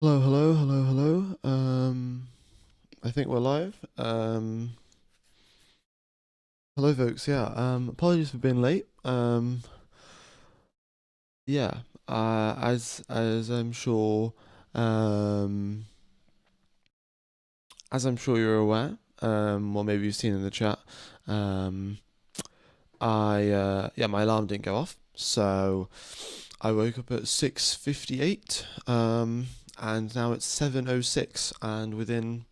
Hello, hello, hello, hello. I think we're live. Hello, folks. Yeah. Apologies for being late. Yeah. As I'm sure, um, as I'm sure you're aware. Well, maybe you've seen in the chat. Um, my alarm didn't go off, so I woke up at 6:58. And now it's 7:06, and within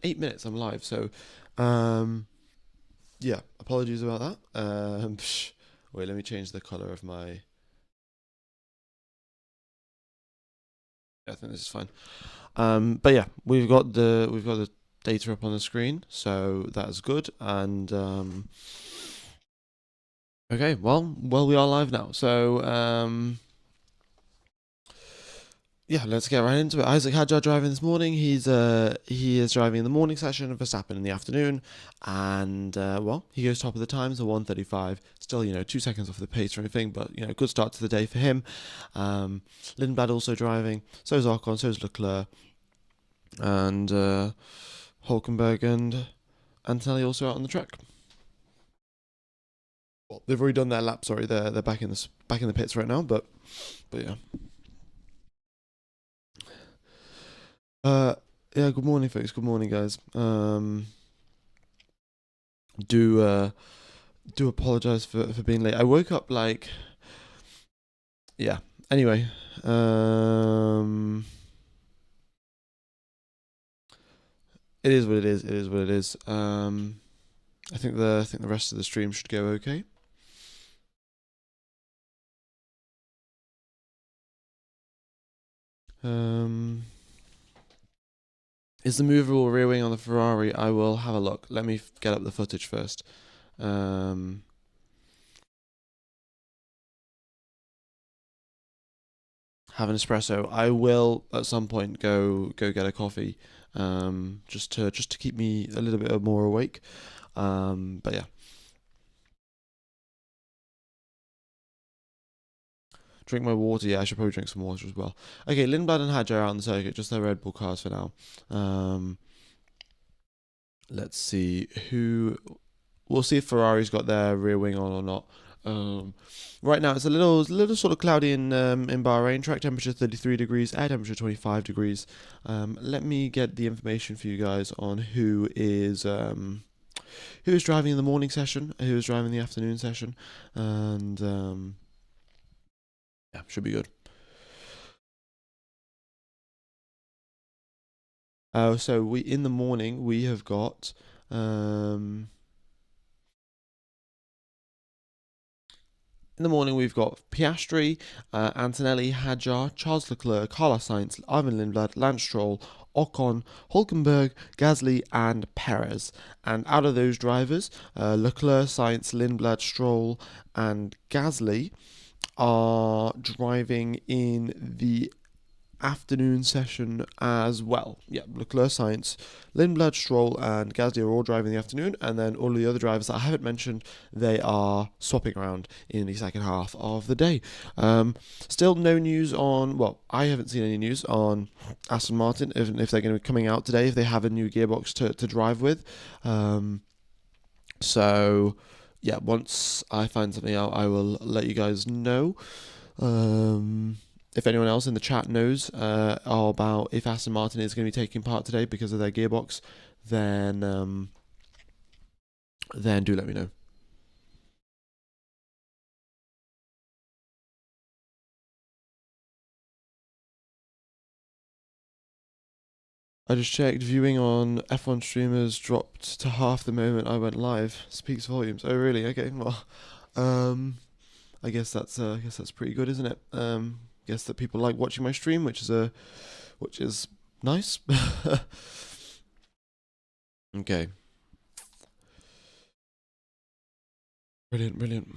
8 minutes I'm live. So, um. Yeah, apologies about that. Wait, let me change the color of my. I think this is fine. But yeah, we've got the data up on the screen, so that's good. And okay, well, we are live now. So yeah, let's get right into it. Isaac Hadjar driving this morning. He is driving in the morning session, Verstappen in the afternoon, and he goes top of the time, so 1:35. Still, 2 seconds off the pace or anything, but good start to the day for him. Lindblad also driving. So is Ocon. So is Leclerc, and Hulkenberg and Antonelli also out on the track. Well, they've already done their lap. Sorry, they're back in the pits right now, but yeah. Uh, yeah. Good morning, folks. Good morning, guys. Do do apologize for being late. I woke up like, yeah. Anyway, it is what it is. It is what it is. I think the rest of the stream should go okay. Is the movable rear wing on the Ferrari? I will have a look. Let me get up the footage first. Have an espresso. I will at some point go get a coffee, just to keep me a little bit more awake. But yeah. Drink my water. Yeah, I should probably drink some water as well. Okay, Lindblad and Hadjar are on the circuit, just their Red Bull cars for now. Let's see who. We'll see if Ferrari's got their rear wing on or not. Right now it's a little sort of cloudy in Bahrain. Track temperature 33 degrees, air temperature 25 degrees. Let me get the information for you guys on who is driving in the morning session, who is driving in the afternoon session, and yeah, should be good. So we in the morning we have got in the morning we've got Piastri, Antonelli, Hadjar, Charles Leclerc, Carlos Sainz, Ivan Lindblad, Lance Stroll, Ocon, Hulkenberg, Gasly, and Perez. And out of those drivers, Leclerc, Sainz, Lindblad, Stroll, and Gasly are driving in the afternoon session as well. Yeah, Leclerc, Sainz, Lindblad, Stroll, and Gasly are all driving in the afternoon, and then all of the other drivers that I haven't mentioned, they are swapping around in the second half of the day. Still no news on, well, I haven't seen any news on Aston Martin, if they're going to be coming out today, if they have a new gearbox to drive with. So, yeah, once I find something out, I will let you guys know. If anyone else in the chat knows about if Aston Martin is going to be taking part today because of their gearbox, then do let me know. I just checked. Viewing on F1 streamers dropped to half the moment I went live. Speaks volumes. Oh really? Okay. Well, I guess that's pretty good, isn't it? Guess that people like watching my stream, which is nice. Okay. Brilliant, brilliant.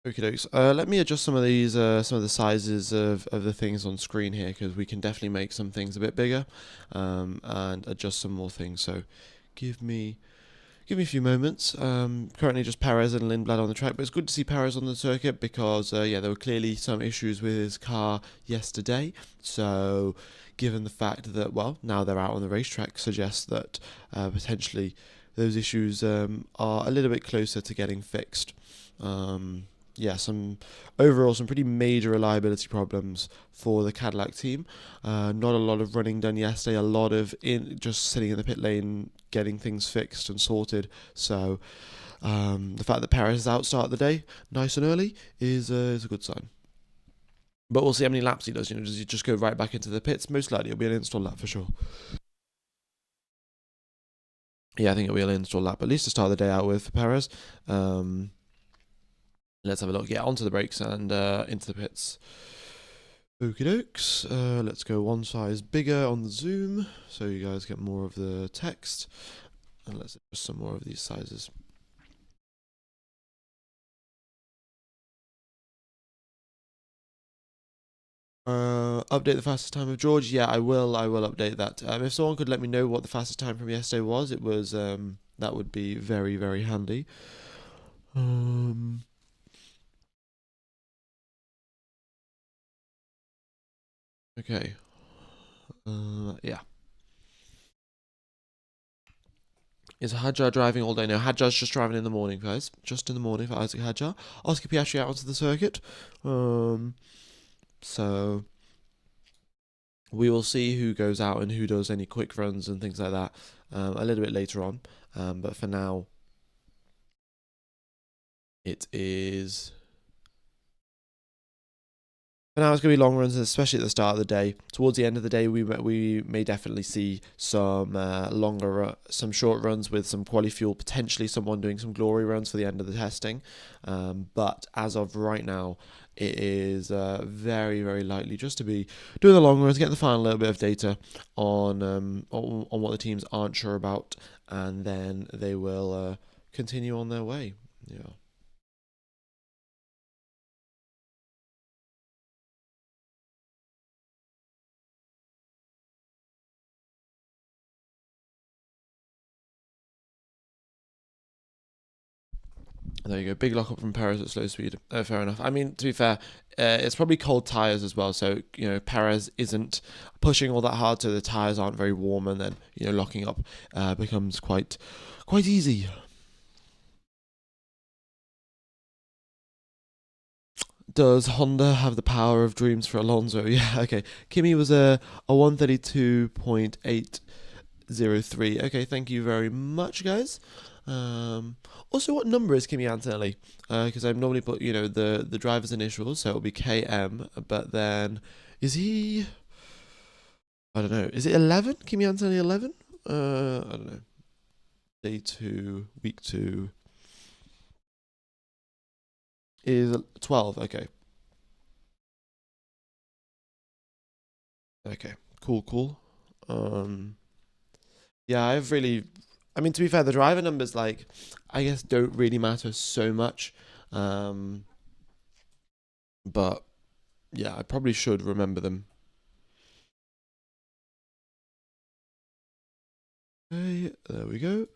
Okay, dokes. Let me adjust some of these, some of the sizes of the things on screen here, because we can definitely make some things a bit bigger, and adjust some more things. So, give me Give me a few moments. Currently just Perez and Lindblad on the track, but it's good to see Perez on the circuit because, yeah, there were clearly some issues with his car yesterday. So, given the fact that, well, now they're out on the racetrack, suggests that potentially those issues are a little bit closer to getting fixed. Yeah, some pretty major reliability problems for the Cadillac team. Not a lot of running done yesterday. A lot of just sitting in the pit lane, getting things fixed and sorted. So the fact that Perez is out start of the day, nice and early, is a good sign. But we'll see how many laps he does. Does he just go right back into the pits? Most likely it'll be an install lap for sure. Yeah, I think it'll be an install lap, at least to start the day out with for Perez. Let's have a look. Yeah, onto the brakes and into the pits. Okie dokes. Let's go one size bigger on the zoom so you guys get more of the text. And let's adjust some more of these sizes. Update the fastest time of George. Yeah, I will update that. If someone could let me know what the fastest time from yesterday was, it was that would be very, very handy. Okay. Yeah. Is Hadjar driving all day? No, Hadjar's just driving in the morning, guys. Just in the morning for Isaac Hadjar. Oscar Piastri out onto the circuit. So we will see who goes out and who does any quick runs and things like that a little bit later on. But for now, it is... For now, it's going to be long runs, especially at the start of the day. Towards the end of the day, we may definitely see some some short runs with some quali fuel, potentially someone doing some glory runs for the end of the testing. But as of right now, it is very, very likely just to be doing the long runs, get the final little bit of data on what the teams aren't sure about, and then they will continue on their way. Yeah. There you go. Big lock up from Perez at slow speed. Fair enough. I mean, to be fair, it's probably cold tyres as well. So, Perez isn't pushing all that hard, so the tyres aren't very warm, and then, locking up becomes quite easy. Does Honda have the power of dreams for Alonso? Yeah, okay. Kimi was a 132.803. Okay, thank you very much, guys. Also, what number is Kimi Antonelli? Because I normally put, the driver's initials, so it'll be KM, but then, is he... I don't know. Is it 11? Kimi Antonelli 11? I don't know. Day 2, week 2 is 12. Okay. Okay. Cool. Yeah, I mean, to be fair, the driver numbers, I guess, don't really matter so much. But, yeah, I probably should remember them. Okay, there we go.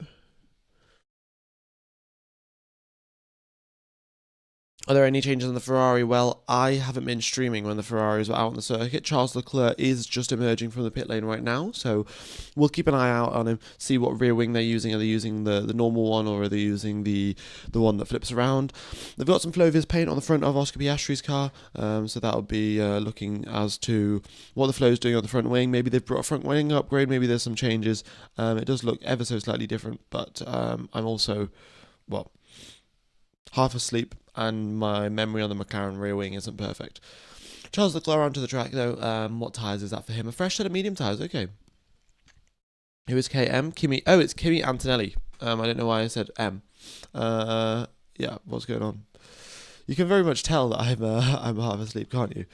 Are there any changes on the Ferrari? Well, I haven't been streaming when the Ferraris were out on the circuit. Charles Leclerc is just emerging from the pit lane right now, so we'll keep an eye out on him, see what rear wing they're using. Are they using the normal one, or are they using the one that flips around? They've got some Flovis paint on the front of Oscar Piastri's car, so that'll be looking as to what the Flow's doing on the front wing. Maybe they've brought a front wing upgrade, maybe there's some changes. It does look ever so slightly different, but I'm also, well, half asleep, and my memory on the McLaren rear wing isn't perfect. Charles Leclerc onto the track, though. What tyres is that for him? A fresh set of medium tyres, okay. Who is KM? Kimi. Oh, it's Kimi Antonelli. I don't know why I said M. Yeah, what's going on? You can very much tell that I'm half asleep, can't you?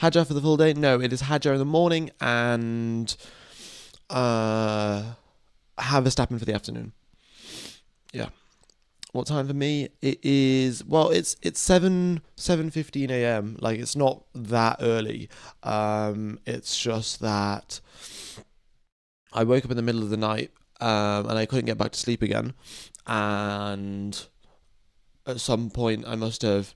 Hadjar for the full day? No, it is Hadjar in the morning and have Verstappen for the afternoon. Yeah. What time for me? It is, well, it's 7:15 a.m. Like, it's not that early. It's just that I woke up in the middle of the night, and I couldn't get back to sleep again. And at some point, I must have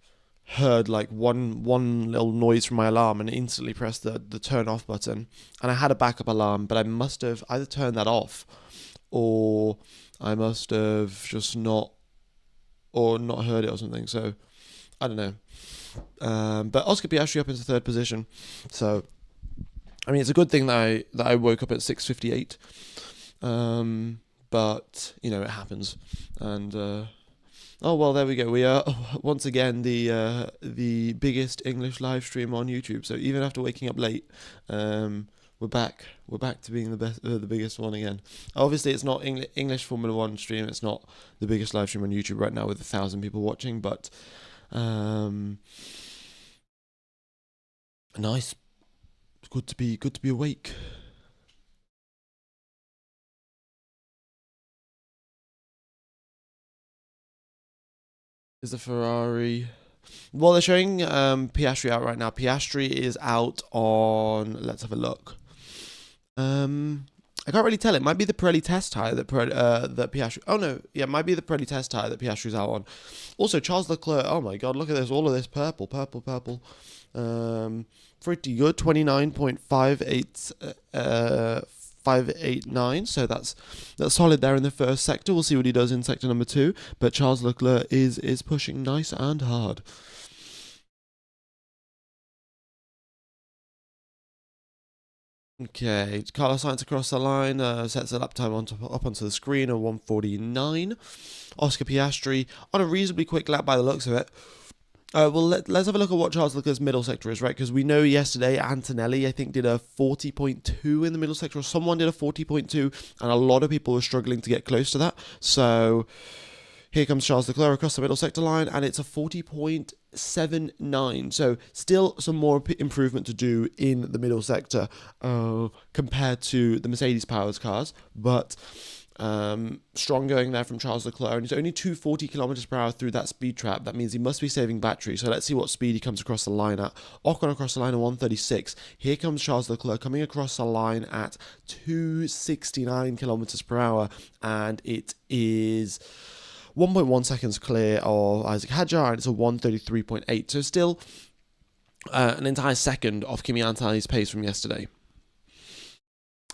heard like one little noise from my alarm and instantly pressed the turn off button. And I had a backup alarm, but I must have either turned that off, or I must have just not heard it or something. So I don't know. But Oscar Piastri up into third position. So I mean, it's a good thing that I woke up at 6:58. But you know, it happens. And oh well, there we go. We are once again the biggest English live stream on YouTube. So even after waking up late, we're back. We're back to being the best, the biggest one again. Obviously, it's not English Formula One stream. It's not the biggest live stream on YouTube right now with 1,000 people watching. But nice. Good to be awake. Is the Ferrari? Well, they're showing Piastri out right now. Piastri is out on. Let's have a look. I can't really tell. It might be the Pirelli test tire that Piastri. Oh no, yeah, it might be the Pirelli test tire that Piastri's out on. Also, Charles Leclerc. Oh my God, look at this! All of this purple. Pretty good. 29.58. 589, so that's solid there in the first sector. We'll see what he does in sector number 2, but Charles Leclerc is pushing nice and hard. Okay, Carlos Sainz across the line, sets the lap time up onto the screen of 1:49. Oscar Piastri on a reasonably quick lap by the looks of it. Well, let's have a look at what Charles Leclerc's middle sector is, right? Because we know yesterday Antonelli, I think, did a 40.2 in the middle sector, or someone did a 40.2, and a lot of people were struggling to get close to that. So here comes Charles Leclerc across the middle sector line, and it's a 40.79. So still some more improvement to do in the middle sector compared to the Mercedes Powers cars, but strong going there from Charles Leclerc, and he's only 240 kilometers per hour through that speed trap. That means he must be saving battery. So let's see what speed he comes across the line at. Ocon across the line at 136. Here comes Charles Leclerc coming across the line at 269 kilometers per hour, and it is 1.1 seconds clear of Isaac Hadjar, and it's a 133.8. So still an entire second off Kimi Antonelli's pace from yesterday.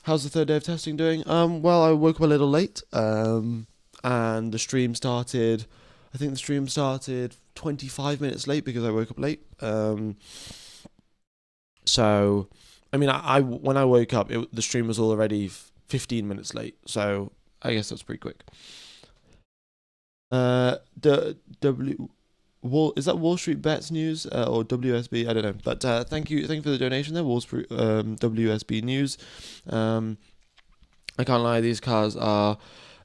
How's the third day of testing doing? Well, I woke up a little late, and the stream started. I think the stream started 25 minutes late because I woke up late. So, I mean, I when I woke up, the stream was already 15 minutes late. So I guess that's pretty quick. Is that Wall Street Bets News or WSB? I don't know. But thank you for the donation there, Wall Street WSB News. I can't lie, these cars are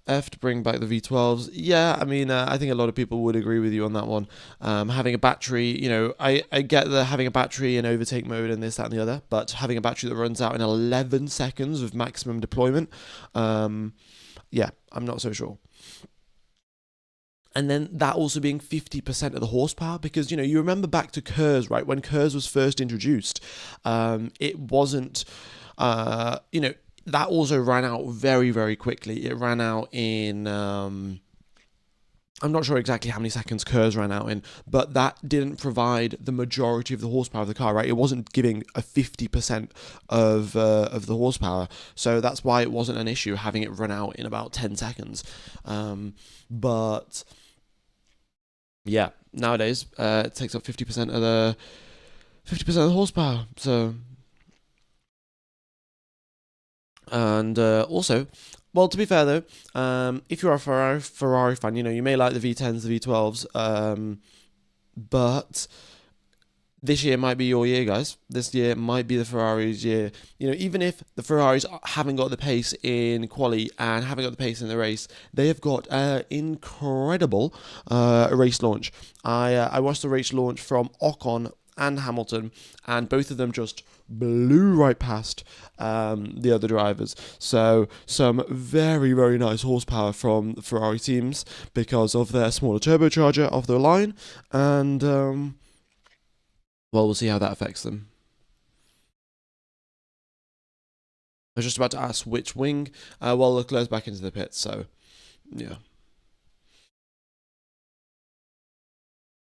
effed. Bring back the V12s. Yeah, I mean, I think a lot of people would agree with you on that one. Having a battery, you know, I get that having a battery in overtake mode and this, that, and the other, but having a battery that runs out in 11 seconds of maximum deployment, yeah, I'm not so sure. And then that also being 50% of the horsepower, because, you know, you remember back to KERS, right? When KERS was first introduced, it wasn't, you know, that also ran out very, very quickly. It ran out in, I'm not sure exactly how many seconds KERS ran out in, but that didn't provide the majority of the horsepower of the car, right? It wasn't giving a 50% of the horsepower. So that's why it wasn't an issue having it run out in about 10 seconds. But yeah, nowadays it takes up 50% of the horsepower. So, and also, well, to be fair though, if you're a Ferrari fan, you know, you may like the V10s, the V12s, but this year might be your year, guys. This year might be the Ferrari's year. You know, even if the Ferraris haven't got the pace in quali and haven't got the pace in the race, they have got an incredible race launch. I watched the race launch from Ocon and Hamilton, and both of them just blew right past the other drivers. So some very, very nice horsepower from the Ferrari teams because of their smaller turbocharger off the line, and well, we'll see how that affects them. I was just about to ask which wing. Well, Leclerc's back into the pits, so yeah.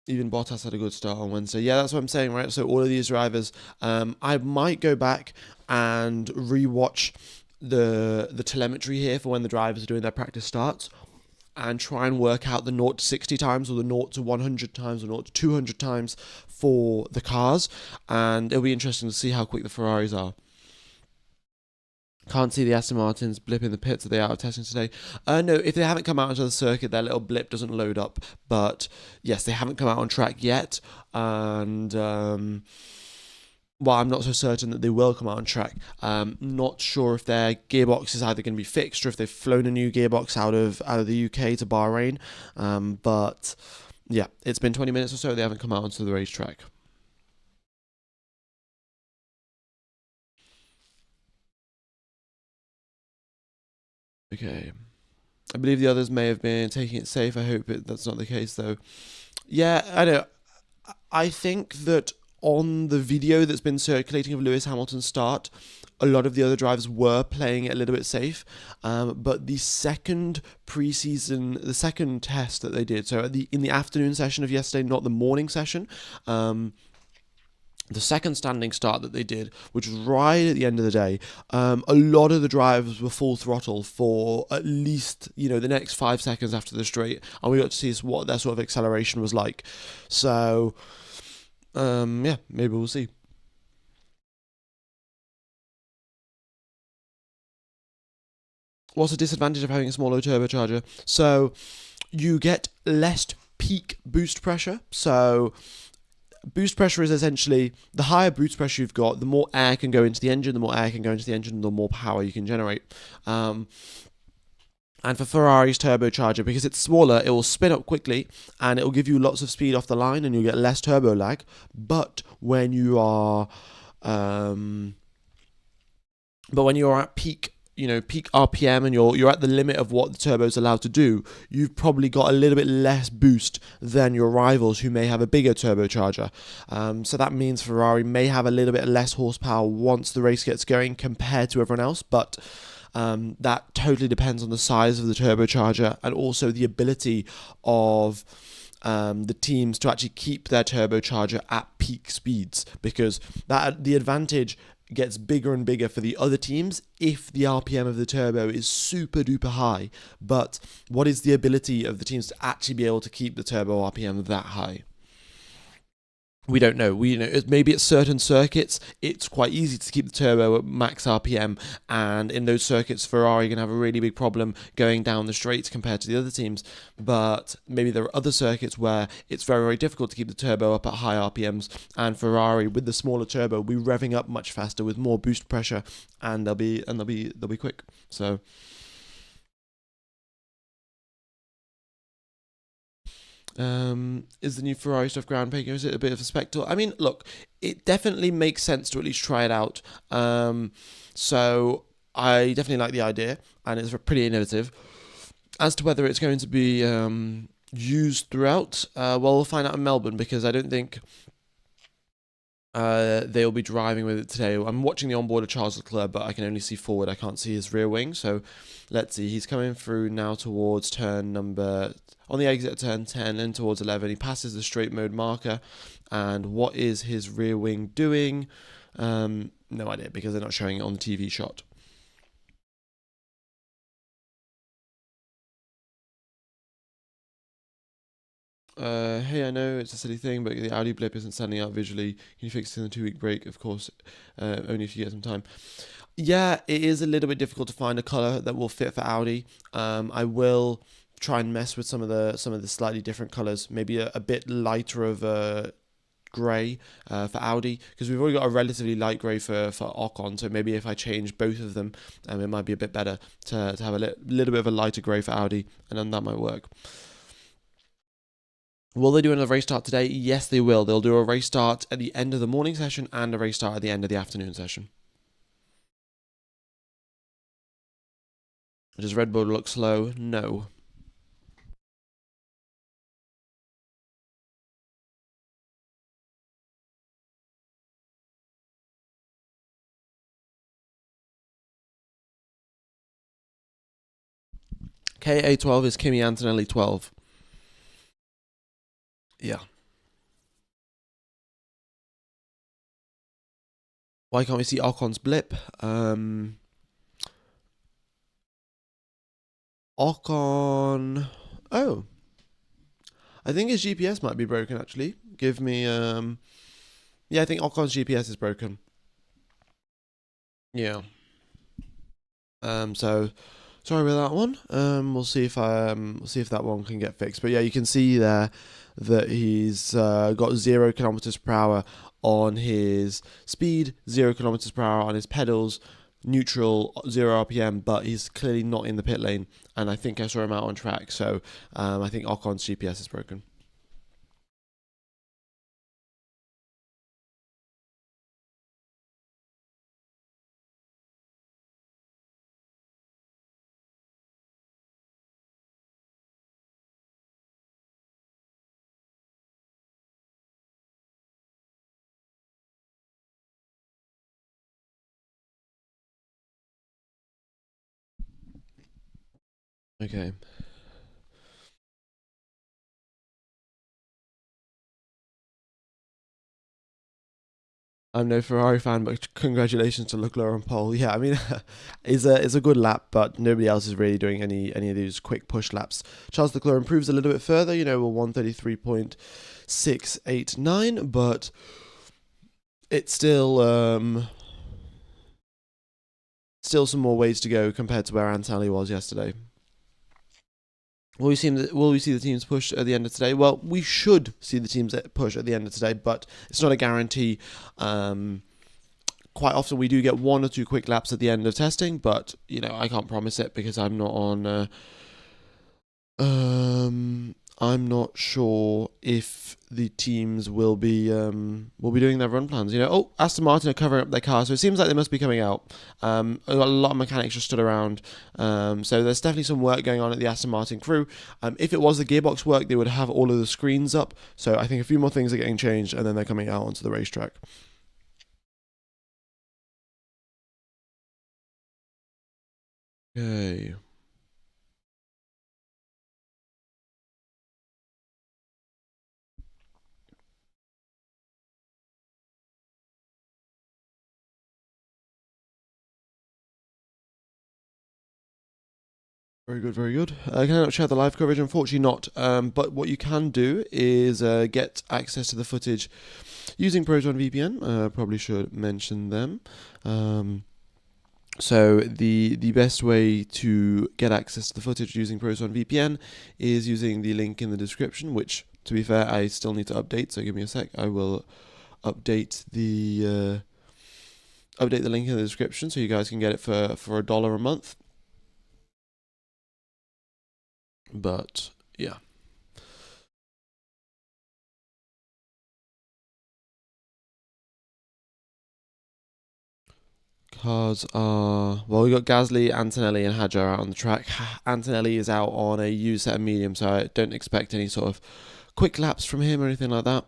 Even Bottas had a good start on Wednesday. Yeah, that's what I'm saying, right? So all of these drivers, I might go back and rewatch the telemetry here for when the drivers are doing their practice starts, and try and work out the 0 to 60 times or the 0 to 100 times or 0 to 200 times for the cars, and it'll be interesting to see how quick the Ferraris are. Can't see the Aston Martins blip in the pits. Are they out of testing today? No, if they haven't come out onto the circuit, their little blip doesn't load up. But yes, they haven't come out on track yet. And well, I'm not so certain that they will come out on track. Not sure if their gearbox is either going to be fixed or if they've flown a new gearbox out of the UK to Bahrain. But yeah, it's been 20 minutes or so. They haven't come out onto the racetrack. Okay. I believe the others may have been taking it safe. I hope that's not the case, though. Yeah, I know. I think that on the video that's been circulating of Lewis Hamilton's start, a lot of the other drivers were playing it a little bit safe. But the second the second test that they did, so in the afternoon session of yesterday, not the morning session, the second standing start that they did, which was right at the end of the day, a lot of the drivers were full throttle for at least the next 5 seconds after the straight, and we got to see what their sort of acceleration was like. So, yeah, maybe we'll see. What's the disadvantage of having a smaller turbocharger? So you get less peak boost pressure. So boost pressure is essentially the higher boost pressure you've got, the more air can go into the engine, the more power you can generate. And for Ferrari's turbocharger, because it's smaller, it will spin up quickly and it will give you lots of speed off the line and you'll get less turbo lag. But when you are at peak RPM, and you're at the limit of what the turbo is allowed to do, you've probably got a little bit less boost than your rivals who may have a bigger turbocharger. So that means Ferrari may have a little bit less horsepower once the race gets going compared to everyone else, but that totally depends on the size of the turbocharger and also the ability of the teams to actually keep their turbocharger at peak speeds, because the advantage gets bigger and bigger for the other teams if the RPM of the turbo is super duper high. But what is the ability of the teams to actually be able to keep the turbo RPM that high? We don't know. Maybe at certain circuits it's quite easy to keep the turbo at max RPM, and in those circuits Ferrari are going to have a really big problem going down the straights compared to the other teams. But maybe there are other circuits where it's very, very difficult to keep the turbo up at high RPMs, and Ferrari with the smaller turbo will be revving up much faster with more boost pressure, and they'll be quick. So is the new Ferrari stuff groundbreaking, or is it a bit of a spectacle? I mean, look, it definitely makes sense to at least try it out. So I definitely like the idea, and it's pretty innovative. As to whether it's going to be used throughout, well, we'll find out in Melbourne, because I don't think they'll be driving with it today. I'm watching the onboard of Charles Leclerc, but I can only see forward. I can't see his rear wing. So let's see. He's coming through now towards on the exit at turn 10 and towards 11. He passes the straight mode marker. And what is his rear wing doing? No idea, because they're not showing it on the TV shot. Hey, I know it's a silly thing, but the Audi blip isn't standing out visually. Can you fix it in the 2-week break? Of course, only if you get some time. Yeah, it is a little bit difficult to find a color that will fit for Audi. I will try and mess with some of the slightly different colors, maybe a bit lighter of a grey for Audi, because we've already got a relatively light grey for Ocon. So maybe if I change both of them, it might be a bit better to have a little bit of a lighter grey for Audi, and then that might work. Will they do another race start today? Yes, they will. They'll do a race start at the end of the morning session and a race start at the end of the afternoon session. Does Red Bull look slow? No. KA12 is Kimi Antonelli 12. Yeah. Why can't we see Ocon's blip? Ocon. Oh, I think his GPS might be broken actually. Give me. Yeah, I think Ocon's GPS is broken. Yeah. So sorry about that one. We'll see if that one can get fixed. But yeah, you can see there that he's got 0 kilometers per hour on his speed, 0 kilometers per hour on his pedals, neutral 0 RPM, but he's clearly not in the pit lane. And I think I saw him out on track. So I think Ocon's GPS is broken. Okay. I'm no Ferrari fan, but congratulations to Leclerc on pole. Yeah, I mean, it's a good lap, but nobody else is really doing any of these quick push laps. Charles Leclerc improves a little bit further, a 133.689, but it's still some more ways to go compared to where Antonelli was yesterday. Will we see the teams push at the end of today? Well, we should see the teams push at the end of today, but it's not a guarantee. Quite often we do get 1 or 2 quick laps at the end of testing, but I can't promise it because I'm not on. I'm not sure if the teams will be doing their run plans. Oh, Aston Martin are covering up their car, so it seems like they must be coming out. A lot of mechanics just stood around, so there's definitely some work going on at the Aston Martin crew. If it was the gearbox work, they would have all of the screens up. So I think a few more things are getting changed, and then they're coming out onto the racetrack. Okay. Very good, very good. I cannot share the live coverage, unfortunately not. But what you can do is get access to the footage using Proton VPN. Probably should mention them. So the best way to get access to the footage using Proton VPN is using the link in the description, which, to be fair, I still need to update. So give me a sec. I will update the link in the description so you guys can get it for $1 a month. But yeah. Cars are, well, we got Gasly, Antonelli, and Hadjar out on the track. Antonelli is out on a used set of medium, so I don't expect any sort of quick laps from him or anything like that.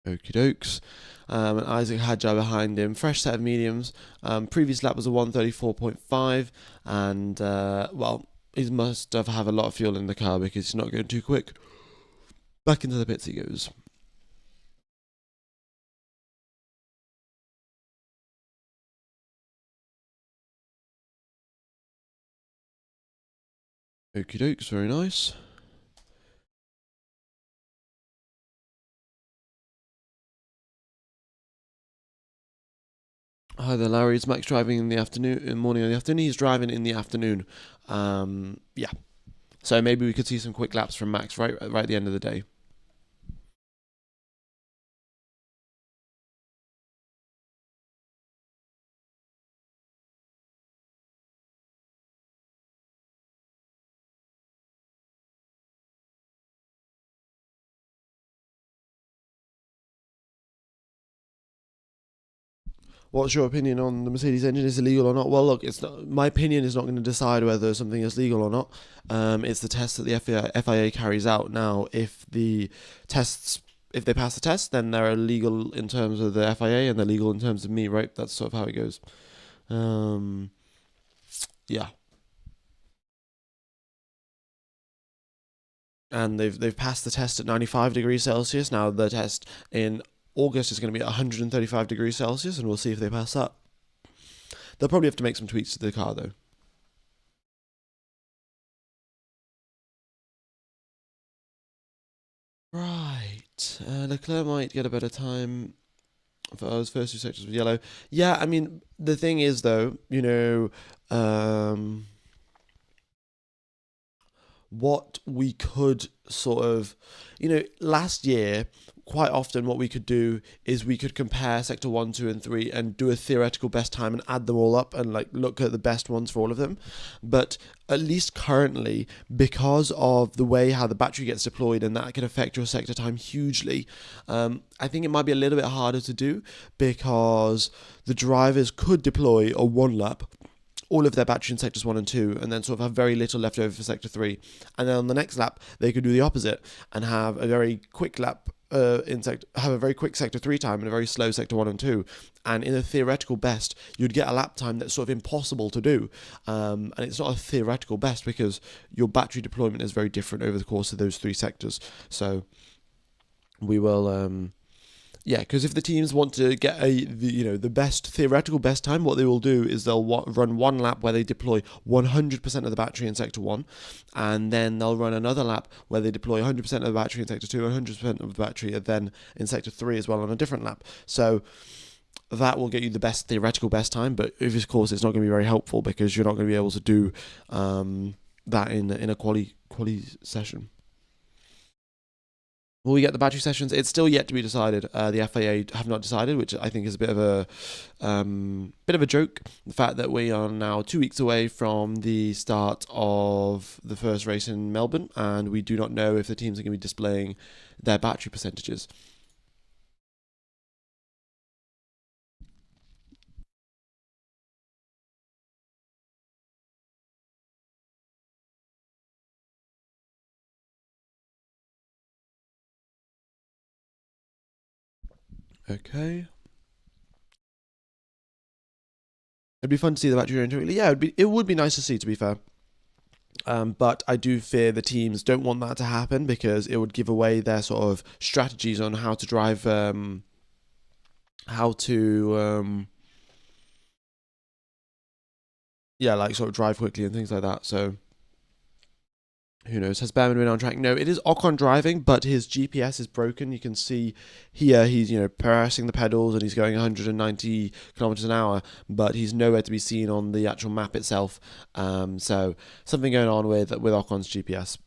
Okie dokes. And Isaac Hadjar behind him. Fresh set of mediums. Previous lap was a 134.5, and well, he must have a lot of fuel in the car because he's not going too quick. Back into the pits he goes. Okie dokes, very nice. Hi there, Larry. It's Max driving in the afternoon, morning or the afternoon. He's driving in the afternoon. Yeah. So maybe we could see some quick laps from Max right at the end of the day. What's your opinion on the Mercedes engine? Is it legal or not? Well, look, it's not, my opinion is not going to decide whether something is legal or not. It's the test that the FIA carries out. Now, tests, if they pass the test, then they're illegal in terms of the FIA and they're legal in terms of me, right? That's sort of how it goes. Um, yeah, and they've passed the test at 95 degrees Celsius. Now the test in August is going to be at 135 degrees Celsius, and we'll see if they pass that. They'll probably have to make some tweaks to the car, though. Right. Leclerc might get a better time for those first two sectors with yellow. Yeah, I mean, the thing is, though, what we could sort of, last year, quite often what we could do is we could compare sector 1, 2, and 3 and do a theoretical best time and add them all up and like look at the best ones for all of them. But at least currently, because of the way how the battery gets deployed and that can affect your sector time hugely, I think it might be a little bit harder to do because the drivers could deploy a one lap all of their battery in sectors 1 and 2 and then sort of have very little left over for sector 3, and then on the next lap they could do the opposite and have a very quick lap have a very quick sector 3 time and a very slow sector 1 and 2, and in a theoretical best you'd get a lap time that's sort of impossible to do, and it's not a theoretical best because your battery deployment is very different over the course of those 3 sectors. So we will yeah, because if the teams want to get the best theoretical best time, what they will do is they'll run one lap where they deploy 100% of the battery in sector 1, and then they'll run another lap where they deploy 100% of the battery in sector 2, 100% of the battery then in sector 3 as well on a different lap. So that will get you the best theoretical best time, but of course it's not going to be very helpful because you're not going to be able to do that in a quali session. Will we get the battery sessions? It's still yet to be decided. The FIA have not decided, which I think is a bit of a joke. The fact that we are now 2 weeks away from the start of the first race in Melbourne, and we do not know if the teams are going to be displaying their battery percentages. Okay. It'd be fun to see the battery range. Yeah, it would be nice to see, to be fair. But I do fear the teams don't want that to happen because it would give away their sort of strategies on how to drive, how to, yeah, like sort of drive quickly and things like that. So who knows? Has Behrman been on track? No, it is Ocon driving, but his GPS is broken. You can see here he's pressing the pedals and he's going 190 kilometers an hour, but he's nowhere to be seen on the actual map itself. So something going on with Ocon's GPS.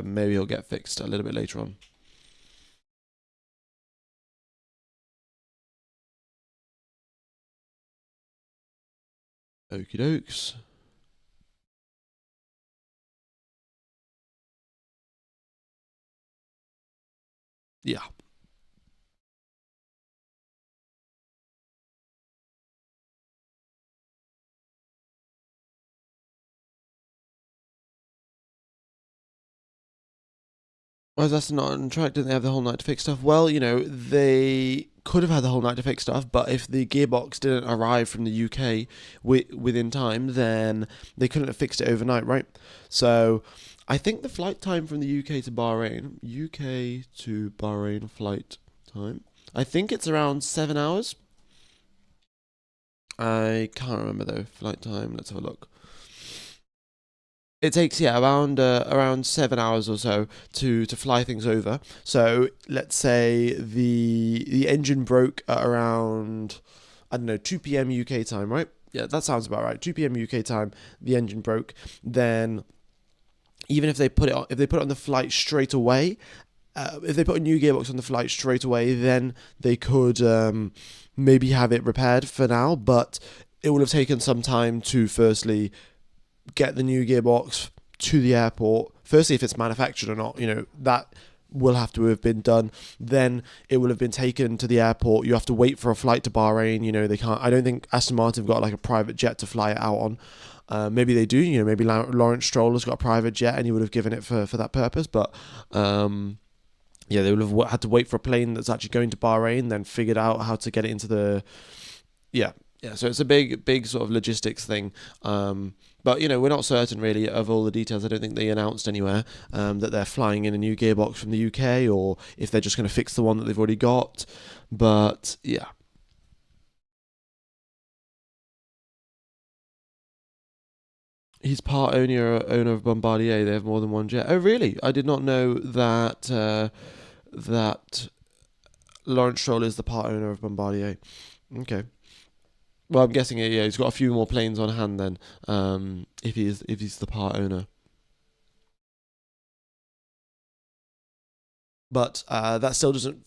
Maybe he'll get fixed a little bit later on. Okie dokes. Yeah. Well, that's not on track. Didn't they have the whole night to fix stuff? Well, they could have had the whole night to fix stuff, but if the gearbox didn't arrive from the UK within time, then they couldn't have fixed it overnight, right? So I think the flight time from the UK to Bahrain flight time, I think it's around 7 hours. I can't remember though. Flight time. Let's have a look. It takes around 7 hours or so to fly things over. So let's say the engine broke at around, I don't know, 2 p.m. UK time, right? Yeah, that sounds about right. 2 p.m. UK time, the engine broke. Then even if they put it on the flight straight away, if they put a new gearbox on the flight straight away, then they could maybe have it repaired for now. But it would have taken some time to firstly get the new gearbox to the airport. Firstly, if it's manufactured or not, that will have to have been done. Then it will have been taken to the airport. You have to wait for a flight to Bahrain. They can't. I don't think Aston Martin have got like a private jet to fly it out on. Maybe they do. Maybe Lawrence Stroll has got a private jet and he would have given it for that purpose. But yeah, they would have had to wait for a plane that's actually going to Bahrain, then figured out how to get it into the yeah. Yeah, so it's a big sort of logistics thing. But we're not certain really of all the details. I don't think they announced anywhere that they're flying in a new gearbox from the UK, or if they're just going to fix the one that they've already got. But yeah, he's part owner of Bombardier. They have more than one jet. Oh, really? I did not know that that Lawrence Stroll is the part owner of Bombardier. Okay. Well, I'm guessing yeah, he's got a few more planes on hand then. If he's the part owner. But that still doesn't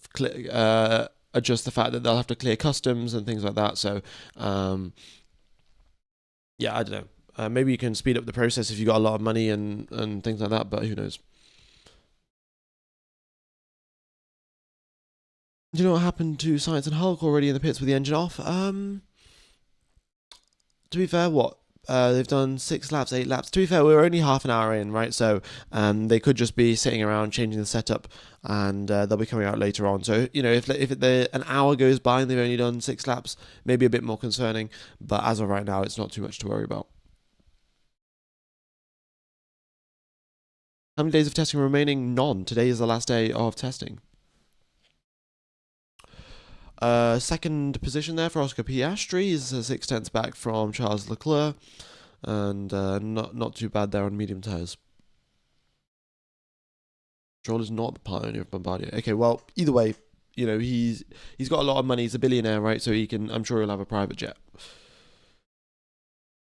adjust the fact that they'll have to clear customs and things like that. So um, yeah, I don't know. Maybe you can speed up the process if you got a lot of money and things like that. But who knows? Do you know what happened to Science and Hulk already in the pits with the engine off? To be fair, what they've done 6 laps, 8 laps. To be fair, we're only half an hour in, right? So they could just be sitting around changing the setup, and they'll be coming out later on. So if an hour goes by and they've only done 6 laps, maybe a bit more concerning. But as of right now, it's not too much to worry about. How many days of testing remaining? None. Today is the last day of testing. Second position there for Oscar Piastri is 6 tenths back from Charles Leclerc, and not too bad there on medium tyres. Stroll is not the part owner of Bombardier. Okay, well either way, he's got a lot of money. He's a billionaire, right? So I'm sure he'll have a private jet.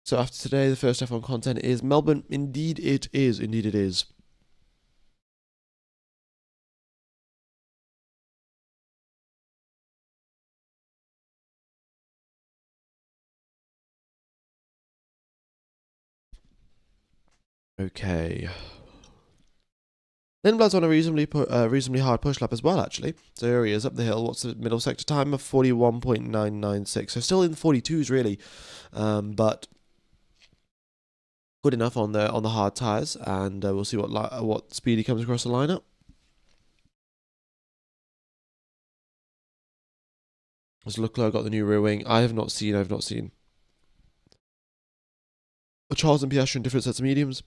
So after today, the first F1 content is Melbourne. Indeed, it is. Indeed, it is. Okay. Lindblad's on a reasonably hard push lap as well, actually. So here he is up the hill. What's the middle sector time of 41.996? So still in the 42s, really, but good enough on the hard tyres. And we'll see what speed he comes across the lineup. Has Leclerc got the new rear wing? I've not seen. Charles and Piastri in different sets of mediums.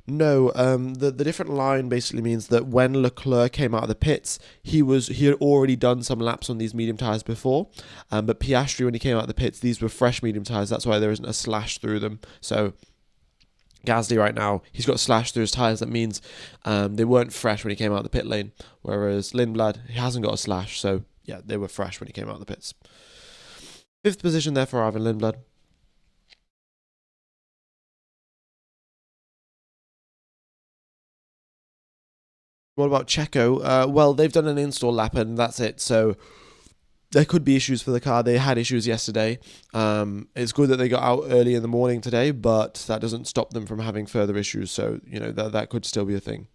No, the different line basically means that when Leclerc came out of the pits, he had already done some laps on these medium tyres before, but Piastri, when he came out of the pits, these were fresh medium tyres. That's why there isn't a slash through them. So Gasly right now, he's got a slash through his tyres. That means they weren't fresh when he came out of the pit lane, whereas Lindblad, he hasn't got a slash, so yeah, they were fresh when he came out of the pits. 5th position there for Ivan Lindblad. What about Checo? Well, they've done an install lap and that's it. So there could be issues for the car. They had issues yesterday. It's good that they got out early in the morning today, but that doesn't stop them from having further issues. So that could still be a thing.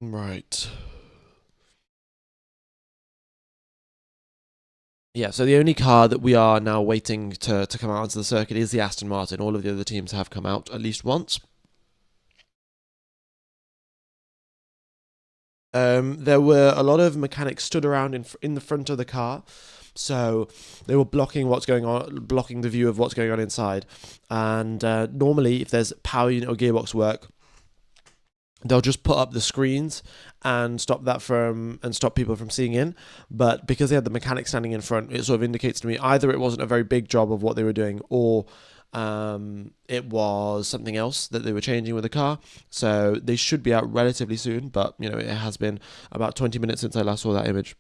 Right. Yeah, so the only car that we are now waiting to come out onto the circuit is the Aston Martin. All of the other teams have come out at least once. There were a lot of mechanics stood around in the front of the car, so they were blocking blocking the view of what's going on inside. And normally, if there's power unit or gearbox work, they'll just put up the screens and stop people from seeing in. But because they had the mechanic standing in front, it sort of indicates to me either it wasn't a very big job of what they were doing, or it was something else that they were changing with the car. So they should be out relatively soon, but it has been about 20 minutes since I last saw that image.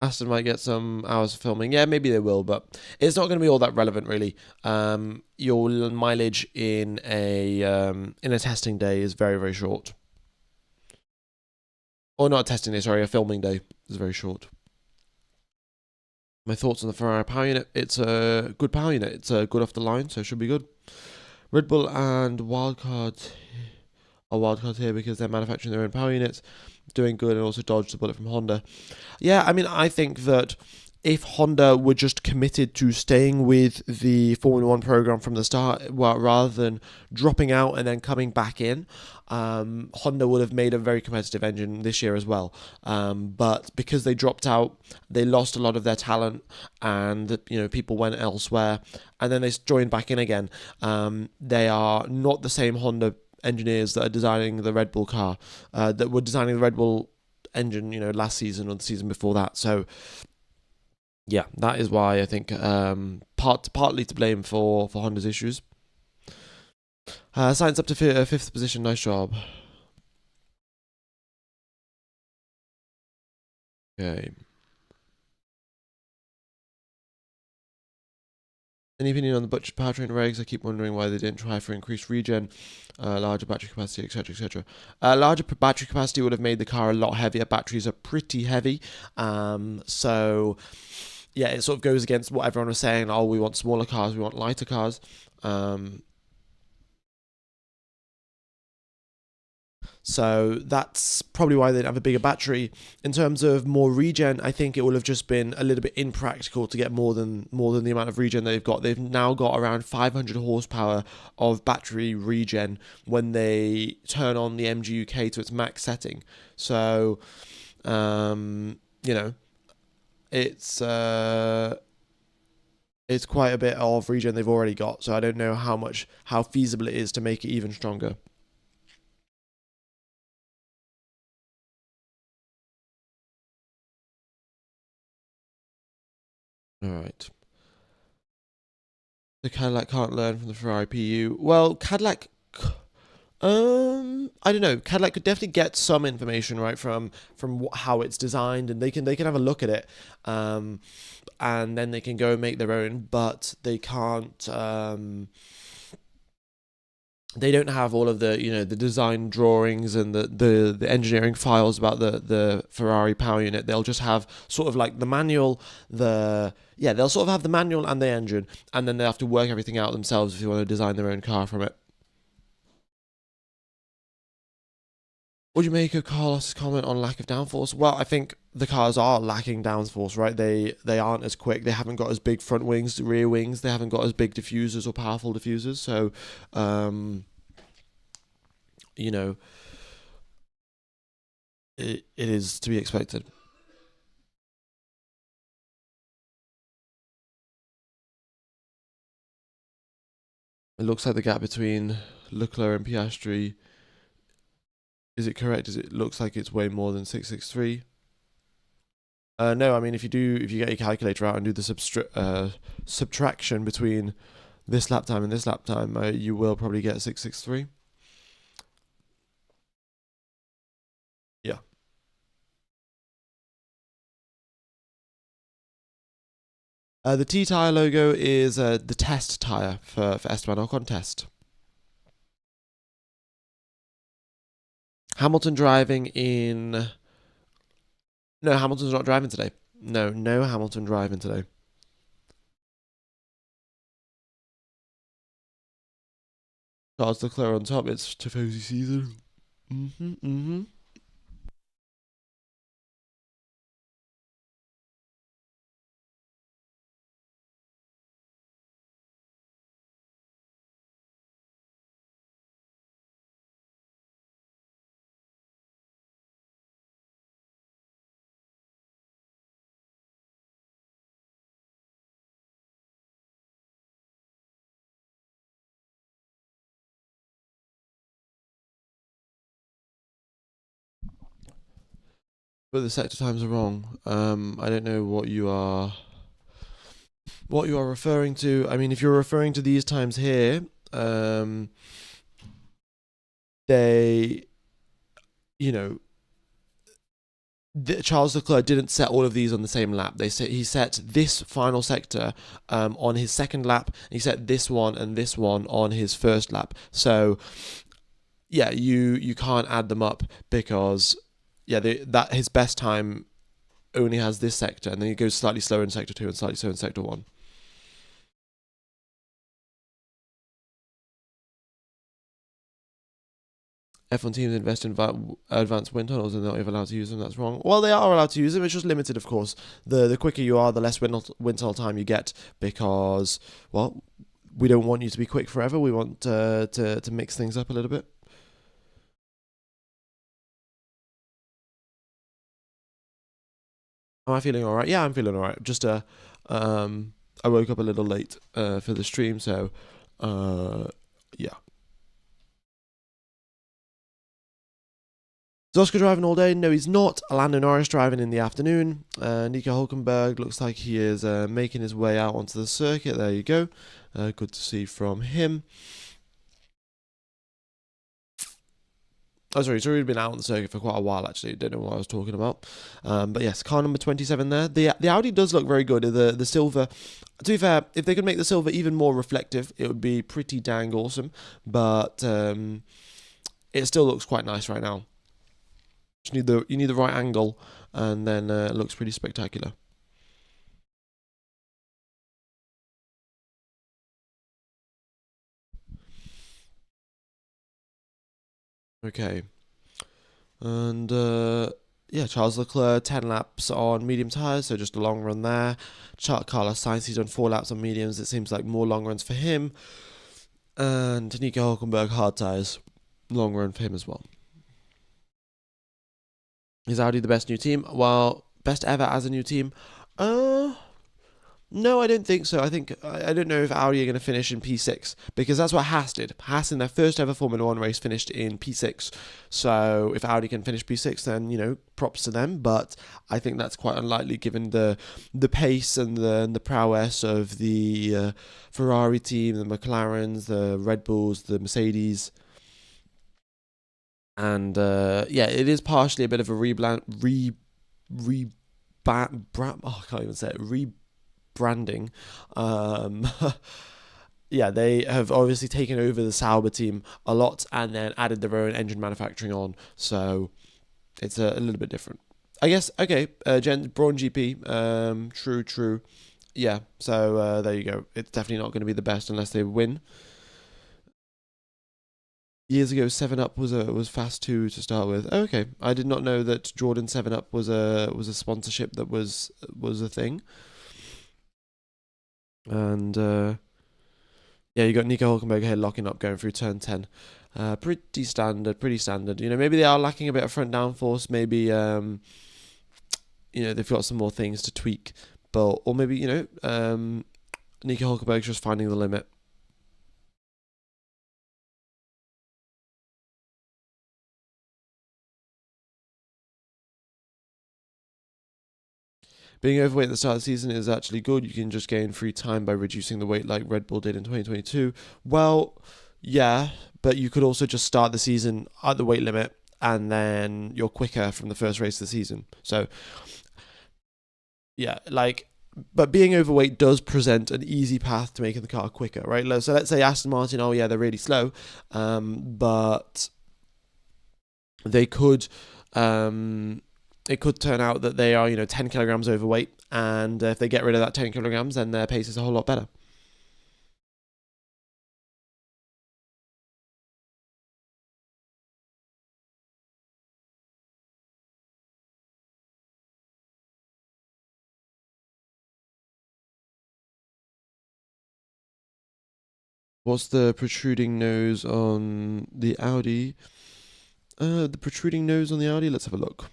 Aston might get some hours of filming. Yeah, maybe they will, but it's not going to be all that relevant, really. Your mileage in a testing day is very, very short. Or not a testing day, sorry, a filming day is very short. My thoughts on the Ferrari power unit: it's a good power unit. It's good off the line, so it should be good. Red Bull and Wildcard are wildcards here because they're manufacturing their own power units, doing good, and also dodged the bullet from Honda. Yeah, I mean, I think that if Honda were just committed to staying with the Formula One program from the start, well, rather than dropping out and then coming back in, Honda would have made a very competitive engine this year as well. But because they dropped out, they lost a lot of their talent, and people went elsewhere, and then they joined back in again. They are not the same Honda engineers that are designing the Red Bull car, that were designing the Red Bull engine, last season or the season before that. So yeah, that is why I think partly to blame for Honda's issues. Sainz up to fifth position. Nice job. Okay. Any opinion on the butchered powertrain regs? I keep wondering why they didn't try for increased regen, larger battery capacity, etc., etc. Larger battery capacity would have made the car a lot heavier. Batteries are pretty heavy, so yeah, it sort of goes against what everyone was saying. Oh, we want smaller cars, we want lighter cars. So that's probably why they didn't have a bigger battery. In terms of more regen, I think it will have just been a little bit impractical to get more than the amount of regen they've got. They've now got around 500 horsepower of battery regen when they turn on the MGUK to its max setting. So, it's quite a bit of regen they've already got. So I don't know how feasible it is to make it even stronger. All right. The Cadillac can't learn from the Ferrari PU. Well, Cadillac, I don't know. Cadillac could definitely get some information right from how it's designed, and they can have a look at it, and then they can go and make their own. But they can't. They don't have all of the the design drawings and the engineering files about the Ferrari power unit. They'll just have sort of like the manual, they'll sort of have the manual and the engine, and then they have to work everything out themselves if you want to design their own car from it. What do you make of Carlos's comment on lack of downforce? Well, I think the cars are lacking downforce, right? They aren't as quick. They haven't got as big front wings, rear wings. They haven't got as big diffusers or powerful diffusers. So, you know, it is to be expected. It looks like the gap between Leclerc and Piastri. Is it correct? It looks like it's way more than 663? No, I mean if you get your calculator out and do the subtraction between this lap time and this lap time, you will probably get 663. Yeah. The T tire logo is the test tire for Esteban Ocon test. Hamilton driving in. No, Hamilton's not driving today. No Hamilton driving today. Charles Leclerc on top. It's Tifosi season. Mm-hmm. But the sector times are wrong. I don't know what you are referring to. I mean, if you're referring to these times here, they, you know, Charles Leclerc didn't set all of these on the same lap. He set this final sector on his second lap. And he set this one and this one on his first lap. So you can't add them up because that his best time only has this sector, and then it goes slightly slower in sector 2 and slightly slower in sector 1. F1 teams invest in advanced wind tunnels and they're not even allowed to use them. That's wrong. Well, they are allowed to use them. It's just limited, of course. The quicker you are, the less wind tunnel time you get, because, well, we don't want you to be quick forever. We want to mix things up a little bit. Am I feeling all right? Yeah, I'm feeling all right. Just I woke up a little late for the stream, so yeah. Is Oscar driving all day? No, he's not. Lando Norris driving in the afternoon. Nico Hülkenberg looks like he is making his way out onto the circuit. There you go. Good to see from him. Oh, sorry, he's already been out on the circuit for quite a while, actually. Don't know what I was talking about. But yes, car number 27 there. The Audi does look very good. The silver, to be fair, if they could make the silver even more reflective, it would be pretty dang awesome. But it still looks quite nice right now. You need the right angle, and then it looks pretty spectacular. Okay. And yeah, Charles Leclerc 10 laps on medium tyres, so just a long run there. Carlos Sainz, he's done 4 laps on mediums. It seems like more long runs for him. And Nico Hülkenberg hard tyres, long run for him as well. Is Audi the best new team? Well, best ever as a new team? No, I don't think so. I don't know if Audi are going to finish in P6, because that's what Haas did. Haas in their first ever Formula 1 race finished in P6. So if Audi can finish P6, then, props to them. But I think that's quite unlikely given the pace and the prowess of the Ferrari team, the McLarens, the Red Bulls, the Mercedes. And yeah, it is partially a bit of a I can't even say it. Rebranding. Yeah, they have obviously taken over the Sauber team a lot and then added their own engine manufacturing on. So it's a little bit different. I guess, okay, Braun GP, true. Yeah, so there you go. It's definitely not going to be the best unless they win. Years ago, 7-Up was Fast 2 to start with. Oh, okay, I did not know that Jordan 7-Up was a sponsorship that was a thing. And yeah, you got Nico Hülkenberg here locking up going through turn 10. Pretty standard. Maybe they are lacking a bit of front downforce. Maybe they've got some more things to tweak, or maybe Nico Hülkenberg's just finding the limit. Being overweight at the start of the season is actually good. You can just gain free time by reducing the weight like Red Bull did in 2022. Well, yeah, but you could also just start the season at the weight limit and then you're quicker from the first race of the season. So, yeah, but being overweight does present an easy path to making the car quicker, right? So let's say Aston Martin, oh yeah, they're really slow, but they could... it could turn out that they are, 10 kilograms overweight, and if they get rid of that 10 kilograms, then their pace is a whole lot better. What's the protruding nose on the Audi? The protruding nose on the Audi, let's have a look.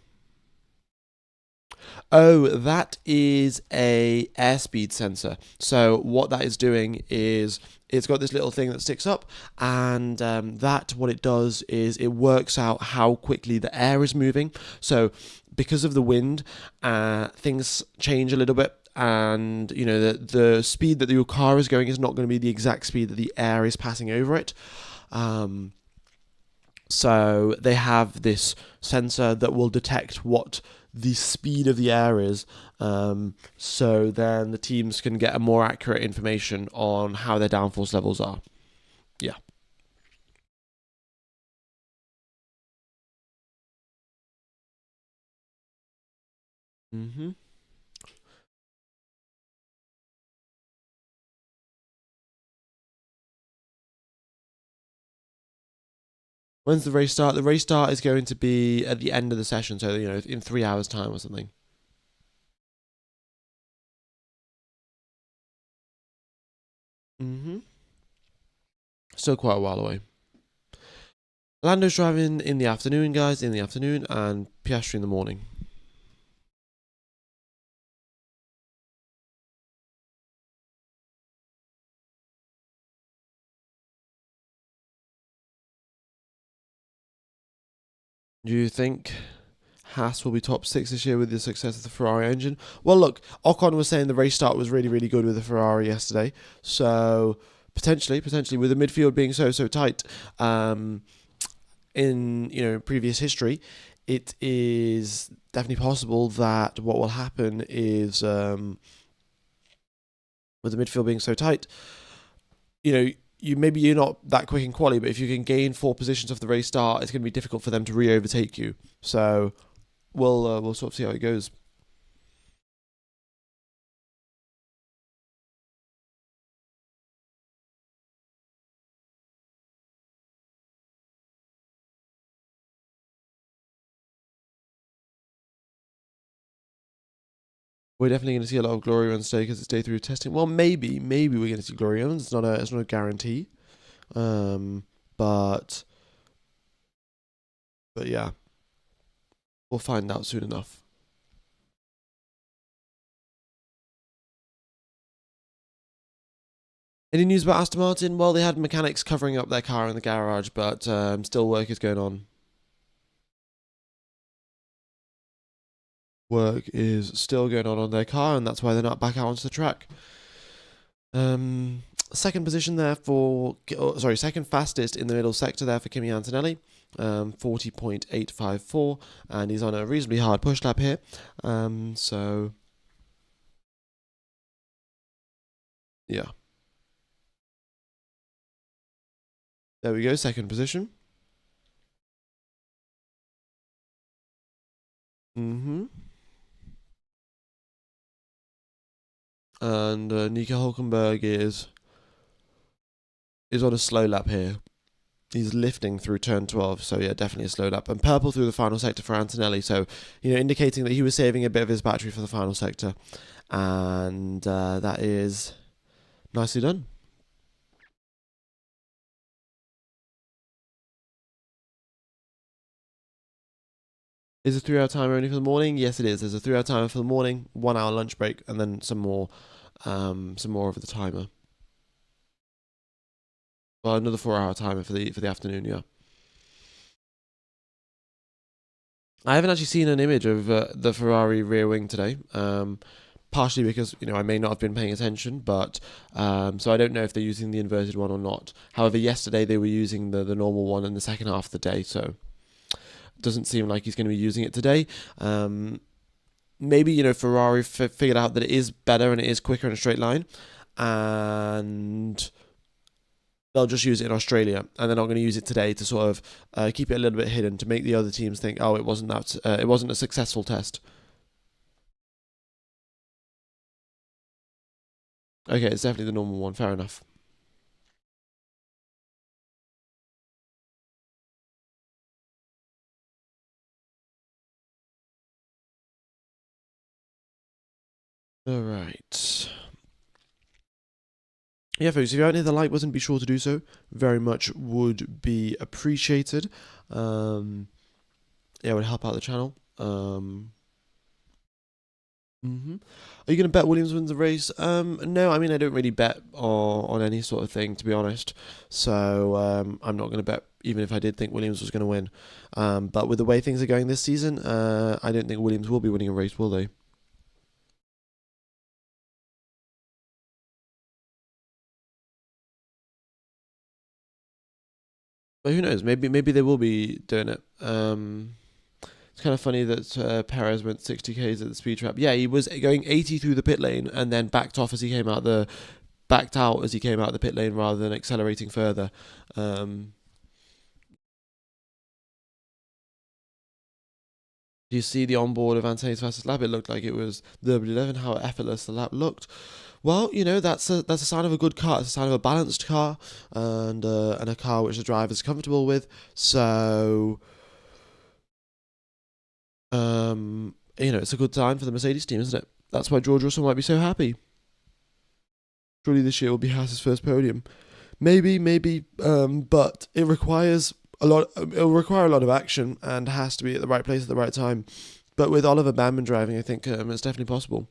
Oh, that is a airspeed sensor. So what that is doing is it's got this little thing that sticks up, and what it does is it works out how quickly the air is moving. So because of the wind, things change a little bit. And the speed that your car is going is not going to be the exact speed that the air is passing over it. So they have this sensor that will detect what the speed of the air is, so then the teams can get a more accurate information on how their downforce levels are. Yeah. Mm-hmm. When's the race start? The race start is going to be at the end of the session, so in 3 hours' time or something. Mm-hmm. Still quite a while away. Lando's driving in the afternoon, guys, in the afternoon, and Piastri in the morning. Do you think Haas will be top six this year with the success of the Ferrari engine? Well, look, Ocon was saying the race start was really, really good with the Ferrari yesterday. So potentially, with the midfield being so tight, in previous history, it is definitely possible that what will happen is, with the midfield being so tight, you know, you're not that quick in quali, but if you can gain 4 positions off the race start, it's going to be difficult for them to re-overtake you. So we'll sort of see how it goes. We're definitely going to see a lot of glory runs today because it's day 3 of testing. Well, maybe we're going to see glory runs. It's not a guarantee. Um, but yeah, we'll find out soon enough. Any news about Aston Martin? Well, they had mechanics covering up their car in the garage, but still work is going on. Work is still going on their car, and that's why they're not back out onto the track. Second position there second fastest in the middle sector there for Kimi Antonelli, 40.854, and he's on a reasonably hard push lap here. So yeah, there we go, second position. Mm-hmm. And Nico Hulkenberg is on a slow lap here. He's lifting through turn 12, so yeah, definitely a slow lap. And purple through the final sector for Antonelli, so indicating that he was saving a bit of his battery for the final sector, and that is nicely done. Is a 3 hour timer only for the morning? Yes, it is. There's a 3 hour timer for the morning, 1 hour lunch break, and then some more over the timer. Well, another 4 hour timer for the afternoon. Yeah. I haven't actually seen an image of the Ferrari rear wing today. Partially because I may not have been paying attention, but so I don't know if they're using the inverted one or not. However, yesterday they were using the normal one in the second half of the day, so it doesn't seem like he's going to be using it today. Maybe Ferrari figured out that it is better and it is quicker in a straight line, and they'll just use it in Australia, and they're not going to use it today to sort of keep it a little bit hidden to make the other teams think, oh, it wasn't a successful test. Okay, it's definitely the normal one. Fair enough. All right. Yeah, folks, if you haven't hit the like button, be sure to do so. Very much would be appreciated. Yeah, it would help out the channel. Mm-hmm. Are you going to bet Williams wins the race? No, I mean, I don't really bet on any sort of thing, to be honest. So I'm not going to bet, even if I did think Williams was going to win. But with the way things are going this season, I don't think Williams will be winning a race, will they? But who knows? Maybe they will be doing it. It's kind of funny that Perez went 60 k's at the speed trap. Yeah, he was going 80 through the pit lane and then backed out as he came out the pit lane rather than accelerating further. You see the onboard of Antonelli's fastest lap. It looked like it was the W11. How effortless the lap looked. Well, that's a sign of a good car. It's a sign of a balanced car and a car which the driver's comfortable with. So it's a good sign for the Mercedes team, isn't it? That's why George Russell might be so happy. Surely this year will be Haas's first podium. Maybe, but it requires a lot. It'll require a lot of action and has to be at the right place at the right time. But with Oliver Bamman driving, I think it's definitely possible.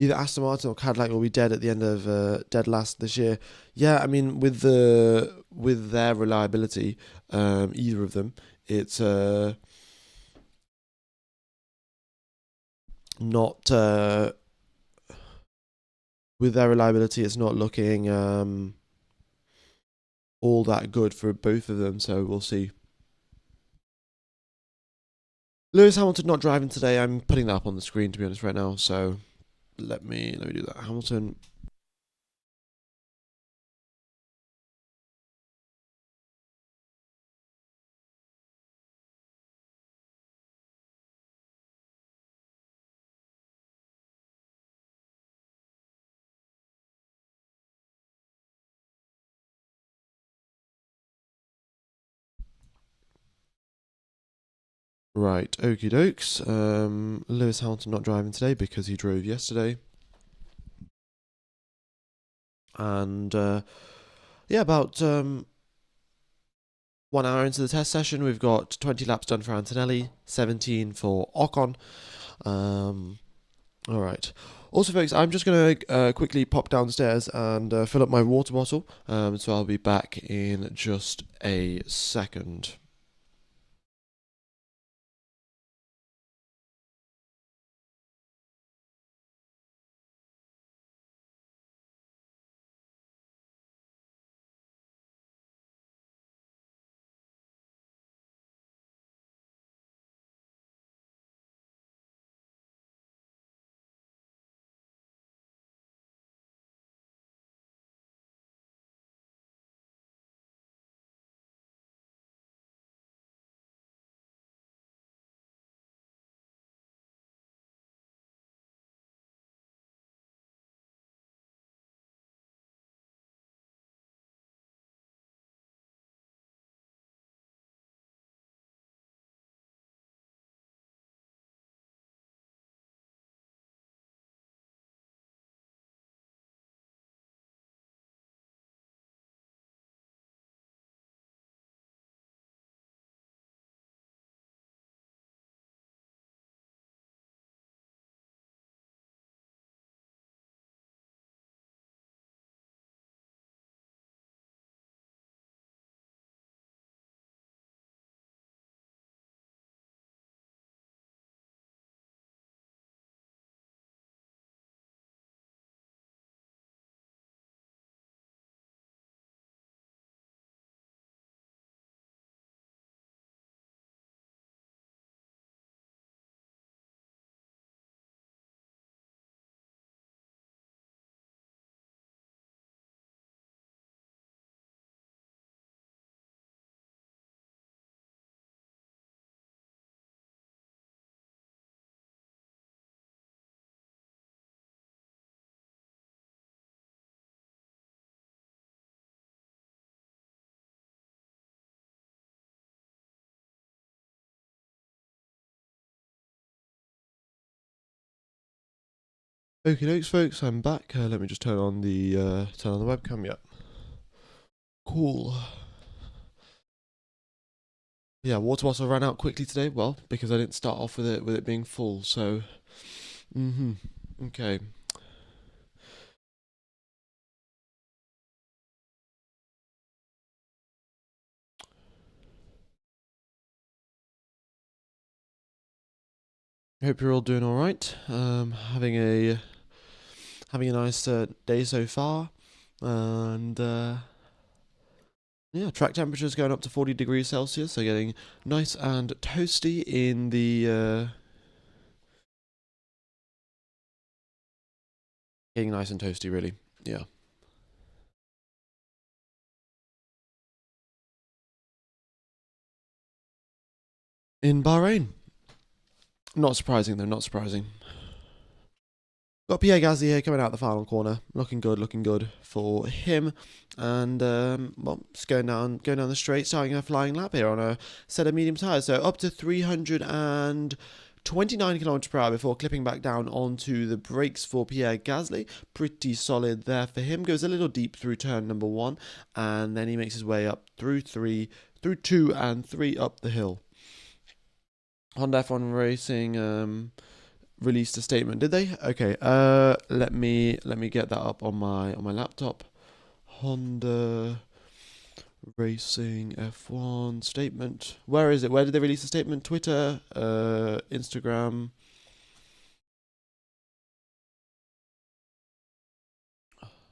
Either Aston Martin or Cadillac will be dead at the end of dead last this year. Yeah, I mean with their reliability, either of them, it's not with their reliability, it's not looking all that good for both of them. So we'll see. Lewis Hamilton not driving today. I'm putting that up on the screen to be honest right now. So let me do that. Hamilton. Right, okie dokes. Lewis Hamilton not driving today because he drove yesterday. And yeah, about 1 hour into the test session, we've got 20 laps done for Antonelli, 17 for Ocon. All right. Also, folks, I'm just going to quickly pop downstairs and fill up my water bottle. So I'll be back in just a second. Okie dokes, folks, I'm back. Let me just turn on the webcam. Yeah, cool. Yeah, water bottle ran out quickly today. Well, because I didn't start off with it being full. So, okay. Hope you're all doing all right. Having a nice day so far, and Yeah, track temperatures going up to 40 degrees Celsius, so getting nice and toasty in the getting nice and toasty, really. Yeah. In Bahrain. Not surprising, though, not surprising. Got Pierre Gasly here coming out the final corner. Looking good for him. And, well, just going down the straight, starting a flying lap here on a set of medium tyres. So up to 329 kilometers per hour before clipping back down onto the brakes for Pierre Gasly. Pretty solid there for him. Goes a little deep through turn number 1, and then he makes his way up through 2 and 3 up the hill. Honda F1 Racing released a statement, did they? Okay. Let me get that up on my laptop. Honda Racing F1 statement. Where is it? Where did they release the statement? Twitter, Instagram.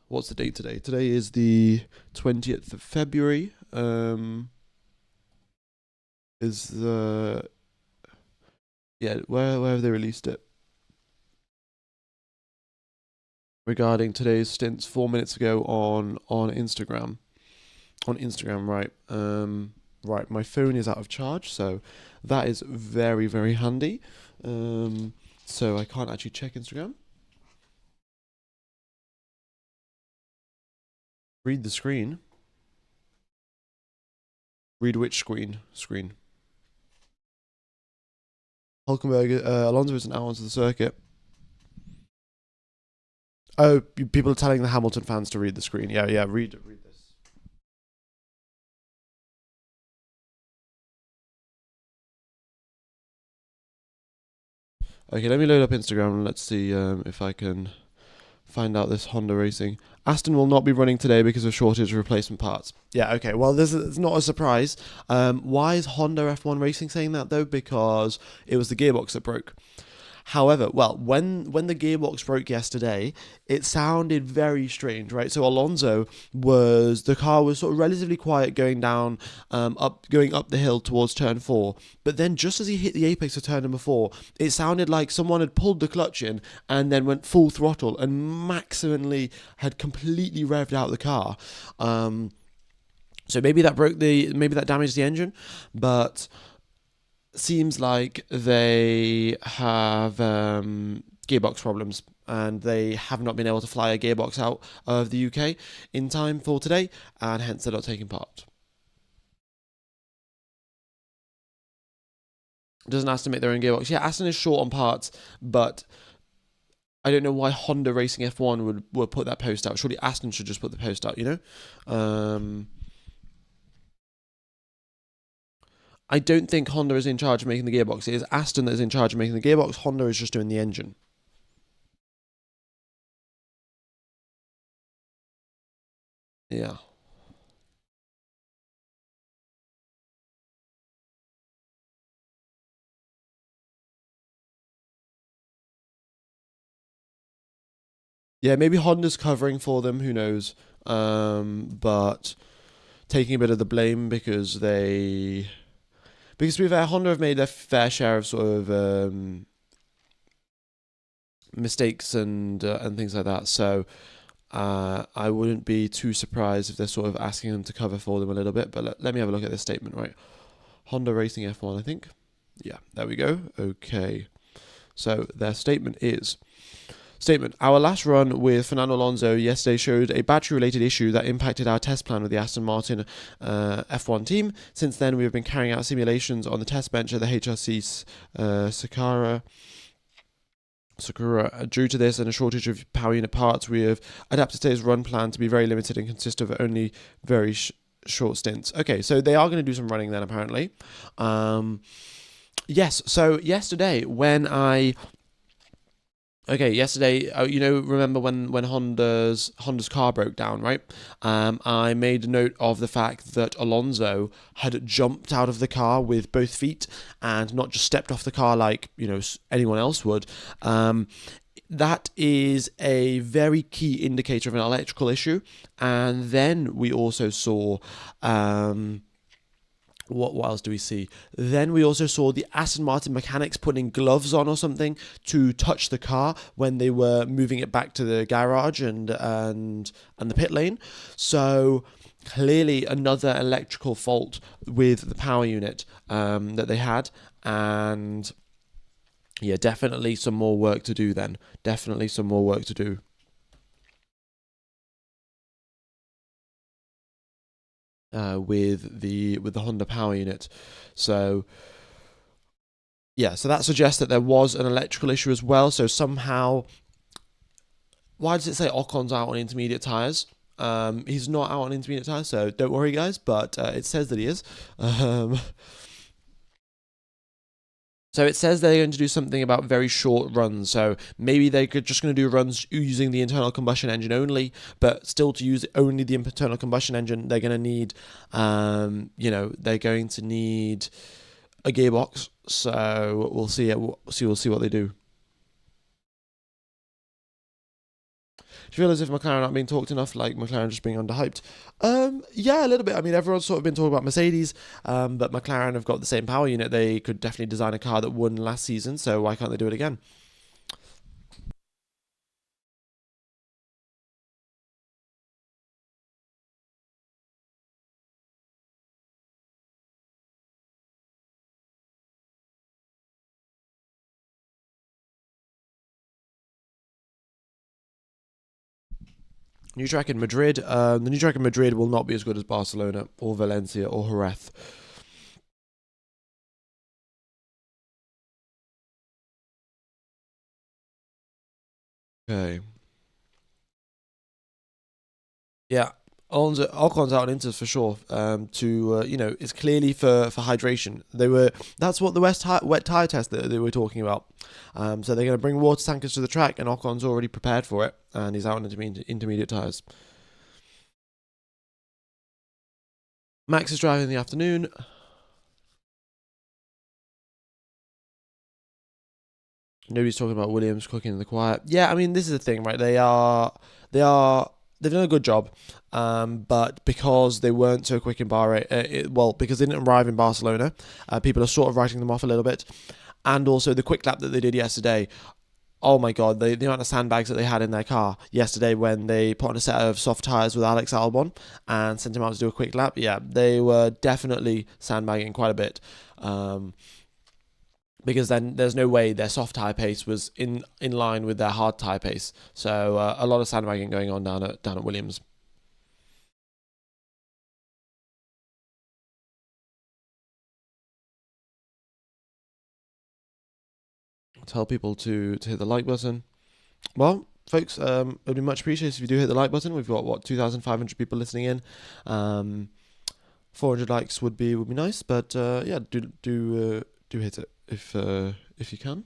What's the date today? Today is the 20th of February. Is the where have they released it? Regarding today's stints 4 minutes ago on Instagram. On Instagram, right. Right, my phone is out of charge, so that is very, very handy. So I can't actually check Instagram. Read the screen. Read which screen? Screen. Hulkenberg, Alonso is now onto the circuit. Oh, people are telling the Hamilton fans to read the screen. Yeah, read this. Okay, let me load up Instagram and let's see if I can find out this Honda Racing. Aston will not be running today because of shortage of replacement parts. Yeah, okay. Well, it's not a surprise. Why is Honda F1 Racing saying that, though? Because it was the gearbox that broke. However, well, when the gearbox broke yesterday, it sounded very strange, right? So the car was sort of relatively quiet going down, going up the hill towards turn 4. But then just as he hit the apex of turn number 4, it sounded like someone had pulled the clutch in and then went full throttle and maximally had completely revved out the car. So maybe that damaged the engine, but seems like they have gearbox problems and they have not been able to fly a gearbox out of the UK in time for today, and hence they're not taking part. Doesn't Aston make their own gearbox? Yeah, Aston is short on parts, but I don't know why Honda Racing F1 would put that post out. Surely Aston should just put the post out, you know? I don't think Honda is in charge of making the gearbox. It is Aston that is in charge of making the gearbox. Honda is just doing the engine. Yeah. Yeah, maybe Honda's covering for them, who knows? But taking a bit of the blame because to be fair, Honda have made their fair share of sort of mistakes and things like that. So I wouldn't be too surprised if they're sort of asking them to cover for them a little bit. But let me have a look at this statement, right? Honda Racing F1, I think. Yeah, there we go. Okay. So their statement is... Statement. Our last run with Fernando Alonso yesterday showed a battery-related issue that impacted our test plan with the Aston Martin F1 team. Since then, we have been carrying out simulations on the test bench at the HRC Sakura. Due to this and a shortage of power unit parts, we have adapted today's run plan to be very limited and consist of only very short stints. Okay, so they are going to do some running then, apparently. Yes, so yesterday when remember when Honda's car broke down, right? I made note of the fact that Alonso had jumped out of the car with both feet and not just stepped off the car like anyone else would. that is a very key indicator of an electrical issue. And then we also saw what else do we see? Then we also saw the Aston Martin mechanics putting gloves on or something to touch the car when they were moving it back to the garage and the pit lane. So clearly another electrical fault with the power unit that they had, and yeah, definitely some more work to do then. Definitely some more work to do. With the Honda power unit. So yeah, so that suggests that there was an electrical issue as well. So somehow, why does it say Ocon's out on intermediate tyres? He's not out on intermediate tyres, so don't worry, guys. But it says that he is. So it says they're going to do something about very short runs. So maybe they're just going to do runs using the internal combustion engine only, but still to use only the internal combustion engine, they're going to need, they're going to need a gearbox. So we'll see. We'll see what they do. Do you feel as if McLaren aren't being talked enough, like McLaren just being underhyped? Yeah, a little bit. I mean, everyone's sort of been talking about Mercedes, but McLaren have got the same power unit. They could definitely design a car that won last season, so why can't they do it again? New track in Madrid. The new track in Madrid will not be as good as Barcelona or Valencia or Jerez. Okay. Yeah, Ocon's out on Inters for sure. It's clearly for hydration. That's what the wet tire test that they were talking about. So they're going to bring water tankers to the track, and Ocon's already prepared for it, and he's out on intermediate tires. Max is driving in the afternoon. Nobody's talking about Williams cooking in the quiet. Yeah, I mean, this is the thing, right? They've done a good job, but because they weren't so quick in Bahrain, because they didn't arrive in Barcelona, people are sort of writing them off a little bit. And also the quick lap that they did yesterday. Oh my god, the amount of sandbags that they had in their car yesterday when they put on a set of soft tyres with Alex Albon and sent him out to do a quick lap. Yeah, they were definitely sandbagging quite a bit. Because then there's no way their soft tyre pace was in line with their hard tyre pace. So a lot of sandbagging going on down at Williams. Tell people to hit the like button. Well, folks, it'd be much appreciated if you do hit the like button. We've got 2,500 people listening in. 400 likes would be nice, but yeah, do hit it if you can.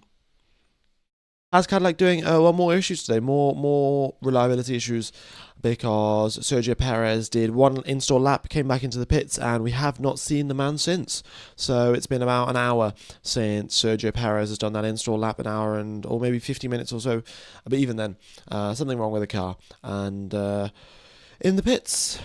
How's Cadillac doing? Well, more issues today, more reliability issues, because Sergio Perez did one install lap, came back into the pits, and we have not seen the man since. So it's been about an hour since Sergio Perez has done that install lap, an hour or maybe 50 minutes or so. But even then, something wrong with the car, and in the pits.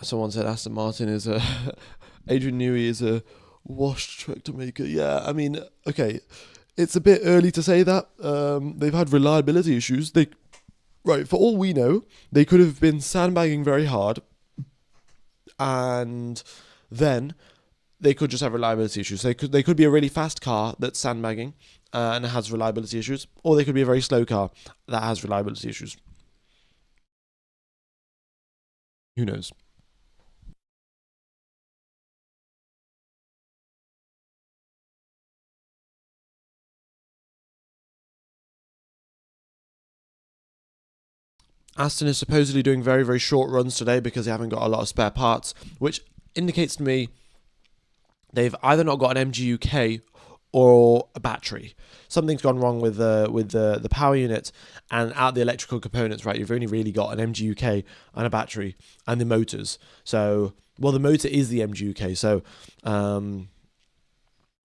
Someone said Aston Martin is a Adrian Newey is a washed tractor maker. Yeah, I mean, okay, it's a bit early to say that. They've had reliability issues. Right, for all we know, they could have been sandbagging very hard, and then they could just have reliability issues. They could be a really fast car that's sandbagging and has reliability issues, or they could be a very slow car that has reliability issues. Who knows? Aston is supposedly doing very, very short runs today because they haven't got a lot of spare parts, which indicates to me they've either not got an MGUK or a battery. Something's gone wrong with the power unit, and out the electrical components. Right, you've only really got an MGUK and a battery and the motors. So, well, the motor is the MGUK. So,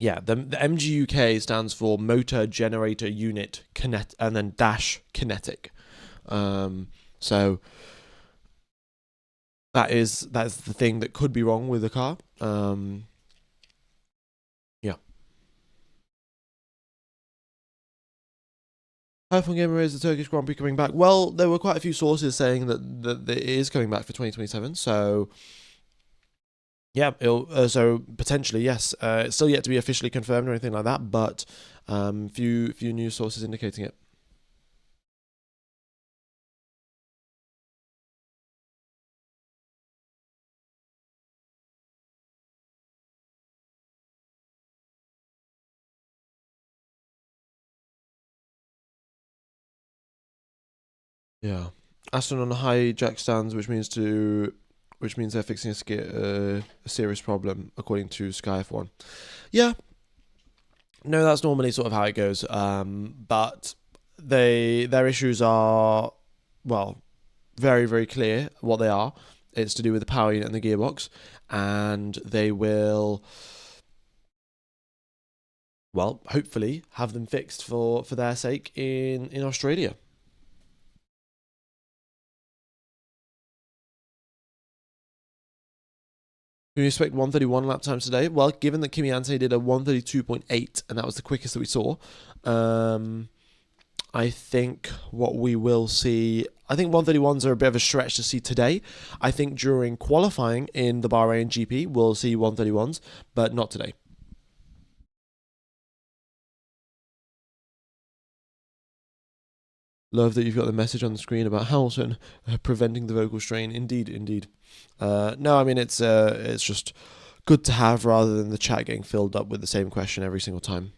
yeah, the MGUK stands for motor generator unit kinet, and then dash kinetic. So that's the thing that could be wrong with the car. Yeah. How gamer is the Turkish Grand Prix coming back? Well, there were quite a few sources saying that it is coming back for 2027. So yeah, so potentially yes. It's still yet to be officially confirmed or anything like that, but few news sources indicating it. Yeah. Aston on high jack stands, which means they're fixing a serious problem, according to Sky F1. Yeah, no, that's normally sort of how it goes. But their issues are, well, very very clear what they are. It's to do with the power unit and the gearbox, and they will, well, hopefully have them fixed for their sake in Australia. Can you expect 131 lap times today? Well, given that Kimi Anthony did a 132.8, and that was the quickest that we saw, I think what we will see, I think 131s are a bit of a stretch to see today. I think during qualifying in the Bahrain GP, we'll see 131s, but not today. Love that you've got the message on the screen about Hamilton preventing the vocal strain. Indeed, indeed. No, I mean it's just good to have rather than the chat getting filled up with the same question every single time.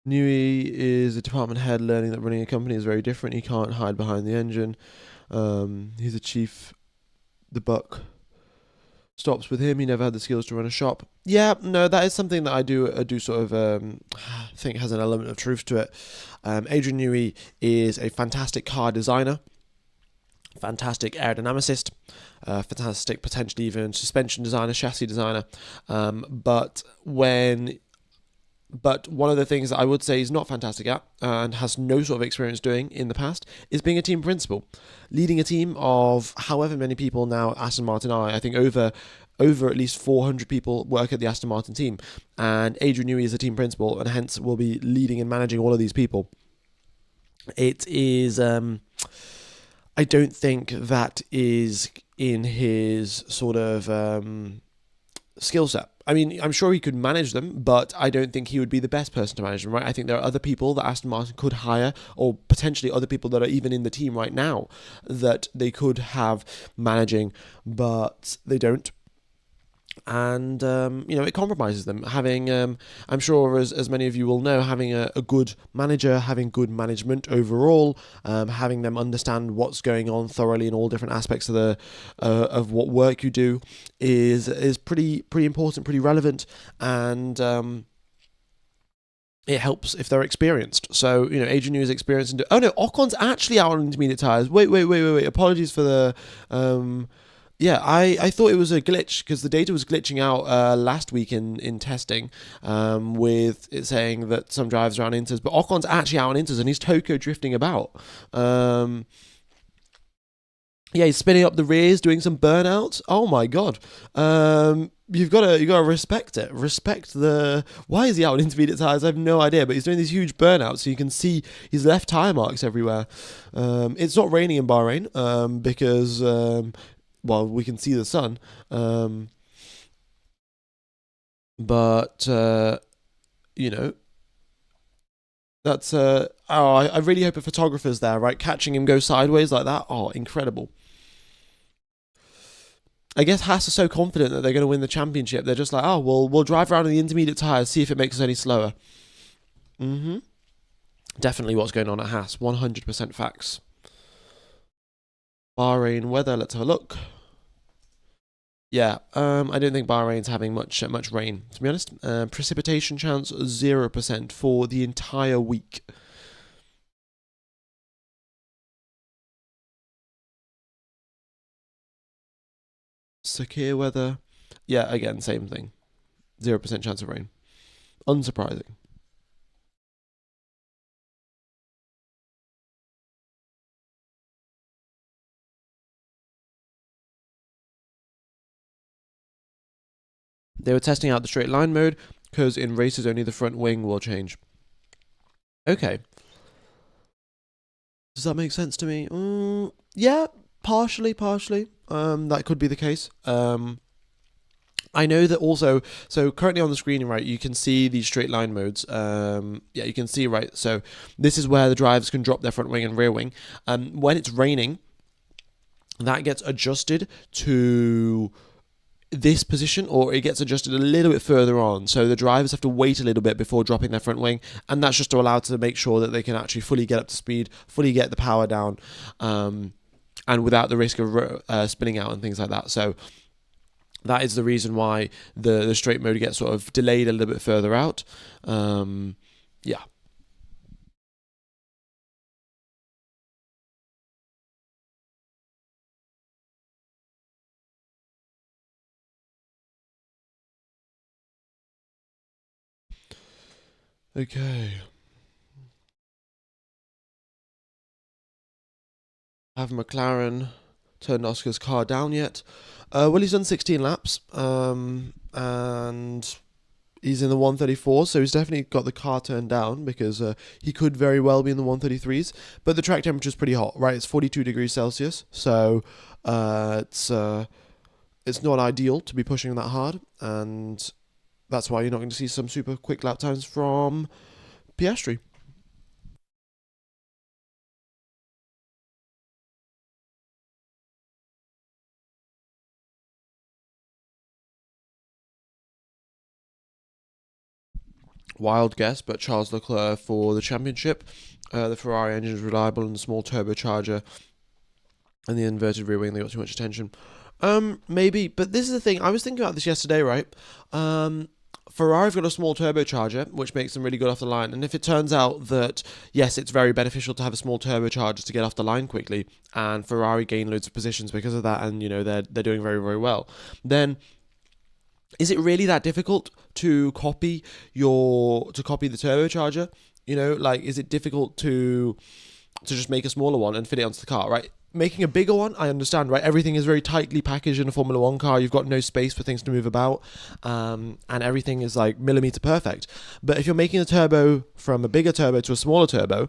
Newey is a department head learning that running a company is very different. He can't hide behind the engine. He's a chief. The buck stops with him. He never had the skills to run a shop. Yeah, no, that is something that I do sort of think has an element of truth to it. Adrian Newey is a fantastic car designer, fantastic aerodynamicist, fantastic potentially even suspension designer, chassis designer. But one of the things that I would say he's not fantastic at and has no sort of experience doing in the past is being a team principal. Leading a team of however many people now Aston Martin are. I think over at least 400 people work at the Aston Martin team. And Adrian Newey is a team principal and hence will be leading and managing all of these people. It is... I don't think that is in his sort of skill set. I mean, I'm sure he could manage them, but I don't think he would be the best person to manage them, right? I think there are other people that Aston Martin could hire, or potentially other people that are even in the team right now that they could have managing, but they don't. And it compromises them. Having, I'm sure, as many of you will know, having a good manager, having good management overall, having them understand what's going on thoroughly in all different aspects of the of what work you do is pretty important, pretty relevant, and it helps if they're experienced. So, Adrian Newey is experienced. Oh no, Ocon's actually out on intermediate tyres. Wait. Apologies for the... Yeah, I thought it was a glitch because the data was glitching out last week in testing with it saying that some drivers are on inters, but Ocon's actually out on inters and he's Toko drifting about. Yeah, he's spinning up the rears, doing some burnouts. Oh my god. You gotta respect it. Respect the... Why is he out on intermediate tyres? I have no idea, but he's doing these huge burnouts, so you can see he's left tyre marks everywhere. It's not raining in Bahrain because... well, we can see the sun. But, that's... I really hope a photographer's there, right? Catching him go sideways like that. Oh, incredible. I guess Haas are so confident that they're going to win the championship. They're just like, oh, we'll drive around in the intermediate tyres, see if it makes us any slower. Definitely what's going on at Haas. 100% facts. Bahrain weather. Let's have a look. Yeah, I don't think Bahrain's having much rain, to be honest. Precipitation chance 0% for the entire week. Sakir weather. Yeah, again, same thing. 0% chance of rain. Unsurprising. They were testing out the straight line mode because in races only the front wing will change. Okay. Does that make sense to me? Yeah, partially. That could be the case. I know that also. So currently on the screen, right, you can see these straight line modes. Yeah, you can see, right. So this is where the drivers can drop their front wing and rear wing. When it's raining, that gets adjusted to this position, or it gets adjusted a little bit further on. So the drivers have to wait a little bit before dropping their front wing, and that's just to allow to make sure that they can actually fully get up to speed, fully get the power down, and without the risk of spinning out and things like that. So that is the reason why the straight mode gets sort of delayed a little bit further out. Yeah. Okay. Have McLaren turned Oscar's car down yet? Well, he's done 16 laps, and he's in the 134, so he's definitely got the car turned down because he could very well be in the 133s. But the track temperature is pretty hot, right? It's 42 degrees Celsius, so it's not ideal to be pushing that hard, and that's why you're not going to see some super quick lap times from Piastri. Wild guess, but Charles Leclerc for the championship. The Ferrari engine is reliable and the small turbocharger and the inverted rear wing, they got too much attention. Maybe, but this is the thing. I was thinking about this yesterday, right? Ferrari've got a small turbocharger, which makes them really good off the line. And if it turns out that, yes, it's very beneficial to have a small turbocharger to get off the line quickly, and Ferrari gain loads of positions because of that, and they're doing very, very well, then is it really that difficult to copy the turbocharger? Like, is it difficult to just make a smaller one and fit it onto the car, right? Making a bigger one, I understand, right? Everything is very tightly packaged in a Formula One car. You've got no space for things to move about, and everything is like millimeter perfect. But if you're making a turbo from a bigger turbo to a smaller turbo,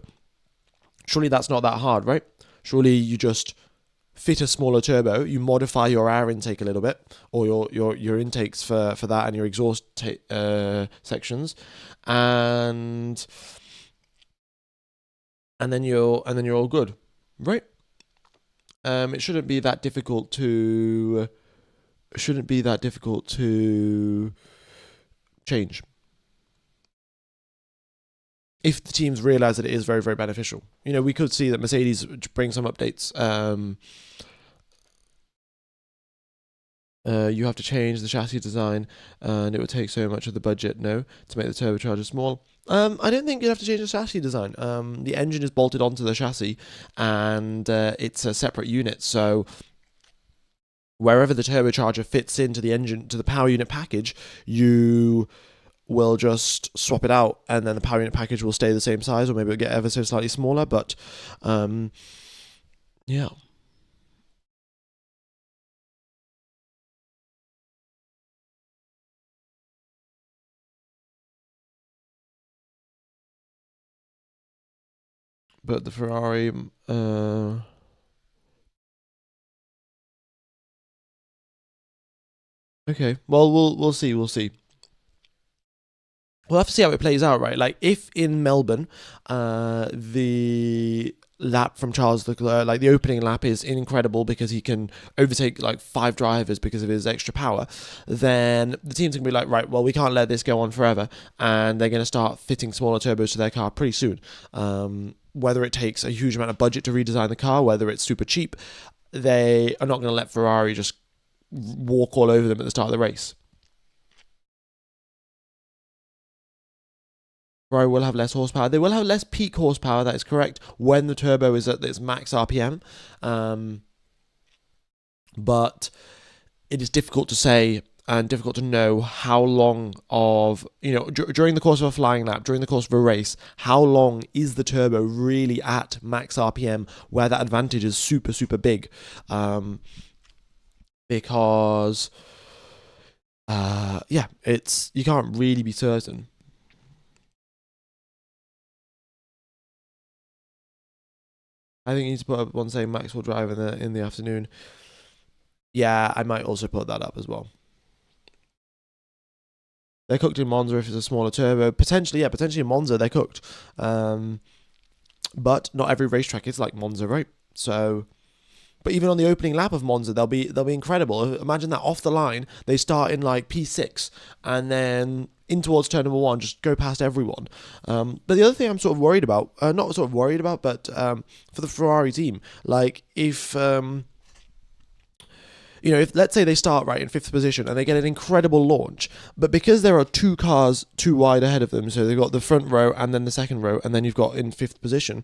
surely that's not that hard, right? Surely you just fit a smaller turbo, you modify your air intake a little bit, or your intakes for that and your exhaust sections, and then you're all good, right? It shouldn't be that difficult to change if the teams realize that it is very, very beneficial. We could see that Mercedes bring some updates. You have to change the chassis design, and it would take so much of the budget, to make the turbocharger small. I don't think you'd have to change the chassis design. The engine is bolted onto the chassis, and it's a separate unit. So wherever the turbocharger fits into the engine, to the power unit package, you will just swap it out, and then the power unit package will stay the same size, or maybe it'll get ever so slightly smaller. But yeah. But the Ferrari, okay. Well, we'll see. We'll have to see how it plays out, right? Like, if in Melbourne, the lap from Charles Leclerc, like the opening lap, is incredible because he can overtake like 5 drivers because of his extra power, then the team's going to be like, right, well, we can't let this go on forever, and they're going to start fitting smaller turbos to their car pretty soon. Whether it takes a huge amount of budget to redesign the car, whether it's super cheap, they are not going to let Ferrari just walk all over them at the start of the race. Ferrari will have less horsepower. They will have less peak horsepower, that is correct, when the turbo is at its max RPM. But it is difficult to say and difficult to know how long of, during the course of a flying lap, during the course of a race, how long is the turbo really at max RPM where that advantage is super, super big. Because, you can't really be certain. I think you need to put up one saying Max will drive in the afternoon. Yeah, I might also put that up as well. They're cooked in Monza if it's a smaller turbo. Potentially in Monza they're cooked. But not every racetrack is like Monza, right? So, but even on the opening lap of Monza, they'll be incredible. Imagine that off the line, they start in like P6 and then in towards turn number 1, just go past everyone. But the other thing I'm sort of worried about, not sort of worried about, but for the Ferrari team, like if if let's say they start right in 5th position and they get an incredible launch, but because there are 2 cars too wide ahead of them, so they've got the front row and then the second row, and then you've got in 5th position,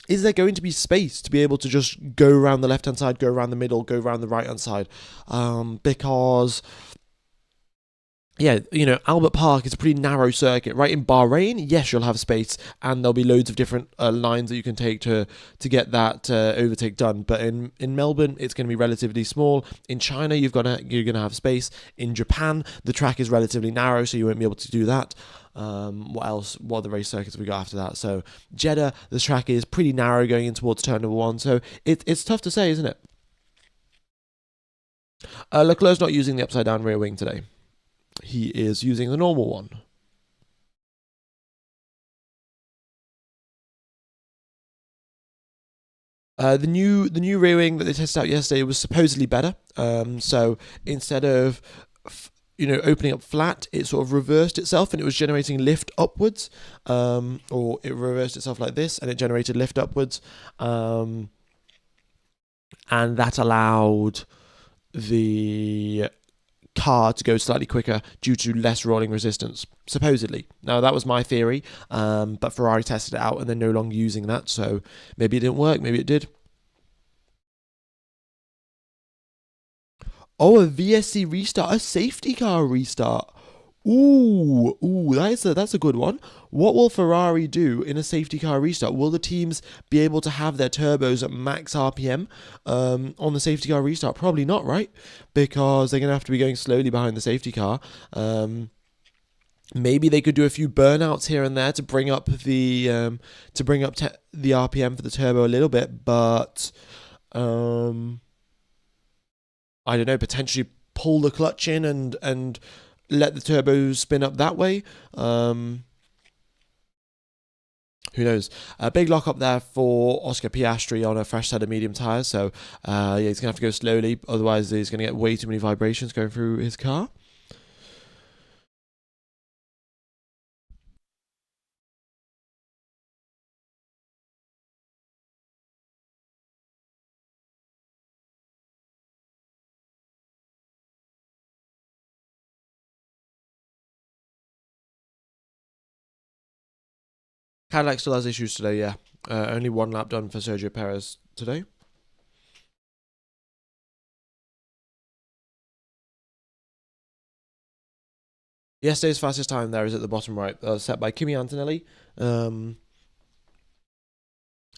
is there going to be space to be able to just go around the left-hand side, go around the middle, go around the right-hand side? Because Albert Park is a pretty narrow circuit. Right in Bahrain, yes, you'll have space, and there'll be loads of different lines that you can take to get that overtake done. But in Melbourne, it's going to be relatively small. In China, you're gonna have space. In Japan, the track is relatively narrow, so you won't be able to do that. What else? What other race circuits we got after that? So Jeddah, the track is pretty narrow going in towards turn number 1. So it's tough to say, isn't it? Leclerc's not using the upside down rear wing today. He is using the normal one. The new rear wing that they tested out yesterday was supposedly better. So instead of opening up flat, it sort of reversed itself and it was generating lift upwards, or it reversed itself like this and it generated lift upwards, and that allowed the car to go slightly quicker due to less rolling resistance, supposedly. Now, that was my theory, but Ferrari tested it out and they're no longer using that, so maybe it didn't work, maybe it did. Oh, a VSC restart, a safety car restart. Ooh, that's a good one. What will Ferrari do in a safety car restart? Will the teams be able to have their turbos at max RPM on the safety car restart? Probably not, right? Because they're going to have to be going slowly behind the safety car. Maybe they could do a few burnouts here and there to bring up the the RPM for the turbo a little bit, but I don't know. Potentially pull the clutch in and let the turbo spin up that way. Who knows? A big lock up there for Oscar Piastri on a fresh set of medium tyres. So he's going to have to go slowly. Otherwise, he's going to get way too many vibrations going through his car. Cadillac still has issues today, yeah. Only 1 lap done for Sergio Perez today. Yesterday's fastest time there is at the bottom right, set by Kimi Antonelli. A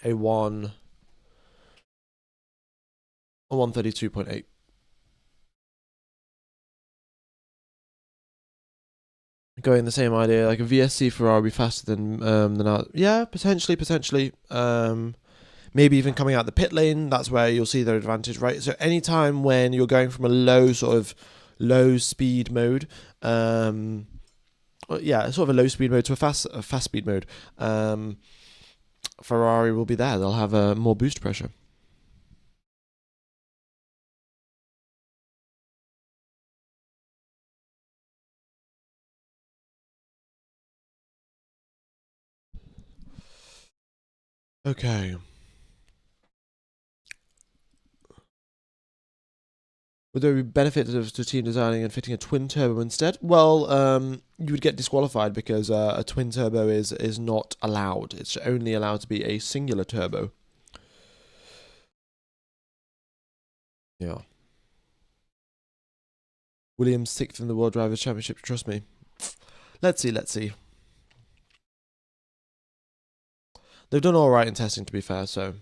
132.8. Going the same idea, like a VSC Ferrari be faster than our, yeah, potentially. Maybe even coming out the pit lane, that's where you'll see their advantage, right? So anytime when you're going from a low speed mode, sort of a low speed mode to a fast speed mode, Ferrari will be there. They'll have more boost pressure. Okay. Would there be benefits to team designing and fitting a twin turbo instead? Well, you would get disqualified because a twin turbo is not allowed. It's only allowed to be a singular turbo. Yeah. Williams 6th in the World Drivers' Championship. Trust me. Let's see. They've done all right in testing, to be fair. So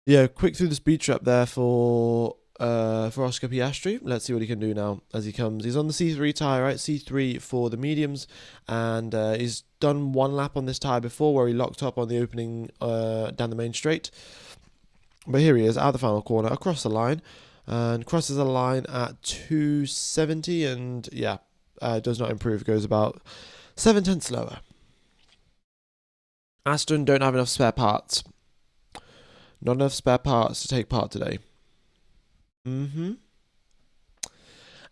yeah, quick through the speed trap there for Oscar Piastri. Let's see what he can do now as he comes. He's on the C3 tyre, right? C3 for the mediums, and he's done one lap on this tyre before where he locked up on the opening down the main straight. But here he is, out of the final corner, across the line, and crosses the line at 270, and yeah, does not improve, goes about 7/10 slower. Aston don't have enough spare parts. Not enough spare parts to take part today.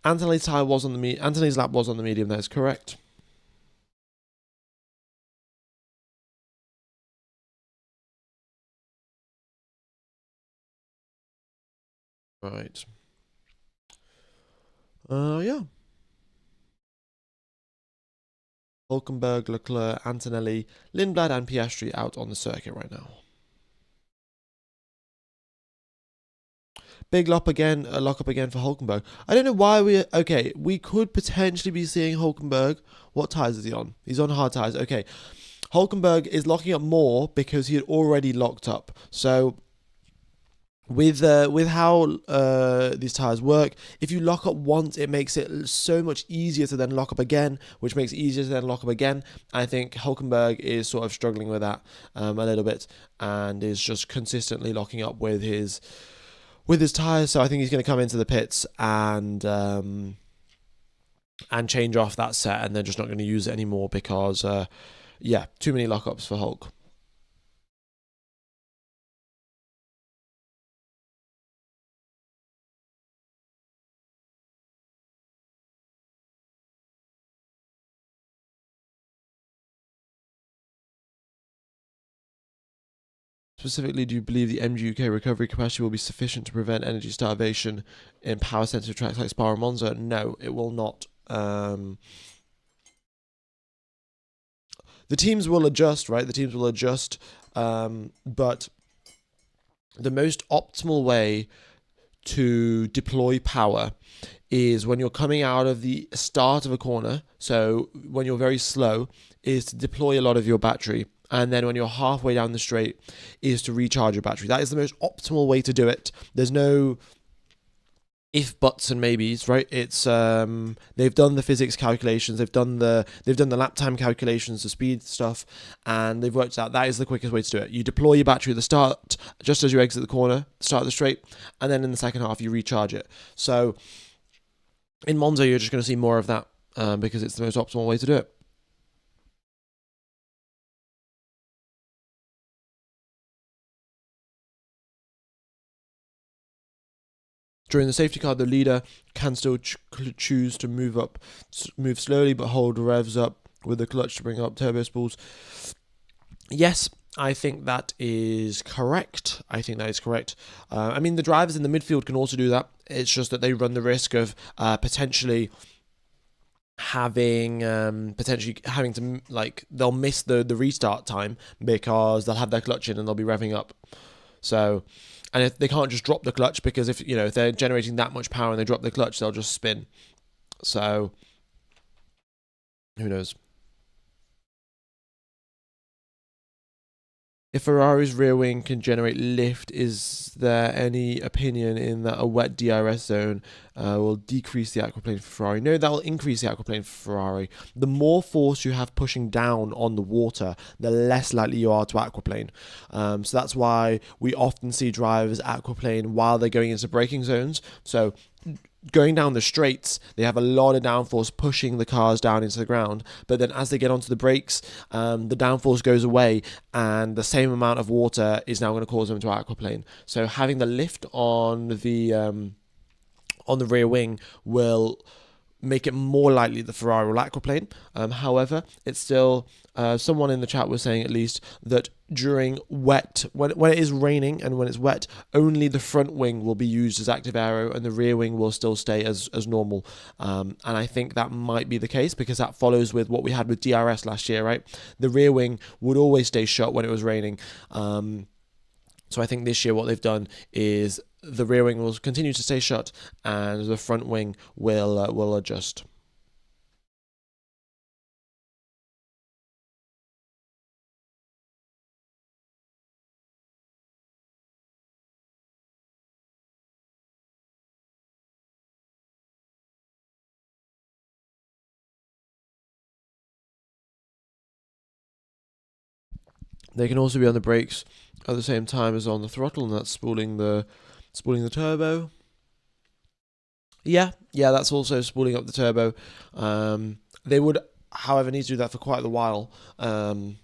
Anthony's tire was on the Anthony's lap was on the medium. That is correct. Right. Yeah. Hulkenberg, Leclerc, Antonelli, Lindblad, and Piastri out on the circuit right now. Big lock up again for Hulkenberg. I don't know why we could potentially be seeing Hulkenberg. What tyres is he on? He's on hard tyres. Okay. Hulkenberg is locking up more because he had already locked up. So with how these tyres work, if you lock up once, it makes it so much easier to then lock up again, which makes it easier to then lock up again. I think Hulkenberg is sort of struggling with that a little bit and is just consistently locking up with his tyres. So I think he's going to come into the pits and change off that set, and they're just not going to use it anymore because too many lockups for Hulk. Specifically, do you believe the MGUK recovery capacity will be sufficient to prevent energy starvation in power-sensitive tracks like Spa and Monza? No, it will not. The teams will adjust, right? The teams will adjust, but the most optimal way to deploy power is when you're coming out of the start of a corner, so when you're very slow, is to deploy a lot of your battery. And then when you're halfway down the straight, is to recharge your battery. That is the most optimal way to do it. There's no if, buts, and maybes, right? It's they've done the physics calculations, they've done the lap time calculations, the speed stuff, and they've worked out that is the quickest way to do it. You deploy your battery at the start, just as you exit the corner, start of the straight, and then in the second half you recharge it. So in Monza, you're just going to see more of that because it's the most optimal way to do it. During the safety car, the leader can still choose to move slowly, but hold revs up with the clutch to bring up turbo spools. Yes, I think that is correct. I mean, the drivers in the midfield can also do that. It's just that they run the risk of potentially having to, like, they'll miss the restart time because they'll have their clutch in and they'll be revving up. So, and if they can't just drop the clutch, because if they're generating that much power and they drop the clutch, they'll just spin. So who knows? If Ferrari's rear wing can generate lift, is there any opinion in that a wet DRS zone will decrease the aquaplane for Ferrari? No, that will increase the aquaplane for Ferrari. The more force you have pushing down on the water, the less likely you are to aquaplane. So that's why we often see drivers aquaplane while they're going into braking zones. So going down the straights, they have a lot of downforce pushing the cars down into the ground. But then as they get onto the brakes, the downforce goes away, and the same amount of water is now going to cause them to aquaplane. So having the lift on the rear wing will make it more likely the Ferrari will aquaplane. However, it's still someone in the chat was saying at least that during wet, when it is raining and when it's wet, only the front wing will be used as active aero and the rear wing will still stay as normal. And I think that might be the case because that follows with what we had with DRS last year, right? The rear wing would always stay shut when it was raining. So I think this year what they've done is the rear wing will continue to stay shut and the front wing will adjust. They can also be on the brakes at the same time as on the throttle, and that's spooling the turbo. Yeah, that's also spooling up the turbo. They would, however, need to do that for quite a while. To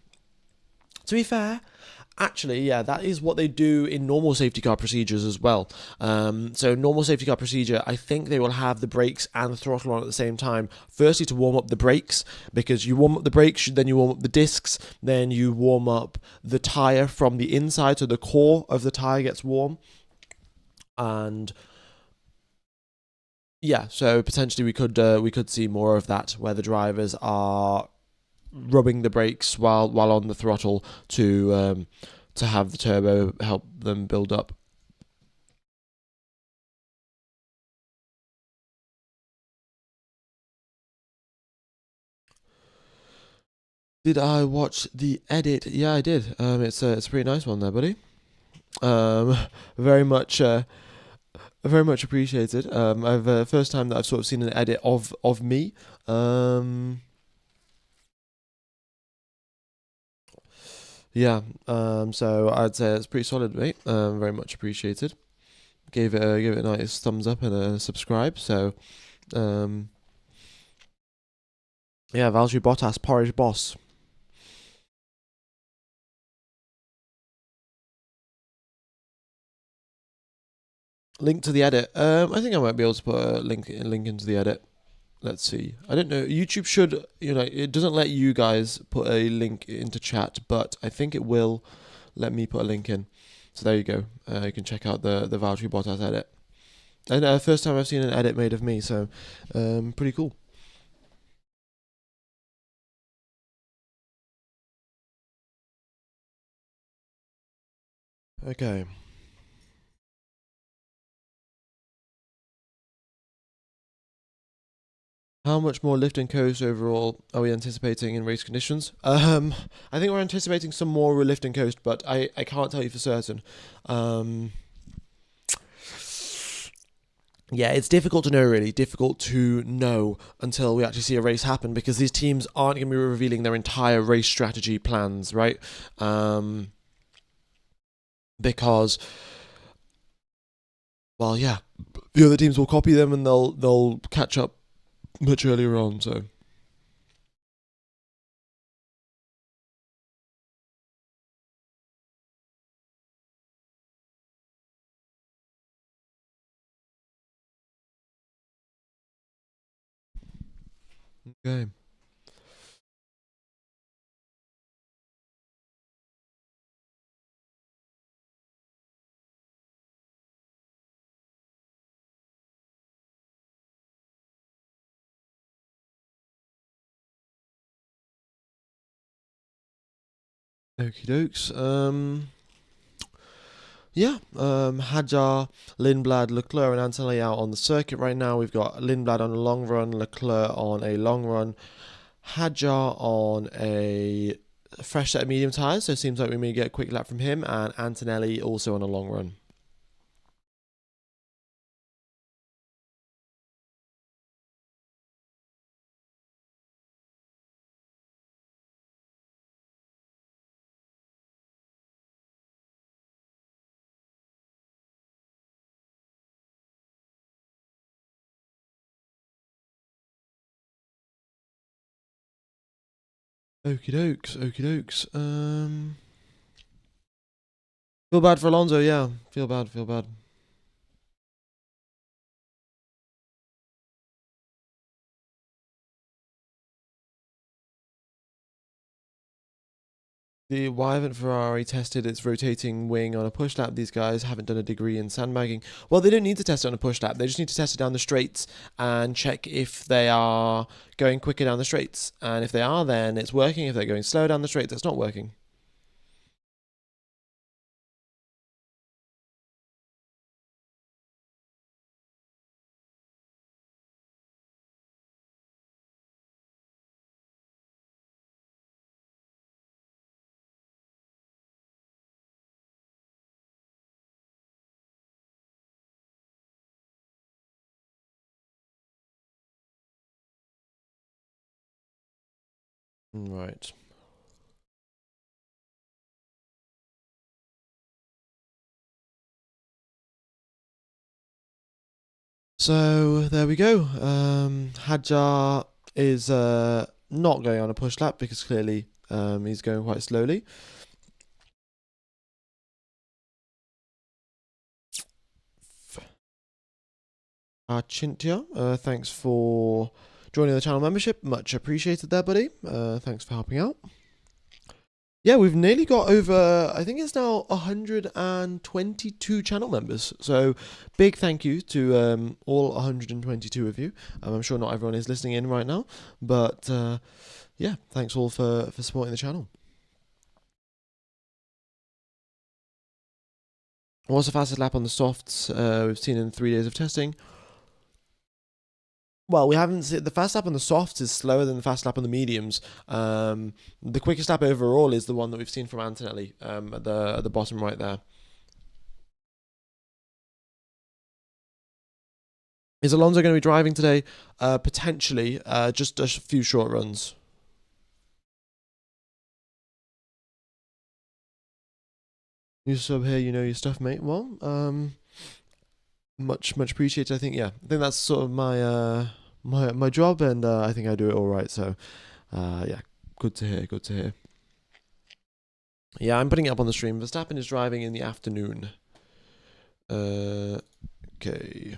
be fair, actually, yeah, that is what they do in normal safety car procedures as well. So normal safety car procedure, I think they will have the brakes and the throttle on at the same time. Firstly, to warm up the brakes, because you warm up the brakes, then you warm up the discs, then you warm up the tyre from the inside, so the core of the tyre gets warm. And yeah, so potentially we could see more of that where the drivers are rubbing the brakes while on the throttle to have the turbo help them build up. Did I watch the edit? Yeah, I did. It's a pretty nice one there, buddy. Um, very much very much appreciated. I've first time that I've sort of seen an edit of me. Um, yeah. So I'd say it's pretty solid, mate. Very much appreciated. Gave it a nice thumbs up and a subscribe. So, um, yeah, Valtteri Bottas, porridge boss. Link to the edit. I think I might be able to put a link into the edit. Let's see. I don't know. YouTube should, it doesn't let you guys put a link into chat, but I think it will let me put a link in. So there you go. You can check out the Valtteri Bottas edit. And first time I've seen an edit made of me, so pretty cool. Okay. How much more lift and coast overall are we anticipating in race conditions? I think we're anticipating some more lift and coast, but I can't tell you for certain. Yeah, it's difficult to know, really. Difficult to know until we actually see a race happen because these teams aren't going to be revealing their entire race strategy plans, right? Because, well, yeah, the other teams will copy them and they'll catch up much earlier on. So, okay. Okie dokes. Yeah, Hadjar, Lindblad, Leclerc, and Antonelli out on the circuit right now. We've got Lindblad on a long run, Leclerc on a long run, Hadjar on a fresh set of medium tyres, so it seems like we may get a quick lap from him, and Antonelli also on a long run. Okie dokes, okie dokes. Feel bad for Alonso, yeah. Feel bad, feel bad. Why haven't Ferrari tested its rotating wing on a push lap? These guys haven't done a degree in sandbagging. Well, they don't need to test it on a push lap. They just need to test it down the straights and check if they are going quicker down the straights. And if they are, then it's working. If they're going slower down the straights, it's not working. Right. So there we go. Hadjar is not going on a push lap because clearly he's going quite slowly. Chintia, thanks for joining the channel membership. Much appreciated there, buddy. Thanks for helping out. Yeah, we've nearly got over, I think it's now 122 channel members. So big thank you to all 122 of you. I'm sure not everyone is listening in right now, but yeah, thanks all for supporting the channel. What's the fastest lap on the softs we've seen in 3 days of testing? Well, we haven't seen the fast lap on the softs is slower than the fast lap on the mediums. The quickest lap overall is the one that we've seen from Antonelli at the bottom right there. Is Alonso going to be driving today? Potentially, just a few short runs. New sub here, you know your stuff, mate. Well, much appreciated. I think I think that's sort of my my job, and I think I do it all right. So, yeah, good to hear. Good to hear. Yeah, I'm putting it up on the stream. Verstappen is driving in the afternoon. Okay.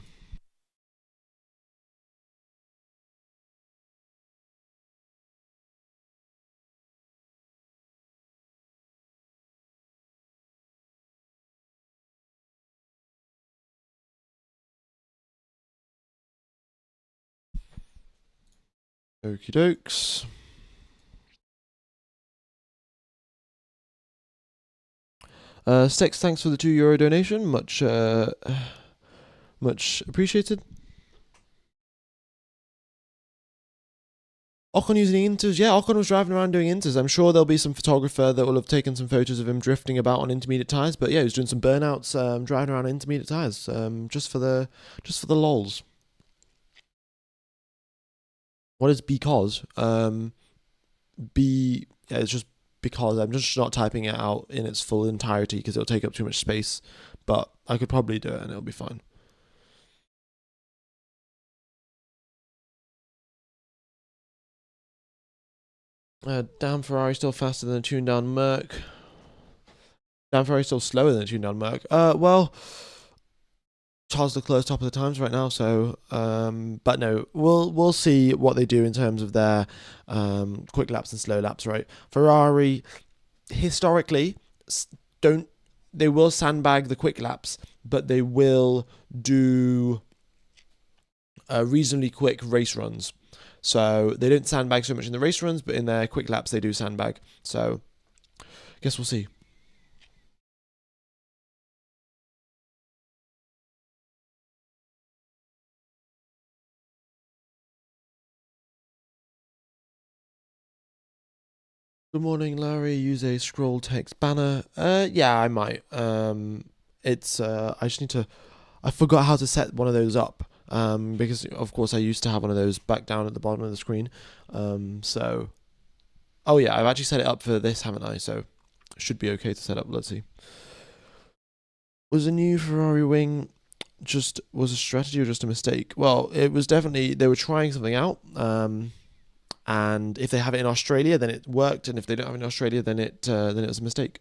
Okie dokes. Six, thanks for the €2 donation. Much appreciated. Ocon using inters. Yeah, Ocon was driving around doing inters. I'm sure there'll be some photographer that will have taken some photos of him drifting about on intermediate tyres. But yeah, he was doing some burnouts, driving around on intermediate tyres, just for the lols. What is because? Yeah, it's just because I'm just not typing it out in its full entirety because it'll take up too much space. But I could probably do it and it'll be fine. Damn Ferrari still faster than a tuned down Merc. Damn Ferrari still slower than a tuned down Merc. Well, Charles Leclerc's top of the times right now, so but no, we'll see what they do in terms of their quick laps and slow laps, right? Ferrari historically they will sandbag the quick laps, but they will do reasonably quick race runs. So they don't sandbag so much in the race runs, but in their quick laps they do sandbag. So I guess we'll see. Good morning, Larry. Use a scroll text banner. Yeah, I might. It's I just need to. I forgot how to set one of those up. Because of course I used to have one of those back down at the bottom of the screen. So, oh yeah, I've actually set it up for this, haven't I? So, should be okay to set up. Let's see. Was a new Ferrari wing was a strategy or just a mistake? Well, it was definitely they were trying something out. And if they have it in Australia, then it worked, and if they don't have it in Australia, then it was a mistake.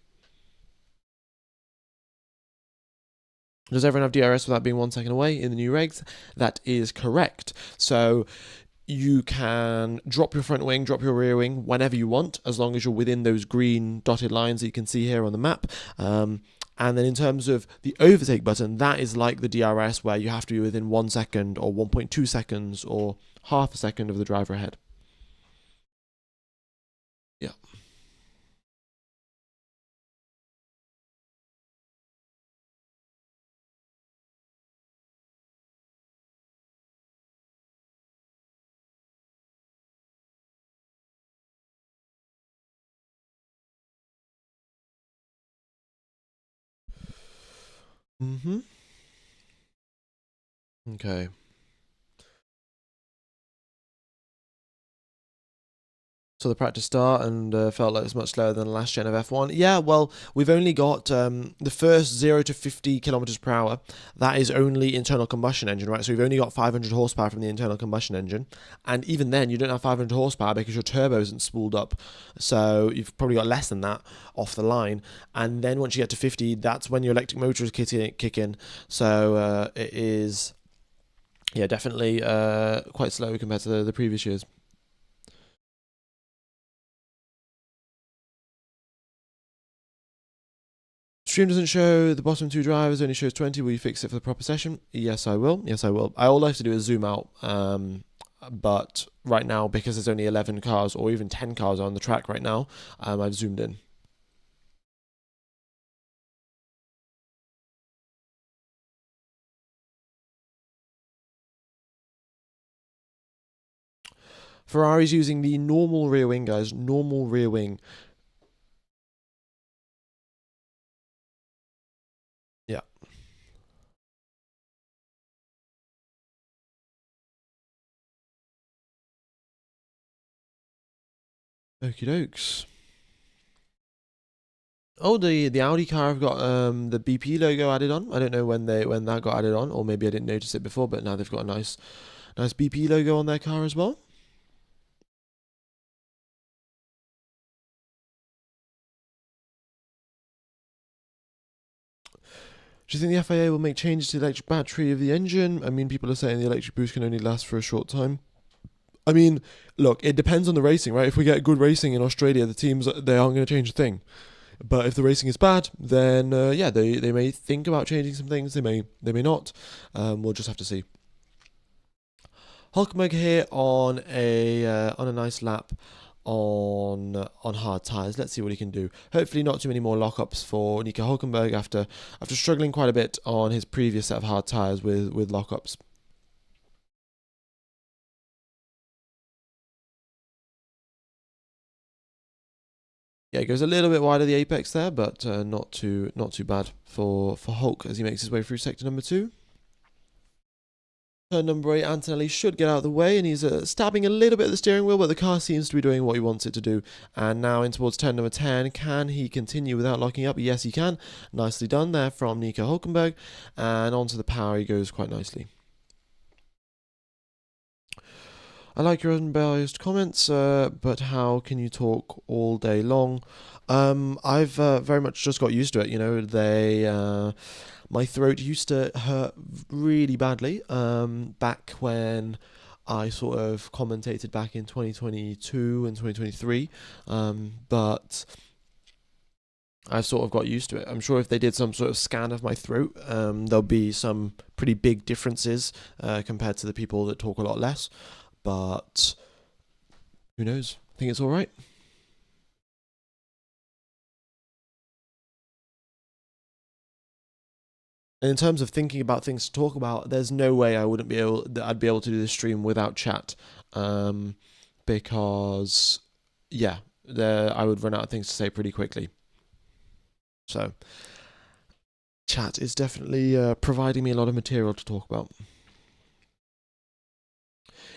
Does everyone have DRS without being 1 second away in the new regs? That is correct. So you can drop your front wing, drop your rear wing whenever you want, as long as you're within those green dotted lines that you can see here on the map. And then in terms of the overtake button, that is like the DRS, where you have to be within 1 second or 1.2 seconds or half a second of the driver ahead. Yeah. Mm-hmm. Okay. So the practice start and felt like it's much slower than the last gen of F1. Yeah, well, we've only got the first 0 to 50 kilometers per hour. That is only internal combustion engine, right? So we've only got 500 horsepower from the internal combustion engine. And even then, you don't have 500 horsepower because your turbo isn't spooled up. So you've probably got less than that off the line. And then once you get to 50, that's when your electric motors kick in. So it is, yeah, definitely quite slow compared to the previous years. Stream doesn't show the bottom two drivers, only shows 20. Will you fix it for the proper session? Yes, I will. Yes, I will. All I have to do is zoom out. But right now, because there's only 11 cars or even 10 cars on the track right now, I've zoomed in. Ferrari's using the normal rear wing, guys. Normal rear wing. Yeah. Okie dokes. Oh, the Audi car have got the BP logo added on. I don't know when that got added on, or maybe I didn't notice it before, but now they've got a nice BP logo on their car as well. Do you think the FIA will make changes to the electric battery of the engine? I mean, people are saying the electric boost can only last for a short time. I mean, look, it depends on the racing, right? If we get good racing in Australia, the teams, they aren't going to change a thing. But if the racing is bad, then yeah, they may think about changing some things. They may not. We'll just have to see. Hulkenberg here on a nice lap on hard tyres. Let's see what he can do. Hopefully not too many more lockups for Nico Hulkenberg after struggling quite a bit on his previous set of hard tyres with lockups. Yeah, it goes a little bit wide of the apex there, but not too bad for Hulk as he makes his way through sector number 2. Turn number 8, Antonelli should get out of the way, and he's stabbing a little bit at the steering wheel, but the car seems to be doing what he wants it to do. And now in towards turn number 10, can he continue without locking up? Yes, he can. Nicely done there from Nico Hulkenberg, and onto the power he goes quite nicely. I like your unbiased comments, but how can you talk all day long? I've very much just got used to it. You know, my throat used to hurt really badly back when I sort of commentated back in 2022 and 2023, but I've sort of got used to it. I'm sure if they did some sort of scan of my throat, there'll be some pretty big differences compared to the people that talk a lot less. But who knows? I think it's all right. And in terms of thinking about things to talk about, there's no way I'd be able to do this stream without chat, because yeah, I would run out of things to say pretty quickly. So chat is definitely providing me a lot of material to talk about.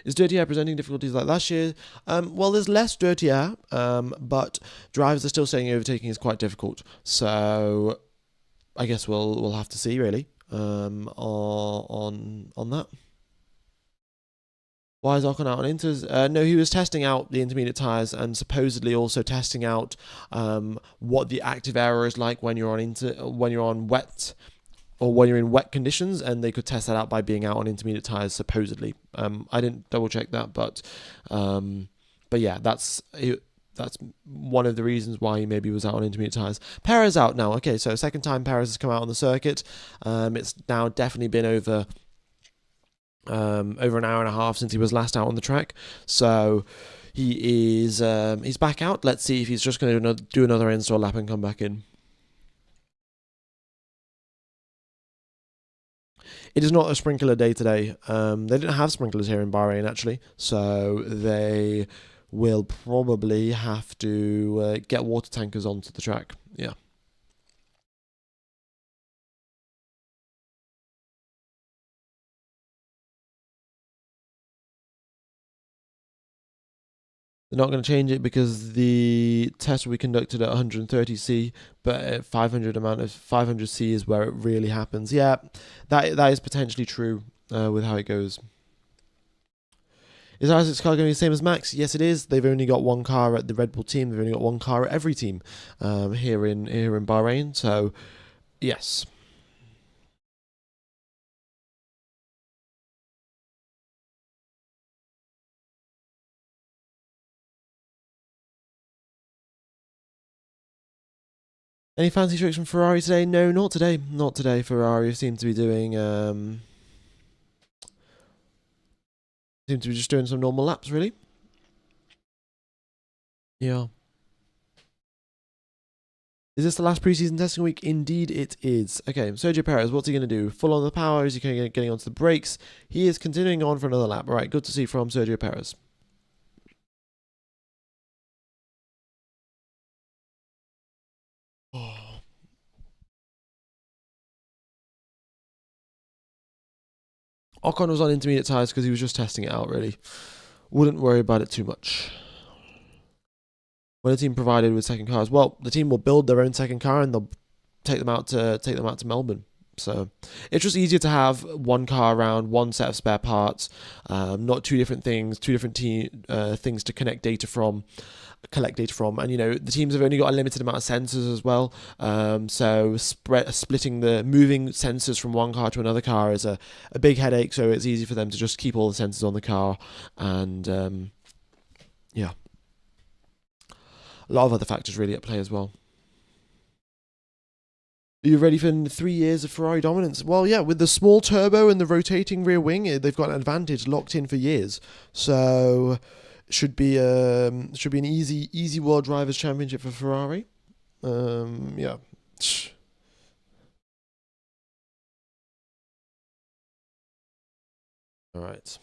Is dirty air presenting difficulties like last year? Well, there's less dirty air, but drivers are still saying overtaking is quite difficult. So I guess we'll have to see really on that. Why is Ocon out on Inters? No, he was testing out the intermediate tyres and supposedly also testing out what the active error is like when you're on wet or when you're in wet conditions, and they could test that out by being out on intermediate tyres supposedly. I didn't double check that, but yeah, that's one of the reasons why he maybe was out on intermediate tyres. Perez out now. Okay, so second time Perez has come out on the circuit. It's now definitely been over an hour and a half since he was last out on the track. So he's back out. Let's see if he's just going to do another install lap and come back in. It is not a sprinkler day today. They didn't have sprinklers here in Bahrain, actually, so they will probably have to get water tankers onto the track. Yeah. They're not going to change it because the test will be conducted at 130C, but at 500C is where it really happens. Yeah, that is potentially true with how it goes. Is Isaac's car going to be the same as Max? Yes, it is. They've only got one car at the Red Bull team. They've only got one car at every team here in Bahrain. So, yes. Any fancy tricks from Ferrari today? No, not today. Not today. Ferrari seem to be doing just doing some normal laps, really. Yeah. Is this the last preseason testing week? Indeed, it is. Okay, Sergio Perez, what's he going to do? Full on the power? Is he getting onto the brakes? He is continuing on for another lap. All right, good to see from Sergio Perez. Oh. Ocon was on intermediate tyres because he was just testing it out, really. Wouldn't worry about it too much. When a team provided with second cars, well, the team will build their own second car and they'll take them out to Melbourne. So it's just easier to have one car around, one set of spare parts, not two different things, two different things to collect data from. And the teams have only got a limited amount of sensors as well. So splitting the moving sensors from one car to another car is a big headache. So it's easy for them to just keep all the sensors on the car, and yeah. A lot of other factors really at play as well. Are you ready for 3 years of Ferrari dominance? Well, yeah, with the small turbo and the rotating rear wing, they've got an advantage locked in for years. So should be an easy World Drivers' Championship for Ferrari. Yeah. All right.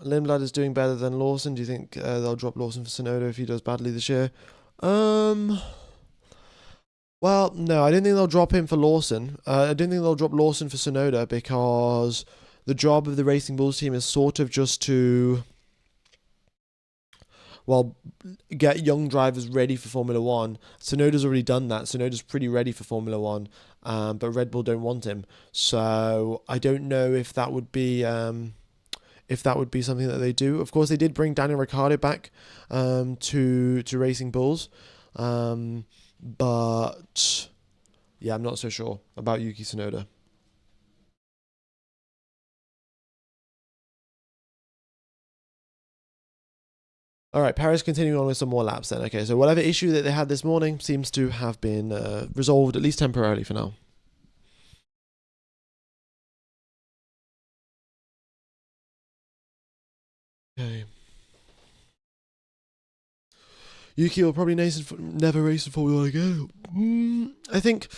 Lindblad is doing better than Lawson. Do you think they'll drop Lawson for Tsunoda if he does badly this year? Well, no, I don't think they'll drop him for Lawson. I don't think they'll drop Lawson for Tsunoda because the job of the Racing Bulls team is sort of just to, well, get young drivers ready for Formula One. Tsunoda's already done that. Tsunoda's pretty ready for Formula One, but Red Bull don't want him. So I don't know if that would be something that they do. Of course, they did bring Daniel Ricciardo back to Racing Bulls. But yeah, I'm not so sure about Yuki Tsunoda. All right, Paris continuing on with some more laps then. Okay, so whatever issue that they had this morning seems to have been resolved, at least temporarily for now. Okay. Yuki will probably never race in Formula 1 again. I think,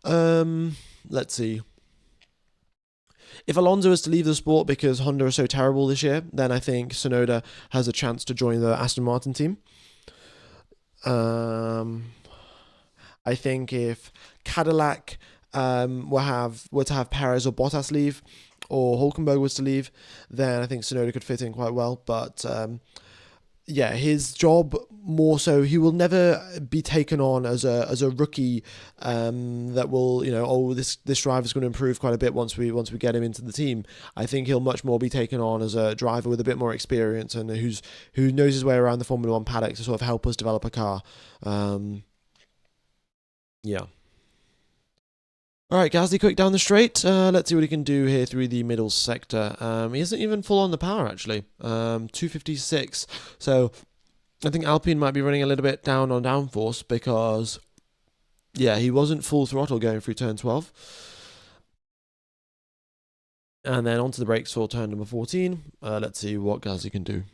let's see. If Alonso is to leave the sport because Honda are so terrible this year, then I think Tsunoda has a chance to join the Aston Martin team. I think if Cadillac were to have Perez or Bottas leave, or Hulkenberg was to leave, then I think Tsunoda could fit in quite well. But yeah, his job more so, he will never be taken on as a rookie that will, oh, this driver's going to improve quite a bit once we get him into the team. I think he'll much more be taken on as a driver with a bit more experience and who knows his way around the Formula One paddock to sort of help us develop a car. Yeah. All right, Gasly quick down the straight. Let's see what he can do here through the middle sector. He isn't even full on the power, actually. 256. So I think Alpine might be running a little bit down on downforce because, yeah, he wasn't full throttle going through turn 12. And then onto the brakes for turn number 14. Let's see what Gasly can do.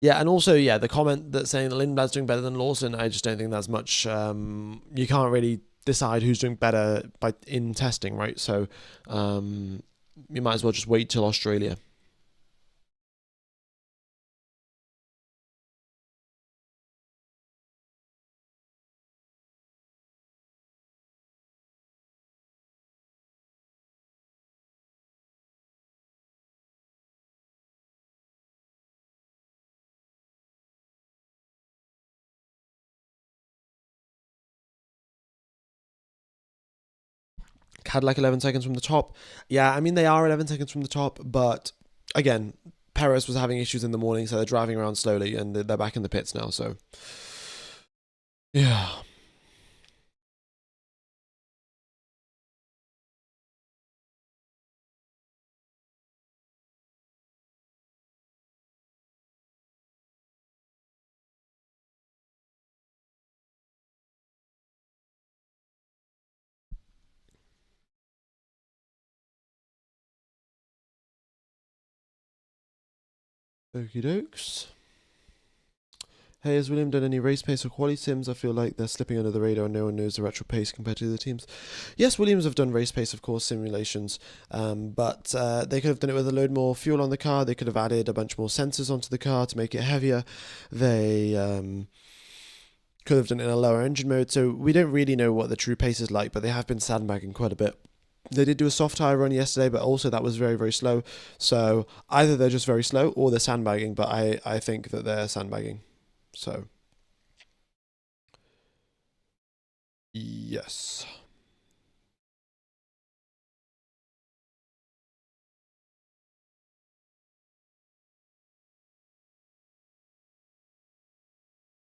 Yeah, and also, yeah, the comment that's saying that Lindblad's doing better than Lawson, I just don't think that's much. You can't really decide who's doing better in testing, right? So you might as well just wait till Australia. Cadillac 11 seconds from the top. Yeah, I mean, they are 11 seconds from the top, but again, Perez was having issues in the morning, so they're driving around slowly, and they're back in the pits now, so. Yeah. Okie dokes. Hey, has William done any race pace or quality sims? I feel like they're slipping under the radar and no one knows the retro pace compared to the teams. Yes, Williams have done race pace, of course, simulations, but they could have done it with a load more fuel on the car. They could have added a bunch more sensors onto the car to make it heavier. They could have done it in a lower engine mode, so we don't really know what the true pace is like, but they have been sandbagging quite a bit. They did do a soft tyre run yesterday, but also that was very, very slow. So either they're just very slow or they're sandbagging, but I think that they're sandbagging. So, yes.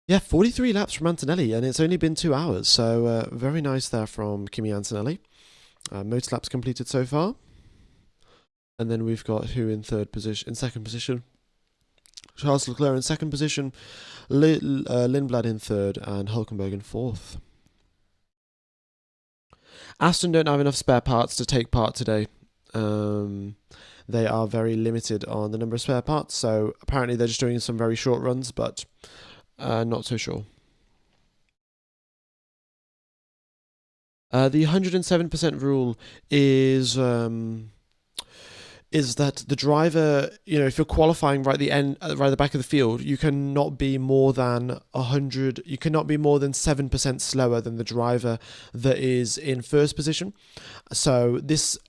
Yeah, 43 laps from Antonelli, and it's only been 2 hours, so very nice there from Kimi Antonelli. Most laps completed so far. And then we've got who in second position? Charles Leclerc in second position, Lindblad in third, and Hulkenberg in fourth. Aston don't have enough spare parts to take part today. They are very limited on the number of spare parts, so apparently they're just doing some very short runs, but not so sure. The 107% rule is that the driver, if you're qualifying right at the end, right at the back of the field, you cannot be more than 100. You cannot be more than 7% slower than the driver that is in first position. So this.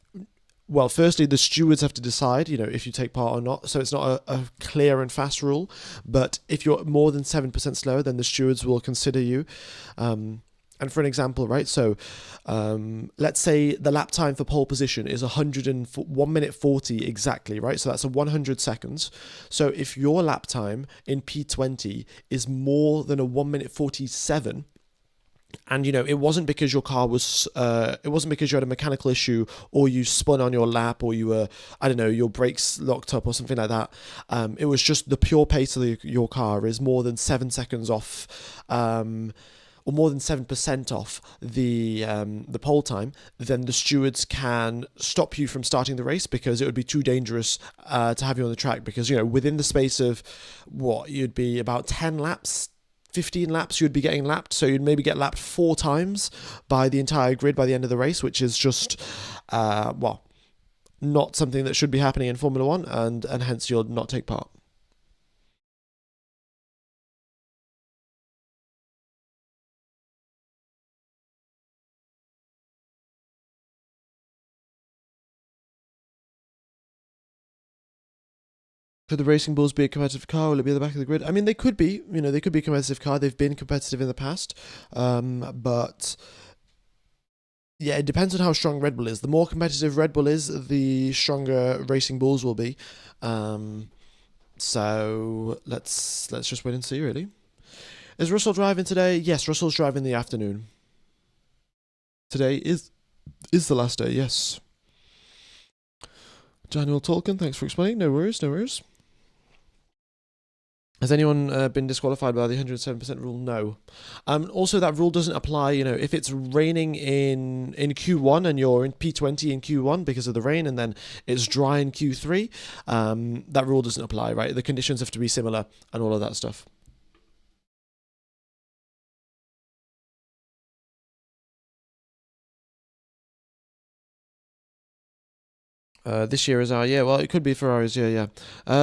Well, firstly, the stewards have to decide, if you take part or not. So it's not a clear and fast rule. But if you're more than 7% slower, then the stewards will consider you. And for an example, right, so let's say the lap time for pole position is 1 minute 40 exactly, right? So that's 100 seconds. So if your lap time in P20 is more than 1 minute 47, and it wasn't because your car was it wasn't because you had a mechanical issue or you spun on your lap or you were, I don't know, your brakes locked up or something like that. It was just the pure pace of your car is more than 7 seconds off, or more than 7% off the pole time. Then the stewards can stop you from starting the race because it would be too dangerous to have you on the track, because within the space of you'd be about 10 laps, 15 laps, you'd be getting lapped. So you'd maybe get lapped 4 times by the entire grid by the end of the race, which is just, not something that should be happening in Formula One, and hence you'll not take part. Could the Racing Bulls be a competitive car? Will it be at the back of the grid? I mean, they could be. They could be a competitive car. They've been competitive in the past, but yeah, it depends on how strong Red Bull is. The more competitive Red Bull is, the stronger Racing Bulls will be. So let's just wait and see. Really, is Russell driving today? Yes, Russell's driving in the afternoon. Today is the last day. Yes. Daniel Tolkien, thanks for explaining. No worries, no worries. Has anyone been disqualified by the 107% rule? No. Also, that rule doesn't apply, if it's raining in Q1 and you're in P20 in Q1 because of the rain and then it's dry in Q3, that rule doesn't apply, right? The conditions have to be similar and all of that stuff. This year is our year. Well, it could be Ferrari's year, yeah.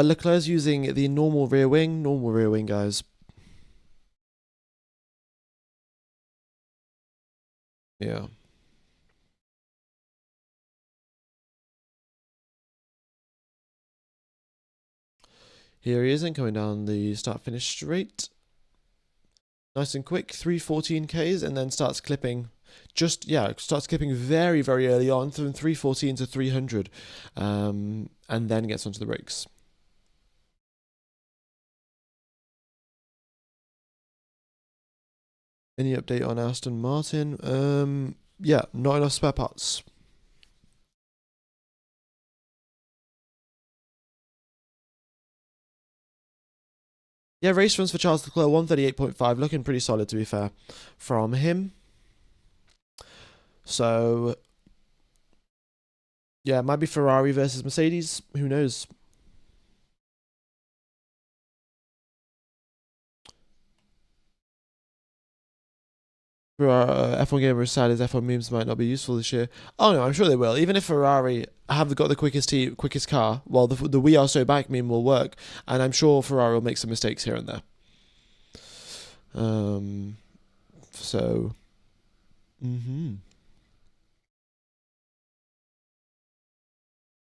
Leclerc's using the normal rear wing, guys. Yeah. Here he is, and coming down the start-finish straight. Nice and quick, 314Ks, and then starts clipping. Starts clipping very, very early on, from 314 to 300, and then gets onto the brakes. Any update on Aston Martin? Yeah, not enough spare parts. Yeah, race runs for Charles Leclerc, 138.5, looking pretty solid to be fair from him. So, yeah, it might be Ferrari versus Mercedes. Who knows? F1 Gamer is sad as F1 memes might not be useful this year. Oh no, I'm sure they will. Even if Ferrari have got the quickest car, well, the "We Are So Back" meme will work, and I'm sure Ferrari will make some mistakes here and there. So,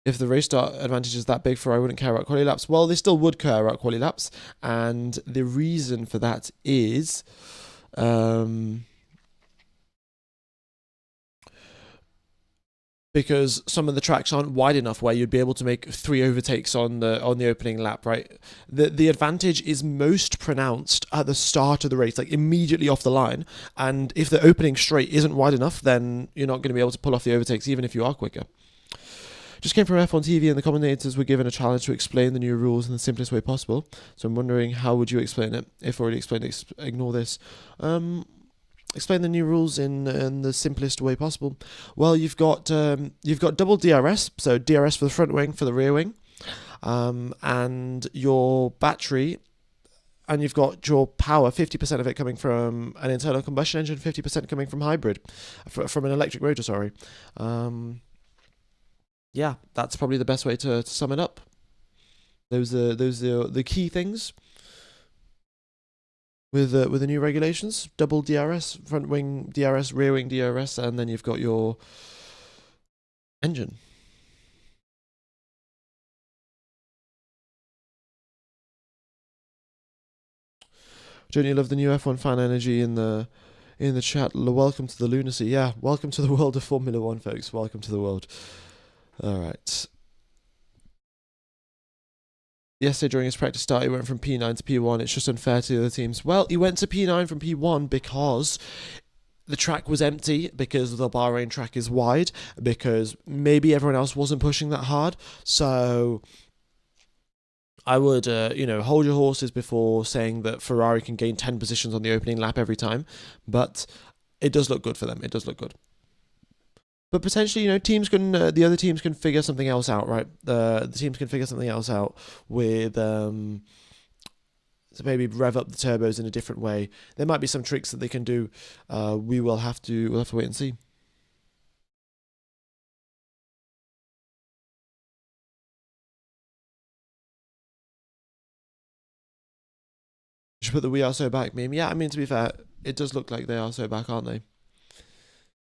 if the race start advantage is that big, Ferrari wouldn't care about quality laps. Well, they still would care about quality laps, and the reason for that is, because some of the tracks aren't wide enough where you'd be able to make 3 overtakes on the opening lap, right? The advantage is most pronounced at the start of the race, like immediately off the line. And if the opening straight isn't wide enough, then you're not going to be able to pull off the overtakes, even if you are quicker. Just came from F1 TV, and the commentators were given a challenge to explain the new rules in the simplest way possible. So I'm wondering, how would you explain it? If already explained, ignore this. Explain the new rules in the simplest way possible. Well, you've got double DRS, so DRS for the front wing, for the rear wing, and your battery, and you've got your power, 50% of it coming from an internal combustion engine, 50% coming from hybrid, from an electric motor. Sorry. Yeah, that's probably the best way to sum it up. Those are the key things with the new regulations. Double DRS, front wing DRS, rear wing DRS, and then you've got your engine. Don't you love the new F1 fan energy in the chat? Welcome to the lunacy. Yeah, welcome to the world of Formula One, folks. Welcome to the world. All right. Yesterday during his practice start, he went from P9 to P1. It's just unfair to the other teams. Well, he went to P9 from P1 because the track was empty, because the Bahrain track is wide, because maybe everyone else wasn't pushing that hard. So I would, hold your horses before saying that Ferrari can gain 10 positions on the opening lap every time. But it does look good for them. It does look good. But potentially, the other teams can figure something else out, right? The teams can figure something else out with, so maybe rev up the turbos in a different way. There might be some tricks that they can do. We'll have to wait and see. You should put the "We Are So Back" meme. Yeah, I mean, to be fair, it does look like they are so back, aren't they?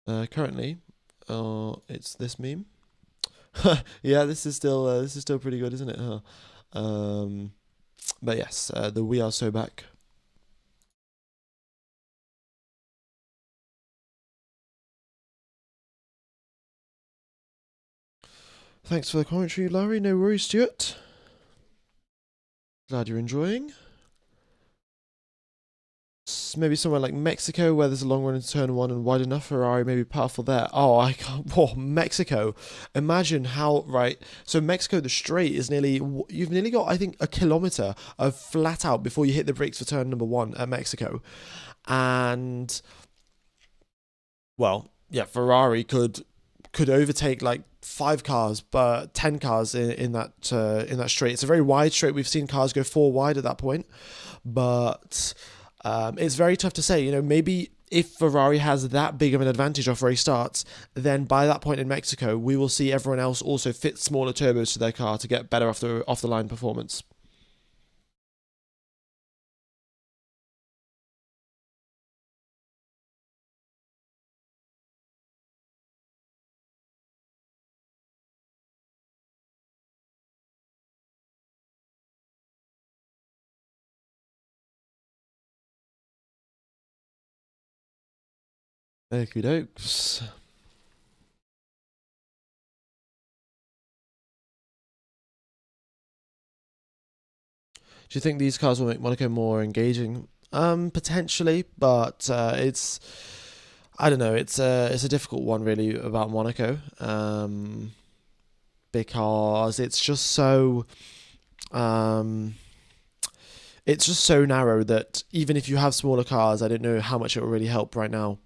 Currently, it's this meme. Yeah, this is still pretty good, isn't it? Huh? Um, but yes, the We Are So Back. Thanks for the commentary, Larry. No worries, Stuart. Glad you're enjoying. Maybe somewhere like Mexico, where there's a long run in turn one and wide enough. Ferrari may be powerful there. Oh, I can't. Whoa, Mexico. Imagine how, right? So, Mexico, the straight is nearly, you've nearly got, I think, a kilometre of flat out before you hit the brakes for turn number one at Mexico. And, well, yeah, Ferrari could overtake like 5 cars, but 10 cars in that straight. It's a very wide straight. We've seen cars go 4 wide at that point, but it's very tough to say. Maybe if Ferrari has that big of an advantage off race starts, then by that point in Mexico, we will see everyone else also fit smaller turbos to their car to get better off the line performance. Okie dokes. Do you think these cars will make Monaco more engaging? Potentially, but it's I don't know. It's a difficult one really about Monaco, because um, it's just so narrow that even if you have smaller cars, I don't know how much it will really help right now.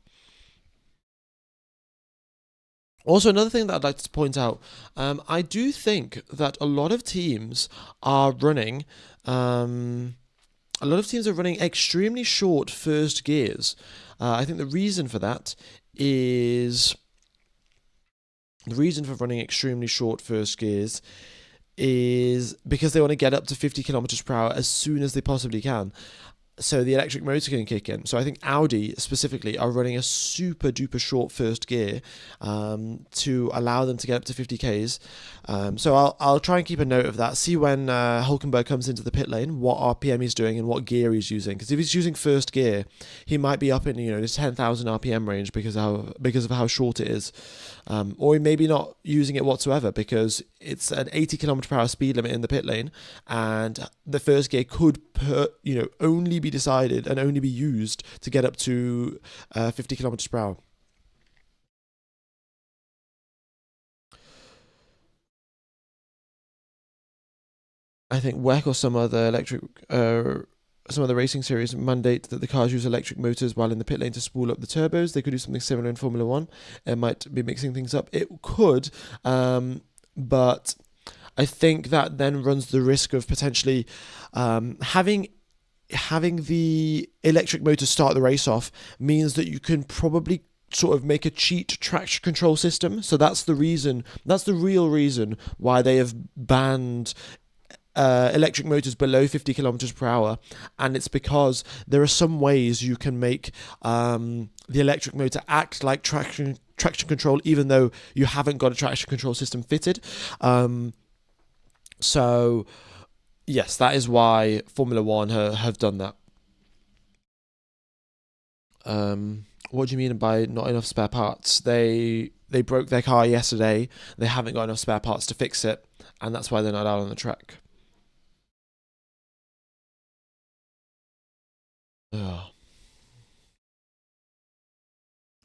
Also, another thing that I'd like to point out, I do think that are running. Um, a lot of teams are running extremely short first gears. I think the reason for running extremely short first gears is because they want to get up to 50 kilometers per hour as soon as they possibly can, so the electric motor can kick in. So I think Audi specifically are running a super duper short first gear, to allow them to get up to 50 k's. So I'll try and keep a note of that. See when Hulkenberg comes into the pit lane, what RPM he's doing and what gear he's using. Because if he's using first gear, he might be up in the 10,000 RPM range because of how short it is. Or he may be not using it whatsoever because it's an 80 kilometer per hour speed limit in the pit lane, and the first gear could only be decided and only be used to get up to 50 kilometers per hour. I think WEC or some other racing series mandate that the cars use electric motors while in the pit lane to spool up the turbos. They could do something similar in Formula One. It might be mixing things up. It could, but I think that then runs the risk of potentially having the electric motor start the race off means that you can probably sort of make a cheat traction control system. So that's the reason. That's the real reason why they have banned electric motors below 50 kilometers per hour, and it's because there are some ways you can make the electric motor act like traction control, even though you haven't got a traction control system fitted. So yes, that is why Formula One have done that. What do you mean by not enough spare parts? They broke their car yesterday. They haven't got enough spare parts to fix it, and that's why they're not out on the track. Ugh.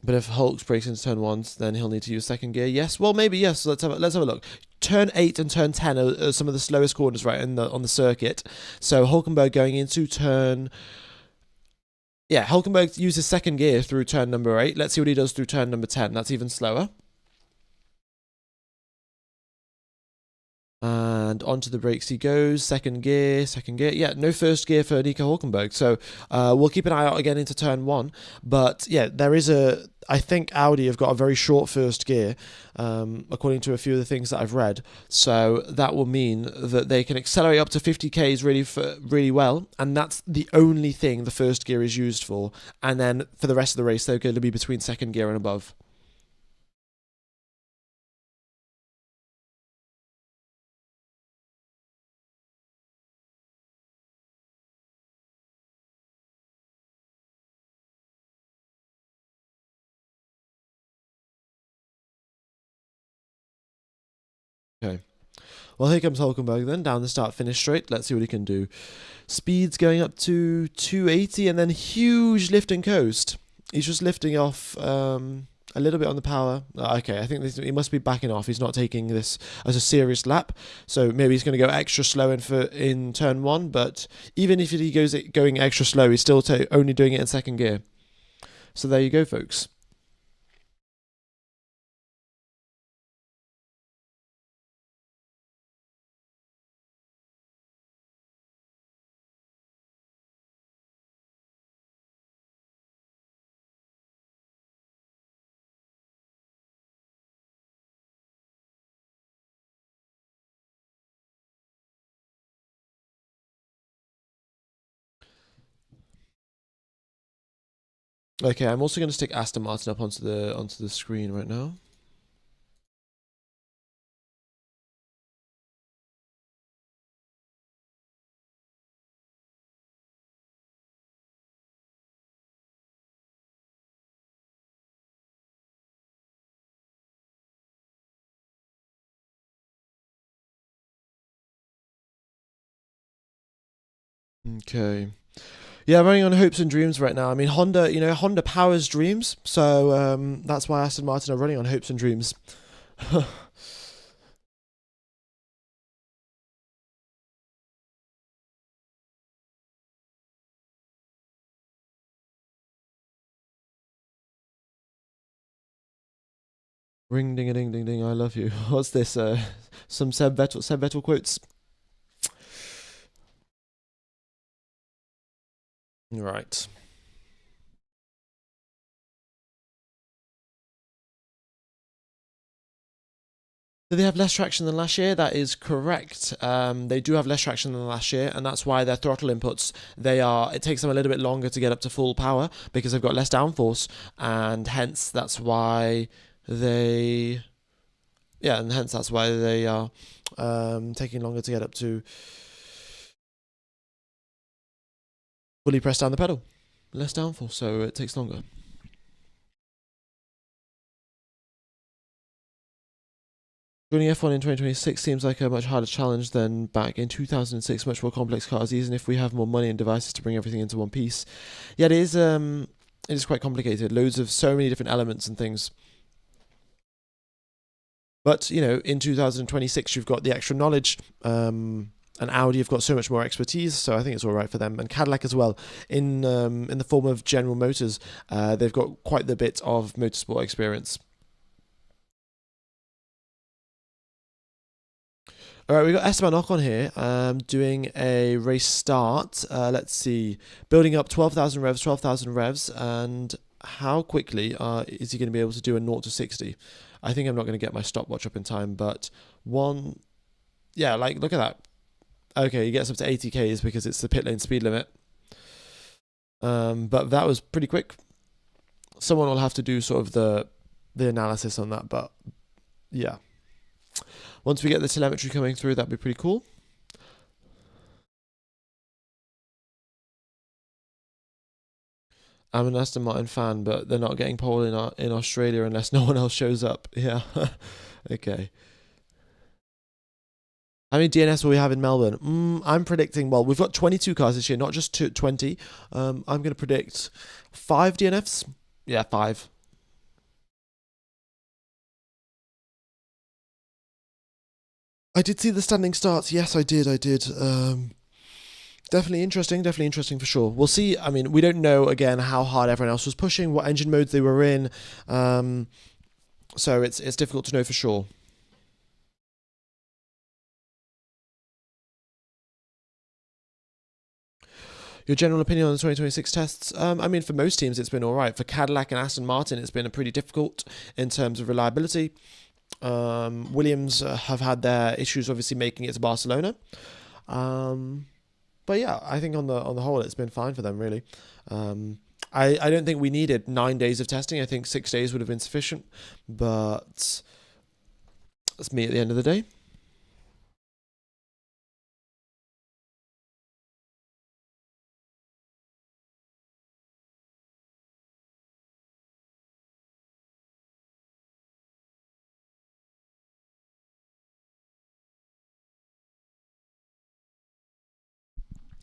But if Hulk breaks into turn one, then he'll need to use second gear. Yes, well maybe yes. Let's have a look. Turn 8 and turn 10 are some of the slowest corners right on the circuit. So Hulkenberg going into turn. Yeah, Hulkenberg uses second gear through turn number 8. Let's see what he does through turn number 10. That's even slower. And onto the brakes he goes. Second gear, second gear. Yeah, no first gear for Nico Hulkenberg. So we'll keep an eye out again into turn 1. But yeah, I think Audi have got a very short first gear, according to a few of the things that I've read. So that will mean that they can accelerate up to 50 k's really well, and that's the only thing the first gear is used for. And then for the rest of the race, they're going to be between second gear and above. Okay. Well, here comes Hulkenberg then, down the start-finish straight. Let's see what he can do. Speed's going up to 280 and then huge lift and coast. He's just lifting off a little bit on the power. Okay, I think he must be backing off. He's not taking this as a serious lap. So maybe he's going to go extra slow in turn one. But even if he goes going extra slow, he's still only doing it in second gear. So there you go, folks. Okay, I'm also going to stick Aston Martin up onto the screen right now. Okay. Yeah, running on hopes and dreams right now. I mean, Honda powers dreams, so that's why Aston Martin are running on hopes and dreams. Ring ding a ding ding ding. I love you. What's this? Some Seb Vettel quotes. Right. Do they have less traction than last year? That is correct. They do have less traction than last year, and that's why their throttle inputs it takes them a little bit longer to get up to full power because they've got less downforce, and hence that's why they are taking longer to get up to fully press down the pedal. Less downforce, so it takes longer. Joining F1 in 2026 seems like a much harder challenge than back in 2006. Much more complex cars, even if we have more money and devices to bring everything into one piece. Yeah, it is. It is quite complicated. Loads of so many different elements and things. But in 2026, you've got the extra knowledge. And Audi have got so much more expertise, so I think it's all right for them. And Cadillac as well, in the form of General Motors, they've got quite the bit of motorsport experience. All right, we've got Esteban Ocon here doing a race start. Let's see. Building up 12,000 revs. And how quickly is he going to be able to do a 0 to 60? I think I'm not going to get my stopwatch up in time, but look at that. Okay, he gets up to 80 Ks because it's the pit lane speed limit. But that was pretty quick. Someone will have to do sort of the analysis on that, but yeah. Once we get the telemetry coming through, that'd be pretty cool. I'm an Aston Martin fan, but they're not getting pole in Australia unless no one else shows up. Yeah. Okay. How many DNFs will we have in Melbourne? I'm predicting, well, we've got 22 cars this year, not just 20. I'm going to predict 5 DNFs. Yeah, 5. I did see the standing starts. Yes, I did. Definitely interesting for sure. We'll see. I mean, we don't know again how hard everyone else was pushing, what engine modes they were in, so it's difficult to know for sure. Your general opinion on the 2026 tests? I mean, for most teams, it's been all right. For Cadillac and Aston Martin, it's been pretty difficult in terms of reliability. Williams have had their issues, obviously, making it to Barcelona. But yeah, I think on the whole, it's been fine for them, really. I don't think we needed 9 days of testing. I think 6 days would have been sufficient. But that's me at the end of the day.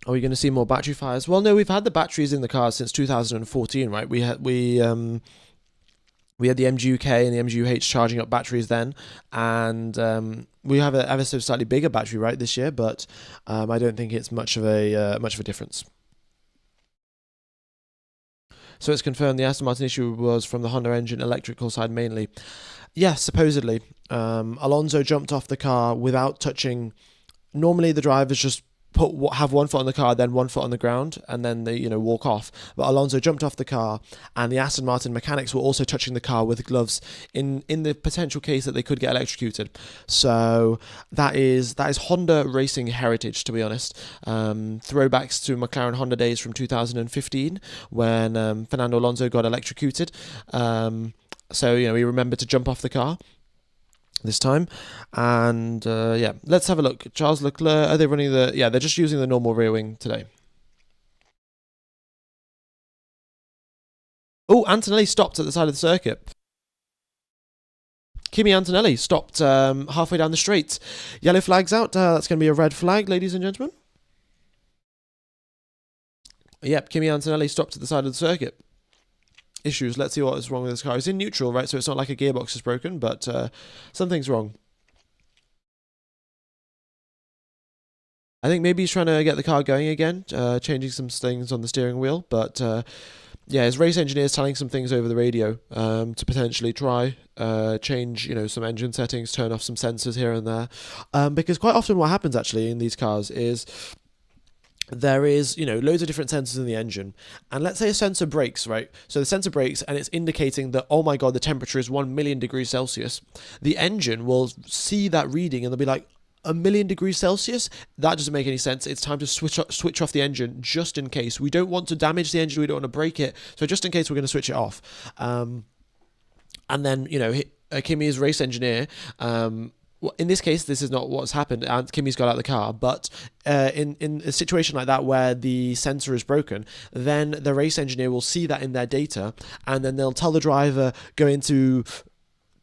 Are we going to see more battery fires? Well, no, we've had the batteries in the cars since 2014, right? We had the MGUK and the MGUH charging up batteries then, and we have a ever so slightly bigger battery right this year, but I don't think it's much of a difference. So it's confirmed the Aston Martin issue was from the Honda engine electrical side mainly. Yes, supposedly. Alonso jumped off the car without touching. Normally, the drivers just have one foot on the car, then one foot on the ground, and then they walk off. But Alonso jumped off the car, and the Aston Martin mechanics were also touching the car with gloves in the potential case that they could get electrocuted. So that is Honda racing heritage, to be honest. Throwbacks to McLaren Honda days from 2015 when Fernando Alonso got electrocuted. So he remembered to jump off the car this time, and let's have a look. Charles Leclerc, are they running they're just using the normal rear wing today. Oh, Antonelli stopped at the side of the circuit. Kimi Antonelli stopped halfway down the straight. Yellow flag's out. That's going to be a red flag, ladies and gentlemen. Yep, Kimi Antonelli stopped at the side of the circuit. Issues. Let's see what is wrong with this car. It's in neutral, right? So it's not like a gearbox is broken, but something's wrong. I think maybe he's trying to get the car going again, changing some things on the steering wheel. But his race engineer is telling some things over the radio to potentially try change, some engine settings, turn off some sensors here and there. Because quite often what happens actually in these cars is there is, loads of different sensors in the engine. And let's say a sensor breaks, right? So the sensor breaks and it's indicating that, oh my God, the temperature is 1 million degrees Celsius. The engine will see that reading and they'll be like, 1 million degrees Celsius? That doesn't make any sense. It's time to switch off the engine just in case. We don't want to damage the engine. We don't want to break it. So just in case, we're going to switch it off. And then, Kimi's race engineer, in this case, this is not what's happened, and Kimi's got out of the car, but in a situation like that where the sensor is broken, then the race engineer will see that in their data, and then they'll tell the driver, go into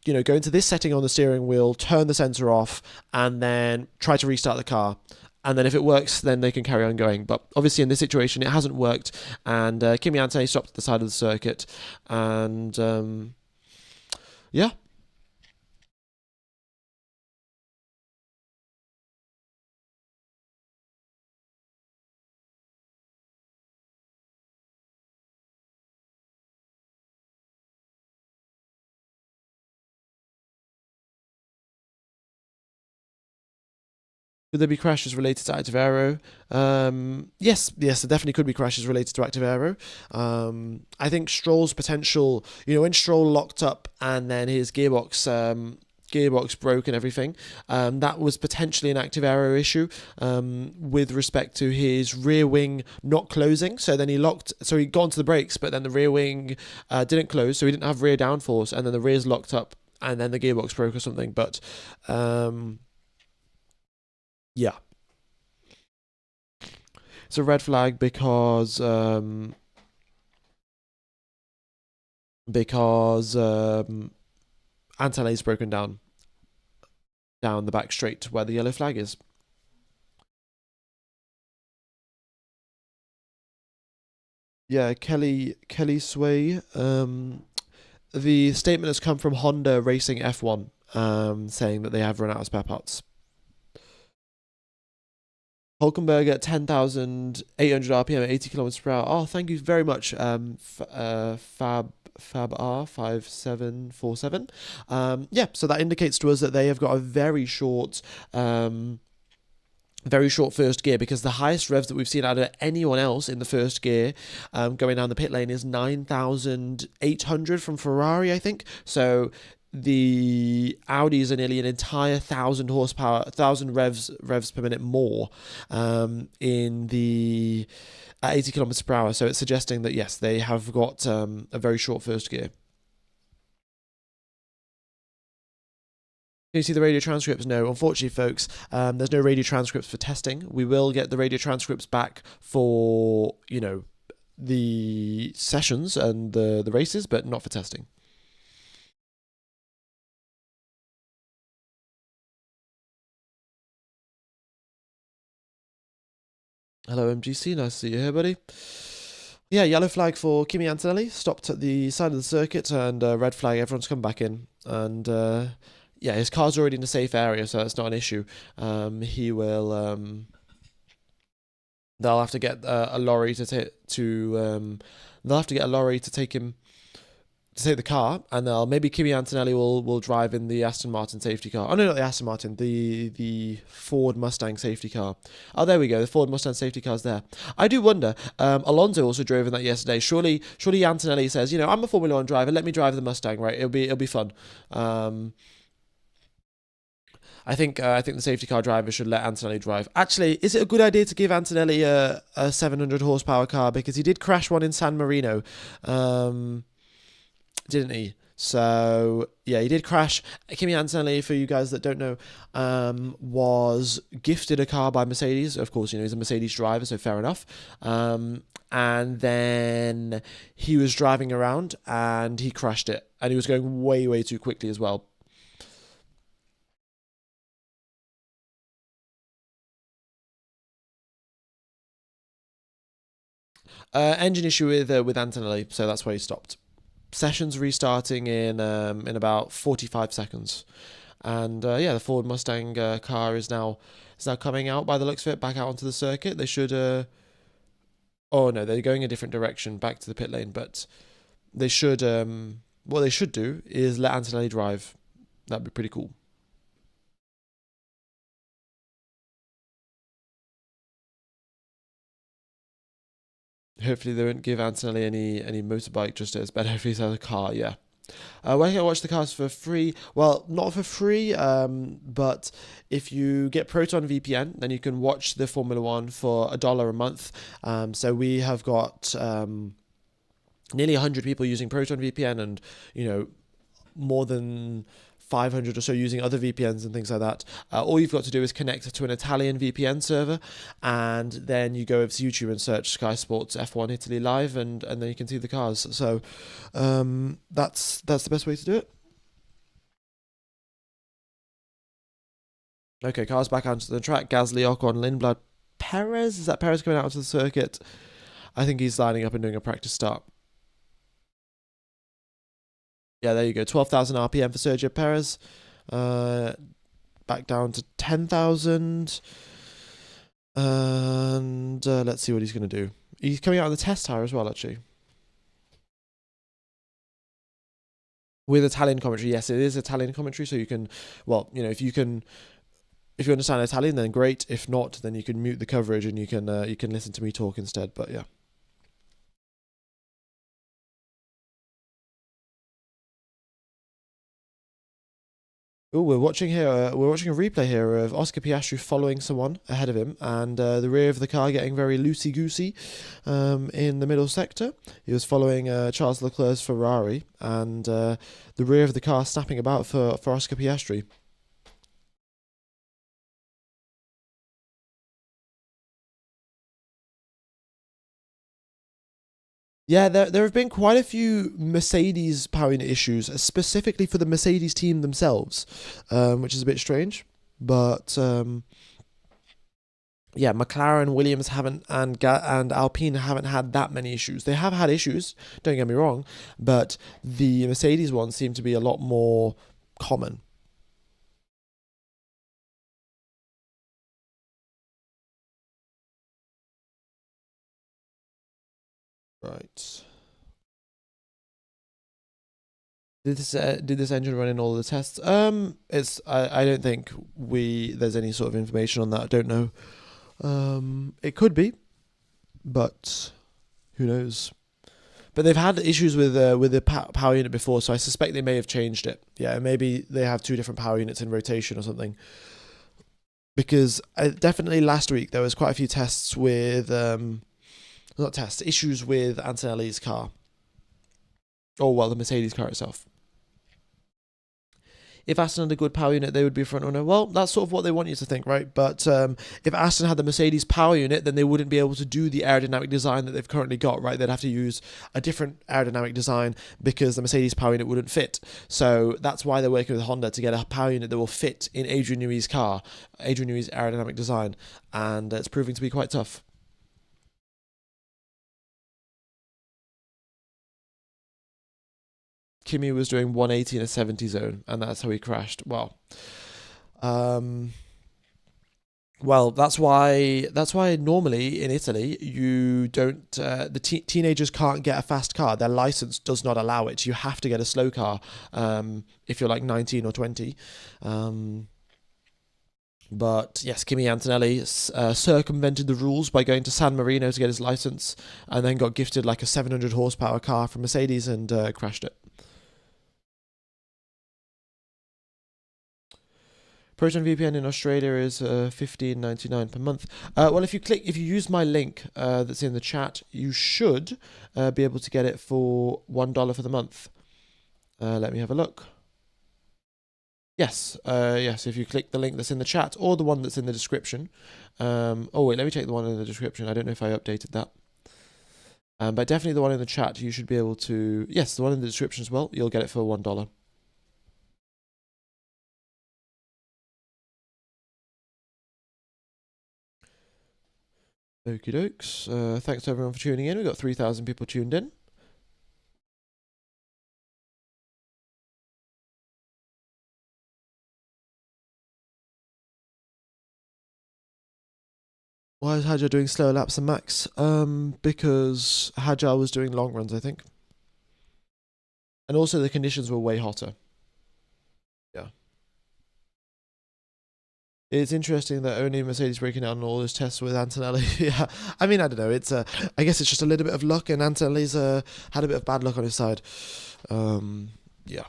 this setting on the steering wheel, turn the sensor off, and then try to restart the car. And then if it works, then they can carry on going. But obviously in this situation, it hasn't worked, and Kimi Antonelli stopped at the side of the circuit, and yeah. Could there be crashes related to active aero? Yes, there definitely could be crashes related to active aero. I think Stroll's potential, when Stroll locked up and then his gearbox broke and everything, that was potentially an active aero issue with respect to his rear wing not closing. So then he got onto the brakes, but then the rear wing didn't close, so he didn't have rear downforce, and then the rear's locked up, and then the gearbox broke or something. But yeah, it's a red flag because Antonelli's broken down the back straight where the yellow flag is. Yeah, Kelly Sway. The statement has come from Honda Racing F1, saying that they have run out of spare parts. Hulkenberg at 10,800 RPM at 80 kilometers per hour. Oh, thank you very much, Fab R5747. So that indicates to us that they have got a very short first gear, because the highest revs that we've seen out of anyone else in the first gear going down the pit lane is 9,800 from Ferrari, I think. So the Audis are nearly an entire 1,000 horsepower, 1,000 revs per minute more in the at 80 kilometers per hour. So it's suggesting that yes, they have got a very short first gear. Can you see the radio transcripts? No, unfortunately, folks, there's no radio transcripts for testing. We will get the radio transcripts back for the sessions and the races, but not for testing. Hello, MGC. Nice to see you here, buddy. Yeah, yellow flag for Kimi Antonelli. Stopped at the side of the circuit, and red flag. Everyone's come back in, and yeah, his car's already in a safe area, so that's not an issue. He will. They'll have to get a lorry to take to. They'll have to get a lorry to take him to take the car, and maybe Kimi Antonelli will drive in the Aston Martin safety car. Oh no, not the Aston Martin, the Ford Mustang safety car. Oh, there we go. The Ford Mustang safety car's there. I do wonder. Alonso also drove in that yesterday. Surely Antonelli says, I'm a Formula One driver. Let me drive the Mustang, right? It'll be fun. I think the safety car driver should let Antonelli drive. Actually, is it a good idea to give Antonelli a 700 horsepower car, because he did crash one in San Marino, didn't he? So yeah, he did crash. Kimi Antonelli, for you guys that don't know, was gifted a car by Mercedes. Of course, he's a Mercedes driver, so fair enough. And then he was driving around and he crashed it, and he was going way, way too quickly as well. Engine issue with Antonelli, so that's why he stopped. Sessions restarting in about 45 seconds, and yeah, the Ford Mustang car is now coming out by the looks of it, back out onto the circuit. They should. Oh no, they're going a different direction, back to the pit lane, but they should. What they should do is let Antonelli drive. That'd be pretty cool. Hopefully they won't give Antonelli any motorbike, just as better if he's had a car, yeah. Where can I watch the cars for free? Well, not for free, but if you get Proton VPN, then you can watch the Formula One for $1 a month. So we have got nearly 100 people using Proton VPN, and more than 500 or so using other VPNs and things like that. All you've got to do is connect to an Italian VPN server, and then you go over to YouTube and search Sky Sports F1 Italy Live, and then you can see the cars. So that's the best way to do it. Okay, cars back onto the track. Gasly, Ocon, Lindblad, Perez. Is that Perez coming out onto the circuit? I think he's lining up and doing a practice start. Yeah, there you go. 12,000 RPM for Sergio Perez. Back down to 10,000. And let's see what he's going to do. He's coming out on the test tire as well, actually. With Italian commentary. Yes, it is Italian commentary, so you can, if you understand Italian, then great. If not, then you can mute the coverage and you can listen to me talk instead. But yeah. Oh, we're watching here. We're watching a replay here of Oscar Piastri following someone ahead of him, and the rear of the car getting very loosey goosey in the middle sector. He was following Charles Leclerc's Ferrari, and the rear of the car snapping about for Oscar Piastri. Yeah, there have been quite a few Mercedes power unit issues, specifically for the Mercedes team themselves, which is a bit strange. But yeah, McLaren, Williams haven't, and Alpine haven't had that many issues. They have had issues, don't get me wrong, but the Mercedes ones seem to be a lot more common. Right. Did this engine run in all the tests? It's I don't think there's any sort of information on that. I don't know. It could be, but who knows? But they've had issues with the power unit before, so I suspect they may have changed it. Yeah, maybe they have two different power units in rotation or something. Because definitely last week there was quite a few tests with not tests, issues with Antonelli's car. Oh well, the Mercedes car itself. If Aston had a good power unit, they would be a front runner. Well, that's sort of what they want you to think, right? But if Aston had the Mercedes power unit, then they wouldn't be able to do the aerodynamic design that they've currently got, right? They'd have to use a different aerodynamic design because the Mercedes power unit wouldn't fit. So that's why they're working with Honda to get a power unit that will fit in Adrian Newey's car, Adrian Newey's aerodynamic design, and it's proving to be quite tough. Kimi was doing 180 in a 70 zone, and that's how he crashed. Um, well, that's why normally in Italy you don't teenagers can't get a fast car. Their license does not allow it. You have to get a slow car if you're like 19 or 20. But yes, Kimi Antonelli circumvented the rules by going to San Marino to get his license, and then got gifted like a 700 horsepower car from Mercedes and crashed it. Proton VPN in Australia is $15.99 per month. Well, if you use my link that's in the chat, you should be able to get it for $1 for the month. Let me have a look. Yes, yes. If you click the link that's in the chat or the one that's in the description. Oh wait, let me check the one in the description. I don't know if I updated that. But definitely the one in the chat, you should be able to. Yes, the one in the description as well. You'll get it for $1. Okie dokes. Thanks to everyone for tuning in. We've got 3,000 people tuned in. Why is Hajar doing slower laps than Max? Because Hajar was doing long runs, I think. And also the conditions were way hotter. Yeah. It's interesting that only Mercedes breaking out on all those tests with Antonelli. Yeah, I mean, I don't know. It's I guess it's just a little bit of luck, and Antonelli's had a bit of bad luck on his side. Yeah.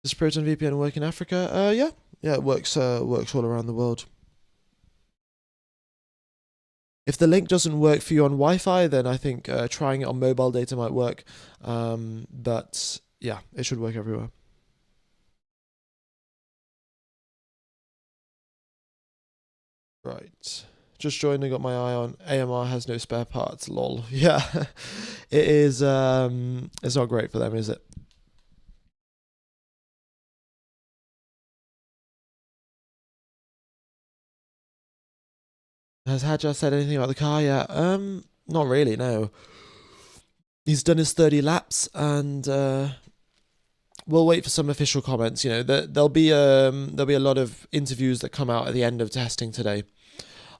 Does Proton VPN work in Africa? Yeah, it works. Works all around the world. If the link doesn't work for you on Wi-Fi, then I think trying it on mobile data might work. But yeah, it should work everywhere. Right. Just joined and got my eye on. AMR has no spare parts. Lol. Yeah, it is. It's not great for them, is it? Has Hadjar said anything about the car yet? Not really. No. He's done his 30 laps, and we'll wait for some official comments. You know, there'll be a lot of interviews that come out at the end of testing today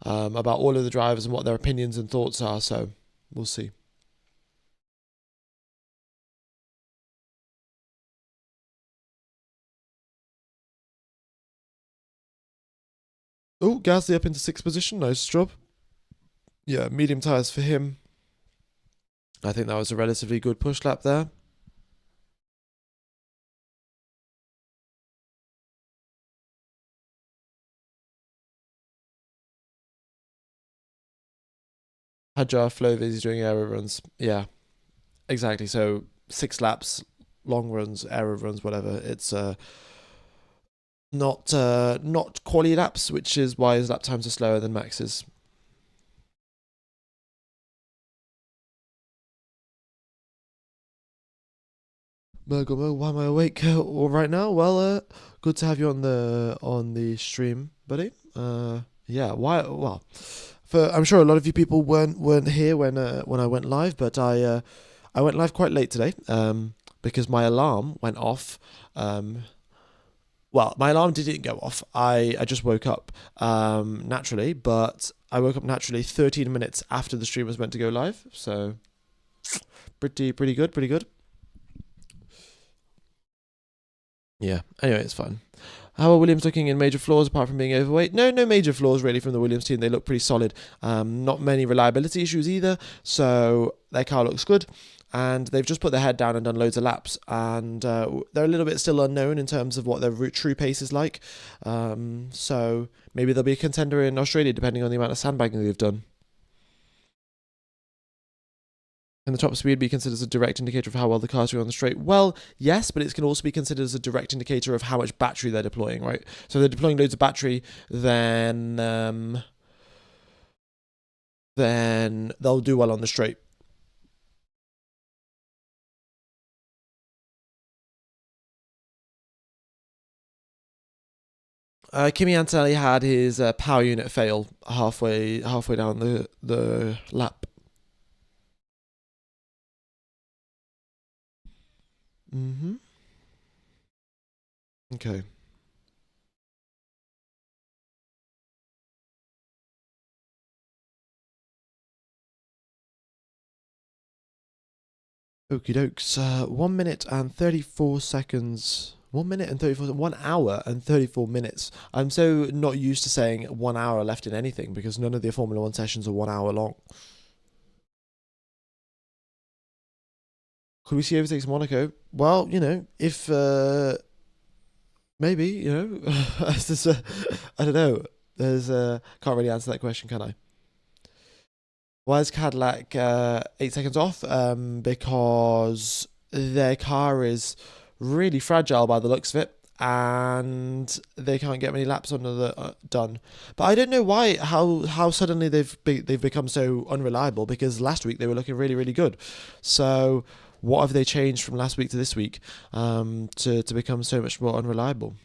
about all of the drivers and what their opinions and thoughts are. So we'll see. Oh, Gasly up into 6th position. Nice job. Yeah, medium tyres for him. I think that was a relatively good push lap there. Hadjar Flovis is doing aero runs. Yeah, exactly. So 6 laps, long runs, aero runs, whatever. It's not quality laps, which is why his lap times are slower than Max's. Mergo, why am I awake right now? Well, good to have you on the stream, buddy. Yeah, why? Well, I'm sure a lot of you people weren't here when I went live, but I went live quite late today because my alarm went off. Well, my alarm didn't go off. I just woke up naturally, but I woke up naturally 13 minutes after the stream was meant to go live. So pretty good. Yeah. Anyway, it's fine. How are Williams looking in major flaws apart from being overweight? No major flaws really from the Williams team. They look pretty solid. Not many reliability issues either. So their car looks good. And they've just put their head down and done loads of laps. And they're a little bit still unknown in terms of what their true pace is like. So maybe they'll be a contender in Australia depending on the amount of sandbagging they've done. Can the top speed be considered as a direct indicator of how well the car's doing on the straight? Well, yes, but it can also be considered as a direct indicator of how much battery they're deploying, right? So if they're deploying loads of battery, then they'll do well on the straight. Kimi Antonelli had his power unit fail halfway down the lap. Mm-hmm. Okay. Okie dokes. 1 minute and 34 seconds. 1 minute and 34, 1 hour and 34 minutes. I'm so not used to saying 1 hour left in anything because none of the Formula One sessions are 1 hour long. Could we see overtakes Monaco? Well, if maybe, I don't know. Can't really answer that question, can I? Why is Cadillac 8 seconds off? Because their car is really fragile by the looks of it, and they can't get many laps under the done. But I don't know why how suddenly they've become so unreliable. Because last week they were looking really really good. So what have they changed from last week to this week to become so much more unreliable?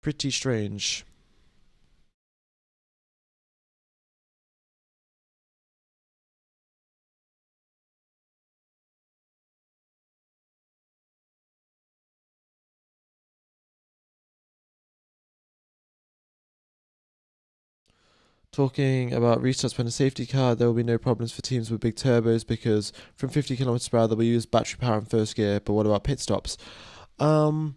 Pretty strange. Talking about restarts when a safety car, there will be no problems for teams with big turbos because from 50 kilometers per hour they'll use battery power in first gear. But what about pit stops? Um,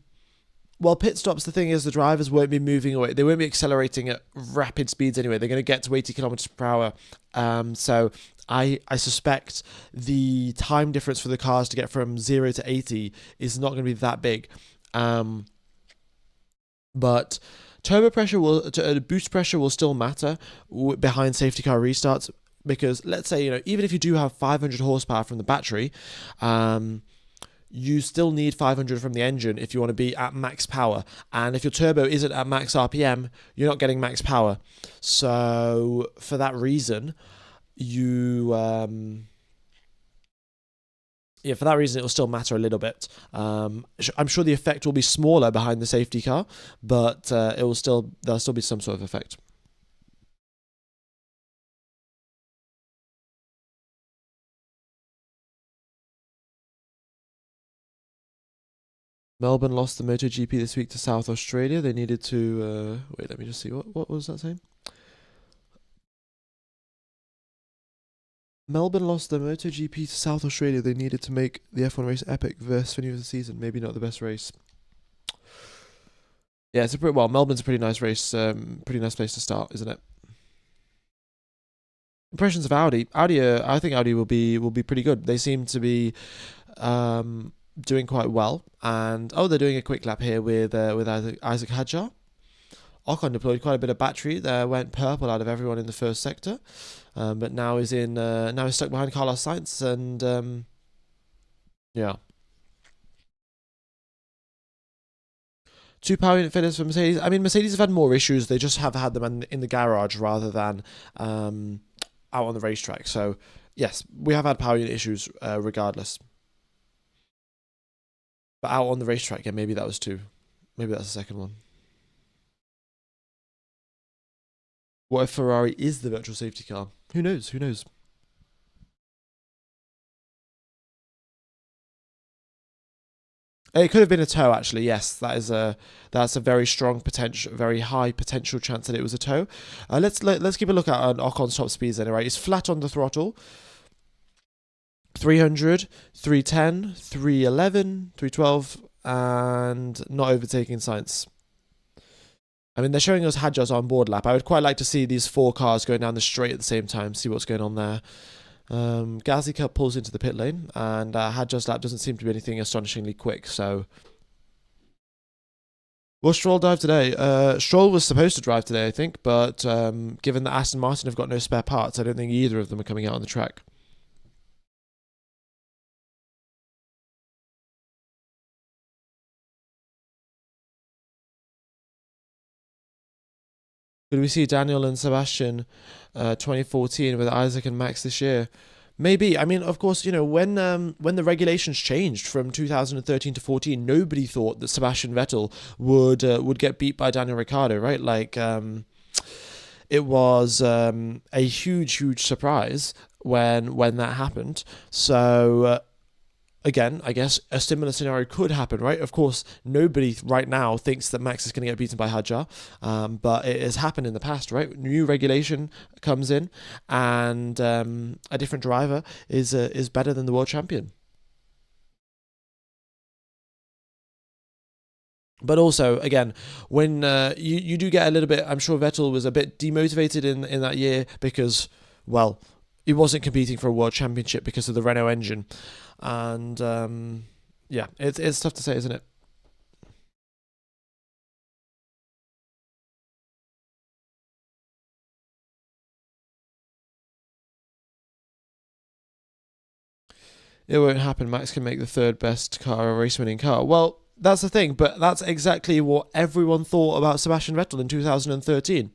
well, pit stops. The thing is, the drivers won't be moving away. They won't be accelerating at rapid speeds anyway. They're going to get to 80 kilometers per hour. So I suspect the time difference for the cars to get from 0 to 80 is not going to be that big. Um, but turbo pressure boost pressure will still matter behind safety car restarts because let's say even if you do have 500 horsepower from the battery, you still need 500 from the engine if you want to be at max power. And if your turbo isn't at max RPM, you're not getting max power. So for that reason, you yeah, for that reason, it will still matter a little bit. I'm sure the effect will be smaller behind the safety car, but there'll still be some sort of effect. Melbourne lost the MotoGP this week to South Australia. They needed to wait. Let me just see what was that saying. Melbourne lost the MotoGP to South Australia. They needed to make the F1 race epic first venue of the season. Maybe not the best race. Yeah, Melbourne's a pretty nice race. Pretty nice place to start, isn't it? Impressions of Audi. I think Audi will be pretty good. They seem to be doing quite well, and they're doing a quick lap here with Isaac Hadjar. Ocon deployed quite a bit of battery. There went purple out of everyone in the first sector, but now is stuck behind Carlos Sainz, and yeah. Two power unit failures for Mercedes. I mean, Mercedes have had more issues. They just have had them in the garage rather than out on the racetrack. So yes, we have had power unit issues regardless. But out on the racetrack, yeah, maybe that was two. Maybe that's the second one. What if Ferrari is the virtual safety car? Who knows? Who knows? It could have been a toe, actually. Yes, that's a very strong potential, very high potential chance that it was a toe. Let's keep a look at Ocon's top speeds anyway. He's flat on the throttle. 300, 310, 311, 312, and not overtaking Sainz. I mean, they're showing us Hadjar's on board lap. I would quite like to see these four cars going down the straight at the same time, see what's going on there. Gasly Cup pulls into the pit lane, and Hadjar's lap doesn't seem to be anything astonishingly quick, so... Will Stroll drive today? Stroll was supposed to drive today, I think, but given that Aston Martin have got no spare parts, I don't think either of them are coming out on the track. Could we see Daniel and Sebastian 2014 with Isaac and Max this year? Maybe. I mean, of course, when the regulations changed from 2013 to 14, nobody thought that Sebastian Vettel would get beat by Daniel Ricciardo, right? Like, it was a huge, huge surprise when that happened. So again, I guess a similar scenario could happen, right? Of course, nobody right now thinks that Max is going to get beaten by Hadjar, but it has happened in the past, right? New regulation comes in, and a different driver is better than the world champion. But also, again, when you do get a little bit, I'm sure Vettel was a bit demotivated in that year because, well, he wasn't competing for a world championship because of the Renault engine, and yeah, it's tough to say, isn't it? It won't happen. Max can make the third best car a race winning car. Well, that's the thing, but that's exactly what everyone thought about Sebastian Vettel in 2013.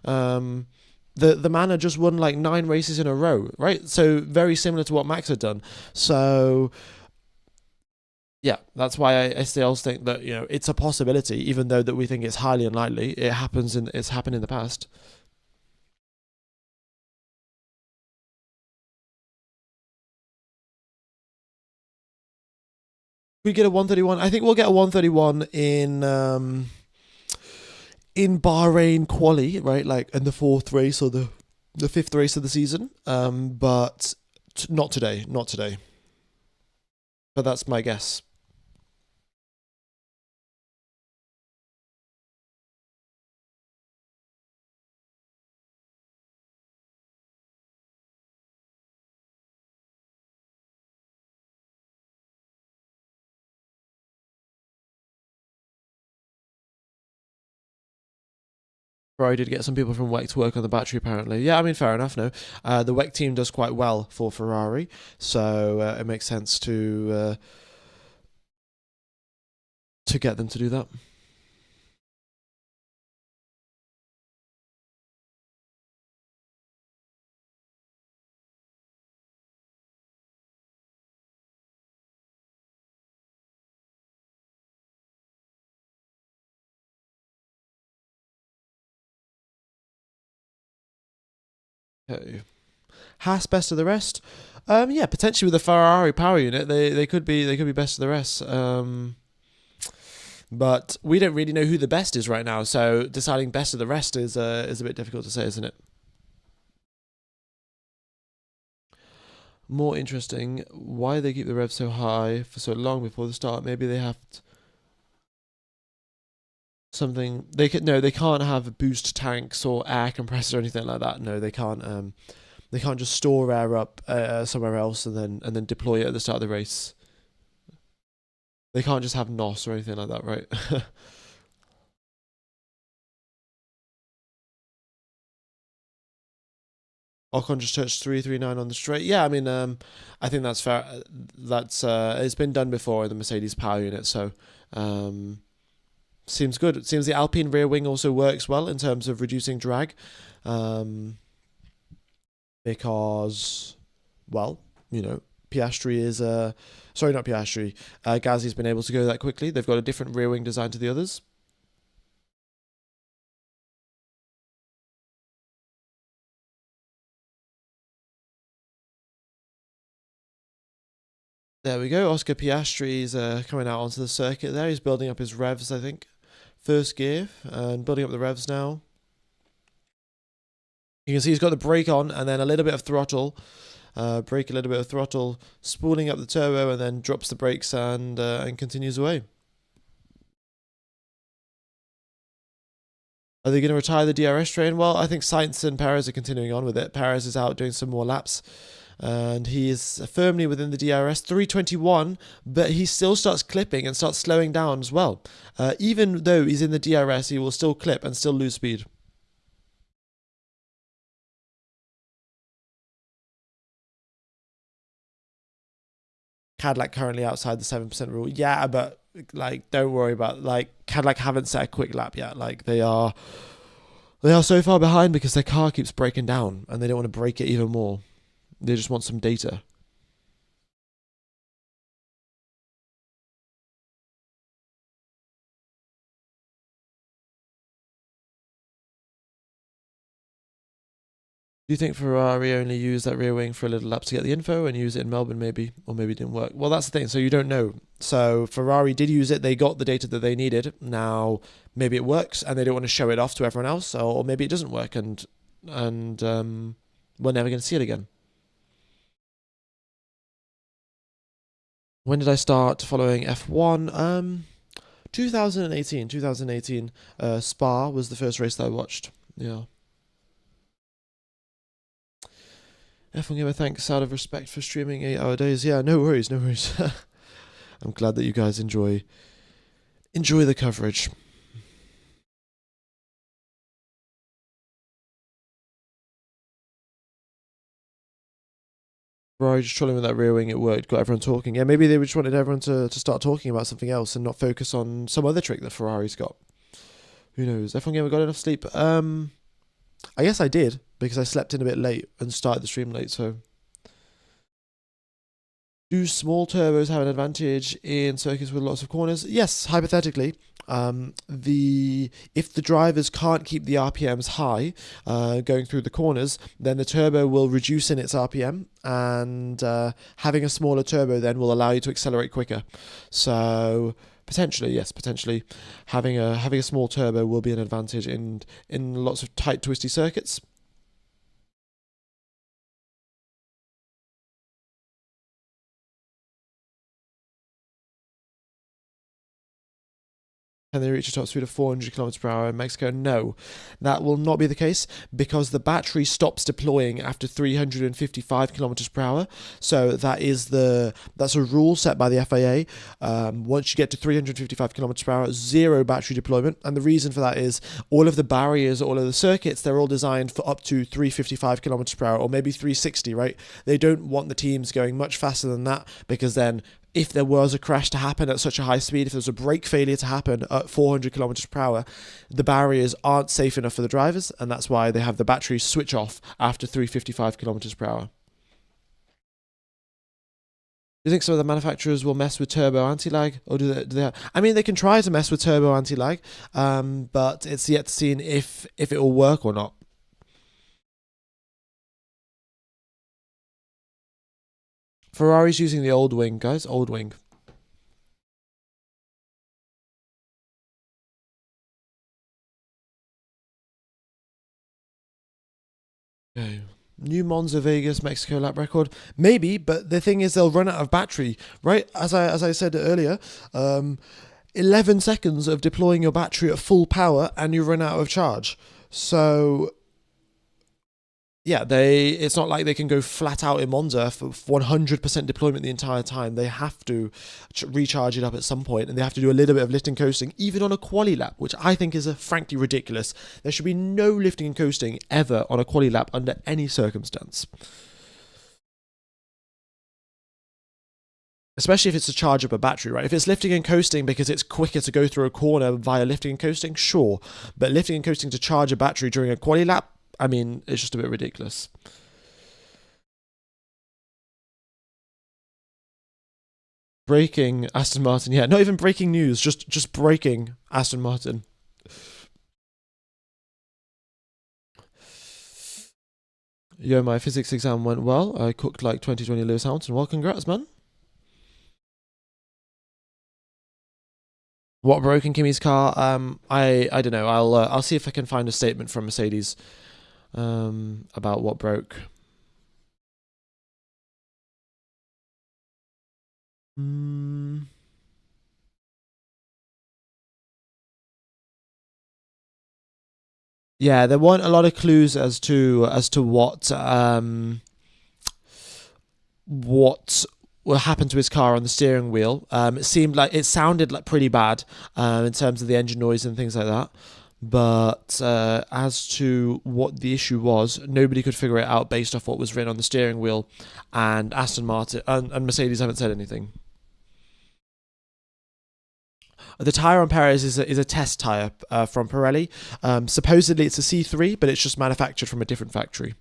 Um, the man had just won like 9 races in a row, right? So very similar to what Max had done. So yeah, that's why I still think that it's a possibility, even though that we think it's highly unlikely. It's happened in the past. We get a 131. I think we'll get a 131 in Bahrain quali, right? Like in the fourth race or the fifth race of the season. But not today, not today. But that's my guess. Ferrari did get some people from WEC to work on the battery, apparently. Yeah, I mean, fair enough. No, the WEC team does quite well for Ferrari, so it makes sense to get them to do that. Okay. Haas best of the rest. Yeah, potentially with the Ferrari power unit, they could be best of the rest. But we don't really know who the best is right now, so deciding best of the rest is a bit difficult to say, isn't it? More interesting, why they keep the rev so high for so long before the start? Maybe they have something they can no, they can't have boost tanks or air compressors or anything like that. No, they can't. They can't just store air up somewhere else and then deploy it at the start of the race. They can't just have NOS or anything like that, right? Ocon just touched 339 on the straight. Yeah, I mean, I think that's fair. That's it's been done before in the Mercedes power unit, so um, seems good. It seems the Alpine rear wing also works well in terms of reducing drag, um, because, well, Piastri is sorry, not Piastri. Gasly's been able to go that quickly. They've got a different rear wing design to the others. There we go. Oscar Piastri is coming out onto the circuit there. He's building up his revs, I think. First gear and building up the revs now. You can see he's got the brake on and then a little bit of throttle. Brake, a little bit of throttle, spooling up the turbo and then drops the brakes and continues away. Are they going to retire the DRS train? Well, I think Sainz and Perez are continuing on with it. Perez is out doing some more laps and he is firmly within the DRS 321, but he still starts clipping and starts slowing down as well. Even though he's in the DRS, he will still clip and still lose speed. Cadillac currently outside the 7% rule. Yeah, but like don't worry about like Cadillac haven't set a quick lap yet. Like they are so far behind because their car keeps breaking down and they don't want to break it even more. They just want some data. Do you think Ferrari only used that rear wing for a little lap to get the info and use it in Melbourne maybe, or maybe it didn't work? Well, that's the thing. So you don't know. So Ferrari did use it. They got the data that they needed. Now maybe it works and they don't want to show it off to everyone else, or maybe it doesn't work and we're never going to see it again. When did I start following F1? 2018. 2018. Spa was the first race that I watched. Yeah. F1 Gamer, thanks out of respect for streaming 8-hour days. Yeah, no worries, no worries. I'm glad that you guys enjoy the coverage. Right, just trolling with that rear wing, it worked, got everyone talking. Yeah, maybe they just wanted everyone to start talking about something else and not focus on some other trick that Ferrari's got. Who knows? F1 Gamer got enough sleep. I guess I did, because I slept in a bit late and started the stream late, so. Do small turbos have an advantage in circuits with lots of corners? Yes, hypothetically. If the drivers can't keep the RPMs high going through the corners, then the turbo will reduce in its RPM, and having a smaller turbo then will allow you to accelerate quicker. So potentially, yes, potentially having a small turbo will be an advantage in lots of tight, twisty circuits. Can they reach a top speed of 400 kilometers per hour in Mexico? No, that will not be the case, because the battery stops deploying after 355 kilometers per hour. So that's a rule set by the FIA. Once you get to 355 kilometers per hour, zero battery deployment. And the reason for that is all of the barriers, all of the circuits, they're all designed for up to 355 kilometers per hour, or maybe 360, right? They don't want the teams going much faster than that, because then if there was a crash to happen at such a high speed, if there was a brake failure to happen at 400 kilometers per hour, the barriers aren't safe enough for the drivers, and that's why they have the battery switch off after 355 kilometers per hour. Do you think some of the manufacturers will mess with turbo anti-lag, or do they? I mean, they can try to mess with turbo anti-lag, but it's yet to see if it will work or not. Ferrari's using the old wing, guys. Old wing. Okay. New Monza Vegas Mexico lap record, maybe, but the thing is they'll run out of battery, right? As I said earlier, 11 seconds of deploying your battery at full power and you run out of charge. So yeah, it's not like they can go flat out in Monza for 100% deployment the entire time. They have to recharge it up at some point, and they have to do a little bit of lifting and coasting, even on a quali lap, which I think is frankly ridiculous. There should be no lifting and coasting ever on a quali lap under any circumstance. Especially if it's to charge up a battery, right? If it's lifting and coasting because it's quicker to go through a corner via lifting and coasting, sure. But lifting and coasting to charge a battery during a quali lap, I mean, it's just a bit ridiculous. Breaking Aston Martin, yeah, not even breaking news, just breaking Aston Martin. Yo, my physics exam went well. I cooked like 2020 Lewis Hamilton. Well, congrats, man. What broke in Kimi's car? I don't know. I'll see if I can find a statement from Mercedes about what broke. Hmm. Yeah, there weren't a lot of clues as to what will happen to his car on the steering wheel. It sounded like pretty bad in terms of the engine noise and things like that. But as to what the issue was, nobody could figure it out based off what was written on the steering wheel, and Aston Martin and Mercedes haven't said anything. The tire on Perez is a test tire from Pirelli. Supposedly it's a C3, but it's just manufactured from a different factory.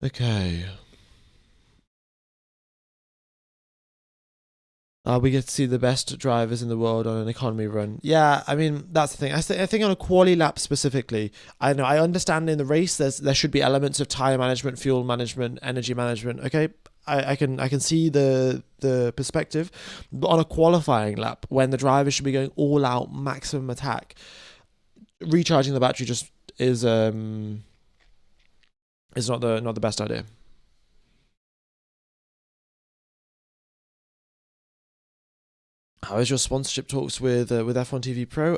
Okay. We get to see the best drivers in the world on an economy run. Yeah, I mean that's the thing. I think on a quali lap specifically, I know I understand in the race there should be elements of tire management, fuel management, energy management. Okay, I can see the perspective, but on a qualifying lap when the driver should be going all out maximum attack, recharging the battery just is not the best idea. How is your sponsorship talks with F1 TV Pro?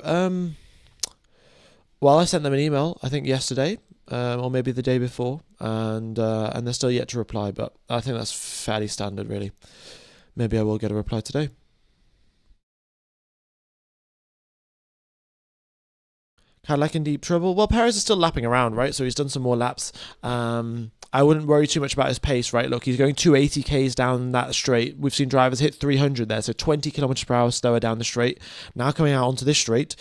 Well, I sent them an email, I think yesterday, or maybe the day before, and they're still yet to reply. But I think that's fairly standard, really. Maybe I will get a reply today. Cadillac in deep trouble. Well, Perez is still lapping around, right? So he's done some more laps. I wouldn't worry too much about his pace, right? Look, he's going 280 k's down that straight. We've seen drivers hit 300 there, so 20 kilometers per hour slower down the straight. Now coming out onto this straight,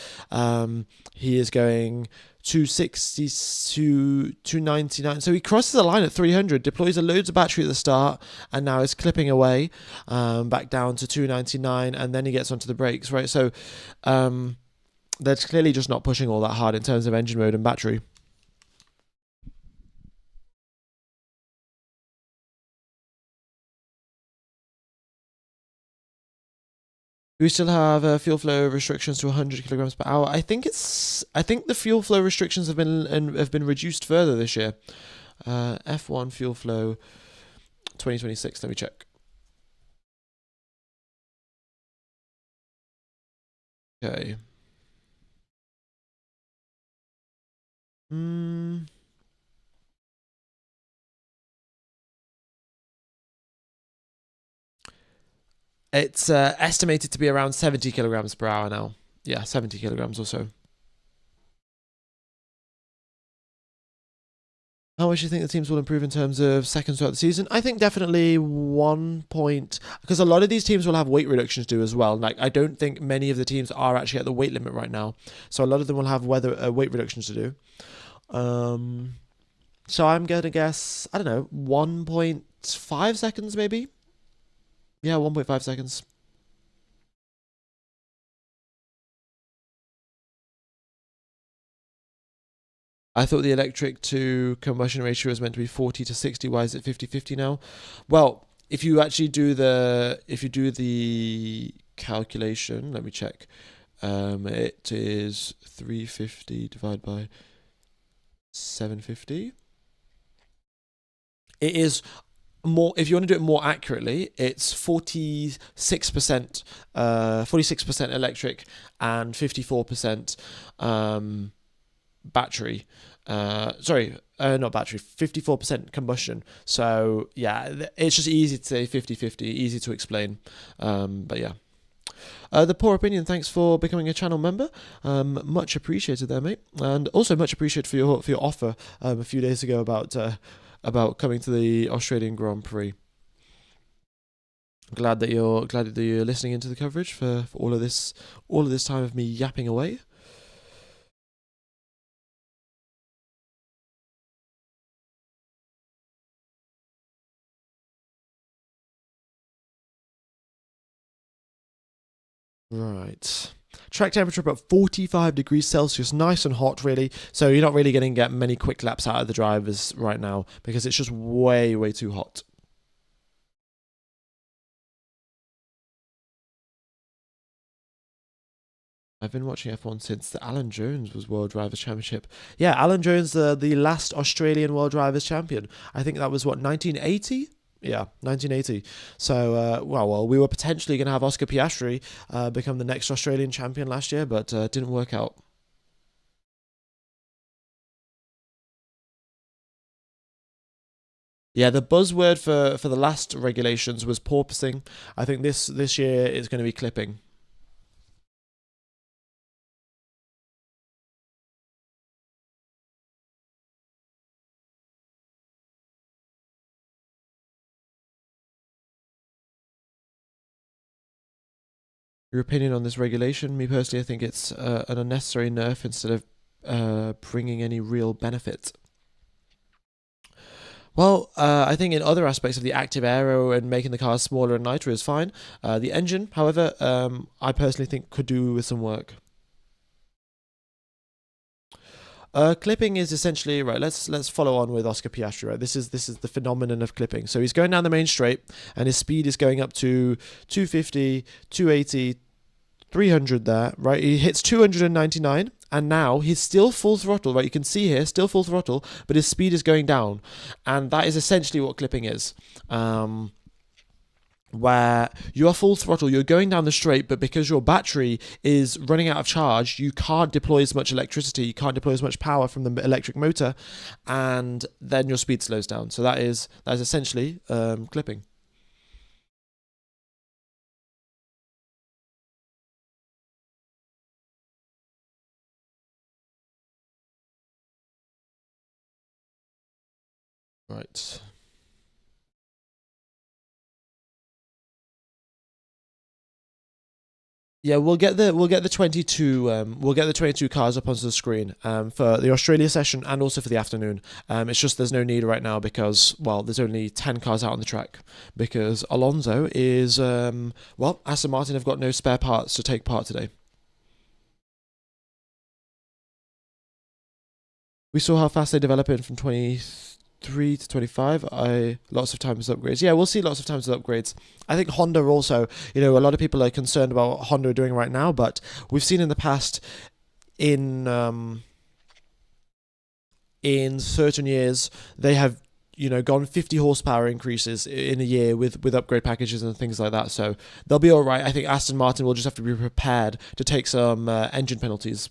he is going 260 to 299. So he crosses the line at 300, deploys a loads of battery at the start, and now is clipping away back down to 299, and then he gets onto the brakes, right? So they're clearly just not pushing all that hard in terms of engine mode and battery. We still have fuel flow restrictions to 100 kilograms per hour. I think the fuel flow restrictions have been reduced further this year. F1 fuel flow 2026. Let me check. Okay. It's estimated to be around 70 kilograms per hour now. Yeah, 70 kilograms or so. How much do you think the teams will improve in terms of seconds throughout the season? I think definitely 1 point, because a lot of these teams will have weight reductions due as well. Like I don't think many of the teams are actually at the weight limit right now, so a lot of them will have weight reductions to do. So I'm gonna guess, I don't know, 1.5 seconds maybe. Yeah, 1.5 seconds. I thought the electric to combustion ratio was meant to be 40 to 60. Why is it 50-50 now? Well, if you do the calculation, let me check. It is 350 divided by 750. It is more, if you want to do it more accurately, it's 46% electric and 54% battery. Not battery, 54% combustion. So yeah, it's just easy to say 50-50, easy to explain. But yeah. The Poor Opinion, thanks for becoming a channel member. Much appreciated there, mate. And also much appreciated for your offer a few days ago about coming to the Australian Grand Prix. Glad that you're listening into the coverage for all of this time of me yapping away. Right. Track temperature about 45 degrees Celsius, nice and hot, really. So you're not really going to get many quick laps out of the drivers right now because it's just way, way too hot. I've been watching F1 since the Alan Jones was World Drivers' Championship. Yeah, Alan Jones, the last Australian World Drivers' Champion. I think that was, 1980? Yeah, 1980. So, well, we were potentially going to have Oscar Piastri become the next Australian champion last year, but didn't work out. Yeah, the buzzword for the last regulations was porpoising. I think this year is going to be clipping. Your opinion on this regulation? Me personally, I think it's an unnecessary nerf instead of bringing any real benefit. Well, I think in other aspects of the active aero and making the cars smaller and lighter is fine. The engine, however, I personally think could do with some work. Clipping is essentially right. Let's follow on with Oscar Piastri. Right, this is the phenomenon of clipping. So he's going down the main straight, and his speed is going up to 250, 280, 300 there. Right, he hits 299, and now he's still full throttle. Right, you can see here, still full throttle, but his speed is going down, and that is essentially what clipping is. Where you are full throttle, you're going down the straight, but because your battery is running out of charge, you can't deploy as much electricity, you can't deploy as much power from the electric motor, and then your speed slows down. So that is essentially clipping. Right. Yeah, we'll get the 22 we'll get the 22 cars up onto the screen for the Australia session and also for the afternoon. It's just there's no need right now because well there's only 10 cars out on the track because Alonso is well Aston Martin have got no spare parts to take part today. We saw how fast they develop it from 23 to 25. I lots of times upgrades. Yeah, we'll see lots of times of upgrades. I think Honda also, a lot of people are concerned about what Honda are doing right now, but we've seen in the past in in certain years they have gone 50 horsepower increases in a year with upgrade packages and things like that. So they'll be all right. I think Aston Martin will just have to be prepared to take some engine penalties.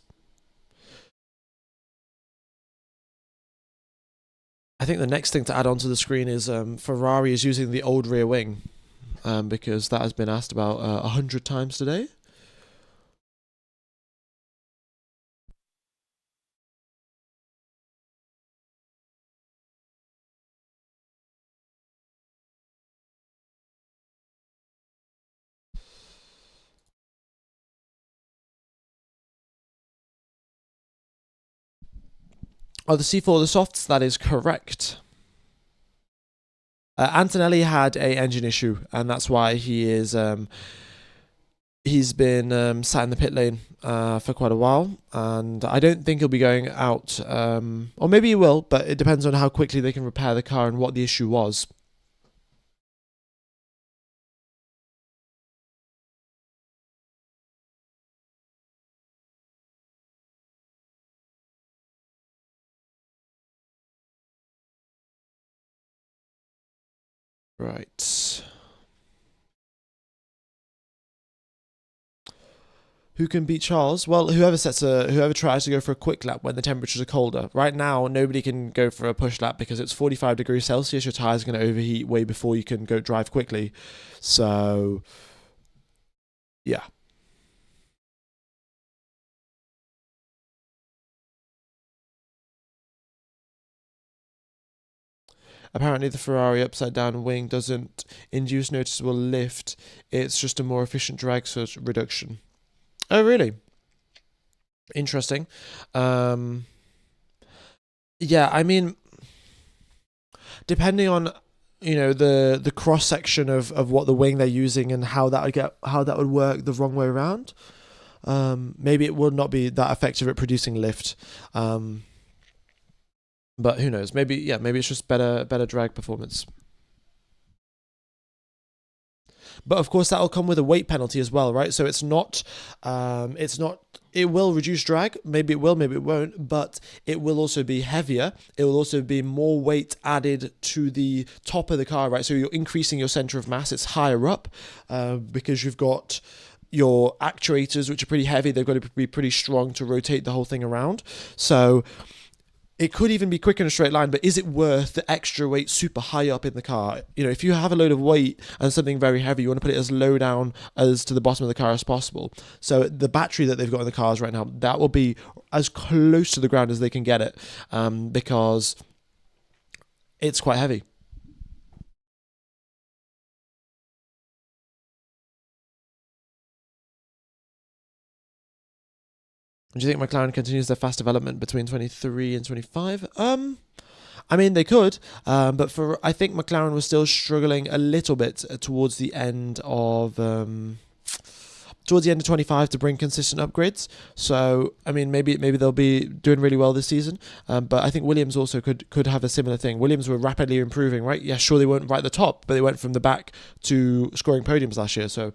I think the next thing to add onto the screen is Ferrari is using the old rear wing because that has been asked about 100 times today. Oh, the C4, the softs, that is correct. Antonelli had a engine issue, and that's why he's been sat in the pit lane for quite a while, and I don't think he'll be going out, or maybe he will, but it depends on how quickly they can repair the car and what the issue was. Right. Who can beat Charles? Well, whoever tries to go for a quick lap when the temperatures are colder. Right now, nobody can go for a push lap because it's 45 degrees Celsius. Your tires are going to overheat way before you can go drive quickly. So, yeah. Apparently, the Ferrari upside down wing doesn't induce noticeable lift. It's just a more efficient drag source reduction. Oh, really? Interesting. Um, yeah, I mean, depending on the cross section of what the wing they're using and how that would work the wrong way around. Maybe it would not be that effective at producing lift. But who knows? Maybe it's just better drag performance. But of course, that will come with a weight penalty as well, right? So it's not. It will reduce drag. Maybe it will, maybe it won't. But it will also be heavier. It will also be more weight added to the top of the car, right? So you're increasing your center of mass. It's higher up because you've got your actuators, which are pretty heavy. They've got to be pretty strong to rotate the whole thing around. So it could even be quicker in a straight line, but is it worth the extra weight super high up in the car? If you have a load of weight and something very heavy, you want to put it as low down as to the bottom of the car as possible. So the battery that they've got in the cars right now, that will be as close to the ground as they can get it because it's quite heavy. Do you think McLaren continues their fast development between 23 and 25? I mean, they could, but for I think McLaren was still struggling a little bit towards the end of 25 to bring consistent upgrades. So I mean, maybe they'll be doing really well this season. But I think Williams also could have a similar thing. Williams were rapidly improving, right? Yeah, sure they weren't right at the top, but they went from the back to scoring podiums last year. So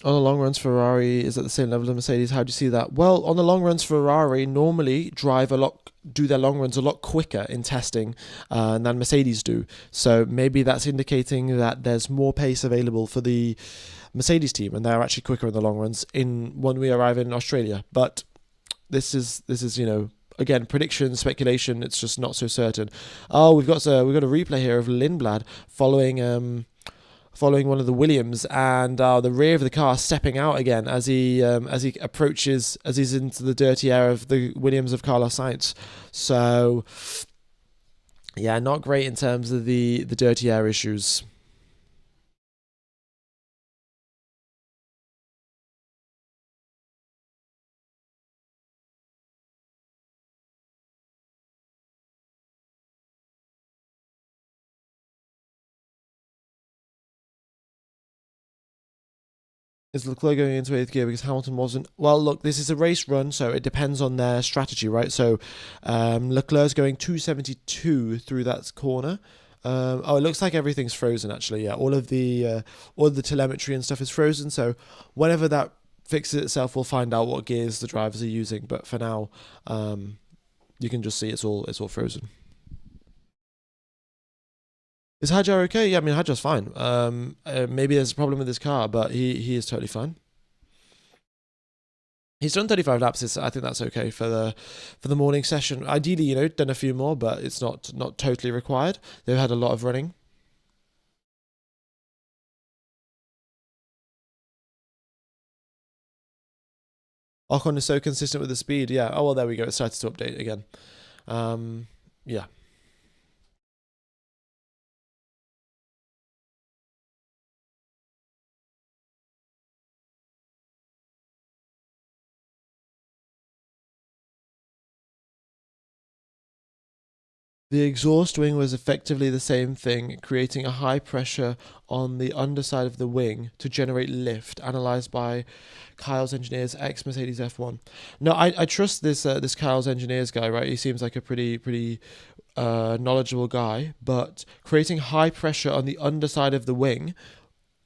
on the long runs, Ferrari is at the same level as Mercedes. How do you see that? Well, on the long runs, Ferrari normally do their long runs a lot quicker in testing than Mercedes do. So maybe that's indicating that there's more pace available for the Mercedes team, and they're actually quicker in the long runs when we arrive in Australia. But this is again, prediction, speculation. It's just not so certain. Oh, we've got a replay here of Lindblad following one of the Williams, and the rear of the car stepping out again as he approaches, as he's into the dirty air of the Williams of Carlos Sainz. So yeah, not great in terms of the dirty air issues. Is Leclerc going into eighth gear because Hamilton wasn't? Well, look, this is a race run, so it depends on their strategy, right? So Leclerc's going 272 through that corner. It looks like everything's frozen actually. Yeah, all of the telemetry and stuff is frozen. So whenever that fixes itself, we'll find out what gears the drivers are using. But for now, you can just see it's all frozen. Is Hajar okay? Yeah, I mean Hajar's fine. Maybe there's a problem with his car, but he is totally fine. He's done 35 laps. I think that's okay for the morning session. Ideally, done a few more, but it's not totally required. They've had a lot of running. Ocon is so consistent with the speed. Yeah. Oh well, there we go. It started to update again. Yeah. The exhaust wing was effectively the same thing, creating a high pressure on the underside of the wing to generate lift, analysed by Kyle's Engineers ex Mercedes F1. No, I trust this Kyle's Engineers guy, right? He seems like a pretty knowledgeable guy, but creating high pressure on the underside of the wing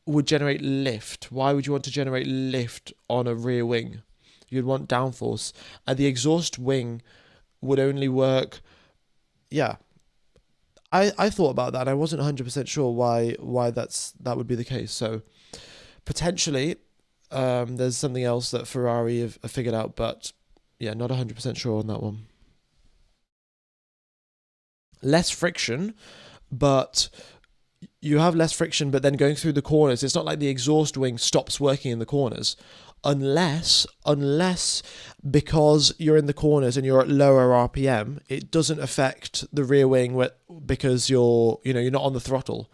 would generate lift. Why would you want to generate lift on a rear wing? You'd want downforce. And the exhaust wing would only work. Yeah, I thought about that. I wasn't 100% sure why that would be the case. So potentially, there's something else that Ferrari have figured out, but yeah, not 100% sure on that one. Less friction, but you have less friction, but then going through the corners, it's not like the exhaust wing stops working in the corners, unless because you're in the corners and you're at lower RPM, it doesn't affect the rear wing because you're not on the throttle.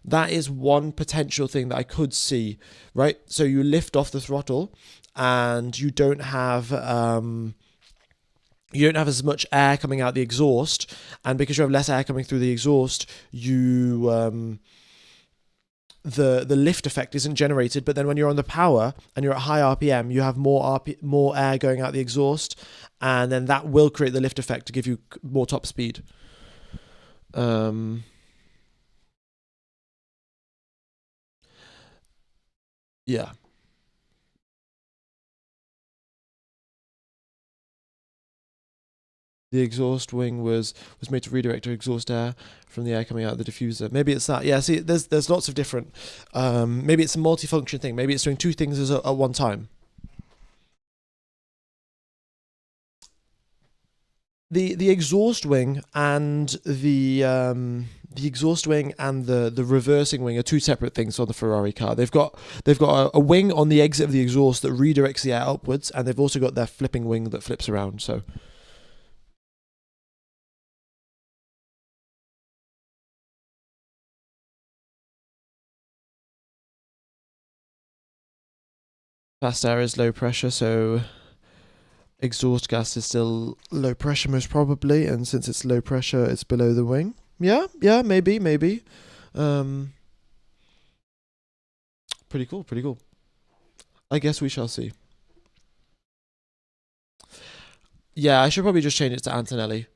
That is one potential thing that I could see, right? So you lift off the throttle and you don't have as much air coming out the exhaust, and because you have less air coming through the exhaust, the lift effect isn't generated. But then when you're on the power and you're at high RPM, you have more air going out the exhaust, and then that will create the lift effect to give you more top speed. Yeah. The exhaust wing was made to redirect exhaust air from the air coming out of the diffuser. Maybe it's that. Yeah, see, there's lots of different. Maybe it's a multifunction thing. Maybe it's doing two things at one time. The exhaust wing and the exhaust wing and the reversing wing are two separate things on the Ferrari car. They've got a wing on the exit of the exhaust that redirects the air upwards, and they've also got their flipping wing that flips around. So Fast air is low pressure, so exhaust gas is still low pressure most probably, and since it's low pressure, it's below the wing. Yeah, maybe. Um, Pretty cool, pretty cool. I guess we shall see. Yeah, I should probably just change it to Antonelli.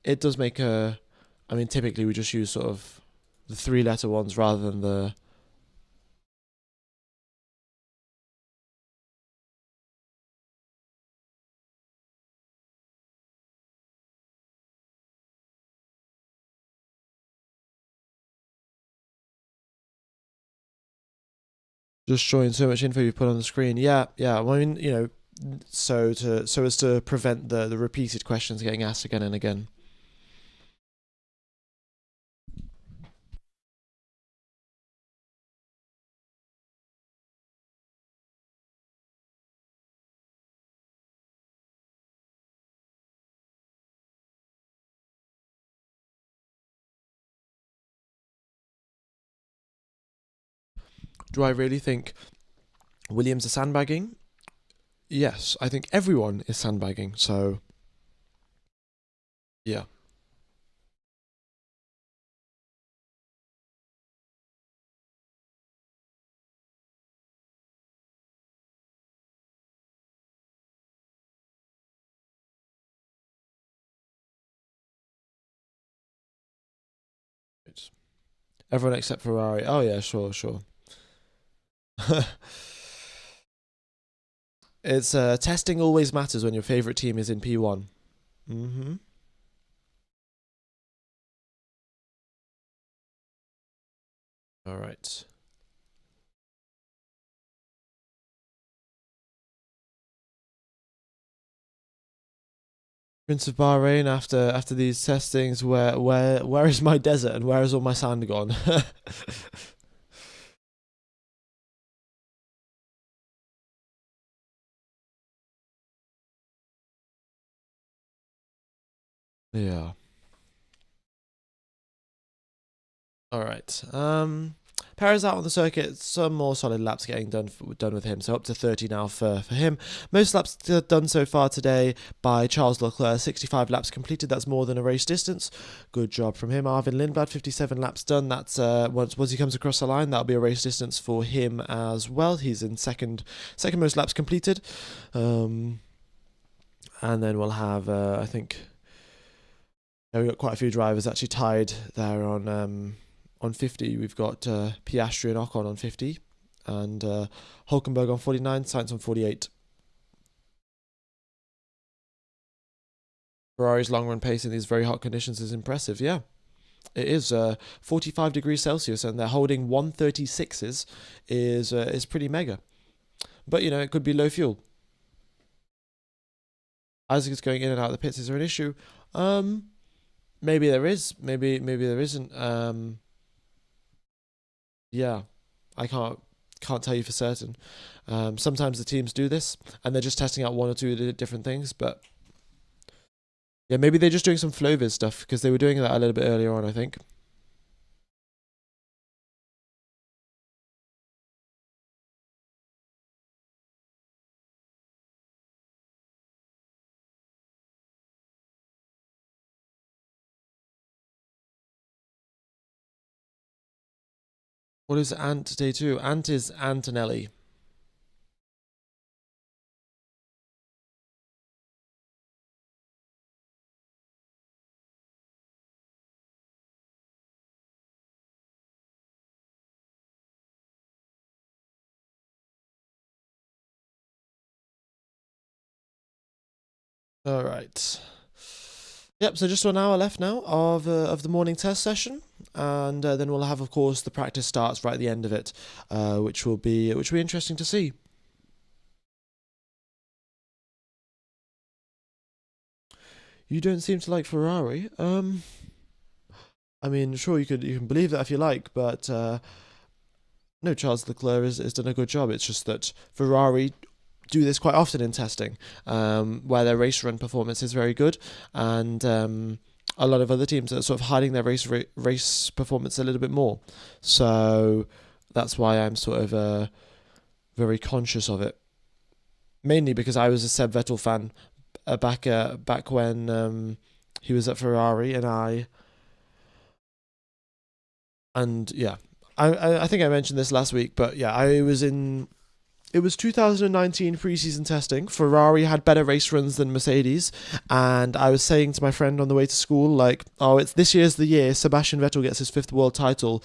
It does make a. I mean, typically we just use sort of the three-letter ones rather than the. Just showing so much info you put on the screen. Yeah. Well, I mean, so as to prevent the repeated questions getting asked again and again. Do I really think Williams are sandbagging? Yes, I think everyone is sandbagging. So yeah. Everyone except Ferrari. Oh yeah, sure. It's testing always matters when your favorite team is in P1. Mm-hmm. All right. Prince of Bahrain after these testings, where is my desert and where is all my sand gone? Yeah. All right. Perez out on the circuit. Some more solid laps getting done with him. So up to 30 now for him. Most laps done so far today by Charles Leclerc. 65 laps completed. That's more than a race distance. Good job from him. Arvin Lindblad, 57 laps done. That's once he comes across the line, that'll be a race distance for him as well. He's in second most laps completed. And then we'll have I think. Yeah, we've got quite a few drivers actually tied there on 50. We've got Piastri and Ocon on 50, and Hulkenberg on 49, Sainz on 48. Ferrari's long run pace in these very hot conditions is impressive. Yeah, it is 45 degrees Celsius, and they're holding 136s is pretty mega. But it could be low fuel. Isaac is going in and out of the pits. Is there an issue? Maybe there is. Maybe there isn't. Yeah, I can't tell you for certain. Sometimes the teams do this, and they're just testing out one or two different things. But yeah, maybe they're just doing some flow viz stuff because they were doing that a little bit earlier on, I think. What is Ant day two? Ant is Antonelli. All right. Yep. So just 1 hour left now of the morning test session, and then we'll have, of course, the practice starts right at the end of it, which will be interesting to see. You don't seem to like Ferrari. I mean, sure, you can believe that if you like, but no, Charles Leclerc has done a good job. It's just that Ferrari do this quite often in testing, where their race run performance is very good, and a lot of other teams are sort of hiding their race performance a little bit more. So that's why I'm sort of very conscious of it. Mainly because I was a Seb Vettel fan back when he was at Ferrari, and yeah, I think I mentioned this last week, but yeah, I was in. It was 2019 preseason testing. Ferrari had better race runs than Mercedes, and I was saying to my friend on the way to school, like, "Oh, it's this year's the year. Sebastian Vettel gets his fifth world title.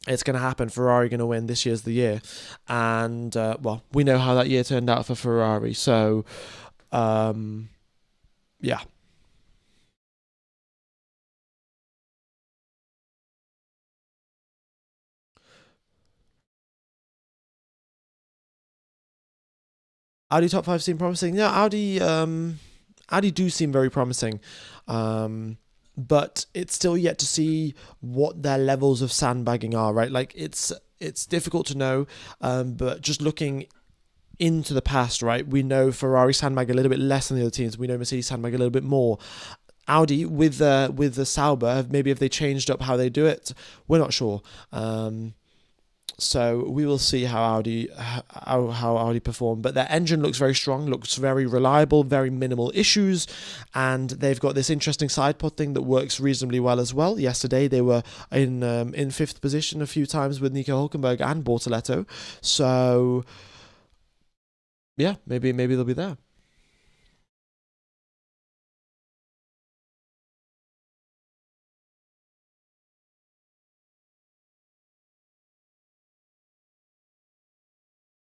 It's going to happen. Ferrari going to win. This year's the year." And well, we know how that year turned out for Ferrari. So, yeah. Audi top five seem promising. Yeah, Audi do seem very promising, but it's still yet to see what their levels of sandbagging are. Right, like it's difficult to know, but just looking into the past, right, we know Ferrari sandbag a little bit less than the other teams. We know Mercedes sandbag a little bit more. Audi with the Sauber, maybe if they changed up how they do it, we're not sure. So we will see how Audi perform. But their engine looks very strong, looks very reliable, very minimal issues, and they've got this interesting side pod thing that works reasonably well as well. Yesterday they were in fifth position a few times with Nico Hülkenberg and Bortoletto. So yeah, maybe they'll be there.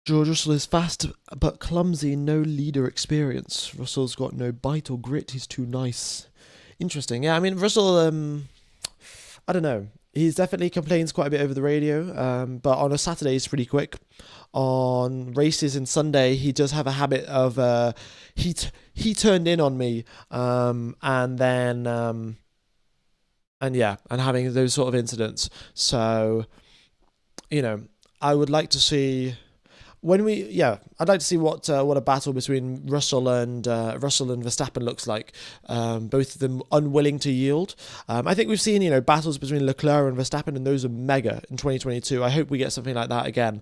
George Russell is fast but clumsy, no leader experience. Russell's got no bite or grit. He's too nice. Interesting. Yeah, I mean Russell. I don't know. He's definitely complains quite a bit over the radio, but on a Saturday he's pretty quick. On races and Sunday, he does have a habit of he turned in on me, and then and yeah, and having those sort of incidents. So you know, I would like to see when we I'd like to see what a battle between Russell and Verstappen looks like. Both of them unwilling to yield. I think we've seen battles between Leclerc and Verstappen, and those are mega in 2022. I hope we get something like that again.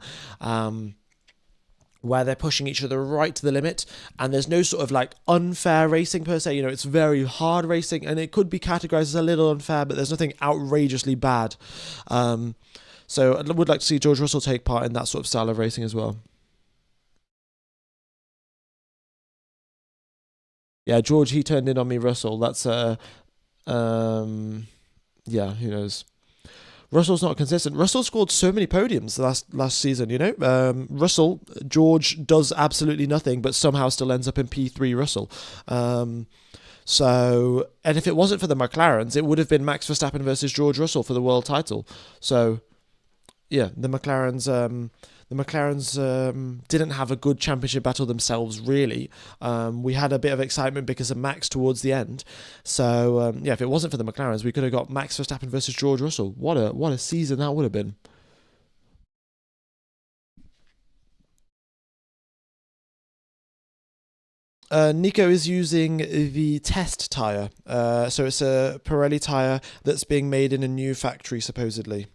Where they're pushing each other right to the limit, and there's no sort of like unfair racing per se. It's very hard racing, and it could be categorized as a little unfair, but there's nothing outrageously bad. So I would like to see George Russell take part in that sort of style of racing as well. Yeah, George, he turned in on me, Russell. That's um, yeah, who knows? Russell's not consistent. Russell scored so many podiums last season. Russell George does absolutely nothing, but somehow still ends up in P3. Russell. So, and if it wasn't for the McLarens, it would have been Max Verstappen versus George Russell for the world title. So yeah, the McLarens didn't have a good championship battle themselves, really. We had a bit of excitement because of Max towards the end. So yeah, if it wasn't for the McLarens, we could have got Max Verstappen versus George Russell. What a season that would have been. Nico is using the test tyre. So it's a Pirelli tyre that's being made in a new factory, supposedly,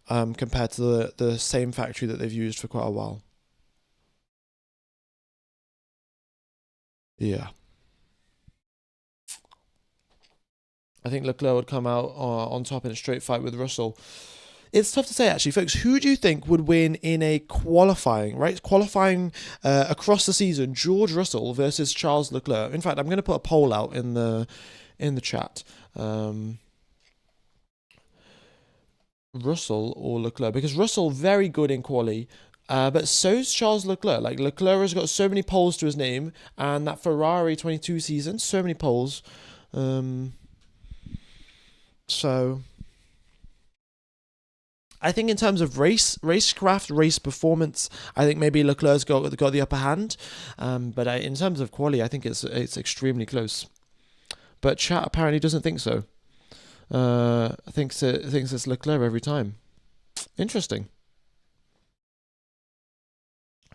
compared to the same factory that they've used for quite a while. Yeah. I think Leclerc would come out on top in a straight fight with Russell. It's tough to say, actually, folks. Who do you think would win in a qualifying, right? Qualifying across the season, George Russell versus Charles Leclerc. In fact, I'm going to put a poll out in the chat. Russell or Leclerc, because Russell very good in quali, but so's Charles Leclerc. Like Leclerc has got so many poles to his name, and that Ferrari 22 season, so many poles. So I think in terms of racecraft, race performance, I think maybe Leclerc's got the upper hand. But in terms of quali, I think it's extremely close. But chat apparently doesn't think so. Thinks it's Leclerc every time. Interesting.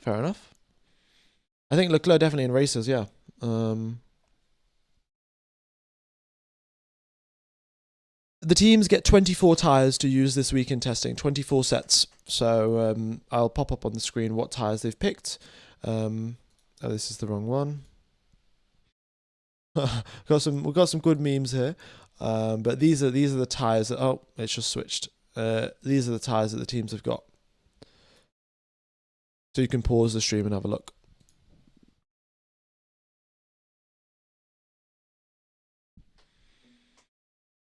Fair enough. I think Leclerc definitely in races, yeah. the teams get 24 tyres to use this week in testing, 24 sets. So I'll pop up on the screen what tyres they've picked. Oh, this is the wrong one. We've got some good memes here. But these are the tyres that, oh, it's just switched. These are the tyres that the teams have got. So you can pause the stream and have a look.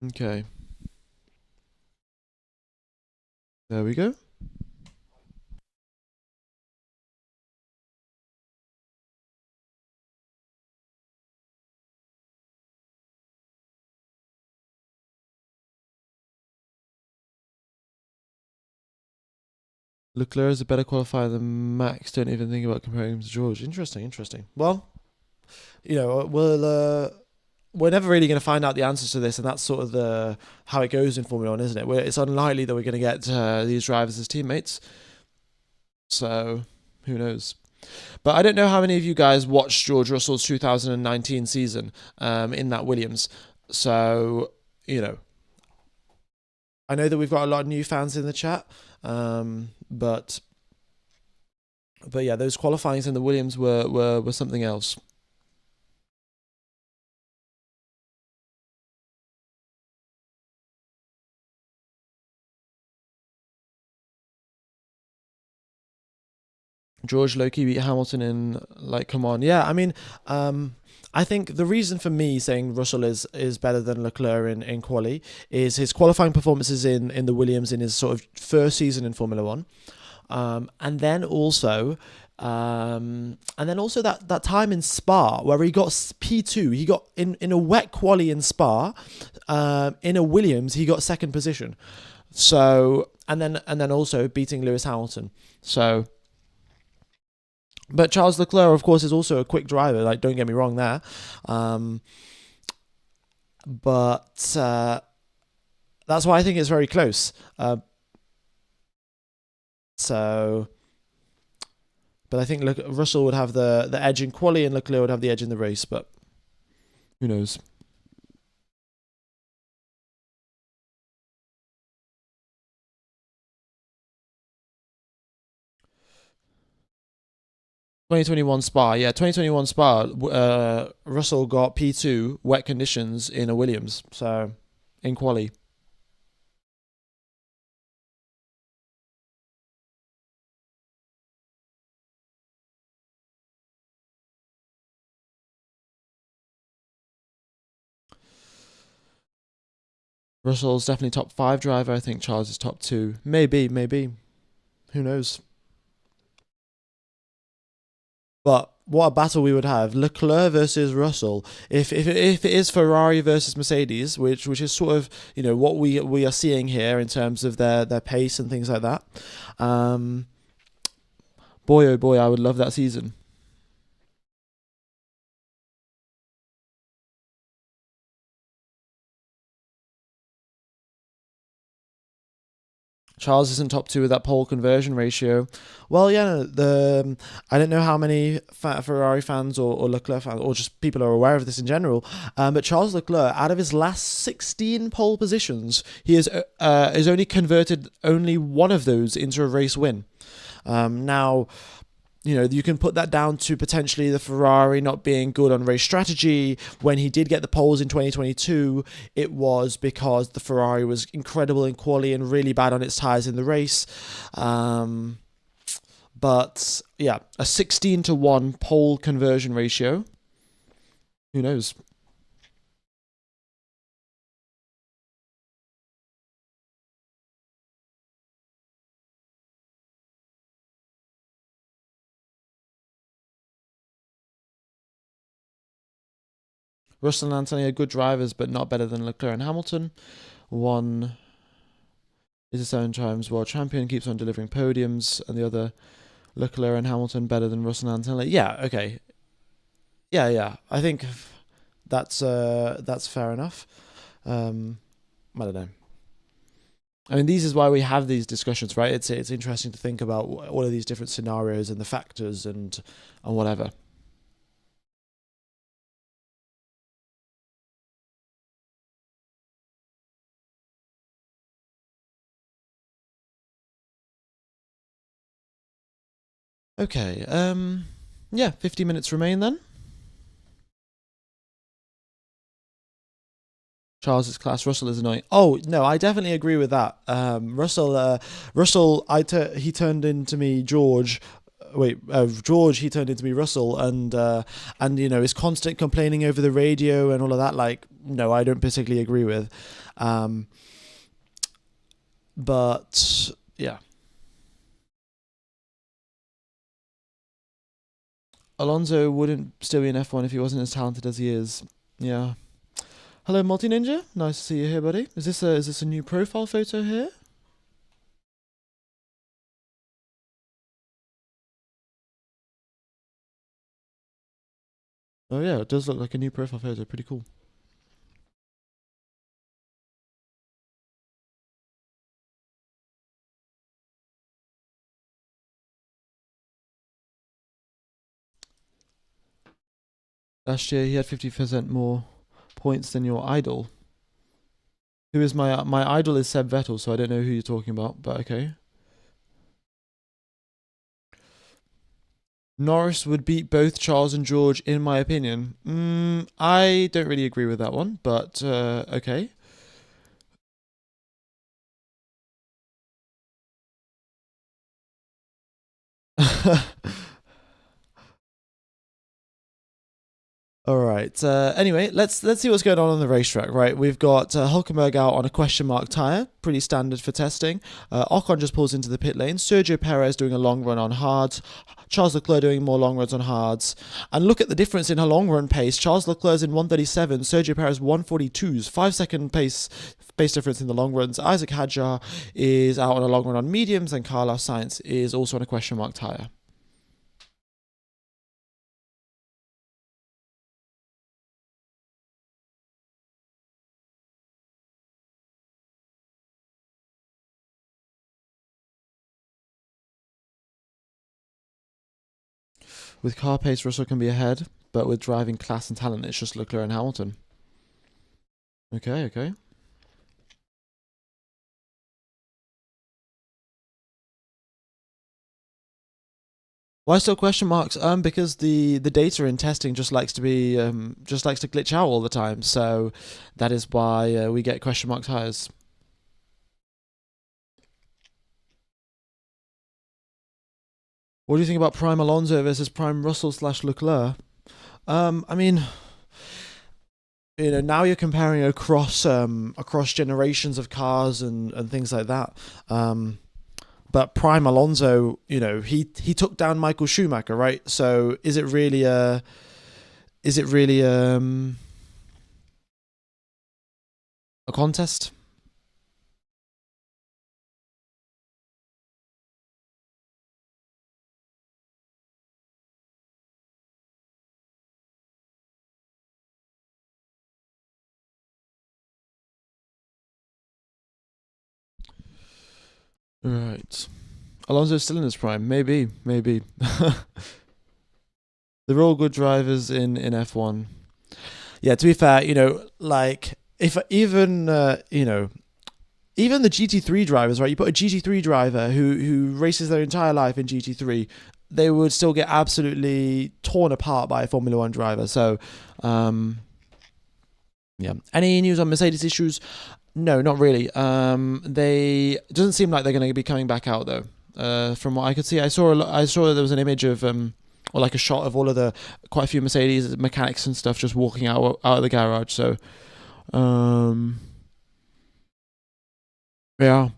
Okay. There we go. Leclerc is a better qualifier than Max. Don't even think about comparing him to George. Interesting. Well, we're never really going to find out the answers to this, and that's sort of how it goes in Formula One, isn't it? It's unlikely that we're going to get these drivers as teammates. So who knows? But I don't know how many of you guys watched George Russell's 2019 season in that Williams. So I know that we've got a lot of new fans in the chat, but yeah, those qualifyings in the Williams were something else. George Loki beat Hamilton in, like, come on. Yeah, I mean, I think the reason for me saying Russell is better than Leclerc in quali is his qualifying performances in the Williams in his sort of first season in Formula One, and then also that time in Spa where he got P2. He got in a wet quali in Spa, in a Williams he got second position. So and then also beating Lewis Hamilton. So. But Charles Leclerc, of course, is also a quick driver. Like, don't get me wrong there. But that's why I think it's very close. But I think Russell would have the edge in quali, and Leclerc would have the edge in the race. But who knows? ...2021 Spa, yeah, 2021 Spa. Russell got P2 wet conditions in a Williams, so in quali. Russell's definitely top 5 driver. I think Charles is top 2. Maybe. Who knows? But what a battle we would have. Leclerc versus Russell. If it is Ferrari versus Mercedes, which is sort of, what we are seeing here in terms of their pace and things like that. Boy, oh boy, I would love that season. Charles isn't top 2 with that pole conversion ratio. Well, yeah, I don't know how many Ferrari fans or Leclerc fans or just people are aware of this in general, but Charles Leclerc, out of his last 16 pole positions, he has only converted only one of those into a race win. Now, you can put that down to potentially the Ferrari not being good on race strategy. When he did get the poles in 2022, it was because the Ferrari was incredible in quali and really bad on its tyres in the race. But yeah, a 16-1 pole conversion ratio. Who knows? Russell and Anthony are good drivers, but not better than Leclerc and Hamilton. One is a 7 times world champion, keeps on delivering podiums, and the other, Leclerc and Hamilton, better than Russell and Anthony. Yeah, okay. Yeah. I think that's fair enough. I don't know. I mean, this is why we have these discussions, right? It's interesting to think about all of these different scenarios and the factors and whatever. Okay. Yeah, 50 minutes remain then. Charles is class. Russell is annoying. Oh no, I definitely agree with that. Russell, he turned into me George. Wait, George, he turned into me Russell, and his constant complaining over the radio and all of that. Like, no, I don't particularly agree with. Um, but yeah, Alonso wouldn't still be in F1 if he wasn't as talented as he is. Yeah. Hello, Multi Ninja. Nice to see you here, buddy. Is this a new profile photo here? Oh yeah, it does look like a new profile photo. Pretty cool. Last year he had 50% more points than your idol. Who is my idol is Seb Vettel, so I don't know who you're talking about, but okay. Norris would beat both Charles and George, in my opinion. I don't really agree with that one, but okay. All right. Anyway, let's see what's going on the racetrack. Right, we've got Hulkenberg out on a question mark tire, pretty standard for testing. Ocon just pulls into the pit lane. Sergio Perez doing a long run on hards. Charles Leclerc doing more long runs on hards. And look at the difference in her long run pace. Charles Leclerc's in 137, Sergio Perez 142s, 5 second pace difference in the long runs. Isaac Hadjar is out on a long run on mediums, and Carlos Sainz is also on a question mark tire. With car pace, Russell can be ahead, but with driving class and talent, it's just Leclerc and Hamilton. Okay, okay. Why still question marks? Because the data in testing just likes to glitch out all the time. So that is why we get question mark tires. What do you think about Prime Alonso versus Prime Russell slash Leclerc? I mean, now you're comparing across generations of cars and things like that. But Prime Alonso, he took down Michael Schumacher, right? So is it really a contest? Right. Alonso's still in his prime. Maybe, maybe. They're all good drivers in F1. Yeah, to be fair, like if even the GT3 drivers, right? You put a GT3 driver who races their entire life in GT3, they would still get absolutely torn apart by a Formula One driver. So, yeah. Any news on Mercedes issues? No, not really. They it doesn't seem like they're going to be coming back out though. From what I could see, I saw there was an image of or like a shot of all of the quite a few Mercedes mechanics and stuff just walking out of the garage. So, um, yeah.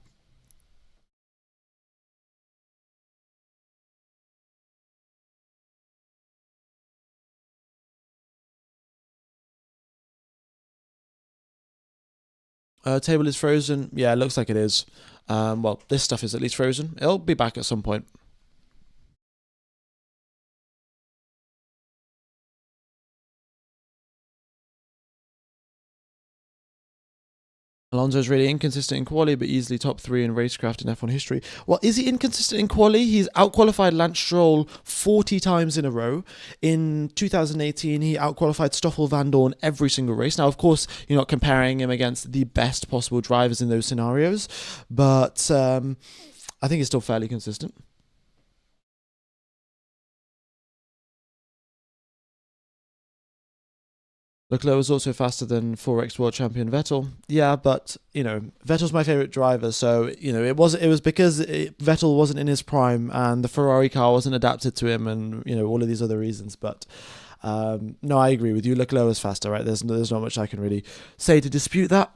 Table is frozen. Yeah, it looks like it is. Well, this stuff is at least frozen. It'll be back at some point. Alonso's really inconsistent in quali, but easily top three in racecraft in F1 history. Well, is he inconsistent in quali? He's outqualified Lance Stroll 40 times in a row. In 2018, he outqualified Stoffel Van Dorn every single race. Now, of course, you're not comparing him against the best possible drivers in those scenarios, but I think he's still fairly consistent. Leclerc was also faster than 4x world champion Vettel. Yeah, but Vettel's my favorite driver, so it was because Vettel wasn't in his prime and the Ferrari car wasn't adapted to him, and all of these other reasons. But no, I agree with you. Leclerc was faster, right? There's not much I can really say to dispute that.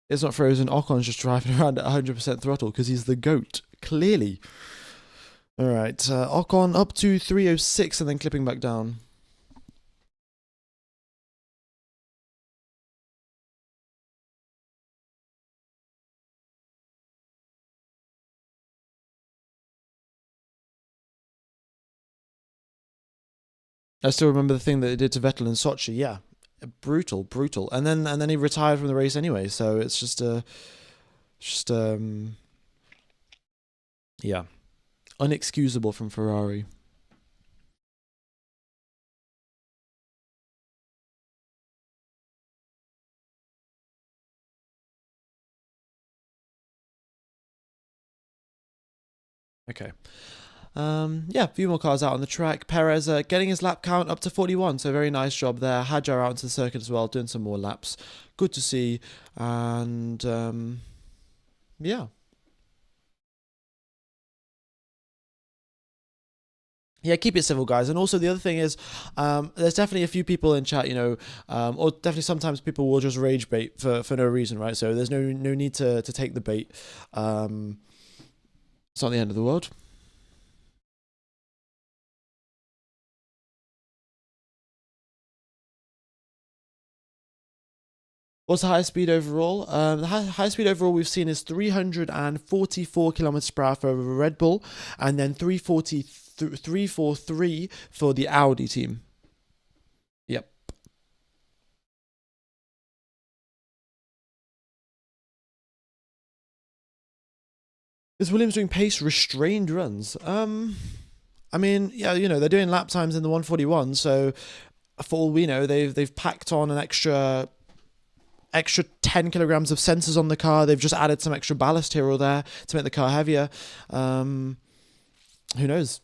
It's not frozen. Ocon's just driving around at 100% throttle because he's the GOAT, clearly. All right, Ocon up to 306 and then clipping back down. I still remember the thing that they did to Vettel in Sochi. Yeah, brutal, brutal. And then he retired from the race anyway. So it's just yeah, unexcusable from Ferrari. Okay. Yeah, a few more cars out on the track. Perez getting his lap count up to 41, so very nice job there. Hadjar out into the circuit as well, doing some more laps. Good to see. And yeah. Yeah, keep it civil, guys. And also, the other thing is, there's definitely a few people in chat, or definitely sometimes people will just rage bait for no reason, right? So there's no need to take the bait. It's not the end of the world. What's the highest speed overall? The highest speed overall we've seen is 344 kilometers per hour for Red Bull, and then 343 for the Audi team. Yep. Is Williams doing pace restrained runs? I mean, yeah, they're doing lap times in the 141, so for all we know, they've packed on an extra 10 kilograms of sensors on the car. They've just added some extra ballast here or there to make the car heavier. Who knows?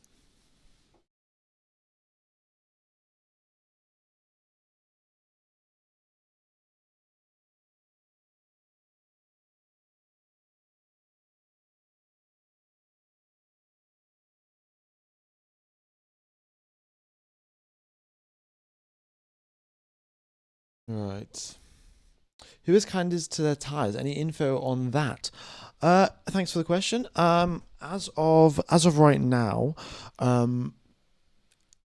Right. Who is kindest to their tires? Any info on that? Thanks for the question. As of right now, um,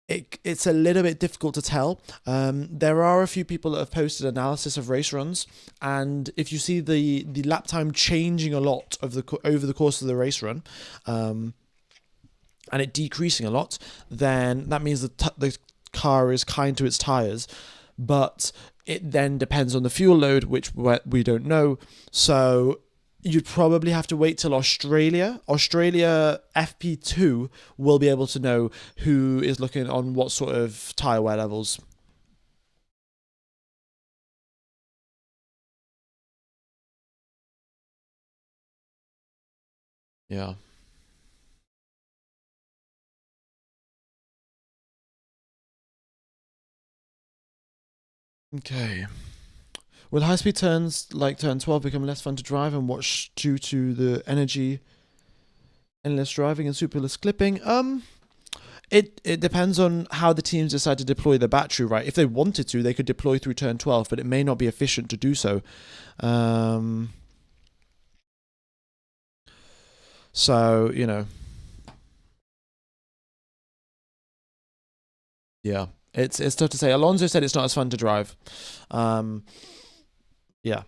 it's a little bit difficult to tell. There are a few people that have posted analysis of race runs, and if you see the lap time changing a lot over the course of the race run, and it decreasing a lot, then that means the car is kind to its tires. But it then depends on the fuel load, which we don't know. So you'd probably have to wait till Australia. Australia FP2 will be able to know who is looking on what sort of tyre wear levels. Yeah. Okay. Will high speed turns like turn 12 become less fun to drive and watch due to the energy, endless driving, and superless clipping? It depends on how the teams decide to deploy the battery, right? If they wanted to, they could deploy through turn 12, but it may not be efficient to do so. Um, so, yeah, it's tough to say. Alonso said it's not as fun to drive. Um, yeah.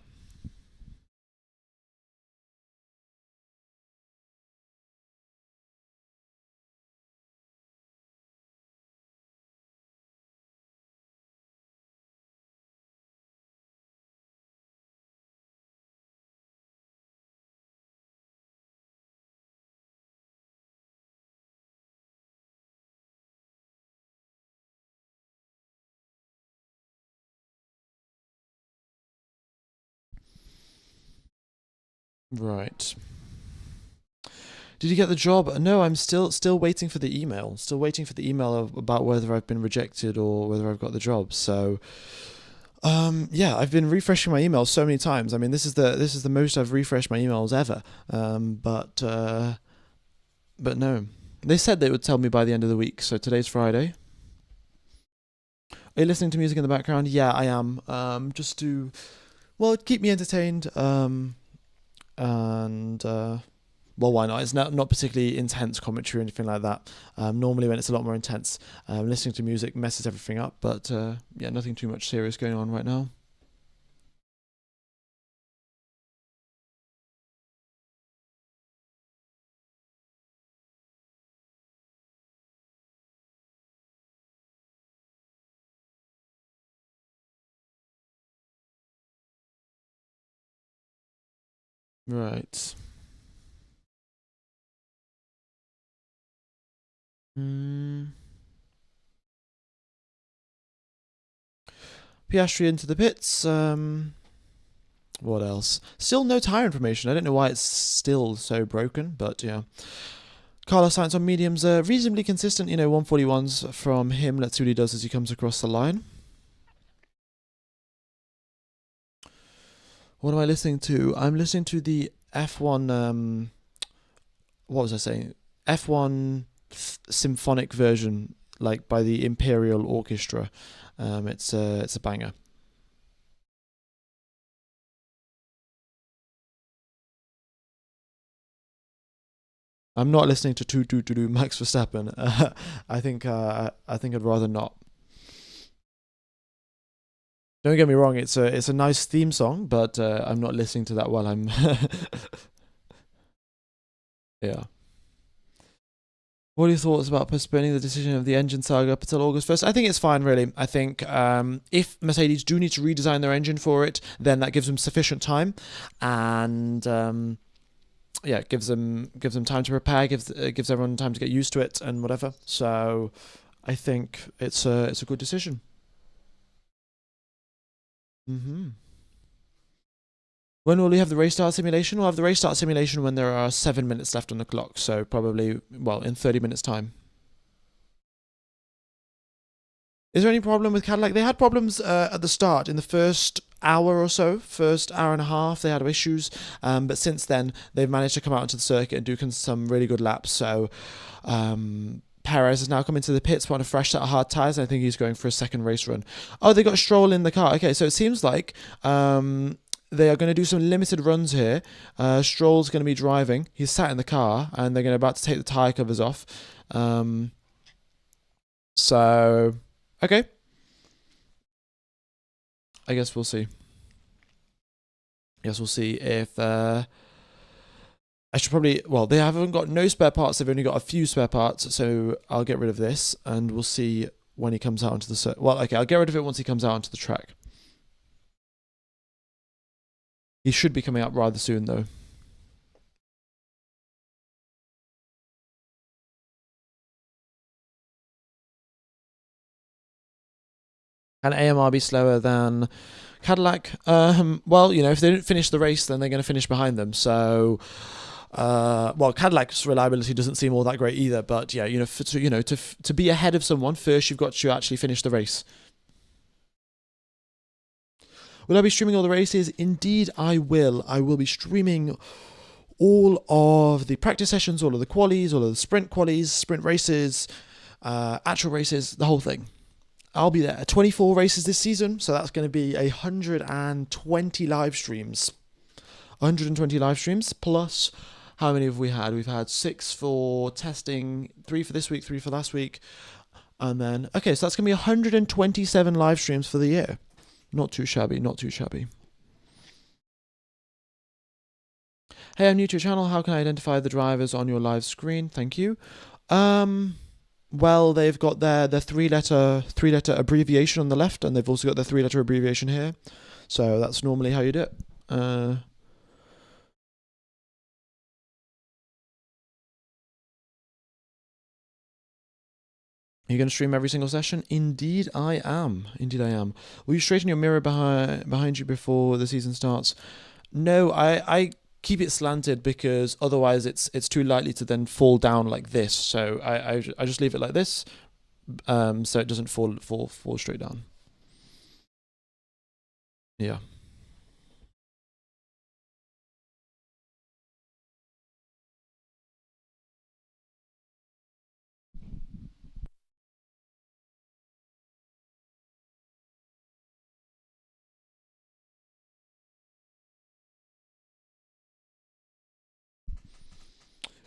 Right. Did you get the job? No, I'm still waiting for the email. Still waiting for the email about whether I've been rejected or whether I've got the job. So, yeah, I've been refreshing my emails so many times. I mean, this is the most I've refreshed my emails ever. But no, they said they would tell me by the end of the week. So today's Friday. Are you listening to music in the background? Yeah, I am. Just to keep me entertained. And well, why not? It's not particularly intense commentary or anything like that. Normally, when it's a lot more intense, listening to music messes everything up. But yeah, nothing too much serious going on right now. Right. Mm. Piastri into the pits. What else? Still no tire information. I don't know why it's still so broken, but yeah. Carlos Sainz on mediums, reasonably consistent. 141s from him. Let's see what he does as he comes across the line. What am I listening to? I'm listening to the F1. What was I saying? F1 symphonic version, like by the Imperial Orchestra. It's a banger. I'm not listening to to do Max Verstappen. I think I'd rather not. Don't get me wrong, it's a nice theme song, but I'm not listening to that while I'm yeah. What are your thoughts about postponing the decision of the engine saga up until August 1st? I think it's fine, really. I think if Mercedes do need to redesign their engine for it, then that gives them sufficient time, and yeah, it gives them time to prepare, gives everyone time to get used to it and whatever. So I think it's a good decision. Hmm. When will we have the race start simulation? We'll have the race start simulation when there are 7 minutes left on the clock. So probably, in 30 minutes' time. Is there any problem with Cadillac? They had problems at the start in the first hour or so, first hour and a half. They had issues, but since then they've managed to come out into the circuit and do some really good laps. So Perez has now come into the pits, put on a fresh set of hard tyres. And I think he's going for a second race run. Oh, they got Stroll in the car. Okay, so it seems like they are going to do some limited runs here. Stroll's going to be driving. He's sat in the car, and they're going to about to take the tyre covers off. So, okay. I guess we'll see. We'll see if I should probably. Well, they haven't got no spare parts. They've only got a few spare parts, so I'll get rid of this, and we'll see when he comes out onto the circuit. Well, okay, I'll get rid of it once he comes out onto the track. He should be coming up rather soon, though. Can AMR be slower than Cadillac? Well, if they don't finish the race, then they're going to finish behind them. So, Cadillac's reliability doesn't seem all that great either. But yeah, to be ahead of someone, first you've got to actually finish the race. Will I be streaming all the races? Indeed, I will. I will be streaming all of the practice sessions, all of the qualies, all of the sprint qualies, sprint races, actual races, the whole thing. I'll be there. 24 races this season, so that's going to be 120 live streams. 120 live streams, plus how many have we had? We've had 6 for testing, 3 for this week, 3 for last week. And then, okay, so that's going to be 127 live streams for the year. Not too shabby, not too shabby. Hey, I'm new to your channel. How can I identify the drivers on your live screen? Thank you. Well, they've got their three-letter abbreviation on the left, and they've also got their 3-letter abbreviation here. So that's normally how you do it. Are you going to stream every single session? Indeed, I am. Will you straighten your mirror behind you before the season starts? No, I keep it slanted because otherwise it's too likely to then fall down like this. So I just leave it like this, so it doesn't fall straight down. Yeah.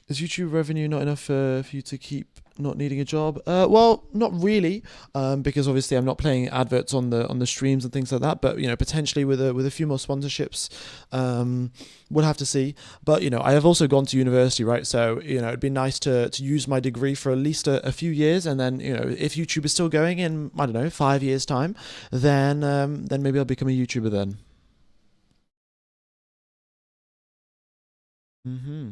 Is YouTube revenue not enough for you to keep not needing a job? Well, not really, because obviously I'm not playing adverts on the streams and things like that. But potentially with a few more sponsorships, we'll have to see. But I have also gone to university, right? So it'd be nice to use my degree for at least a few years, and then if YouTube is still going in, I don't know, 5 years time, then maybe I'll become a YouTuber then. Hmm.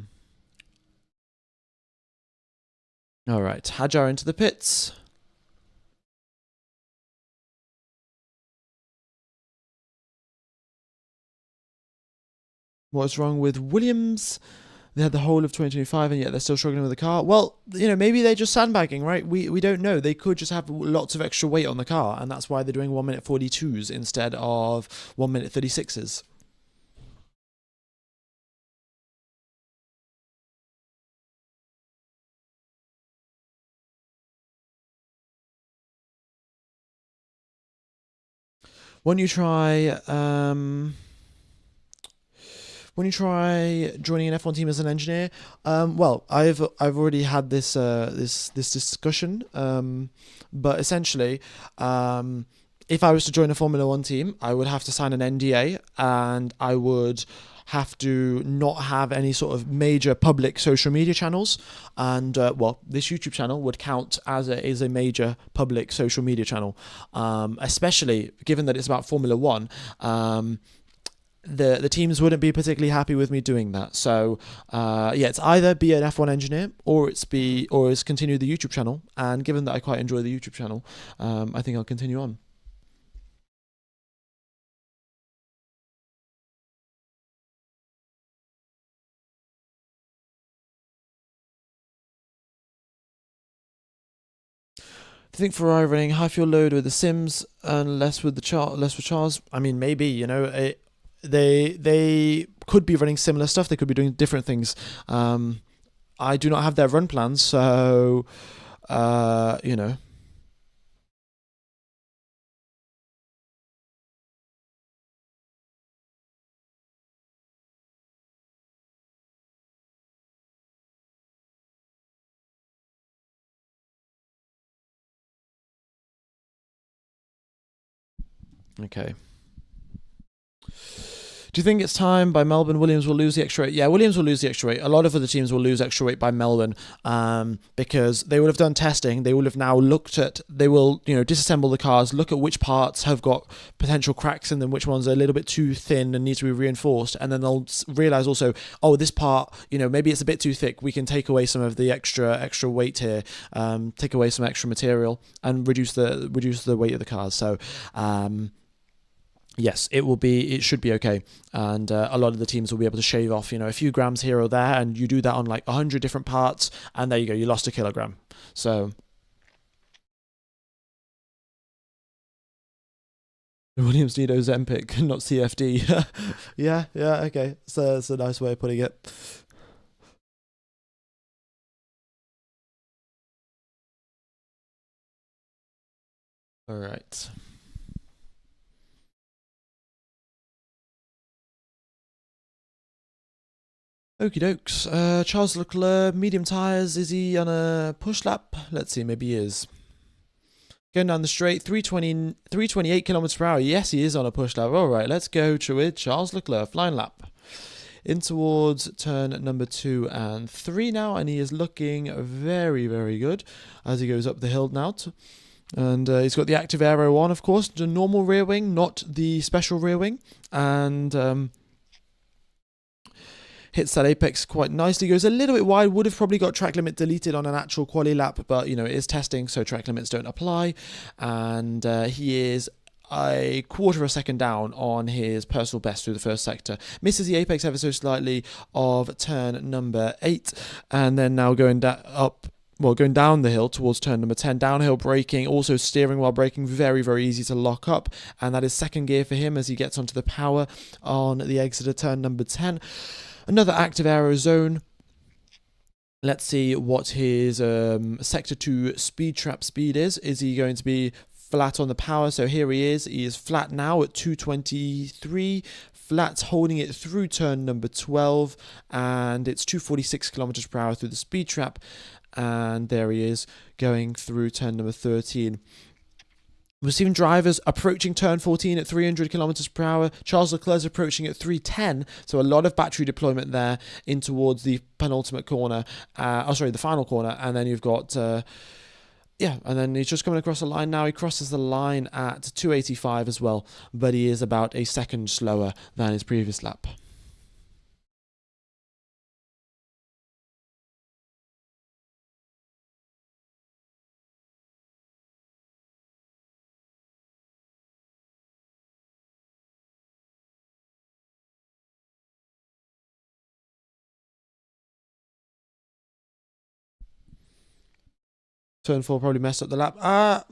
All right, Hajar into the pits. What's wrong with Williams? They had the whole of 2025 and yet they're still struggling with the car. Well, maybe they're just sandbagging, right? We don't know. They could just have lots of extra weight on the car, and that's why they're doing 1 minute 42s instead of 1 minute 36s. When you try when you try joining an F1 team as an engineer, well, I've already had this discussion, but essentially, if I was to join a Formula One team, I would have to sign an NDA, and I would have to not have any sort of major public social media channels, and well, this YouTube channel would count as a major public social media channel, especially given that it's about Formula One. The teams wouldn't be particularly happy with me doing that. So yeah, it's either be an F1 engineer or it's continue the YouTube channel. And given that I quite enjoy the YouTube channel, I think I'll continue on. Do you think Ferrari running high fuel load with the Sims and less with less with Charles? I mean, maybe they could be running similar stuff. They could be doing different things. I do not have their run plans, so you know. Okay. Do you think it's time by Melbourne Williams will lose the extra weight? Yeah, Williams will lose the extra weight. A lot of other teams will lose extra weight by Melbourne, because they will have done testing. They will have now they will, disassemble the cars, look at which parts have got potential cracks in them, which ones are a little bit too thin and need to be reinforced. And then they'll realize also, oh, this part, maybe it's a bit too thick. We can take away some of the extra weight here, take away some extra material and reduce the weight of the cars. So, yes, it should be okay, and a lot of the teams will be able to shave off, a few grams here or there, and you do that on like 100 different parts, and there you go, you lost a kilogram. So Williams need Ozempic, not CFD. Yeah, okay. So it's a nice way of putting it. All right. Okie dokes. Charles Leclerc, medium tyres. Is he on a push lap? Let's see, maybe he is. Going down the straight, 328 kilometers per hour. Yes, he is on a push lap. All right, let's go with Charles Leclerc, flying lap. In towards turn number 2 and 3 now, and he is looking very, very good as he goes up the hill now. And he's got the active aero on, of course, the normal rear wing, not the special rear wing. And hits that apex quite nicely, goes a little bit wide, would have probably got track limit deleted on an actual quali lap, but it is testing, so track limits don't apply. And he is a quarter of a second down on his personal best through the first sector. Misses the apex ever so slightly of turn number 8, and then now going going down the hill towards turn number 10, downhill braking, also steering while braking, very, very easy to lock up, and that is second gear for him as he gets onto the power on the exit of turn number 10. Another active aero zone. Let's see what his sector 2 speed trap speed is. Is he going to be flat on the power? So here he is. He is flat now at 223. Flat, holding it through turn number 12, and it's 246 kilometers per hour through the speed trap. And there he is going through turn number 13. We're seeing drivers approaching turn 14 at 300 kilometers per hour. Charles Leclerc's approaching at 310, so a lot of battery deployment there in towards the penultimate corner. The final corner, and then you've got and then he's just coming across the line now. He crosses the line at 285 as well, but he is about a second slower than his previous lap. Turn 4 probably messed up the lap.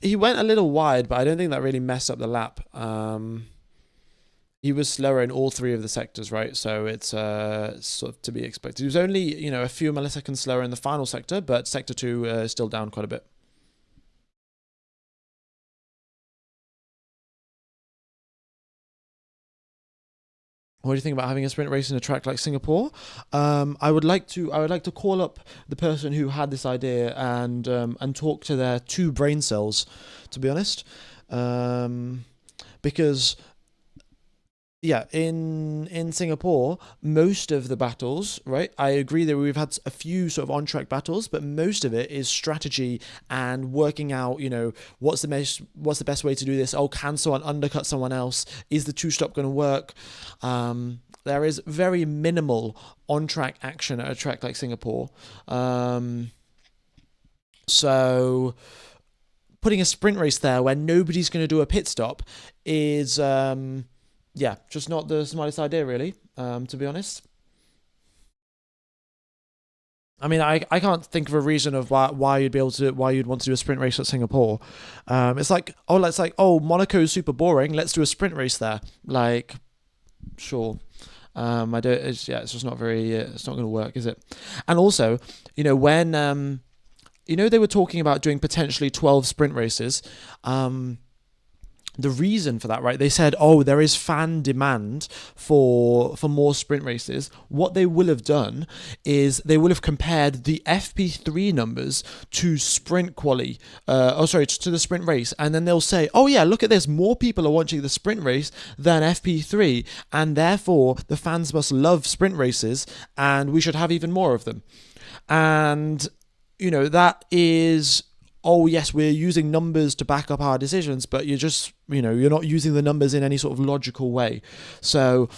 He went a little wide, but I don't think that really messed up the lap. He was slower in all 3 of the sectors, right? So it's sort of to be expected. He was only, a few milliseconds slower in the final sector, but sector 2 is still down quite a bit. What do you think about having a sprint race in a track like Singapore? I would like to call up the person who had this idea and talk to their 2 brain cells, to be honest, because in Singapore, most of the battles, right? I agree that we've had a few sort of on-track battles, but most of it is strategy and working out, what's the best way to do this? Oh, can someone undercut someone else? Is the two-stop going to work? There is very minimal on-track action at a track like Singapore. So putting a sprint race there where nobody's going to do a pit stop is just not the smartest idea, really, to be honest. I mean, I can't think of a reason of why you'd want to do a sprint race at Singapore. It's like, Monaco's super boring. Let's do a sprint race there. Like, sure. I don't. It's just not very. It's not going to work, is it? And also, when they were talking about doing potentially 12 sprint races. The reason for that, right? They said, there is fan demand for more sprint races. What they will have done is they will have compared the FP3 numbers to sprint quali, to the sprint race, and then they'll say, look at this, more people are watching the sprint race than FP3, and therefore the fans must love sprint races, and we should have even more of them. And that is, yes, we're using numbers to back up our decisions, but you're just, you're not using the numbers in any sort of logical way. So,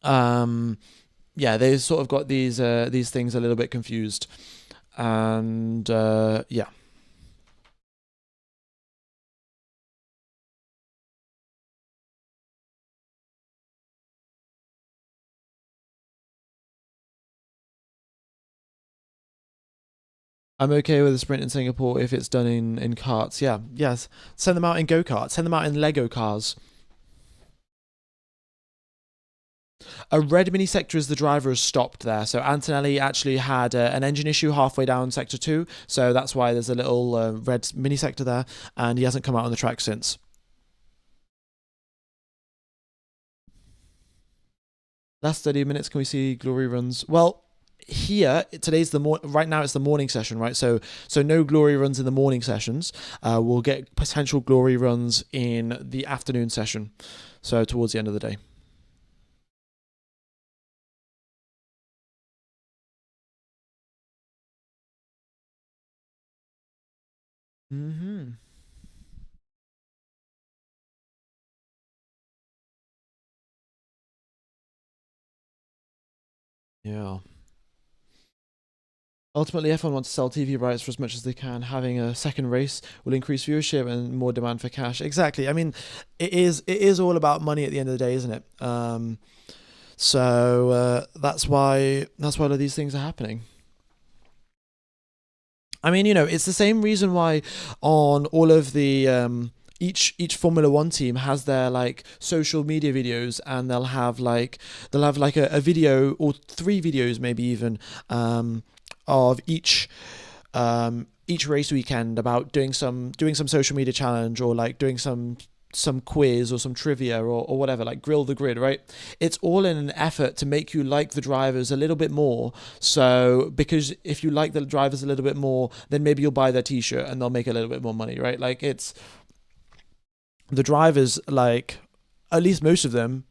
they sort of got these things a little bit confused. And, I'm okay with a sprint in Singapore if it's done in karts. Yeah, yes. Send them out in go-karts. Send them out in Lego cars. A red mini sector as the driver has stopped there. So Antonelli actually had an engine issue halfway down sector 2. So that's why there's a little red mini sector there. And he hasn't come out on the track since. Last 30 minutes, can we see glory runs? Well, here right now it's the morning session, right? So no glory runs in the morning sessions. We'll get potential glory runs in the afternoon session, so towards the end of the day. Yeah. Ultimately, F1 wants to sell TV rights for as much as they can. Having a second race will increase viewership and more demand for cash. Exactly. I mean, it is all about money at the end of the day, isn't it? So that's why all of these things are happening. I mean, it's the same reason why on all of the each Formula One team has their like social media videos, and they'll have like a video or three videos, maybe even, of each race weekend about doing some social media challenge, or like doing some quiz or some trivia, or whatever, like grill the grid, right? It's all in an effort to make you like the drivers a little bit more. So because if you like the drivers a little bit more, then maybe you'll buy their t-shirt and they'll make a little bit more money, right? Like, it's the drivers, like, at least most of them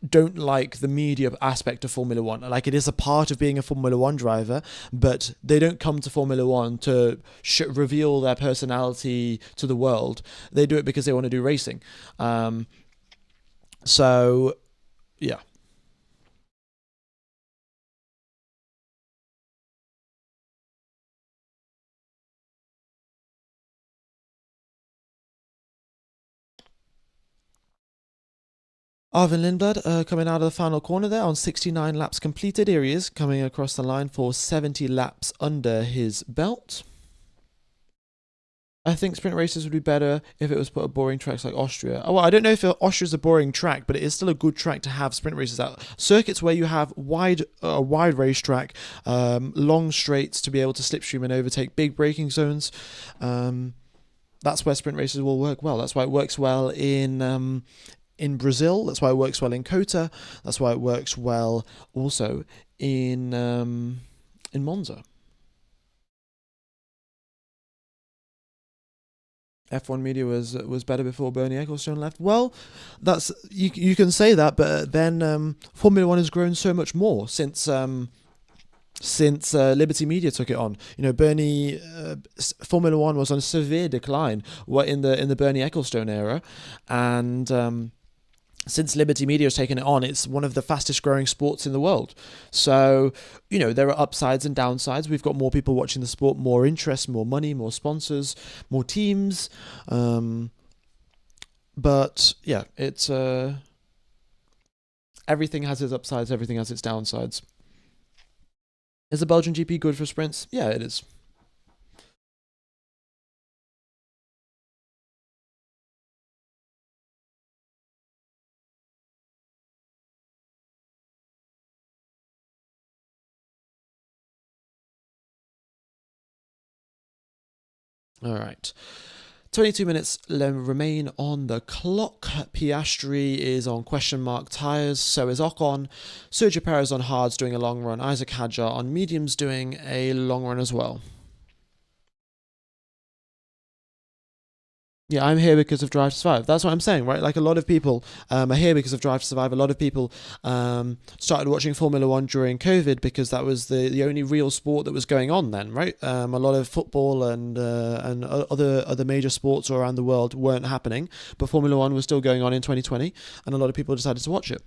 don't like the media aspect of Formula One. Like, it is a part of being a Formula One driver, but they don't come to Formula One to reveal their personality to the world. They do it because they want to do racing. So, yeah. Arvin Lindblad coming out of the final corner there on 69 laps completed. Here he is coming across the line for 70 laps under his belt. I think sprint races would be better if it was put at boring tracks like Austria. Oh, well, I don't know if Austria's a boring track, but it is still a good track to have sprint races at. Circuits where you have a wide racetrack, long straights to be able to slipstream and overtake, big braking zones. That's where sprint races will work well. That's why it works well in Brazil. That's why it works well in Kota. That's why it works well also in Monza. F1 media was better before Bernie Ecclestone left. Well, that's you can say that, but then Formula One has grown so much more since Liberty Media took it on. Bernie Formula One was on a severe decline. What in the Bernie Ecclestone era, and since Liberty Media has taken it on, it's one of the fastest growing sports in the world. So, there are upsides and downsides. We've got more people watching the sport, more interest, more money, more sponsors, more teams. But yeah, it's everything has its upsides, everything has its downsides. Is the Belgian GP good for sprints? Yeah, it is. All right. 22 minutes remain on the clock. Piastri is on question mark tyres, so is Ocon. Sergio Perez on hards doing a long run. Isaac Hadjar on mediums doing a long run as well. Yeah, I'm here because of Drive to Survive. That's what I'm saying, right? Like, a lot of people are here because of Drive to Survive. A lot of people started watching Formula One during COVID because that was the only real sport that was going on then, right? A lot of football and other major sports around the world weren't happening, but Formula One was still going on in 2020, and a lot of people decided to watch it.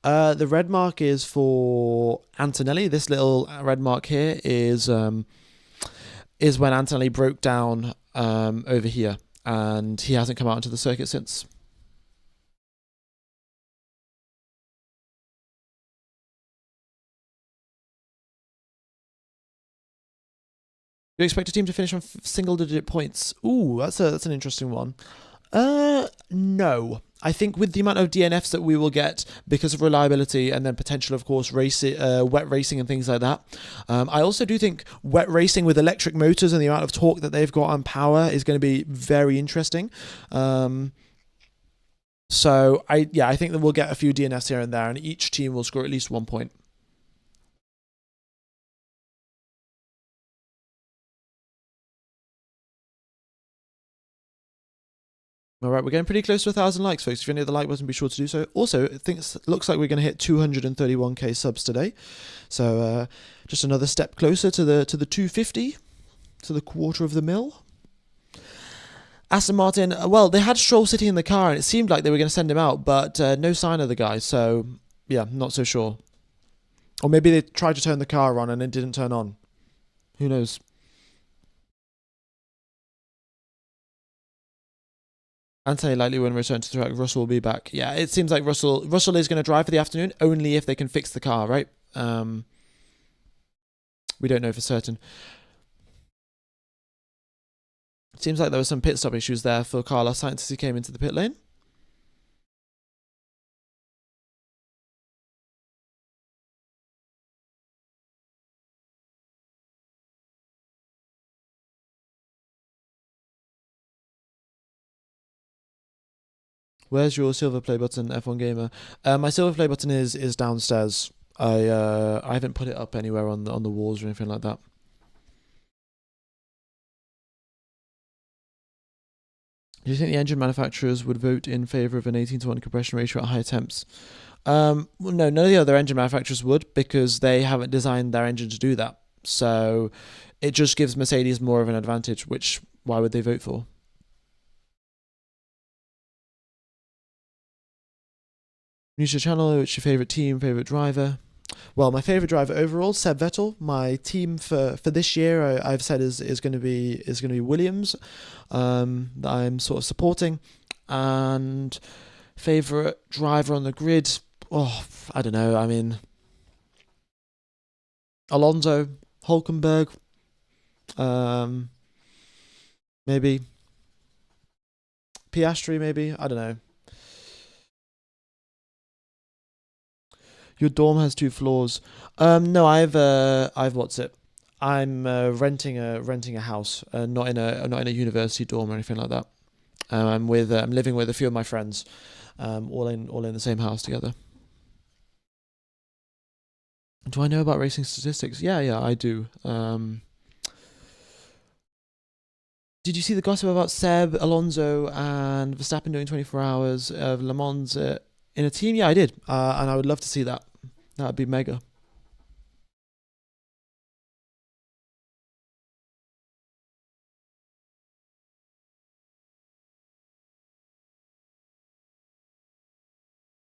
The red mark is for Antonelli. This little red mark here is when Antonelli broke down over here, and he hasn't come out into the circuit since. Do you expect a team to finish on single-digit points? Ooh, that's an interesting one. No. I think with the amount of DNFs that we will get because of reliability, and then potential, of course, wet racing and things like that. I also do think wet racing with electric motors and the amount of torque that they've got and power is going to be very interesting. So I think that we'll get a few DNFs here and there, and each team will score at least 1 point. All right, we're getting pretty close to 1,000 likes, folks. If you need the like button, be sure to do so. Also, it looks like we're going to hit 231k subs today, so just another step closer to the 250, to the quarter of the mil. Aston Martin, well, they had Stroll sitting in the car, and it seemed like they were going to send him out, but no sign of the guy. So, yeah, not so sure. Or maybe they tried to turn the car on and it didn't turn on. Who knows? Anthony likely when return to the track. Russell will be back. Yeah, it seems like Russell is going to drive for the afternoon only if they can fix the car, right? We don't know for certain. It seems like there were some pit stop issues there for Carlos Sainz as he came into the pit lane. Where's your silver play button, F1 Gamer? My silver play button is downstairs. I haven't put it up anywhere on the walls or anything like that. Do you think the engine manufacturers would vote in favour of an 18:1 compression ratio at high temps? Well, no, none of the other engine manufacturers would because they haven't designed their engine to do that. So it just gives Mercedes more of an advantage, which why would they vote for? New to the channel, what's your favourite team, favourite driver? Well, my favourite driver overall, Seb Vettel. My team for this year, I've said is going to be Williams, that I'm sort of supporting, and favourite driver on the grid. Oh, I don't know. I mean, Alonso, Hulkenberg, maybe Piastri, maybe I don't know. Your dorm has 2 floors. No, I've what's it? I'm renting a house, not in a university dorm or anything like that. I'm living with a few of my friends, all in the same house together. Do I know about racing statistics? Yeah, I do. Did you see the gossip about Seb, Alonso, and Verstappen doing 24 hours of Le Mans in a team? Yeah, I did, and I would love to see that. That'd be mega.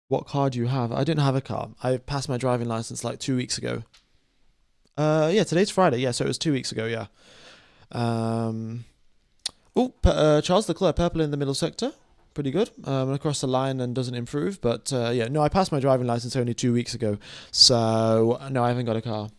What car do you have? I don't have a car. I passed my driving license like 2 weeks ago. Yeah, today's Friday. Yeah, so it was 2 weeks ago. Yeah. Um. Charles Leclerc, purple in the middle sector. Pretty good. Across the line and doesn't improve. But yeah, no, I passed my driving license only 2 weeks ago. So no, I haven't got a car.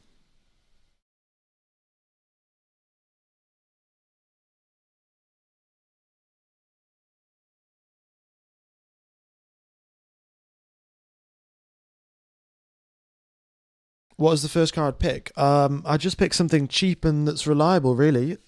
What was the first car I'd pick? I just picked something cheap and that's reliable, really.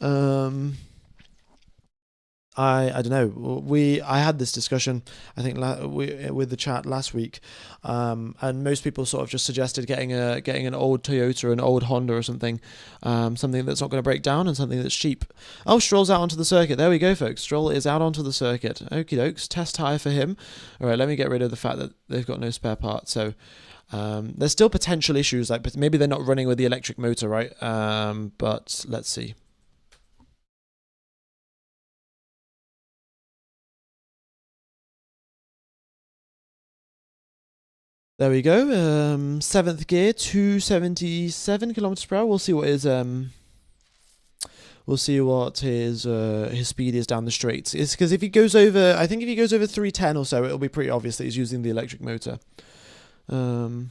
I don't know. I had this discussion I think with the chat last week, and most people sort of just suggested getting an old Toyota, an old Honda or something, something that's not going to break down and something that's cheap. Oh, Stroll's out onto the circuit. There we go, folks. Stroll is out onto the circuit. Okie dokes. Test tyre for him. All right, let me get rid of the fact that they've got no spare parts. So. There's still potential issues, like maybe they're not running with the electric motor, right? But let's see. There we go. Seventh gear, 277 kilometers per hour. We'll see what his speed is down the straights. It's because if he goes over, I think if he goes over 310 or so, it'll be pretty obvious that he's using the electric motor. Honda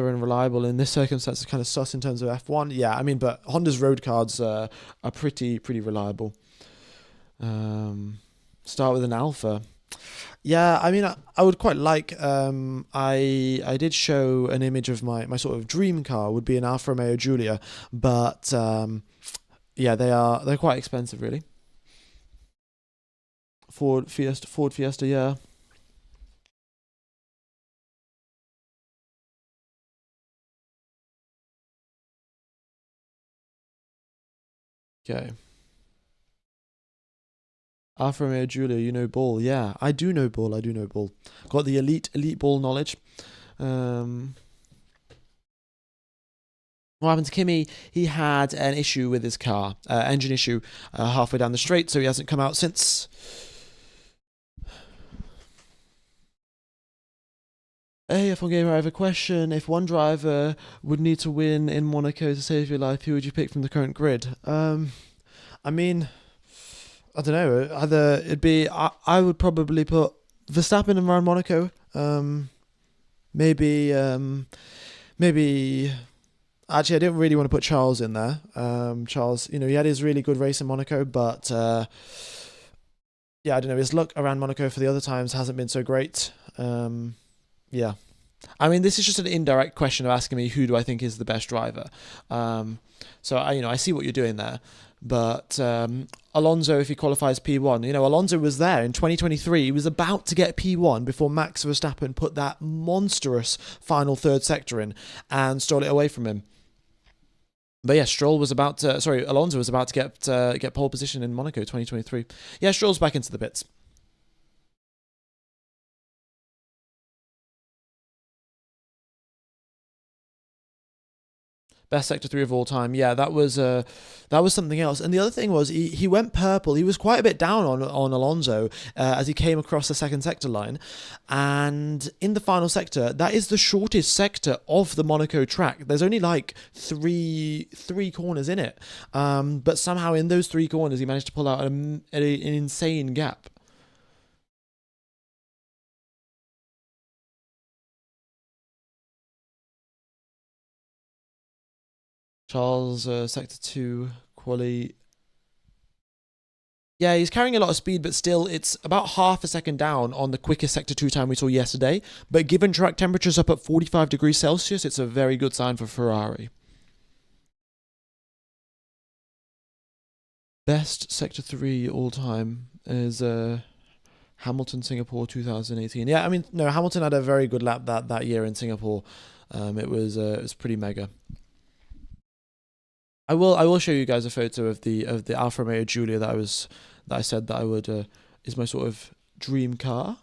and reliable in this circumstance is kind of sus in terms of F1. Yeah, I mean, but Honda's road cards are pretty reliable. Start with an Alpha. Yeah, I mean, I would quite like. I did show an image of my sort of dream car would be an Alfa Romeo Giulia, but yeah, they're quite expensive, really. Ford Fiesta, yeah. Okay. Alfa Romeo Giulia, you know ball. Yeah, I do know ball. I do know ball. Got the elite ball knowledge. Um, What happened to Kimi? He had an issue with his car, engine issue, halfway down the straight, so he hasn't come out since. Hey, F1 Gamer, I have a question. If one driver would need to win in Monaco to save your life, who would you pick from the current grid? I mean, I don't know. Either it'd be I would probably put Verstappen around Monaco. Maybe maybe actually I didn't really want to put Charles in there. Charles, he had his really good race in Monaco, but yeah, I don't know. His luck around Monaco for the other times hasn't been so great. Yeah. I mean, this is just an indirect question of asking me who do I think is the best driver. So I see what you're doing there, but Alonso, if he qualifies P1, Alonso was there in 2023. He was about to get P1 before Max Verstappen put that monstrous final third sector in and stole it away from him. But yeah, Alonso was about to get pole position in Monaco 2023. Yeah, Stroll's back into the pits. Best sector 3 of all time. Yeah, that was something else. And the other thing was he went purple. He was quite a bit down on Alonso as he came across the second sector line. And in the final sector, that is the shortest sector of the Monaco track. There's only like three corners in it. But somehow in those 3 corners, he managed to pull out an insane gap. Charles, sector 2, quali. Yeah, he's carrying a lot of speed, but still, it's about half a second down on the quickest sector 2 time we saw yesterday. But given track temperatures up at 45 degrees Celsius, it's a very good sign for Ferrari. Best sector 3 all time is Hamilton, Singapore 2018. Yeah, I mean, no, Hamilton had a very good lap that year in Singapore. It was pretty mega. I will show you guys a photo of the Alfa Romeo Giulia that I said that I would is my sort of dream car.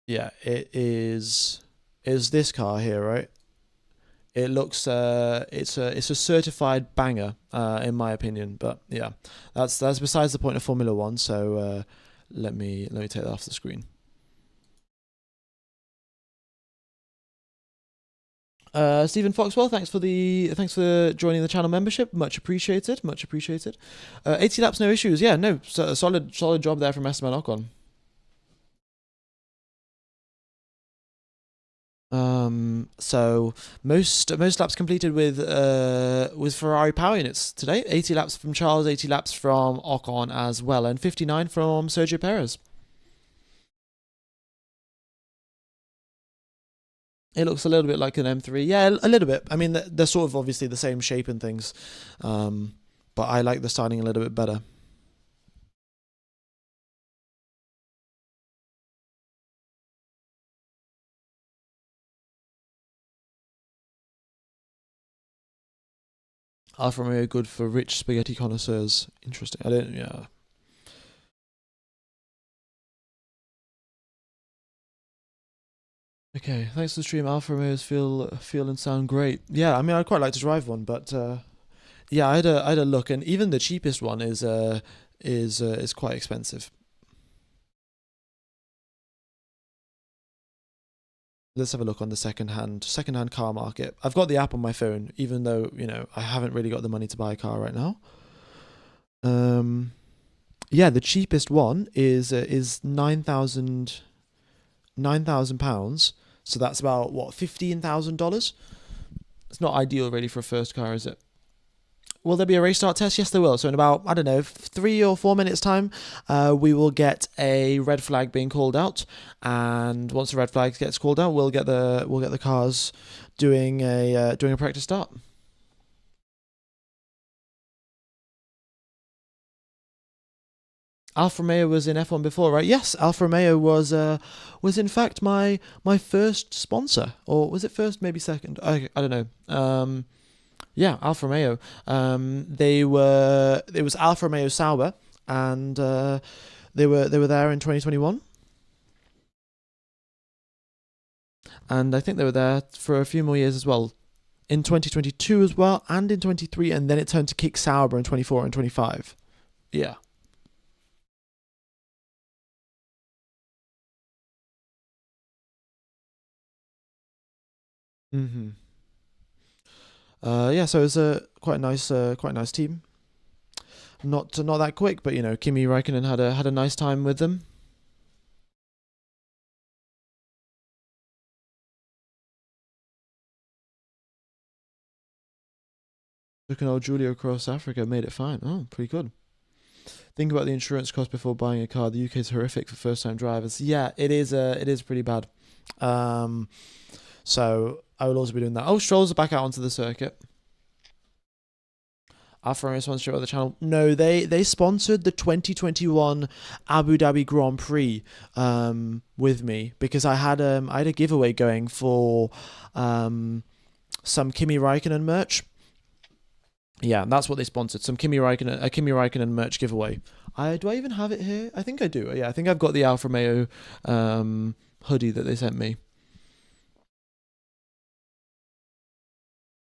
Yeah, it is this car here, right? It looks it's a certified banger in my opinion, but yeah, that's besides the point of Formula One. So let me take that off the screen. Stephen Foxwell, thanks for joining the channel membership. Much appreciated. 80 laps, no issues. Yeah, no, solid job there from Esteban Ocon. So most laps completed with Ferrari power units today. 80 laps from Charles, 80 laps from Ocon as well, and 59 from Sergio Perez. It looks a little bit like an M3. Yeah, a little bit. I mean, they're sort of obviously the same shape and things, but I like the styling a little bit better. Alfa Romeo good for rich spaghetti connoisseurs. Interesting. I don't. Yeah. Okay. Thanks for the stream. Alfa Romeos feel and sound great. Yeah. I mean, I'd quite like to drive one, but yeah, I had a look, and even the cheapest one is quite expensive. Let's have a look on the second-hand car market. I've got the app on my phone, even though I haven't really got the money to buy a car right now. Yeah, the cheapest one is £9,000. So that's about what, $15,000. It's not ideal really for a first car, is it? Will there be a race start test? Yes, there will. So in about, I don't know, 3 or 4 minutes time, we will get a red flag being called out, and once the red flag gets called out, we'll get the cars doing a practice start. Alfa Romeo was in F1 before, right? Yes, Alfa Romeo was in fact my first sponsor, or was it first? Maybe second. I don't know. Yeah, Alfa Romeo. It was Alfa Romeo Sauber, and they were there in 2021, and I think they were there for a few more years as well. In 2022 as well, and in 23, and then it turned to Kick Sauber in 24 and 25. Yeah. Hmm. Yeah, so it was a quite a nice team. Not that quick, but Kimi Räikkönen had a nice time with them. Took an old Giulio across Africa, made it fine. Oh, pretty good. Think about the insurance cost before buying a car. The UK is horrific for first-time drivers. Yeah, it is. It is pretty bad. Um, so I will also be doing that. Oh, Strolls are back out onto the circuit. Alfa Romeo sponsorship of the channel. No, they sponsored the 2021 Abu Dhabi Grand Prix with me because I had a giveaway going for some Kimi Räikkönen merch. Yeah, that's what they sponsored. Some Kimi Räikkönen merch giveaway. Do I even have it here? I think I do. Yeah, I think I've got the Alfa Romeo hoodie that they sent me.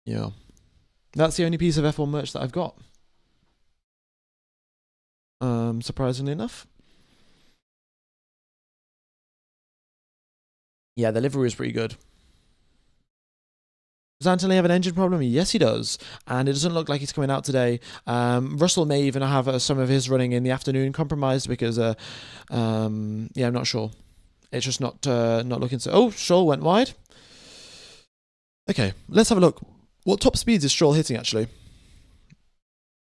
Yeah, that's the only piece of F1 merch that I've got. Surprisingly enough. Yeah, the livery is pretty good. Does Anthony have an engine problem? Yes, he does. And it doesn't look like he's coming out today. Russell may even have some of his running in the afternoon compromised because, yeah, I'm not sure. It's just not looking so. Oh, Stroll went wide. Okay, let's have a look. What top speeds is Stroll hitting, actually?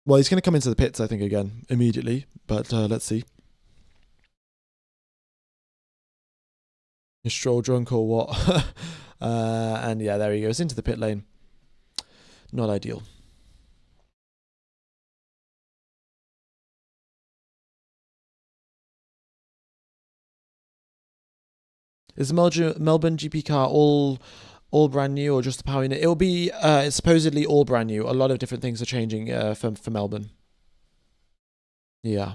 Well, he's going to come into the pits, I think, again, immediately. But let's see. Is Stroll drunk or what? And yeah, there he goes into the pit lane. Not ideal. Is the Melbourne GP car all brand new or just the power unit? It'll be it's supposedly all brand new. A lot of different things are changing for Melbourne. Yeah.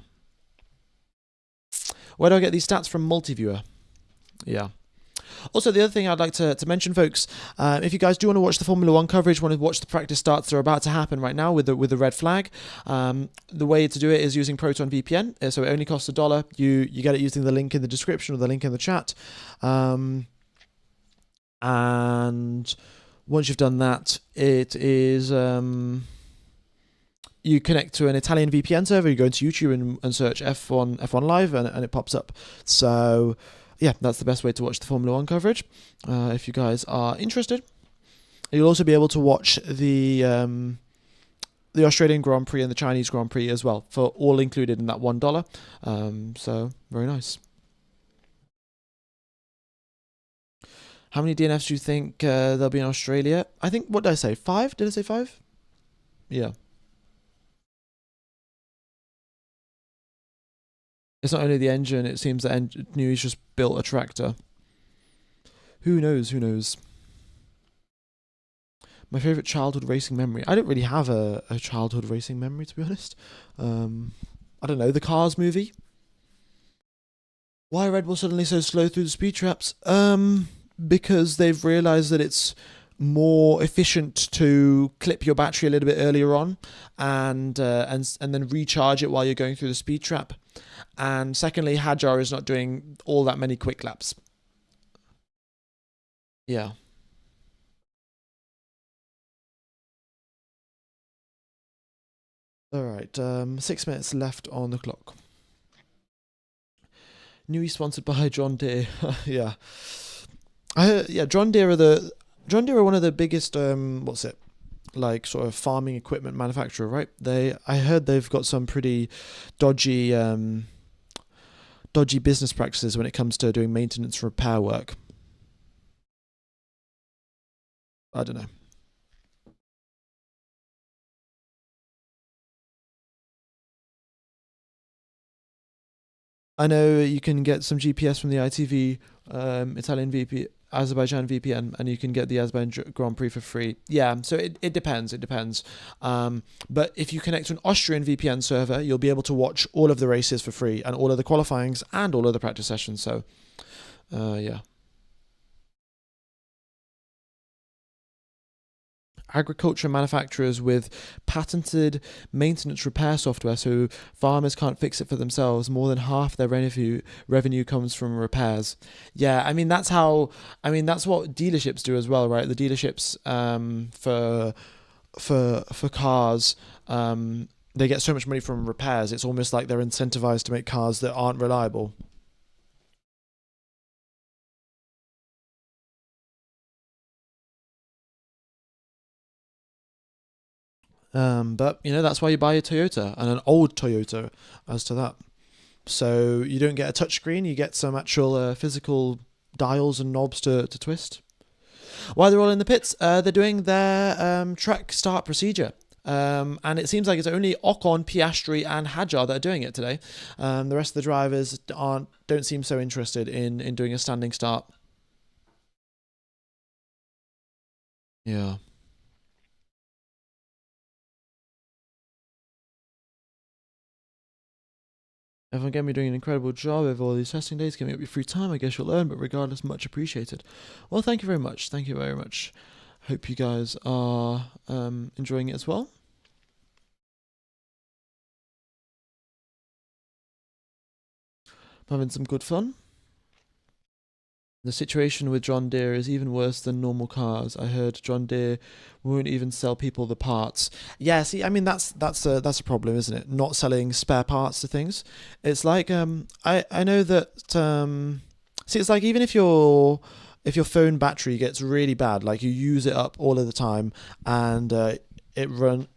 Where do I get these stats from? Multiviewer. Yeah. Also, the other thing I'd like to mention, folks, if you guys do want to watch the Formula One coverage, want to watch the practice starts that are about to happen right now with the red flag, the way to do it is using Proton VPN. So it only costs $1. You get it using the link in the description or the link in the chat. And once you've done that, it is you connect to an Italian VPN server. You go into YouTube and search F1 Live, and it pops up. So yeah, that's the best way to watch the Formula One coverage. If you guys are interested, you'll also be able to watch the Australian Grand Prix and the Chinese Grand Prix as well, for all included in that $1. So very nice. How many DNFs do you think there'll be in Australia? I think, what did I say? 5? Did I say 5? Yeah. It's not only the engine, it seems that Newey's just built a tractor. Who knows? Who knows? My favourite childhood racing memory. I don't really have a childhood racing memory, to be honest. I don't know. The Cars movie? Why are Red Bull suddenly so slow through the speed traps? Because they've realised that it's more efficient to clip your battery a little bit earlier on, and then recharge it while you're going through the speed trap. And secondly, Hadjar is not doing all that many quick laps. Yeah. All right. 6 minutes left on the clock. Newey sponsored by John Deere. Yeah. Yeah. John Deere are one of the biggest. What's it? Like sort of farming equipment manufacturer, right? I heard they've got some pretty dodgy dodgy business practices when it comes to doing maintenance and repair work. I don't know. I know you can get some GPS from the ITV Italian VP Azerbaijan VPN, and you can get the Azerbaijan Grand Prix for free. Yeah, so it depends. It depends. But if you connect to an Austrian VPN server, you'll be able to watch all of the races for free and all of the qualifyings and all of the practice sessions. So, yeah. Agriculture manufacturers with patented maintenance repair software, so farmers can't fix it for themselves. More than half their revenue comes from repairs. Yeah, I mean that's how. I mean that's what dealerships do as well, right? The dealerships for cars. They get so much money from repairs. It's almost like they're incentivized to make cars that aren't reliable. But that's why you buy a Toyota, and an old Toyota as to that. So you don't get a touchscreen, you get some actual physical dials and knobs to twist. While they're all in the pits, they're doing their track start procedure. And it seems like it's only Ocon, Piastri, and Hadjar that are doing it today. The rest of the drivers don't seem so interested in doing a standing start. Yeah. Everyone gave me doing an incredible job over all these testing days, giving up your free time. I guess you'll learn, but regardless, much appreciated. Well, thank you very much. Thank you very much. Hope you guys are enjoying it as well. I'm having some good fun. The situation with John Deere is even worse than normal cars. I heard John Deere won't even sell people the parts. Yeah, see, I mean that's a problem, isn't it? Not selling spare parts to things. It's like I know that see, it's like even if your phone battery gets really bad, like you use it up all of the time, and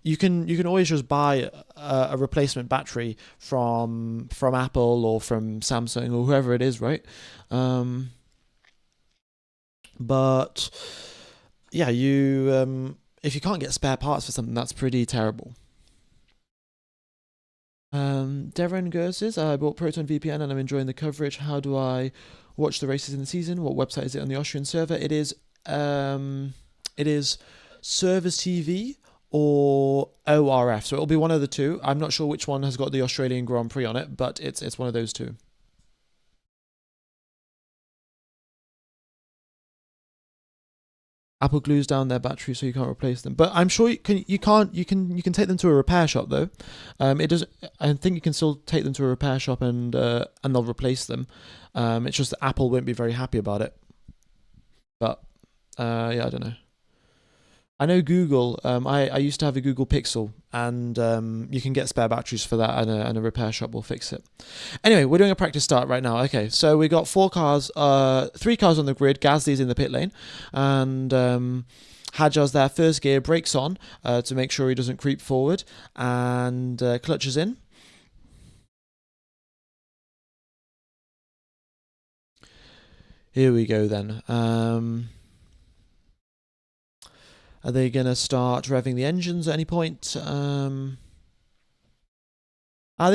you can always just buy a replacement battery from Apple or from Samsung or whoever it is, right? But yeah, you if you can't get spare parts for something, that's pretty terrible. Devon Gerses, I bought Proton VPN and I'm enjoying the coverage. How do I watch the races in the season? What website is it on the Austrian server? It is Servers TV or ORF. So it'll be one of the two. I'm not sure which one has got the Australian Grand Prix on it, but it's one of those two. Apple glues down their batteries so you can't replace them. But I'm sure you can take them to a repair shop though. It does. I think you can still take them to a repair shop and they'll replace them. It's just that Apple won't be very happy about it. But yeah, I don't know. I know Google. I used to have a Google Pixel, and you can get spare batteries for that, and a repair shop will fix it. Anyway, we're doing a practice start right now. Okay, so we got three cars on the grid. Gasly's in the pit lane, and Hadjar's there. First gear, brakes on to make sure he doesn't creep forward, and clutches in. Here we go then. Are they going to start revving the engines at any point? This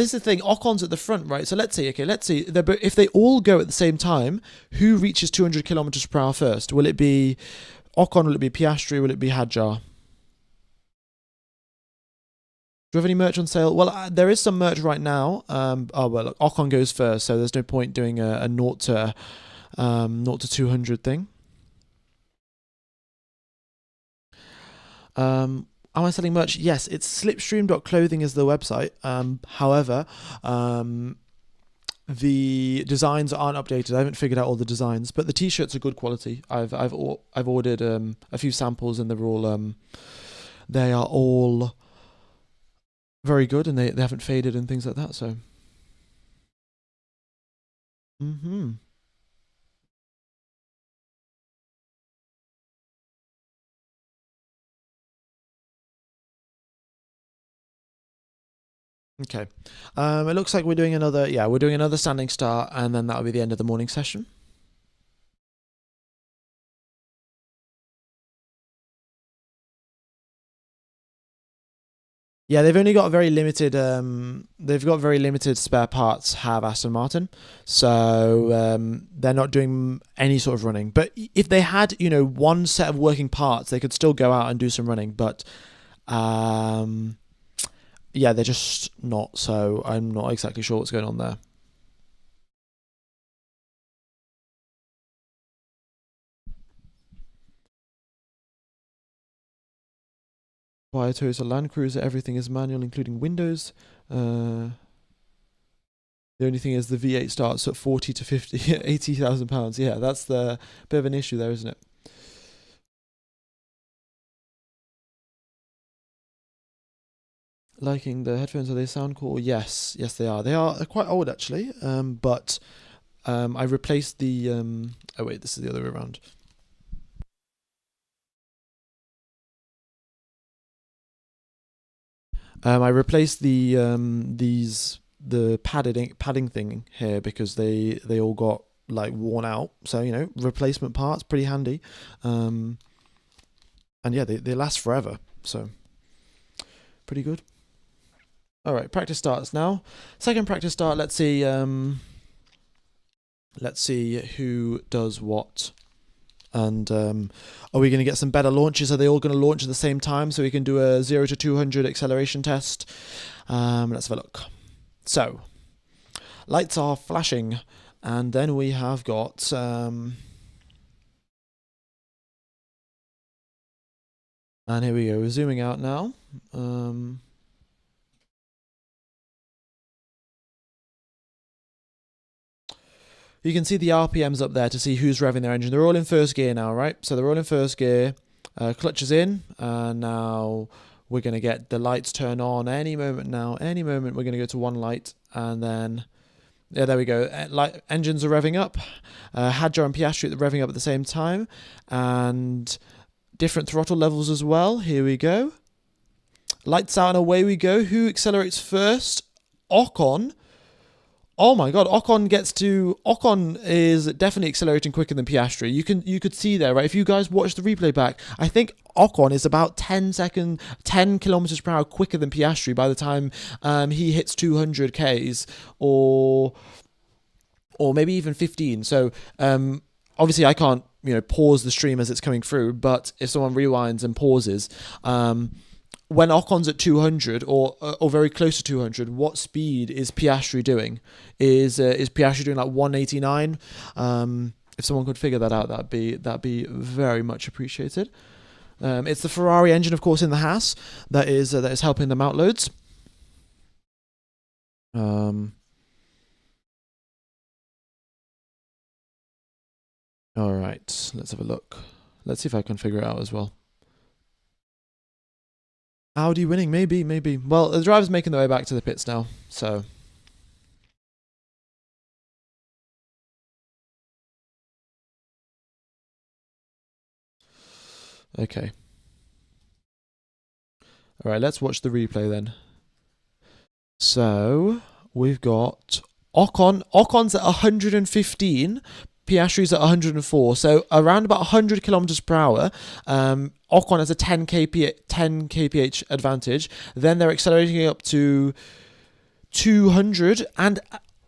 is the thing. Ocon's at the front, right? So let's see. Okay, let's see. If they all go at the same time, who reaches 200 kilometers per hour first? Will it be Ocon? Will it be Piastri? Will it be Hadjar? Do you have any merch on sale? Well, there is some merch right now. Oh well, look, Ocon goes first, so there's no point doing a 0 to 200 thing. Am I selling merch? Yes, it's slipstream.clothing is the website. However, the designs aren't updated. I haven't figured out all the designs, but the t-shirts are good quality. I've ordered a few samples, and they are all very good, and they haven't faded and things like that. So, mhm. Okay. It looks like we're doing another standing start, and then that'll be the end of the morning session. Yeah, they've only got very limited. They've got very limited spare parts. Have Aston Martin, so they're not doing any sort of running. But if they had, one set of working parts, they could still go out and do some running. But um, yeah, they're just not. So I'm not exactly sure what's going on there. Buy a Toyota Land Cruiser. Everything is manual, including windows. The only thing is the V8 starts at 40 to 50, 80,000 pounds. Yeah, that's the bit of an issue there, isn't it? Liking the headphones, are they sound cool? Yes, yes they are. They are quite old actually. But I replaced the. Oh wait, this is the other way around. I replaced the padding thing here because they all got like worn out. So replacement parts pretty handy. Um, and yeah, they last forever. So pretty good. All right, practice starts now. Second practice start. Let's see who does what. And are we going to get some better launches? Are they all going to launch at the same time so we can do a 0 to 200 acceleration test? Let's have a look. So, lights are flashing. And then we have got... and here we go. We're zooming out now. You can see the RPMs up there to see who's revving their engine. They're all in first gear now, right? So they're all in first gear. Clutch is in. And now we're going to get the lights turn on any moment now. Any moment we're going to go to one light. And then, yeah, there we go. Engines are revving up. Hadjar and Piastri are revving up at the same time. And different throttle levels as well. Here we go. Lights out and away we go. Who accelerates first? Ocon. Oh my God, Ocon is definitely accelerating quicker than Piastri. You could see there, right? If you guys watch the replay back, I think Ocon is about 10 kilometers per hour quicker than Piastri by the time he hits 200 Ks or maybe even 15. So obviously I can't pause the stream as it's coming through, but if someone rewinds and pauses, when Ocon's at 200 or very close to 200, what speed is Piastri doing? Is Piastri doing like 189? If someone could figure that out, that'd be very much appreciated. It's the Ferrari engine, of course, in the Haas that is helping them out loads. All right, let's have a look. Let's see if I can figure it out as well. Audi winning, maybe. Well, the driver's making their way back to the pits now, so. Okay. All right, let's watch the replay then. So, we've got Ocon. Ocon's at 115. Piastri's at 104, so around about 100 kilometers per hour. Ocon has a 10 kph advantage. Then they're accelerating up to 200, and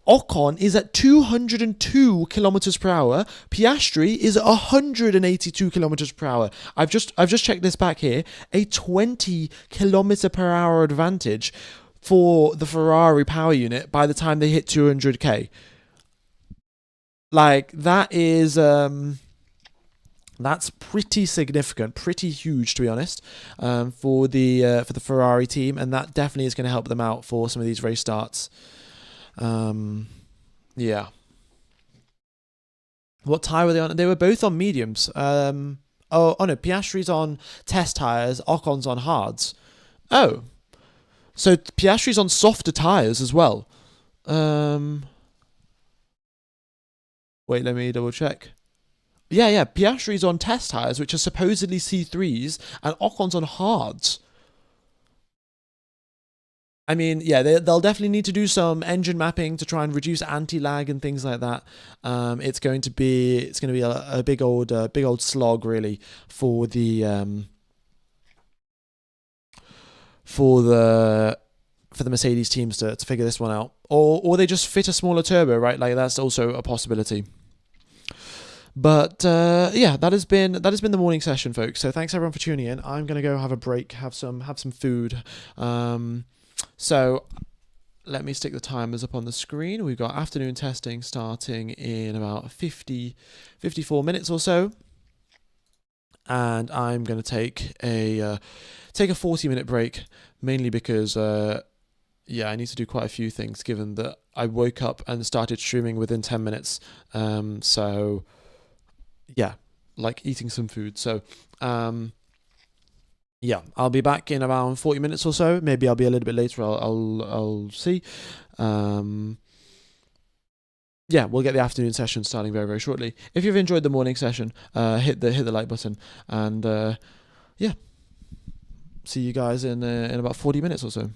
Ocon is at 202 kilometers per hour. Piastri is at 182 kilometers per hour. I've just checked this back here. A 20 kilometer per hour advantage for the Ferrari power unit by the time they hit 200k. Like that is that's pretty significant, pretty huge to be honest, for the Ferrari team, and that definitely is going to help them out for some of these race starts. Yeah. What tyre were they on? They were both on mediums. Oh no, Piastri's on test tyres, Ocon's on hards. Oh, so Piastri's on softer tyres as well. Wait, let me double check. Yeah, Piastri's on test tyres, which are supposedly C3s, and Ocon's on hards. I mean, yeah, they'll definitely need to do some engine mapping to try and reduce anti-lag and things like that. It's going to be a big old slog really for the for the Mercedes teams to figure this one out, or they just fit a smaller turbo, right? Like that's also a possibility. But yeah, that has been the morning session, folks. So thanks everyone for tuning in. I'm gonna go have a break, have some food. So let me stick the timers up on the screen. We've got afternoon testing starting in about 54 minutes or so, and I'm gonna take a 40-minute break, mainly because yeah, I need to do quite a few things given that I woke up and started streaming within 10 minutes. So yeah, like eating some food. So yeah, I'll be back in around 40 minutes or so. Maybe I'll be a little bit later. I'll see. Yeah, we'll get the afternoon session starting very, very shortly. If you've enjoyed the morning session, hit the like button, and yeah, see you guys in about 40 minutes or so.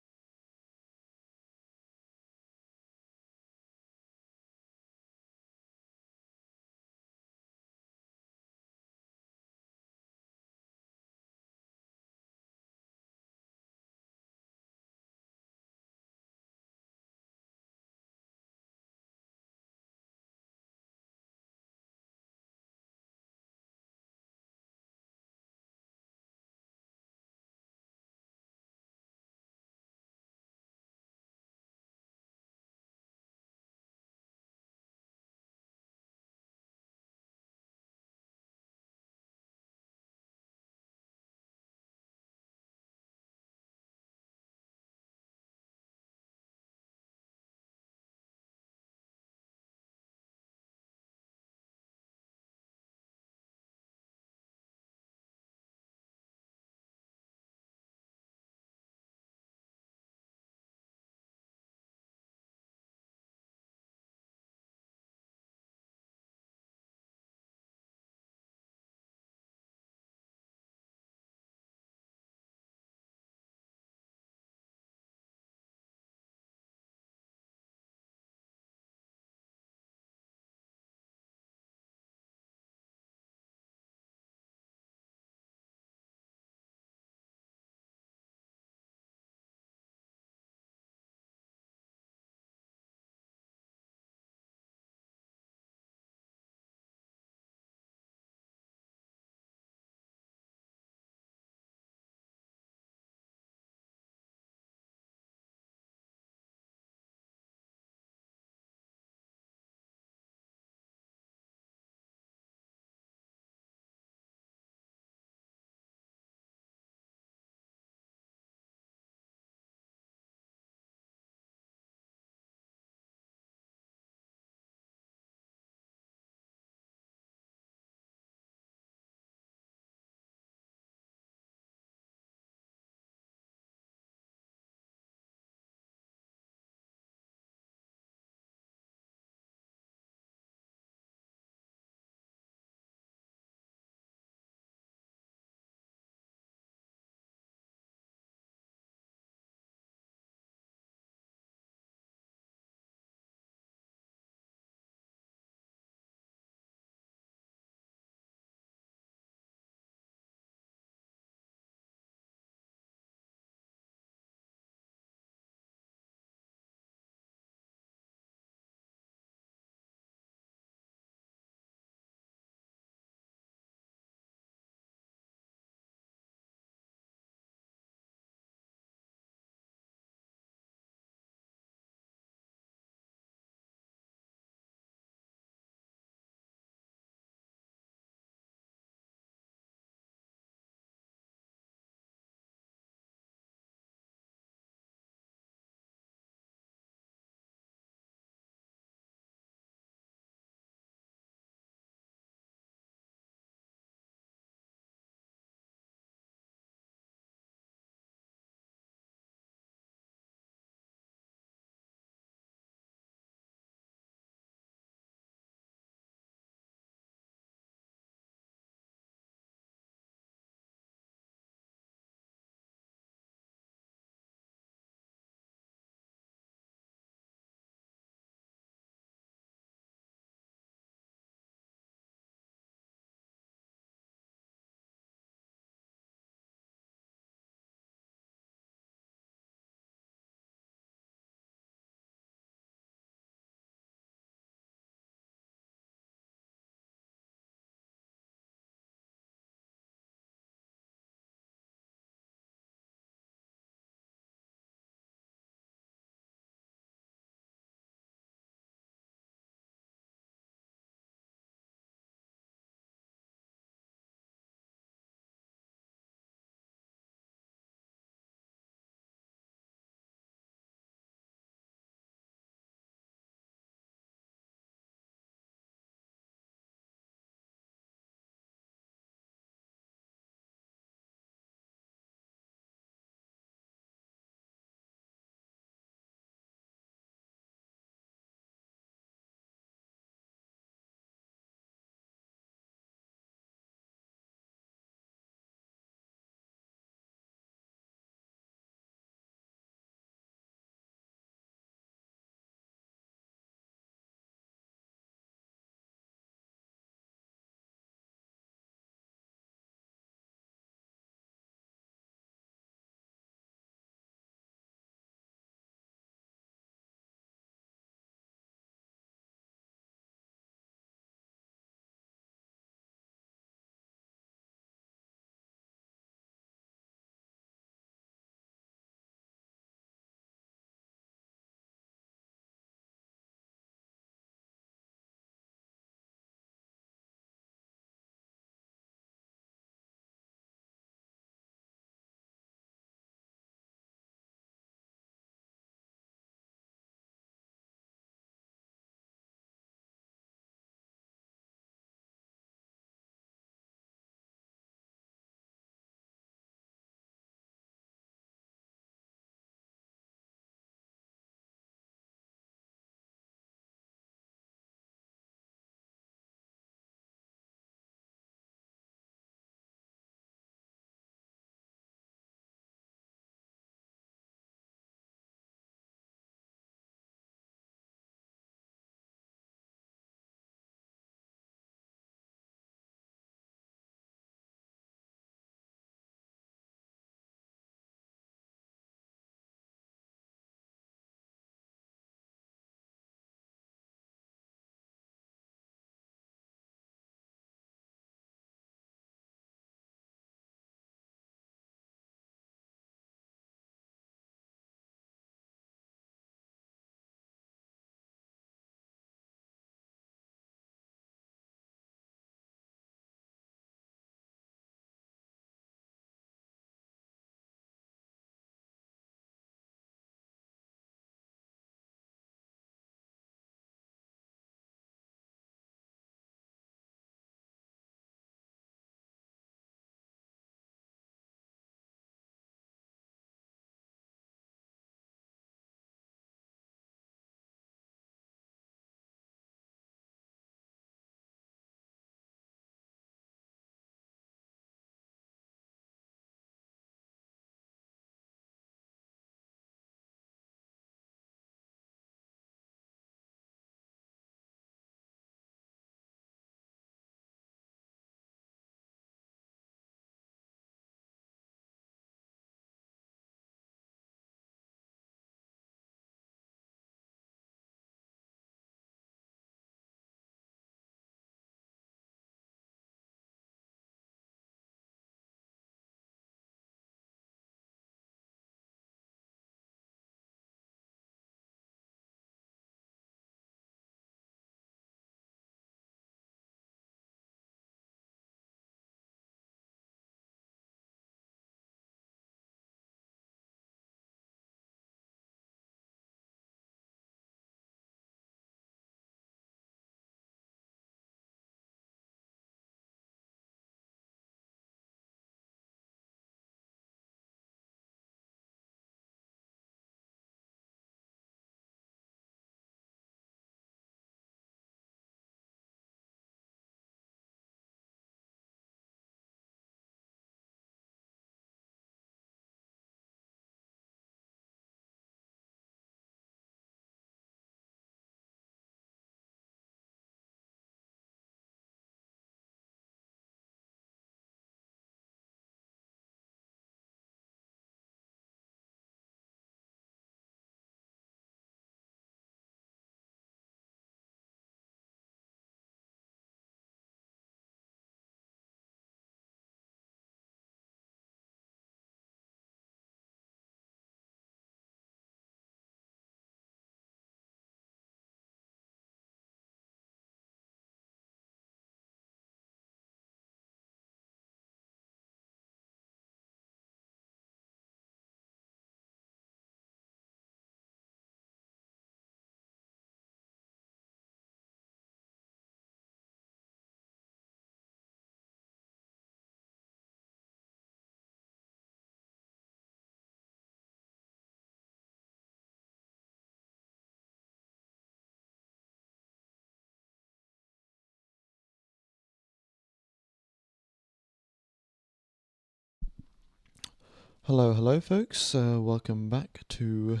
Hello, folks. Welcome back to.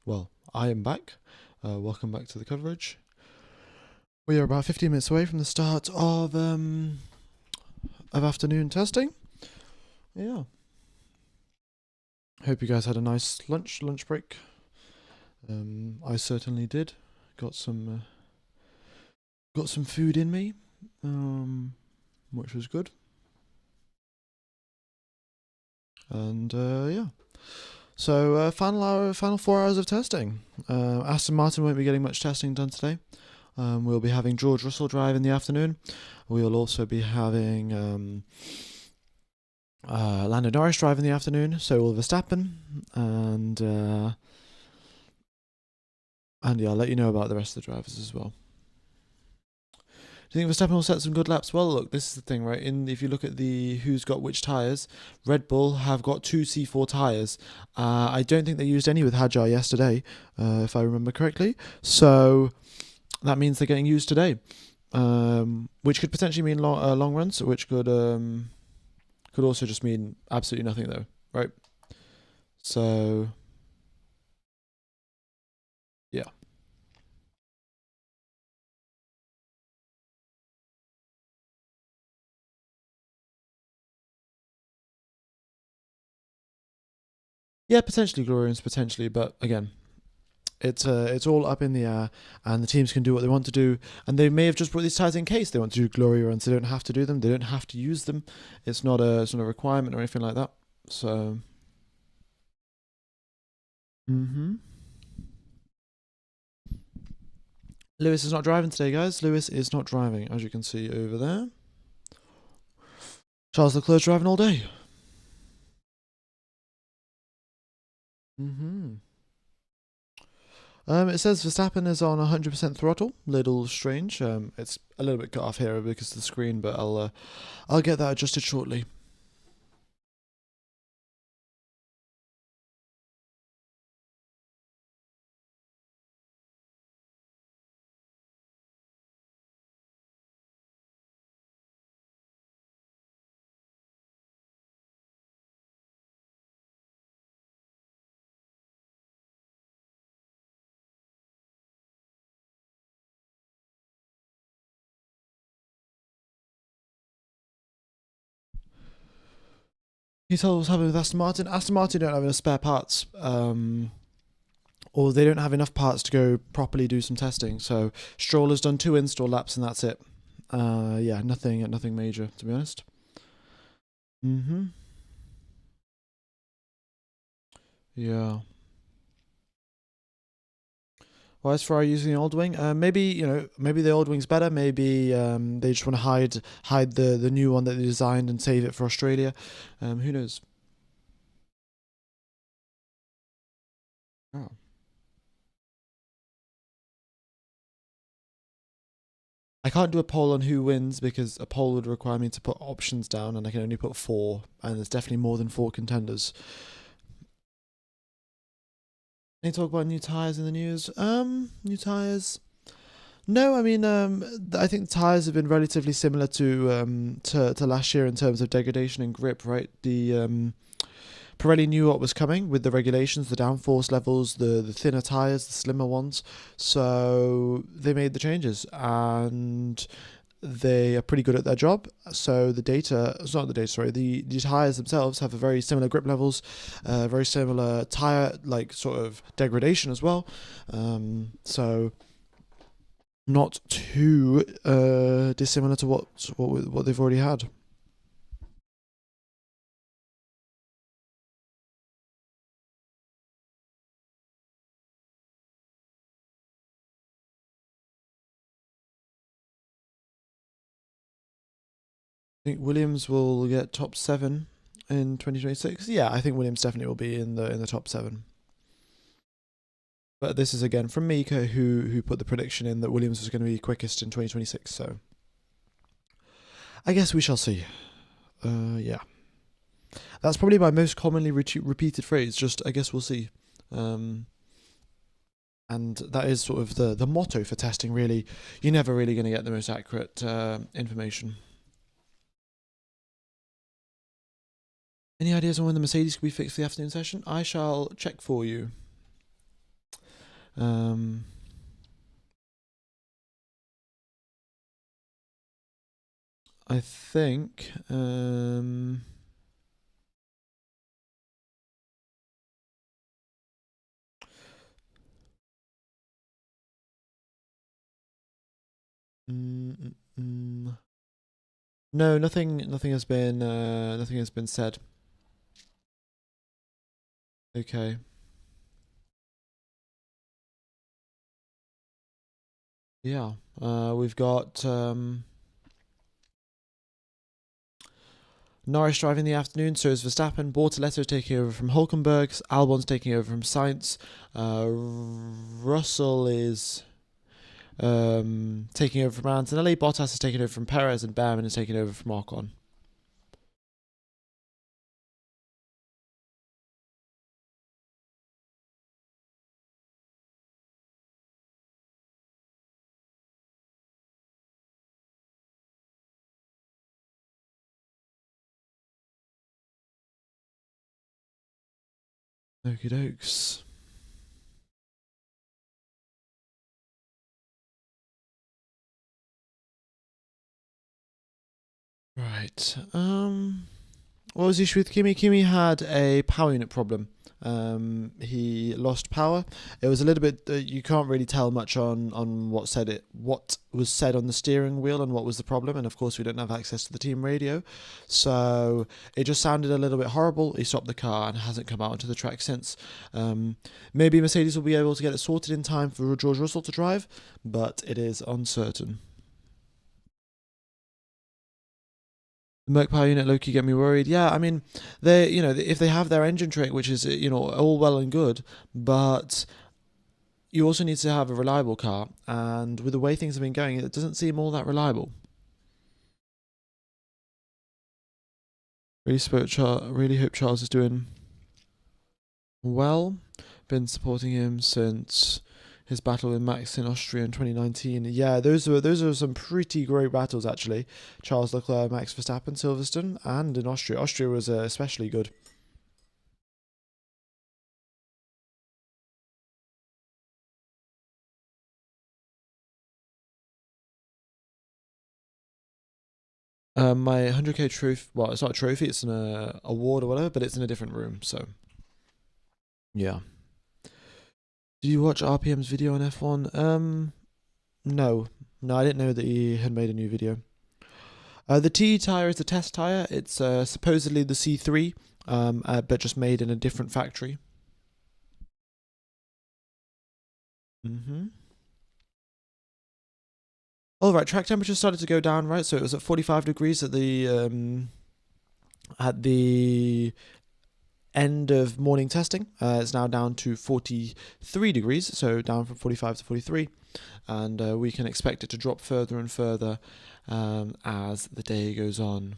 Well, I am back. Welcome back to the coverage. We are about 15 minutes away from the start of afternoon testing. Yeah. Hope you guys had a nice lunch break. I certainly did. Got some food in me, which was good. And yeah. So final 4 hours of testing. Aston Martin won't be getting much testing done today. We'll be having George Russell drive in the afternoon. We'll also be having Lando Norris drive in the afternoon. So will Verstappen, and yeah, I'll let you know about the rest of the drivers as well. Do you think Verstappen will set some good laps? Well, look, this is the thing, right? If you look at the who's got which tyres, Red Bull have got 2 C4 tyres. I don't think they used any with Hadjar yesterday, if I remember correctly. So that means they're getting used today, which could potentially mean long runs, which could also just mean absolutely nothing, though, right? So yeah. Yeah, potentially glorious, potentially, but again, it's all up in the air, and the teams can do what they want to do, and they may have just brought these tyres in case they want to do glory runs. They don't have to do them. They don't have to use them. It's not a requirement or anything like that. So. Lewis is not driving today, guys. Lewis is not driving, as you can see over there. Charles Leclerc's driving all day. It says Verstappen is on 100% throttle. Little strange. It's a little bit cut off here because of the screen, but I'll get that adjusted shortly. Can you tell what's happening with Aston Martin? Aston Martin don't have enough spare parts, or they don't have enough parts to go properly do some testing. So Stroll has done 2 install laps and that's it. Yeah, nothing major, to be honest. Yeah. Why is Ferrari using the old wing? Maybe the old wing's better. Maybe they just want to hide the new one that they designed and save it for Australia. Who knows? Oh. I can't do a poll on who wins because a poll would require me to put options down, and I can only put 4, and there's definitely more than 4 contenders. Any talk about new tyres in the news? New tyres. No, I mean, I think the tyres have been relatively similar to last year in terms of degradation and grip, right? The Pirelli knew what was coming with the regulations, the downforce levels, the thinner tyres, the slimmer ones. So they made the changes, and they are pretty good at their job. So the tyres themselves have a very similar grip levels, very similar tyre sort of degradation as well. So not too dissimilar to what they've already had. I think Williams will get top 7 in 2026. Yeah, I think Williams definitely will be in the top 7. But this is again from Mika, who put the prediction in that Williams was going to be quickest in 2026. So I guess we shall see. Yeah, that's probably my most commonly repeated phrase. Just I guess we'll see. And that is sort of the motto for testing. Really, you're never really going to get the most accurate information. Any ideas on when the Mercedes could be fixed for the afternoon session? I shall check for you. I think no, nothing has been said. Okay. Yeah. We've got Norris driving in the afternoon, so is Verstappen. Bortoletto taking over from Hulkenberg. Albon's taking over from Sainz. Russell is taking over from Antonelli. Bottas is taking over from Perez, and Behrman is taking over from Ocon. Okie dokes. Right. What was the issue with Kimi? Kimi had a power unit problem. He lost power. It was a little bit. You can't really tell much on what was said on the steering wheel and what was the problem. And of course, we don't have access to the team radio, so it just sounded a little bit horrible. He stopped the car and hasn't come out onto the track since. Maybe Mercedes will be able to get it sorted in time for George Russell to drive, but it is uncertain. The Merc power unit low-key get me worried. Yeah, I mean, if they have their engine trick, which is all well and good, but you also need to have a reliable car, and with the way things have been going, it doesn't seem all that reliable. Really hope Charles is doing well. Been supporting him since his battle with Max in Austria in 2019. Yeah, those are some pretty great battles actually. Charles Leclerc, Max Verstappen, Silverstone, and in Austria. Austria was especially good. My 100k trophy. Well, it's not a trophy; it's an award or whatever, but it's in a different room. So, yeah. Did you watch RPM's video on F1? No, I didn't know that he had made a new video. The TE tire is the test tire. It's supposedly the C3, but just made in a different factory. All right, track temperature started to go down, right? So it was at 45 degrees at the end of morning testing. It's now down to 43 degrees, so down from 45 to 43, and we can expect it to drop further and further as the day goes on.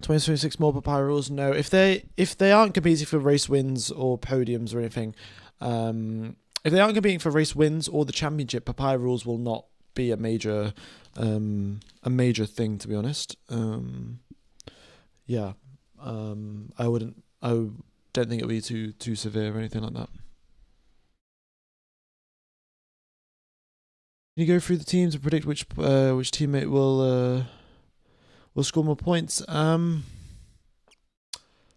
2026 more papaya rules? No. If they aren't competing for race wins or podiums or anything, if they aren't competing for race wins or the championship, papaya rules will not be a major thing, to be honest. Yeah. I don't think it'll be too severe or anything like that. Can you go through the teams and predict which teammate will score more points?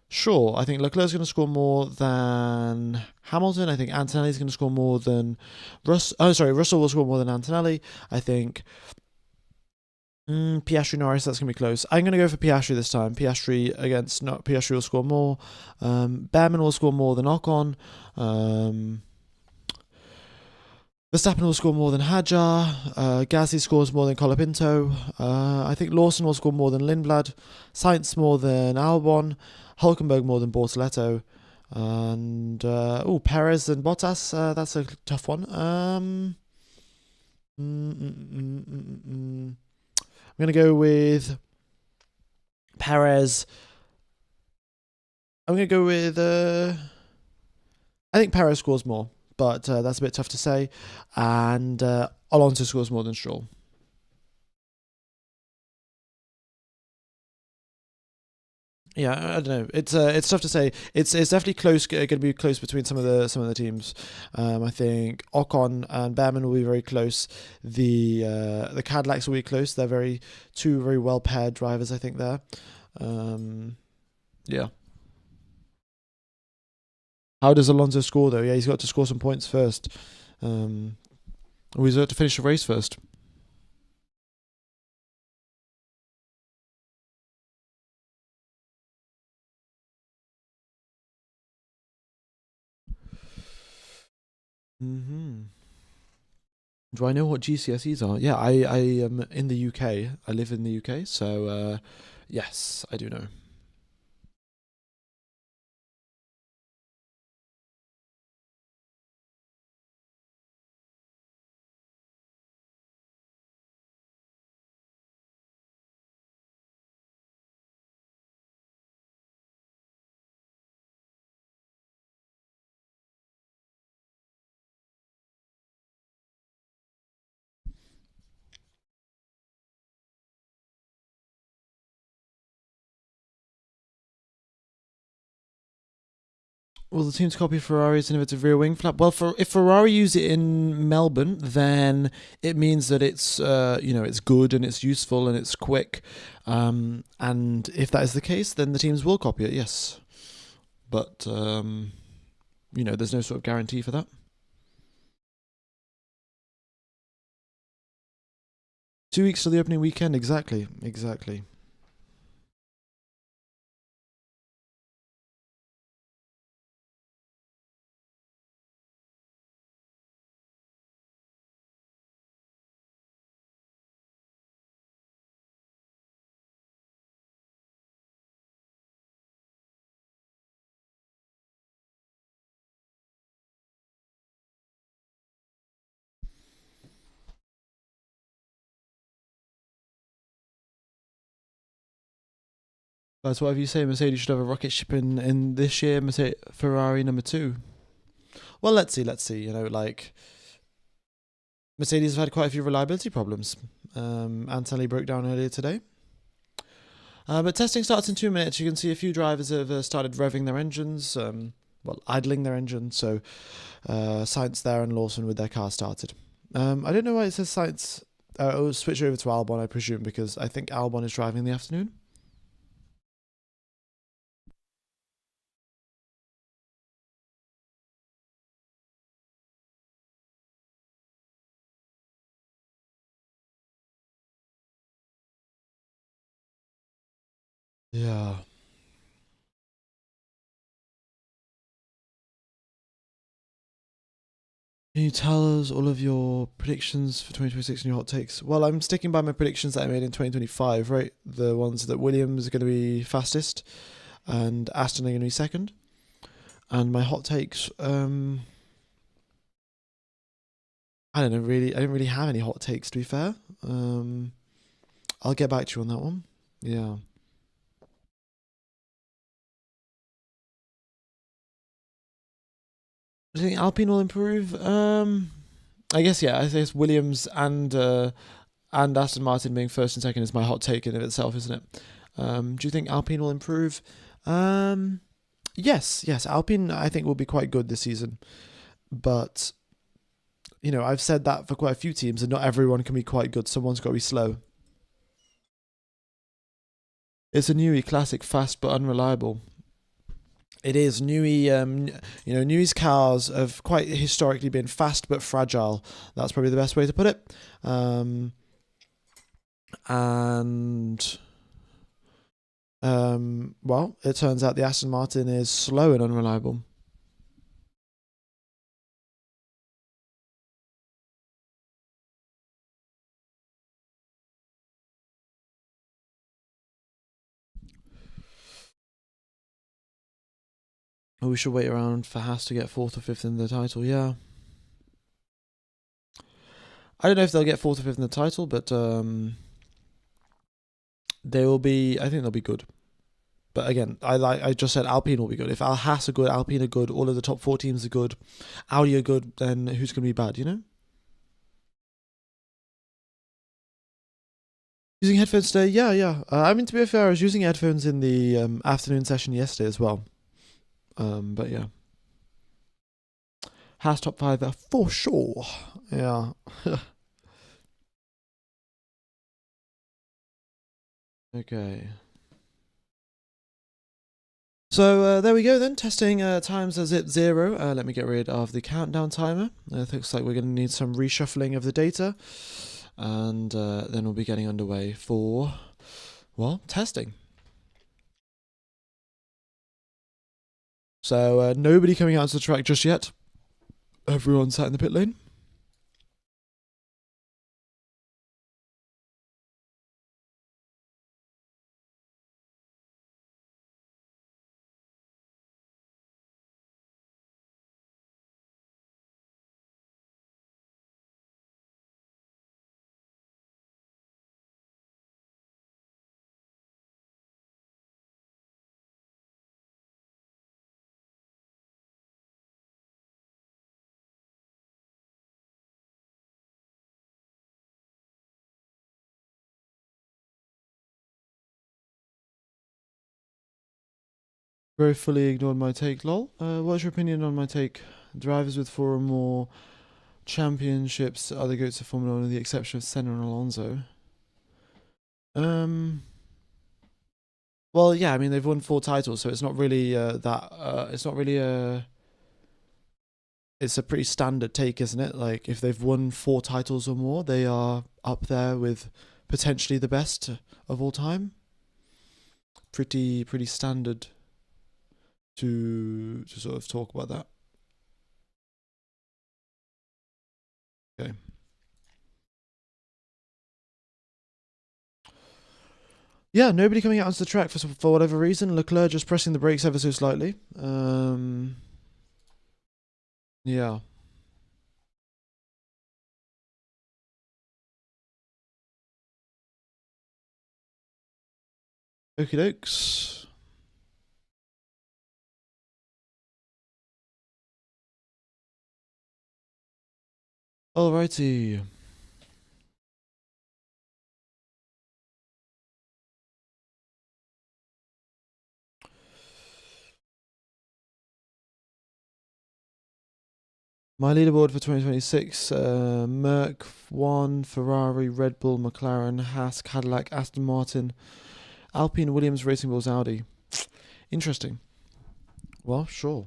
Sure. I think Leclerc's going to score more than Hamilton. I think Antonelli's going to score more than Russell will score more than Antonelli. I think Piastri Norris, that's going to be close. I'm going to go for Piastri this time. Piastri will score more. Behrman will score more than Ocon. Verstappen will score more than Hadjar. Gasly scores more than Colapinto. I think Lawson will score more than Lindblad. Sainz more than Albon. Hulkenberg more than Bortoletto. And Perez and Bottas. That's a tough one. I'm going to go with Perez. I'm going to go with. I think Perez scores more, but that's a bit tough to say. And Alonso scores more than Stroll. Yeah, I don't know. It's tough to say. It's definitely close. Going to be close between some of the teams. I think Ocon and Behrman will be very close. The Cadillacs will be close. They're two very well paired drivers. I think there. Yeah. How does Alonso score though? Yeah, he's got to score some points first. He's got to finish the race first. Do I know what GCSEs are? Yeah, I am in the UK. I live in the UK, so yes, I do know. Will the teams copy Ferrari's innovative rear wing flap? Well, if Ferrari use it in Melbourne, then it means that it's it's good and it's useful and it's quick. And if that is the case, then the teams will copy it. Yes, but there's no sort of guarantee for that. 2 weeks to the opening weekend, exactly. That's whatever you say. Mercedes should have a rocket ship in this year. Ferrari number 2. Well, let's see. Mercedes have had quite a few reliability problems. Antonelli broke down earlier today. But testing starts in 2 minutes. You can see a few drivers have started revving their engines, idling their engines. So Sainz there and Lawson with their car started. I don't know why it says Sainz. It will switch over to Albon, I presume, because I think Albon is driving in the afternoon. Yeah. Can you tell us all of your predictions for 2026 and your hot takes? Well, I'm sticking by my predictions that I made in 2025, right? The ones that Williams are going to be fastest and Aston are going to be second. And my hot takes, I don't know, really. I don't really have any hot takes, to be fair. I'll get back to you on that one. Yeah. Do you think Alpine will improve? I guess, yeah. I think Williams and Aston Martin being first and second is my hot take in of itself, isn't it? Do you think Alpine will improve? Yes. Alpine, I think, will be quite good this season. But, I've said that for quite a few teams, and not everyone can be quite good. Someone's got to be slow. It's a Newey classic, fast but unreliable. It is Newey. Newey's cars have quite historically been fast but fragile. That's probably the best way to put it. And it turns out the Aston Martin is slow and unreliable. Oh, we should wait around for Haas to get 4th or 5th in the title. Yeah. I don't know if they'll get 4th or 5th in the title, but They will be. I think they'll be good. But again, I just said Alpine will be good. If Al Haas are good, Alpine are good, all of the top four teams are good, Audi are good, then who's going to be bad? You know. Using headphones today, yeah, yeah. I mean, to be fair, I was using headphones in the afternoon session yesterday as well. But yeah, Haas top five for sure. Yeah. Okay. So there we go then, testing times as zip 0. Let me get rid of the countdown timer. It looks like we're going to need some reshuffling of the data. And then we'll be getting underway for, well, testing. So nobody coming out onto the track just yet. Everyone sat in the pit lane. Very fully ignored my take, lol. What's your opinion on my take? Drivers with 4 or more championships are the goats of Formula 1 with the exception of Senna and Alonso. Well, yeah, I mean, they've won 4 titles, so it's not really it's not really it's a pretty standard take, isn't it? Like, if they've won 4 titles or more, they are up there with potentially the best of all time. Pretty standard to sort of talk about that. Okay. Yeah, nobody coming out onto the track for whatever reason. Leclerc just pressing the brakes ever so slightly. Yeah. Okie dokes. Alrighty. My leaderboard for 2026, Merc, 1, Ferrari, Red Bull, McLaren, Haas, Cadillac, Aston Martin, Alpine, Williams, Racing Bulls, Audi. Interesting. Well, sure.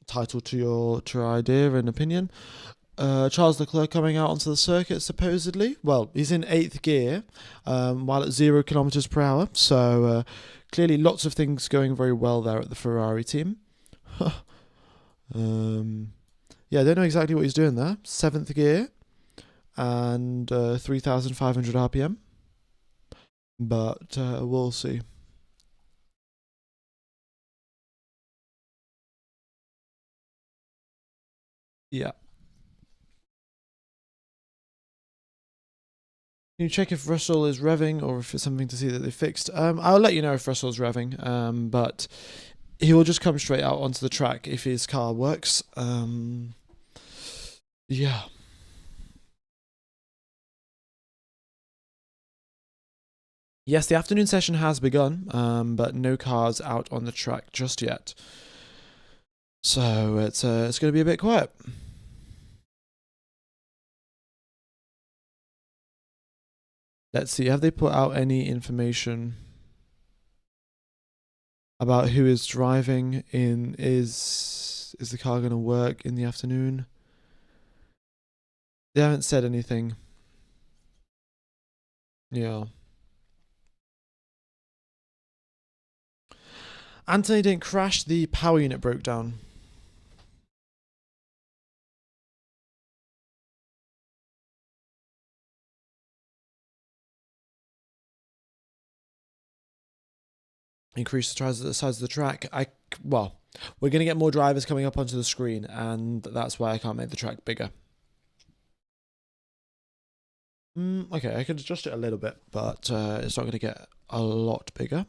Title to your idea and opinion. Charles Leclerc coming out onto the circuit supposedly. Well, he's in 8th gear while at 0 kilometers per hour. So clearly lots of things going very well there at the Ferrari team. Yeah, I don't know exactly what he's doing there. 7th gear and 3,500 RPM. But we'll see. Yeah. Can you check if Russell is revving or if it's something to see that they fixed? I'll let you know if Russell's revving, but he will just come straight out onto the track if his car works. Yeah. Yes, the afternoon session has begun, but no cars out on the track just yet. So it's going to be a bit quiet. Let's see, have they put out any information about who is driving in? Is the car going to work in the afternoon? They haven't said anything. Yeah. Anthony didn't crash, the power unit broke down. Increase the size of the track. Well, we're going to get more drivers coming up onto the screen, and that's why I can't make the track bigger. Okay, I could adjust it a little bit, but it's not going to get a lot bigger.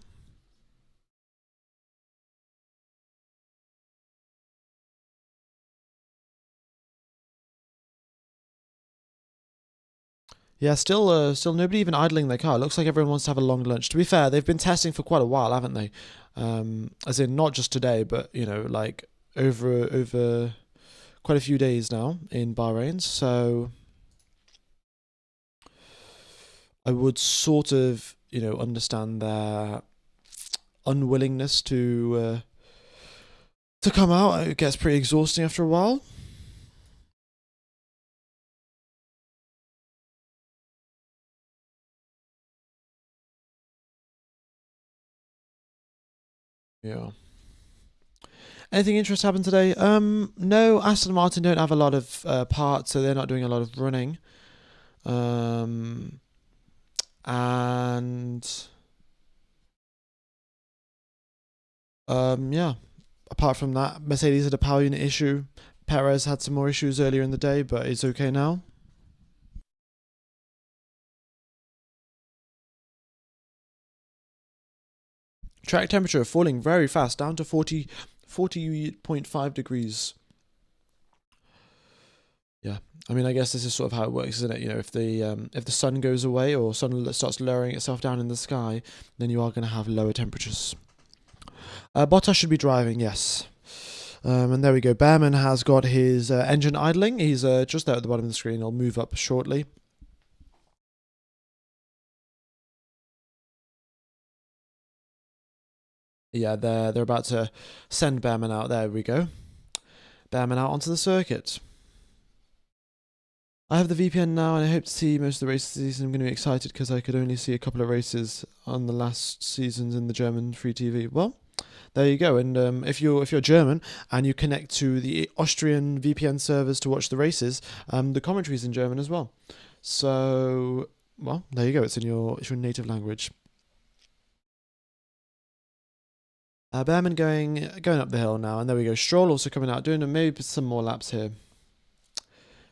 Yeah, still nobody even idling their car. It looks like everyone wants to have a long lunch. To be fair, they've been testing for quite a while, haven't they? As in not just today, but like over quite a few days now in Bahrain. So I would sort of understand their unwillingness to come out. It gets pretty exhausting after a while. Yeah. Anything interesting happened today? No. Aston Martin don't have a lot of parts, so they're not doing a lot of running. Um, and yeah. Apart from that, Mercedes had a power unit issue. Perez had some more issues earlier in the day, but it's okay now. Track temperature falling very fast, down to 40.5 degrees. Yeah, I mean, I guess this is sort of how it works, isn't it? If the sun goes away or sun starts lowering itself down in the sky, then you are going to have lower temperatures. Bottas should be driving, yes. And there we go. Behrman has got his engine idling. He's just there at the bottom of the screen. I'll move up shortly. Yeah, they're about to send Behrman out. There we go. Behrman out onto the circuit. I have the VPN now, and I hope to see most of the races this season. I'm going to be excited because I could only see a couple of races on the last seasons in the German free TV. Well, there you go. And if you're German and you connect to the Austrian VPN servers to watch the races, the commentary is in German as well. So, well, there you go. It's your native language. Behrman going up the hill now, and there we go. Stroll also coming out, doing maybe some more laps here.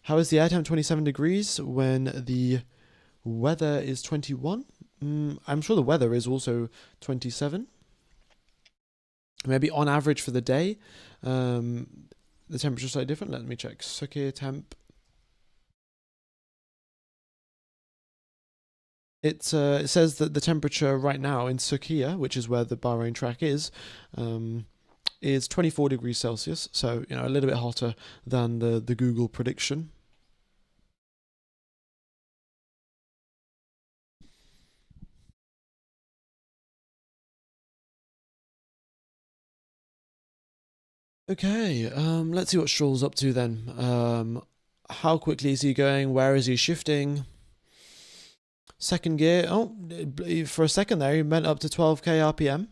How is the air temp? 27 degrees when the weather is 21. I'm sure the weather is also 27. Maybe on average for the day, the temperature is slightly different. Let me check. Circuit temp. It says that the temperature right now in Sukia, which is where the Bahrain track is 24 degrees Celsius. So a little bit hotter than the Google prediction. Okay, let's see what Stroll's up to then. How quickly is he going? Where is he shifting? Second gear. Oh, for a second there, he went up to 12k RPM.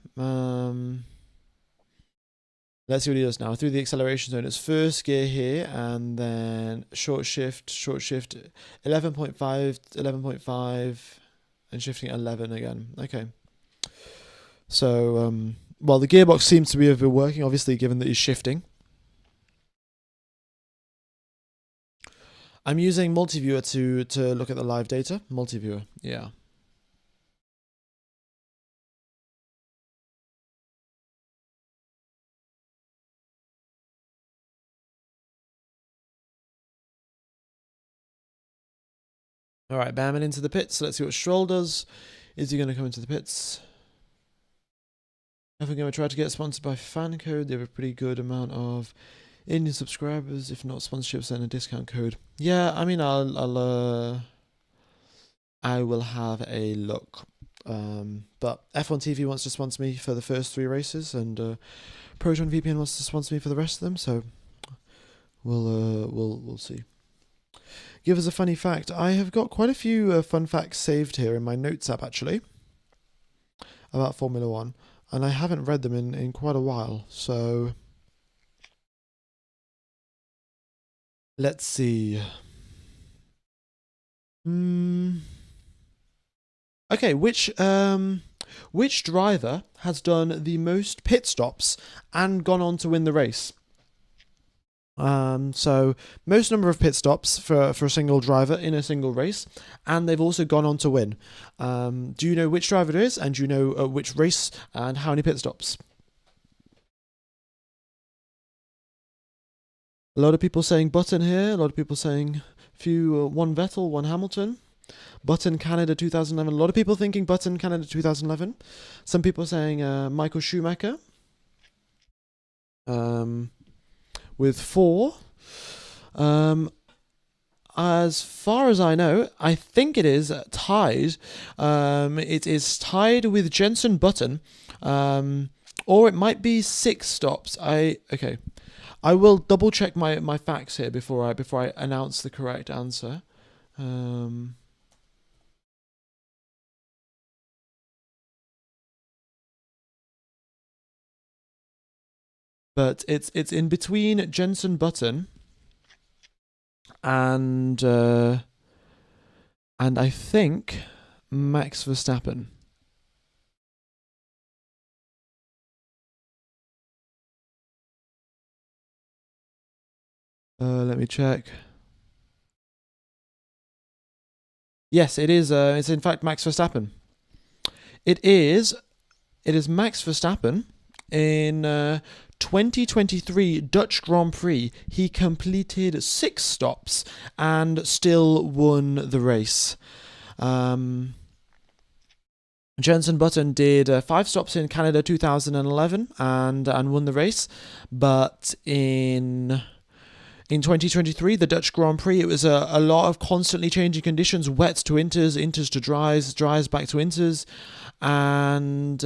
Let's see what he does now. Through the acceleration zone, it's first gear here, and then short shift, 11.5, 11.5, and shifting 11 again. Okay. So, well, the gearbox seems to be working, obviously, given that he's shifting. I'm using multi-viewer to look at the live data. Multi-viewer, yeah. All right, Behrman into the pits. Let's see what Stroll does. Is he going to come into the pits? If I'm going to try to get sponsored by Fancode, they have a pretty good amount of Indian subscribers. If not sponsorships, then a discount code. Yeah, I mean, I will have a look. But F1 TV wants to sponsor me for the first 3 races, and Proton VPN wants to sponsor me for the rest of them. So we'll see. Give us a funny fact. I have got quite a few fun facts saved here in my notes app actually about Formula One, and I haven't read them in quite a while. So let's see. Okay, which driver has done the most pit stops and gone on to win the race? So most number of pit stops for a single driver in a single race, and they've also gone on to win. Do you know which driver it is, and do you know which race and how many pit stops? A lot of people saying Button here. A lot of people saying one Vettel, one Hamilton. Button Canada 2011. A lot of people thinking Button Canada 2011. Some people saying Michael Schumacher. With 4. As far as I know, I think it is tied. It is tied with Jenson Button, or it might be 6 stops. Okay. I will double check my facts here before I announce the correct answer. But it's in between Jenson Button and I think Max Verstappen. Let me check. Yes, it is. It's in fact Max Verstappen. It is Max Verstappen in 2023 Dutch Grand Prix. He completed 6 stops and still won the race. Jenson Button did 5 stops in Canada 2011 and won the race, but in 2023, the Dutch Grand Prix, it was a lot of constantly changing conditions, wet to inters, inters to dries, dries back to inters, and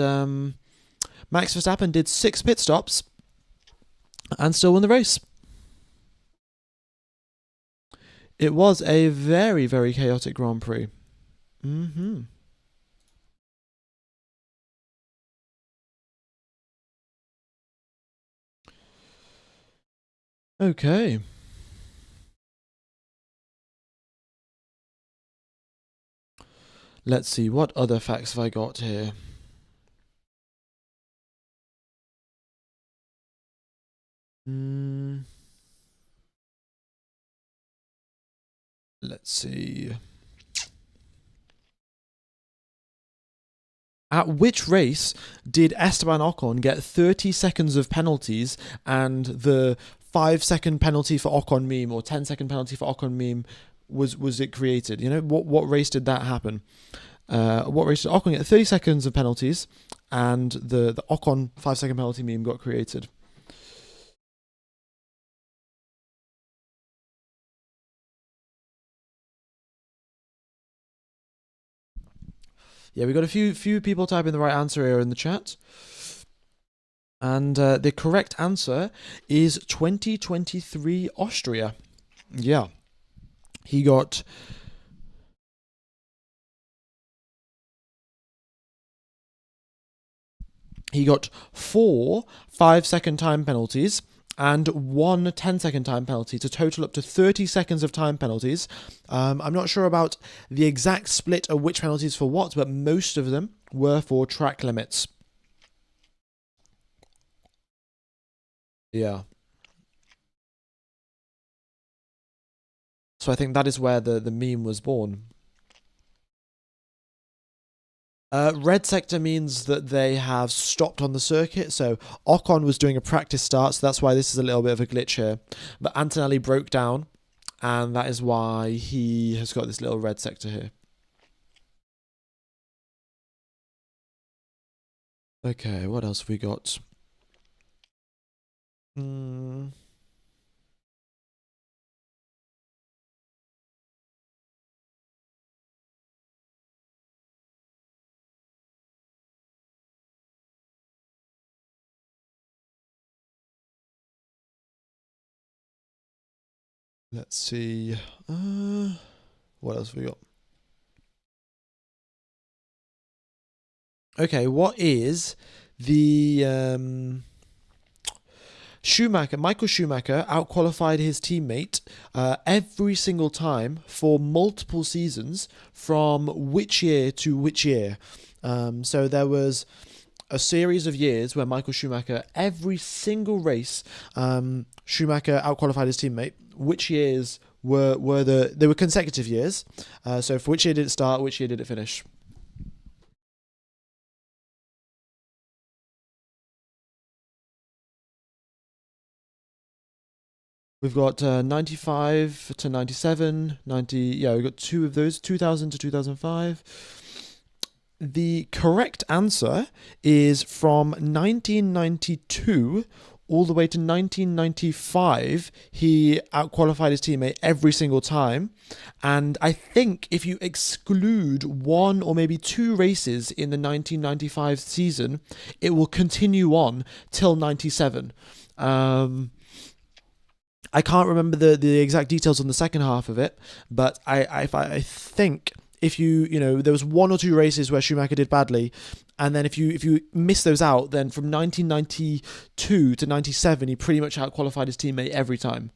Max Verstappen did 6 pit stops and still won the race. It was a very, very chaotic Grand Prix. Okay. Let's see, what other facts have I got here? Let's see. At which race did Esteban Ocon get 30 seconds of penalties and the 5-second penalty for Ocon meme or 10-second penalty for Ocon meme was it created? You know, what race did that happen? What race did Ocon get 30 seconds of penalties and the Ocon 5-second penalty meme got created? Yeah, we got a few people typing the right answer here in the chat. And the correct answer is 2023 Austria. Yeah. He got 4 5-second time penalties and 1 10-second time penalty to total up to 30 seconds of time penalties. I'm not sure about the exact split of which penalties for what, but most of them were for track limits. Yeah. So I think that is where the meme was born. Red sector means that they have stopped on the circuit, so Ocon was doing a practice start, so that's why this is a little bit of a glitch here. But Antonelli broke down, and that is why he has got this little red sector here. Okay, what else have we got? Let's see. What else have we got? Okay, what is the Michael Schumacher outqualified his teammate every single time for multiple seasons from which year to which year? So there was a series of years where Michael Schumacher, every single race, Schumacher outqualified his teammate. Which years were they were consecutive years? So for which year did it start? Which year did it finish? We've got 95 to 97, 90. Yeah, we've got two of those, 2000 to 2005. The correct answer is from 1992 all the way to 1995. He outqualified his teammate every single time. And I think if you exclude one or maybe two races in the 1995 season, it will continue on till 97. I can't remember the exact details on the second half of it, but I think if there was one or two races where Schumacher did badly, and then if you miss those out, then from 1992 to 97, he pretty much outqualified his teammate every time.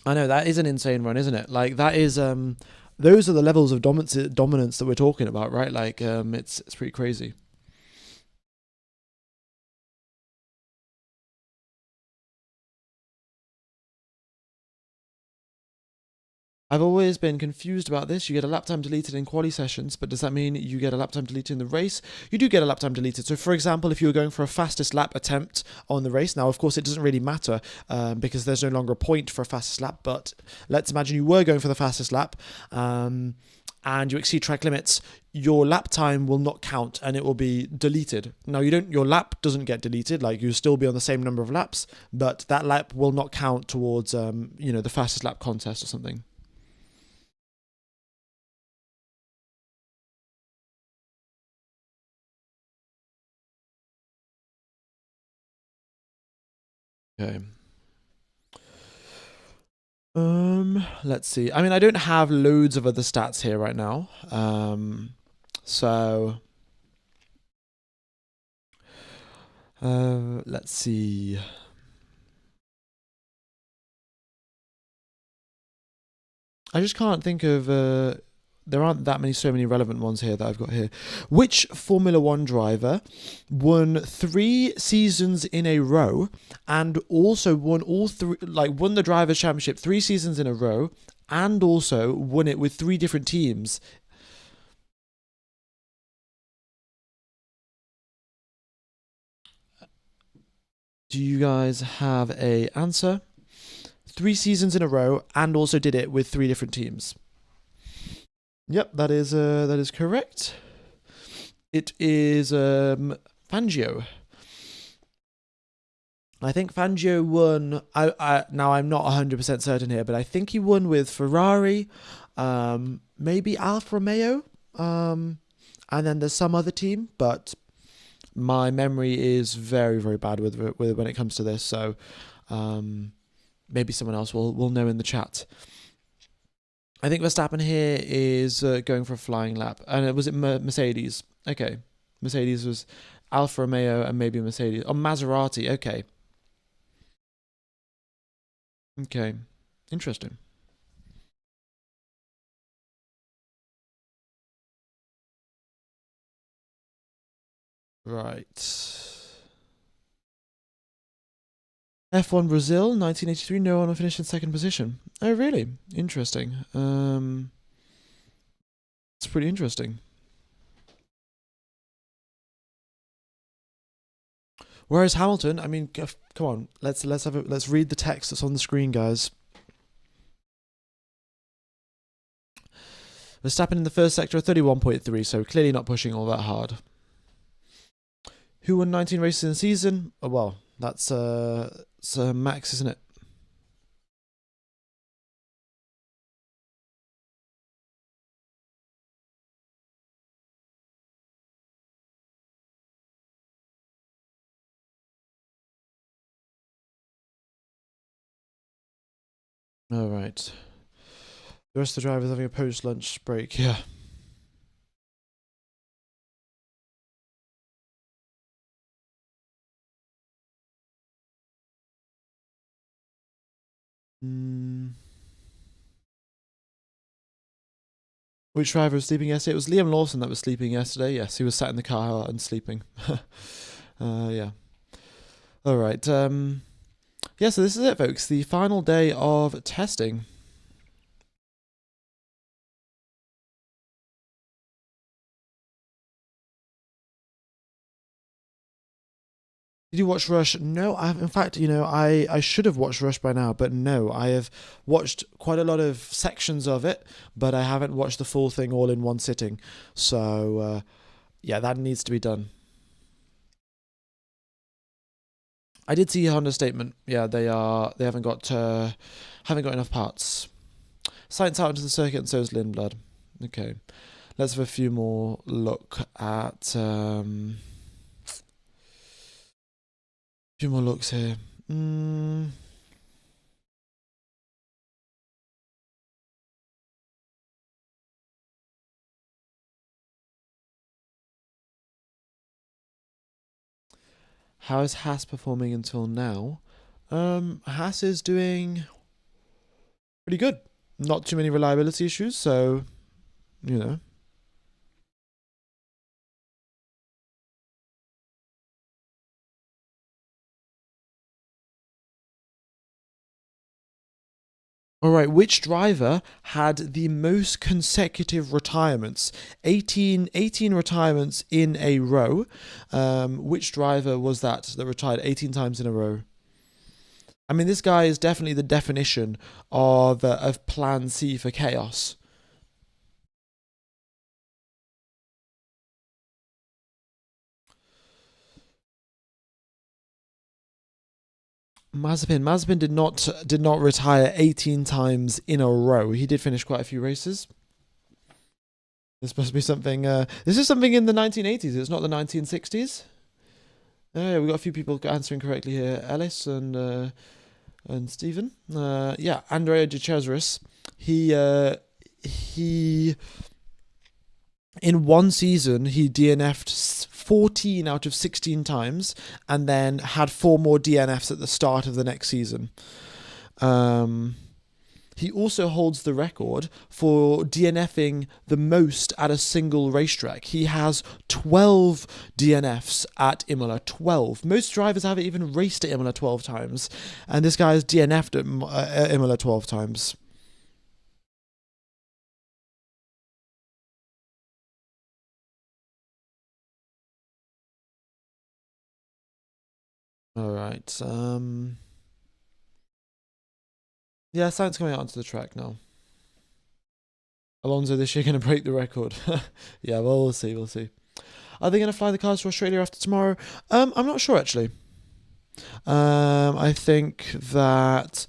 I know that is an insane run, isn't it? Like that is those are the levels of dominance that we're talking about, right? Like it's pretty crazy. I've always been confused about this. You get a lap time deleted in quali sessions, but does that mean you get a lap time deleted in the race? You do get a lap time deleted. So, for example, if you were going for a fastest lap attempt on the race, now, of course, it doesn't really matter because there's no longer a point for a fastest lap, but let's imagine you were going for the fastest lap and you exceed track limits, your lap time will not count and it will be deleted. Now, your lap doesn't get deleted, like you'll still be on the same number of laps, but that lap will not count towards, the fastest lap contest or something. Okay. Let's see. I mean, I don't have loads of other stats here right now. So let's see. I just can't think of. There aren't so many relevant ones here that I've got here. Which Formula One driver won 3 seasons in a row and also won all three, like won the Drivers' Championship 3 seasons in a row and also won it with three different teams? Do you guys have a answer? 3 seasons in a row and also did it with three different teams. Yep, that is correct. It is Fangio. I think Fangio won. Now I'm not 100% certain here, but I think he won with Ferrari, maybe Alfa Romeo, and then there's some other team, but my memory is very very bad with when it comes to this. So maybe someone else will know in the chat. I think Verstappen here is going for a flying lap. And was it Mercedes? Okay. Mercedes was Alfa Romeo and maybe Mercedes. Oh, Maserati. Okay. Okay. Interesting. Right. F1 Brazil, 1983. No one finished in second position. Oh, really? Interesting. It's pretty interesting. Whereas Hamilton, I mean, come on, let's read the text that's on the screen, guys. Verstappen in the first sector of 31.3, so clearly not pushing all that hard. Who won 19 races in the season? Oh, well, that's Max, isn't it? All right. The rest of the drivers having a post-lunch break. Yeah. Mm. Which driver was sleeping yesterday? It was Liam Lawson that was sleeping yesterday. Yes, he was sat in the car and sleeping. Yeah. All right. Yeah, so this is it, folks. The final day of testing. Did you watch Rush? No, in fact, I should have watched Rush by now, but no, I have watched quite a lot of sections of it, but I haven't watched the full thing all in one sitting. So, yeah, that needs to be done. I did see Honda's statement. Yeah, they haven't got enough parts. Science out into the circuit, and so is Lindblad. Okay, let's have a few more look at few more looks here. How is Haas performing until now? Haas is doing pretty good. Not too many reliability issues, so you know. All right, which driver had the most consecutive retirements? 18 retirements in a row. Which driver was that retired 18 times in a row? I mean, this guy is definitely the definition of Plan C for chaos. Mazepin did not retire 18 times in a row. He did finish quite a few races. This must be something. This is something in the 1980s. It's not the 1960s. Yeah, we got a few people answering correctly here. Ellis and Stephen. Yeah, Andrea de Cesaris. He in one season he DNF'd 14 out of 16 times, and then had 4 more DNFs at the start of the next season. He also holds the record for DNFing the most at a single racetrack. He has 12 DNFs at Imola. 12. Most drivers haven't even raced at Imola 12 times, and this guy has DNF'd at Imola 12 times. All right. Yeah, Sainz coming out onto the track now. Alonso this year going to break the record. Yeah, well, we'll see. We'll see. Are they going to fly the cars to Australia after tomorrow? I'm not sure, actually. I think that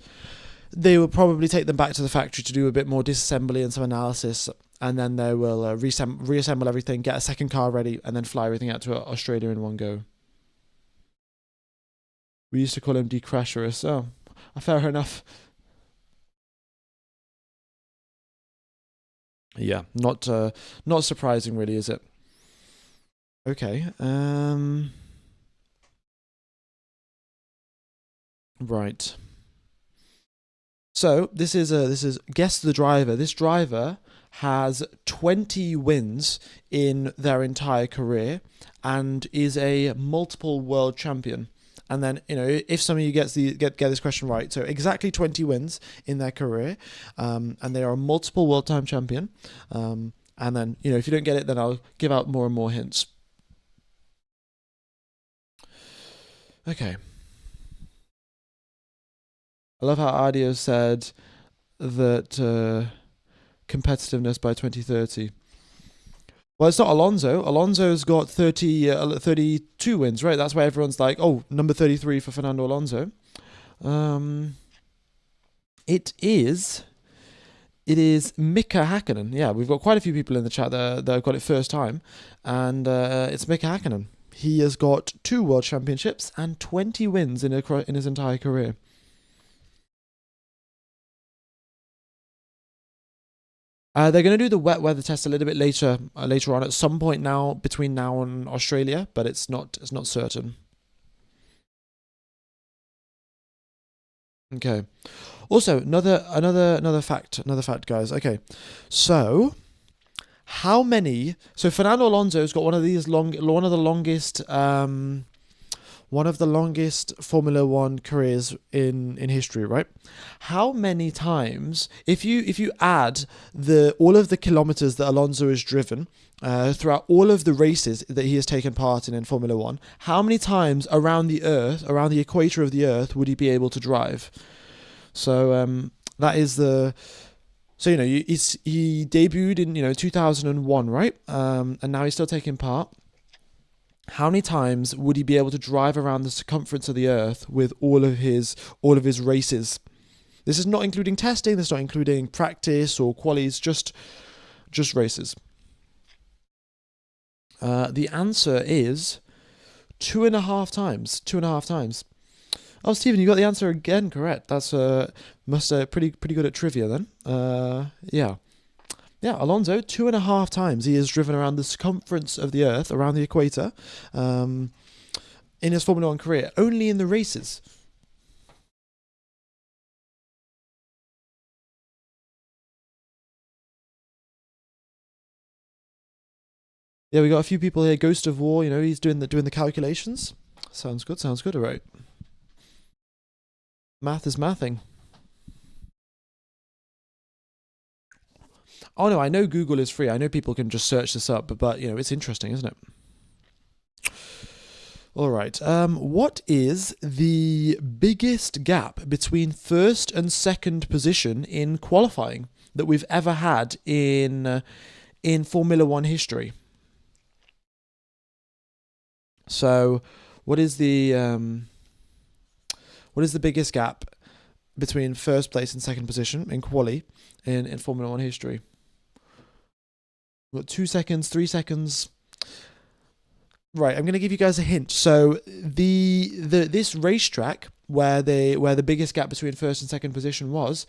they will probably take them back to the factory to do a bit more disassembly and some analysis, and then they will reassemble everything, get a second car ready, and then fly everything out to Australia in one go. We used to call him Decrasherus. Oh, fair enough. Yeah, not surprising, really, is it? Okay. Right. So this is guess the driver. This driver has 20 wins in their entire career and is a multiple world champion. And then, if some of you get this question right, so exactly 20 wins in their career, and they are a multiple world time champion. And then, if you don't get it, then I'll give out more and more hints. Okay. I love how Adio said that competitiveness by 2030. Well, it's not Alonso. Alonso's got 32 wins, right? That's why everyone's like, oh, number 33 for Fernando Alonso. It is Mika Hakkinen. Yeah, we've got quite a few people in the chat that have got it first time, and it's Mika Hakkinen. He has got 2 world championships and 20 wins in his entire career. They're going to do the wet weather test a little bit later on at some point now, between now and Australia, but it's not certain. Okay. Also, another fact, guys. Okay, so how many? So Fernando Alonso's got one of these one of the longest, one of the longest Formula One careers in history, right? How many times, if you add the all of the kilometers that Alonso has driven throughout all of the races that he has taken part in Formula One, how many times around the Earth, around the equator of the Earth, would he be able to drive? So that is the. So he debuted in 2001, right? And now he's still taking part. How many times would he be able to drive around the circumference of the Earth with all of his races? This is not including testing. This is not including practice or qualies. Just races. The answer is 2.5 times. 2.5 times. Oh, Stephen, you got the answer again correct. That's pretty good at trivia then. Yeah. Yeah, Alonso, 2.5 times he has driven around the circumference of the Earth, around the equator, in his Formula One career, only in the races. Yeah, we got a few people here. Ghost of War, he's doing the calculations. Sounds good. All right. Math is mathing. Oh no, I know Google is free. I know people can just search this up, but it's interesting, isn't it? All right. What is the biggest gap between first and second position in qualifying that we've ever had in Formula One history? So, what is the biggest gap between first place and second position in quali in Formula One history? We've got 2 seconds, 3 seconds. Right, I'm going to give you guys a hint. So this racetrack where the biggest gap between first and second position was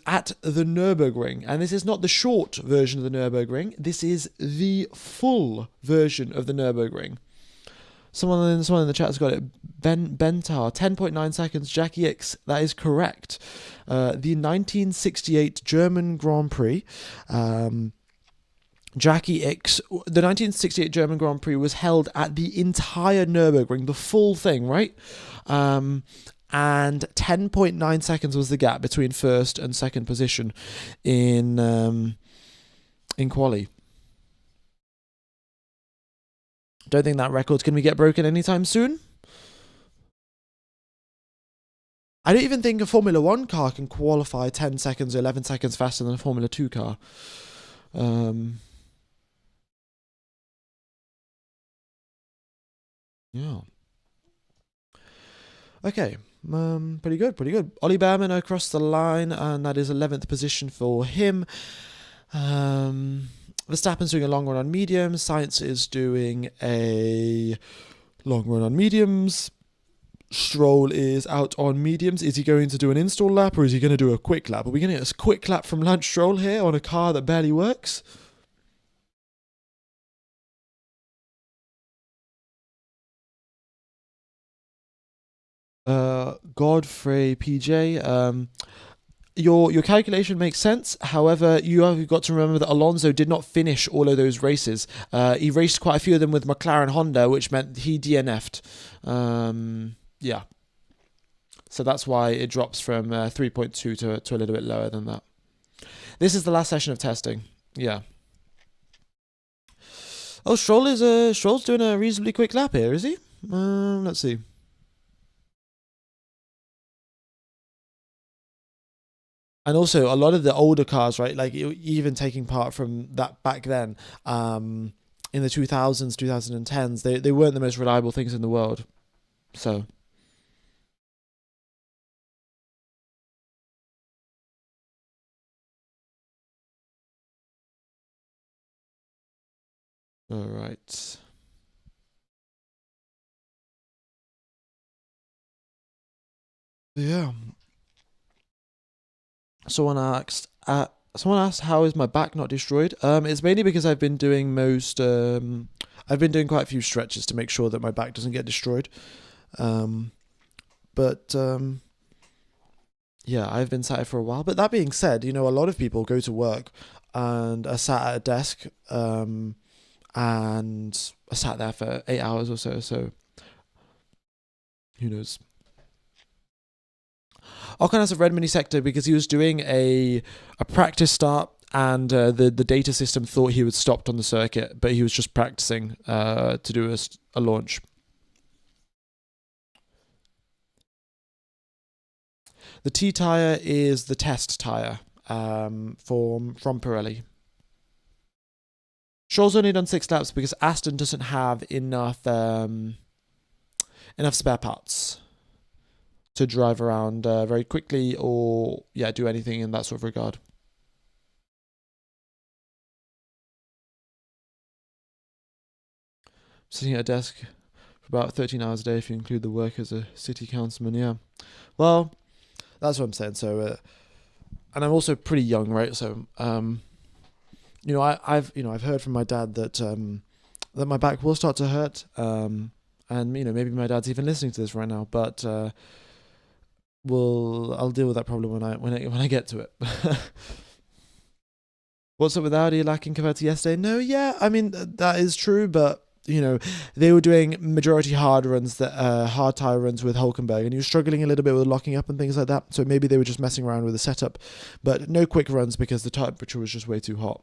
at the Nürburgring, and this is not the short version of the Nürburgring. This is the full version of the Nürburgring. Someone in the chat has got it. Bentar, 10.9 seconds. Jackie X, that is correct. The 1968 German Grand Prix. Jackie X, the 1968 German Grand Prix was held at the entire Nürburgring, the full thing, right? And 10.9 seconds was the gap between first and second position in quali. Don't think that record's going to get broken anytime soon. I don't even think a Formula 1 car can qualify 10 seconds or 11 seconds faster than a Formula 2 car. Yeah. Okay. Pretty good. Ollie Behrman across the line, and that is 11th position for him. Verstappen's doing a long run on mediums. Sainz is doing a long run on mediums. Stroll is out on mediums. Is he going to do an install lap or is he going to do a quick lap? Are we going to get a quick lap from Lance Stroll here on a car that barely works? Godfrey PJ. Your calculation makes sense. However, you have got to remember that Alonso did not finish all of those races. He raced quite a few of them with McLaren Honda, which meant he DNF'd. Yeah. So that's why it drops from 3.2 to a little bit lower than that. This is the last session of testing. Yeah. Oh, Stroll's doing a reasonably quick lap here, is he? Let's see. And also, a lot of the older cars, right, like even taking part from that back then, in the 2000s, 2010s, they weren't the most reliable things in the world. So. All right. Yeah. Someone asked, how is my back not destroyed? It's mainly because I've been doing quite a few stretches to make sure that my back doesn't get destroyed. But yeah, I've been sat here for a while. But that being said, a lot of people go to work and I sat at a desk, and I sat there for 8 hours or so. So who knows? Ocon has a red mini sector because he was doing a practice start, and the data system thought he was stopped on the circuit, but he was just practicing to do a launch. The T tyre is the test tyre from Pirelli. Stroll's only done 6 laps because Aston doesn't have enough spare parts to drive around very quickly or do anything in that sort of regard. Sitting at a desk for about 13 hours a day if you include the work as a city councilman. Yeah, well, that's what I'm saying. So, and I'm also pretty young, right? So, I've heard from my dad that that my back will start to hurt, and maybe my dad's even listening to this right now, but I'll deal with that problem when I get to it. What's up with Audi lacking compared to yesterday? No, yeah, I mean that is true, but they were doing majority hard tire runs with Hulkenberg, and he was struggling a little bit with locking up and things like that. So maybe they were just messing around with the setup, but no quick runs because the temperature was just way too hot.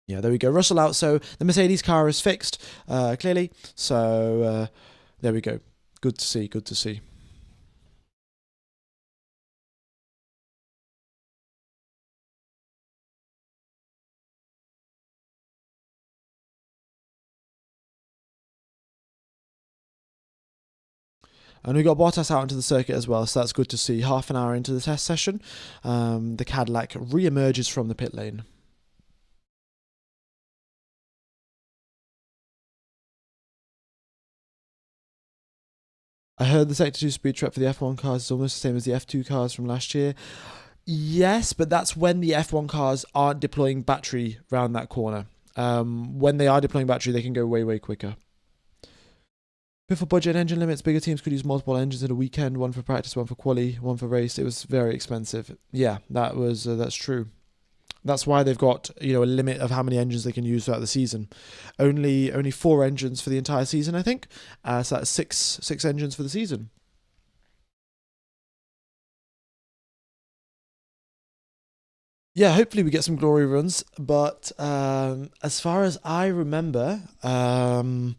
Yeah, there we go. Russell out. So the Mercedes car is fixed, clearly. So there we go. Good to see. Good to see. And we got Bottas out into the circuit as well, so that's good to see. Half an hour into the test session, the Cadillac re-emerges from the pit lane. I heard the Sector 2 speed trap for the F1 cars is almost the same as the F2 cars from last year. Yes, but that's when the F1 cars aren't deploying battery around that corner. When they are deploying battery, they can go way, way quicker. For budget engine limits, bigger teams could use multiple engines in a weekend, one for practice, one for quali, one for race. It was very expensive. Yeah, that's true. That's why they've got a limit of how many engines they can use throughout the season. Only 4 engines for the entire season, I think. So that's six engines for the season. Yeah, hopefully we get some glory runs. But as far as I remember, for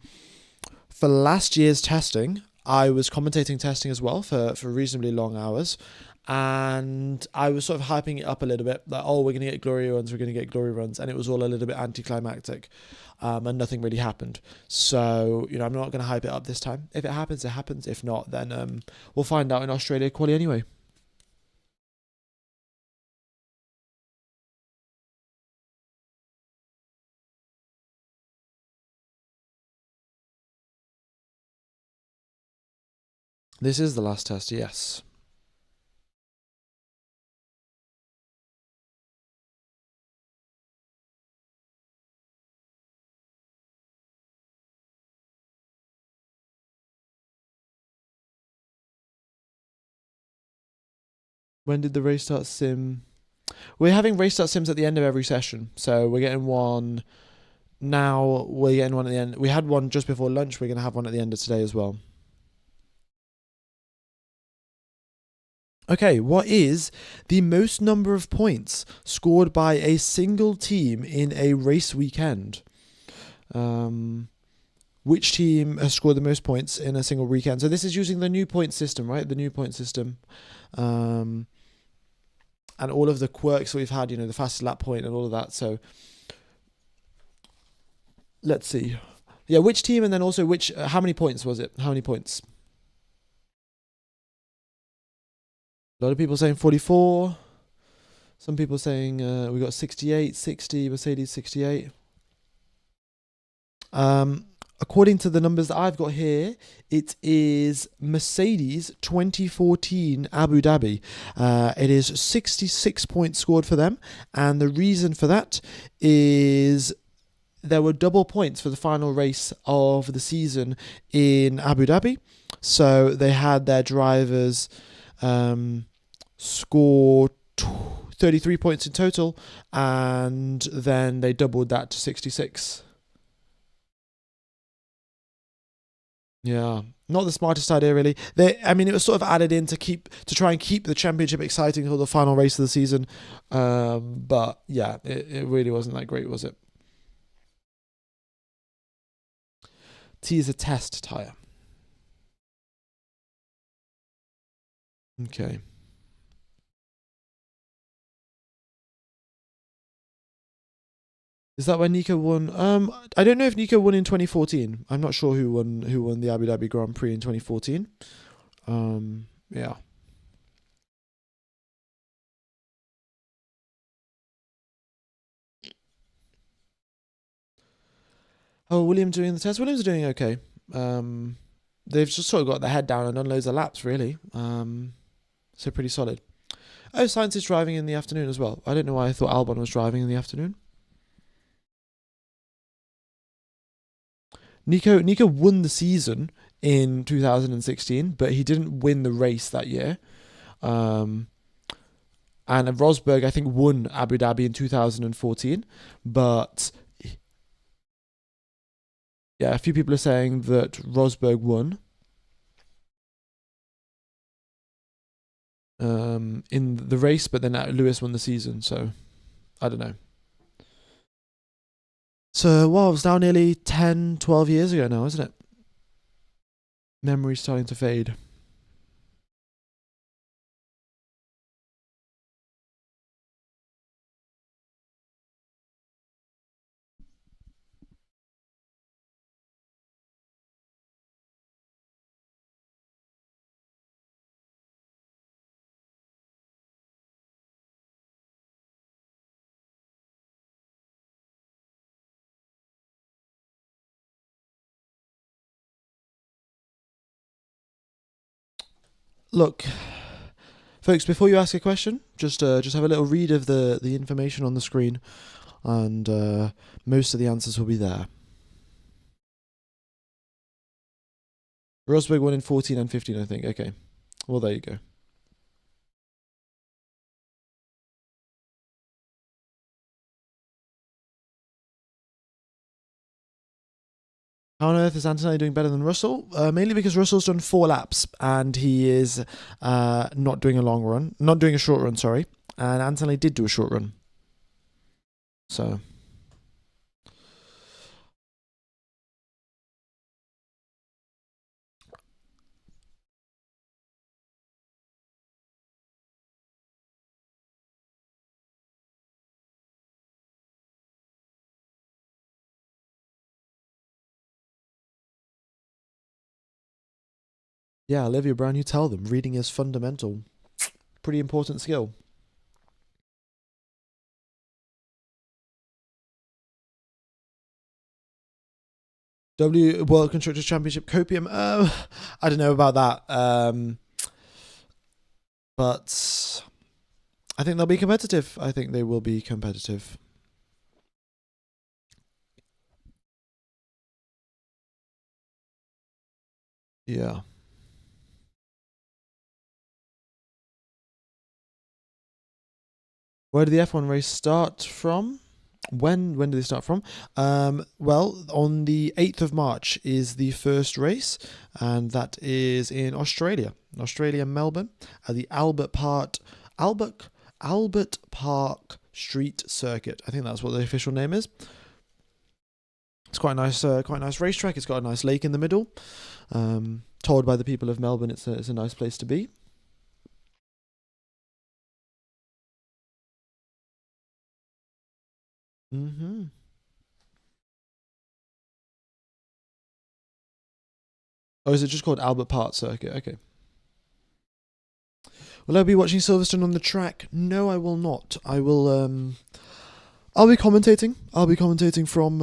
last year's testing, I was commentating testing as well for reasonably long hours. And I was sort of hyping it up a little bit, like, we're going to get glory runs, and it was all a little bit anticlimactic, and nothing really happened. So, I'm not going to hype it up this time. If it happens, it happens. If not, then we'll find out in Australia quali anyway. This is the last test, yes. When did the race start sim? We're having race start sims at the end of every session. So we're getting one now. We're getting one at the end. We had one just before lunch. We're going to have one at the end of today as well. Okay, what is the most number of points scored by a single team in a race weekend? Which team has scored the most points in a single weekend? So this is using the new point system, right? The new point system. And all of the quirks that we've had, the fastest lap point and all of that. So let's see. Yeah, which team, and then also how many points was it? How many points? A lot of people saying 44. Some people saying we got 68, 60, Mercedes 68. According to the numbers that I've got here, it is Mercedes 2014 Abu Dhabi. It is 66 points scored for them, and the reason for that is there were double points for the final race of the season in Abu Dhabi. So they had their drivers score 33 points in total, and then they doubled that to 66. Yeah, not the smartest idea, really. I mean, it was sort of added in to try and keep the championship exciting until the final race of the season. But yeah, it really wasn't that great, was it? T is a test tire. Okay. Is that when Nico won? I don't know if Nico won in 2014. I'm not sure who won the Abu Dhabi Grand Prix in 2014. Yeah. Oh, Williams doing the test. Williams are doing okay. Um, they've just sort of got their head down and done loads of laps, really. So pretty solid. Oh, Sainz is driving in the afternoon as well. I don't know why I thought Albon was driving in the afternoon. Nico won the season in 2016, but he didn't win the race that year. Um, and Rosberg, I think, won Abu Dhabi in 2014, but yeah, a few people are saying that Rosberg won in the race, but then Lewis won the season, so I don't know. So, well, it was now nearly 10, 12 years ago now, isn't it? Memory's starting to fade. Look, folks, before you ask a question, just have a little read of the information on the screen, and most of the answers will be there. Rosberg won in 14 and 15, I think. Okay, well, there you go. How on earth is Antonelli doing better than Russell? Mainly because Russell's done 4 laps and he is not doing a long run, not doing a short run, sorry. And Antonelli did do a short run. So, yeah, Olivia Brown, you tell them. Reading is fundamental. Pretty important skill. World Constructors Championship Copium. I don't know about that. But I think they'll be competitive. I think they will be competitive. Yeah. Where did the F1 race start from? When did they start from? Well, on the 8th of March is the first race, and that is in Australia, Melbourne, at the Albert Park Street Circuit. I think that's what the official name is. It's quite a nice racetrack. It's got a nice lake in the middle. Told by the people of Melbourne, it's a nice place to be. Mm-hmm. Oh, is it just called Albert Park Circuit? Okay. Will I be watching Silverstone on the track? No, I will not. I'll be commentating. I'll be commentating from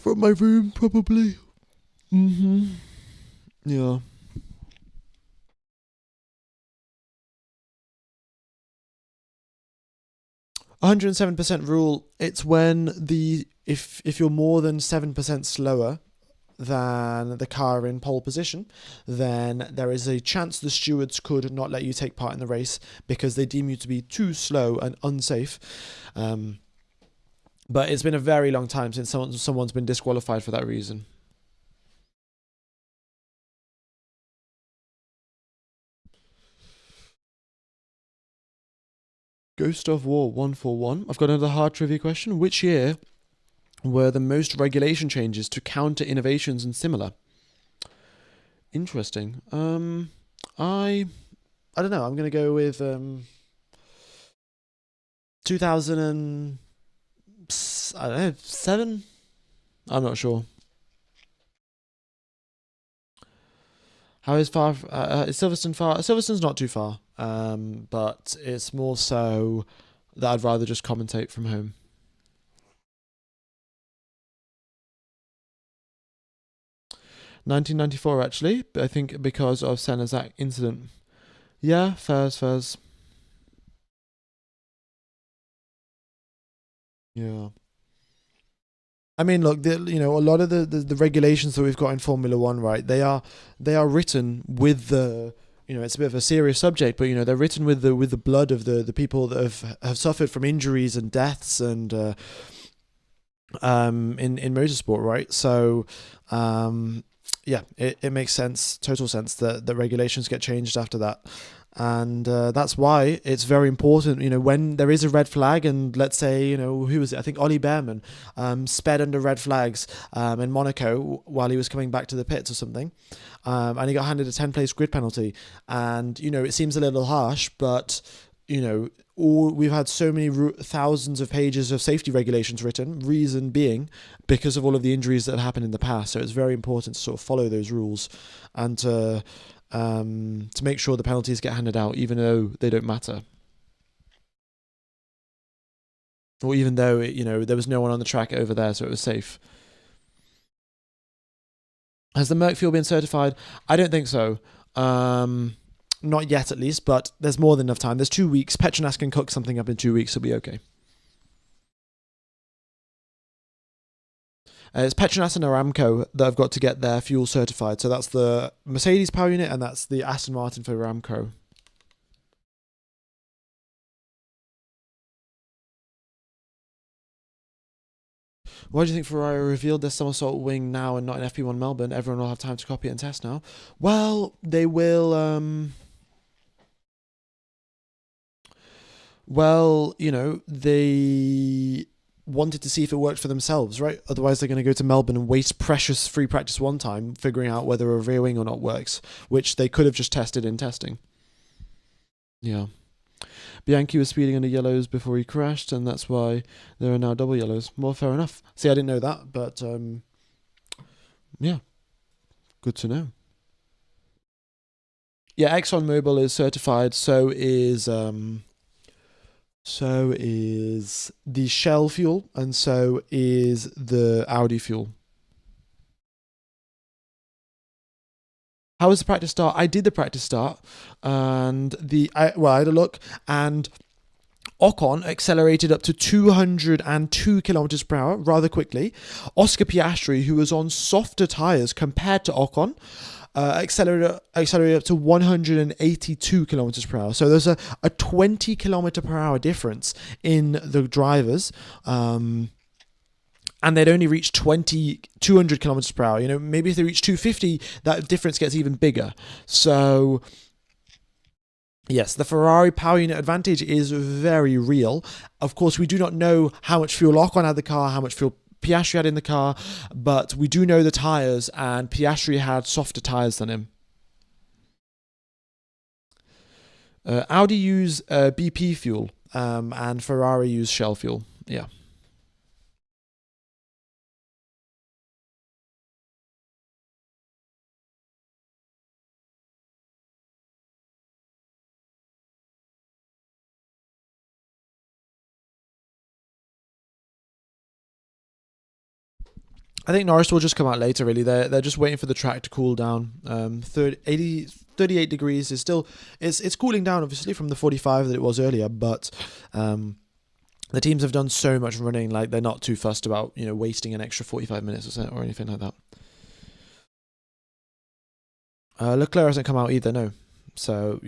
my room, probably. Mm-hmm. Yeah. 107% rule. It's when if you're more than 7% slower than the car in pole position, then there is a chance the stewards could not let you take part in the race because they deem you to be too slow and unsafe. But it's been a very long time since someone's been disqualified for that reason. Ghost of War 141. I've got another hard trivia question. Which year were the most regulation changes to counter innovations and similar? Interesting. I don't know. I'm gonna go with 2000 I don't know, 7. I'm not sure. How is far? Is Silverstone far? Silverstone's not too far. But it's more so that I'd rather just commentate from home. 1994, actually. I think because of Senna's incident. Yeah, fairs. Yeah. I mean, look, a lot of the regulations that we've got in Formula One, right? They are written with the, it's a bit of a serious subject, but they're written with the blood of the people that have suffered from injuries and deaths and in motorsport, right? So, yeah, it makes sense, total sense that the regulations get changed after that. And that's why it's very important, when there is a red flag, and let's say, who was it? I think Ollie Behrman sped under red flags in Monaco while he was coming back to the pits or something, and he got handed a 10-place grid penalty. And, it seems a little harsh, but, we've had so many thousands of pages of safety regulations written, reason being because of all of the injuries that have happened in the past. So it's very important to sort of follow those rules and to make sure the penalties get handed out, even though they don't matter. Or even though, there was no one on the track over there, so it was safe. Has the Merc fuel been certified? I don't think so. Not yet, at least, but there's more than enough time. There's 2 weeks. Petronas can cook something up in 2 weeks. It'll be okay. It's Petronas and Aramco that have got to get their fuel certified. So that's the Mercedes power unit and that's the Aston Martin for Aramco. Why do you think Ferrari revealed their somersault wing now and not in FP1 Melbourne? Everyone will have time to copy it and test now. Well, they will. Well, they wanted to see if it worked for themselves, right? Otherwise, they're going to go to Melbourne and waste precious free practice one time figuring out whether a rear wing or not works, which they could have just tested in testing. Yeah. Bianchi was speeding under yellows before he crashed, and that's why there are now double yellows. Well, fair enough. See, I didn't know that, but yeah, good to know. Yeah, ExxonMobil is certified. So is the Shell fuel, and so is the Audi fuel. How was the practice start? I did the practice start, and I had a look, and Ocon accelerated up to 202 kilometers per hour rather quickly. Oscar Piastri, who was on softer tyres compared to Ocon, accelerated up to 182 kilometers per hour. So there's a 20 kilometer per hour difference in the drivers. And they'd only reached 200 kilometers per hour. Maybe if they reach 250, that difference gets even bigger. So, yes, the Ferrari power unit advantage is very real. Of course, we do not know how much fuel Ocon had the car, how much fuel Piastri had in the car, but we do know the tyres, and Piastri had softer tyres than him. Audi use BP fuel, and Ferrari use Shell fuel. Yeah. I think Norris will just come out later, really. They're just waiting for the track to cool down. 38 degrees is still... It's cooling down, obviously, from the 45 that it was earlier, but the teams have done so much running, like, they're not too fussed about, wasting an extra 45 minutes or anything like that. Leclerc hasn't come out either, no. So,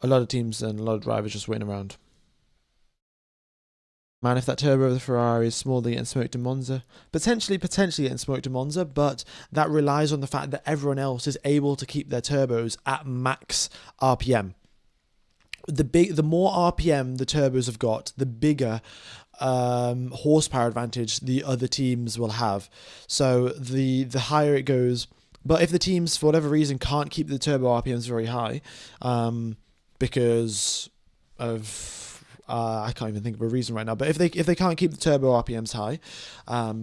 a lot of teams and a lot of drivers just waiting around. Man, if that turbo of the Ferrari is small, they getting smoked in Monza. Potentially getting smoked in Monza, but that relies on the fact that everyone else is able to keep their turbos at max RPM. The more RPM the turbos have got, the bigger horsepower advantage the other teams will have. So the higher it goes, but if the teams for whatever reason can't keep the turbo RPMs very high, because of I can't even think of a reason right now, but if they can't keep the turbo RPMs high,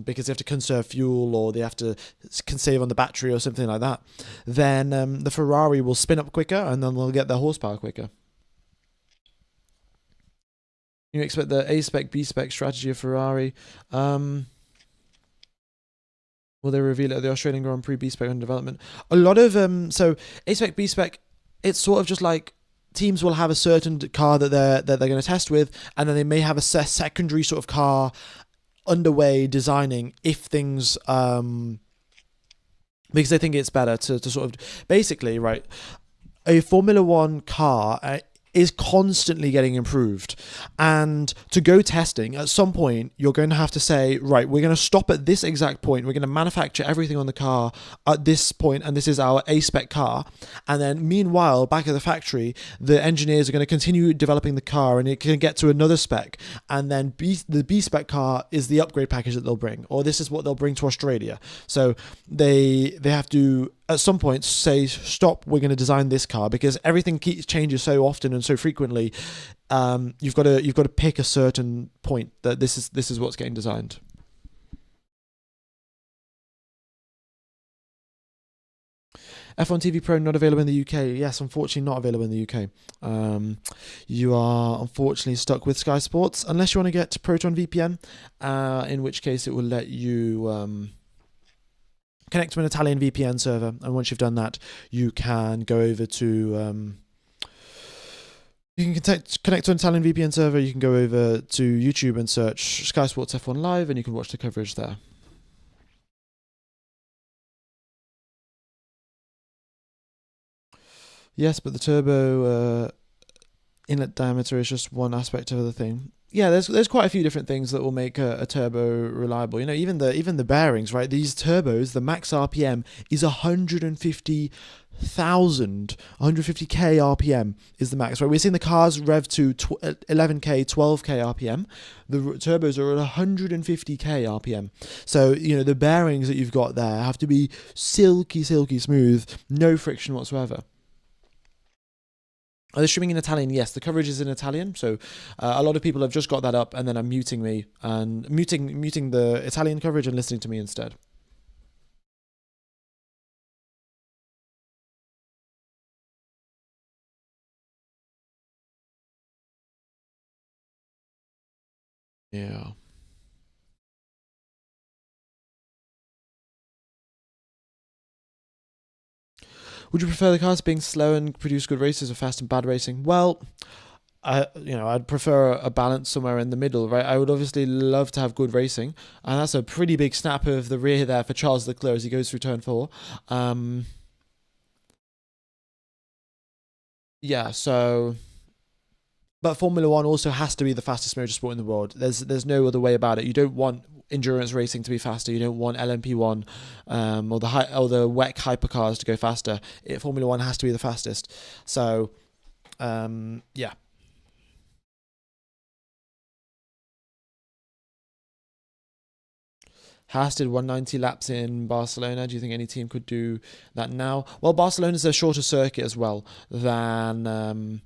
because they have to conserve fuel or they have to save on the battery or something like that, then the Ferrari will spin up quicker and then they'll get their horsepower quicker. You expect the A spec B spec strategy of Ferrari. Will they reveal it at the Australian Grand Prix B spec under development? A lot of so A spec B spec, it's sort of just like teams will have a certain car that they're going to test with, and then they may have a secondary sort of car underway designing if things because they think it's better to sort of basically, right, a Formula One car is constantly getting improved, and to go testing at some point you're going to have to say, right, we're going to stop at this exact point, we're going to manufacture everything on the car at this point, and this is our A-spec car, and then meanwhile back at the factory the engineers are going to continue developing the car and it can get to another spec, and then the B-spec car is the upgrade package that they'll bring, or this is what they'll bring to Australia. So they have to at some point say, stop, we're going to design this car, because everything changes so often and so frequently. You've got to pick a certain point that this is what's getting designed. F1 TV Pro not available in the UK. Yes, unfortunately not available in the UK. You are unfortunately stuck with Sky Sports unless you want to get Proton VPN, in which case it will let you connect to an Italian VPN server, and once you've done that, you can go over to you can connect to an Italian VPN server. You can go over to YouTube and search Sky Sports F1 Live, and you can watch the coverage there. Yes, but the turbo inlet diameter is just one aspect of the thing. Yeah, there's quite a few different things that will make a turbo reliable. Even the bearings, right? These turbos, the max RPM is 150,000, 150k RPM is the max, right? We're seeing the cars rev to 11k, 12k RPM. The turbos are at 150k RPM. So the bearings that you've got there have to be silky smooth, no friction whatsoever. Are they streaming in Italian? Yes, the coverage is in Italian. So a lot of people have just got that up and then are muting me and muting the Italian coverage and listening to me instead. Yeah. Would you prefer the cars being slow and produce good races or fast and bad racing? Well, I'd prefer a balance somewhere in the middle, right? I would obviously love to have good racing, and that's a pretty big snap of the rear there for Charles Leclerc as he goes through turn 4. Yeah, so, but Formula One also has to be the fastest motorsport in the world. There's no other way about it. You don't want endurance racing to be faster. You don't want LMP1 or the WEC hypercars to go faster. Formula One has to be the fastest. So, yeah. Haas did 190 laps in Barcelona. Do you think any team could do that now? Well, Barcelona's a shorter circuit as well than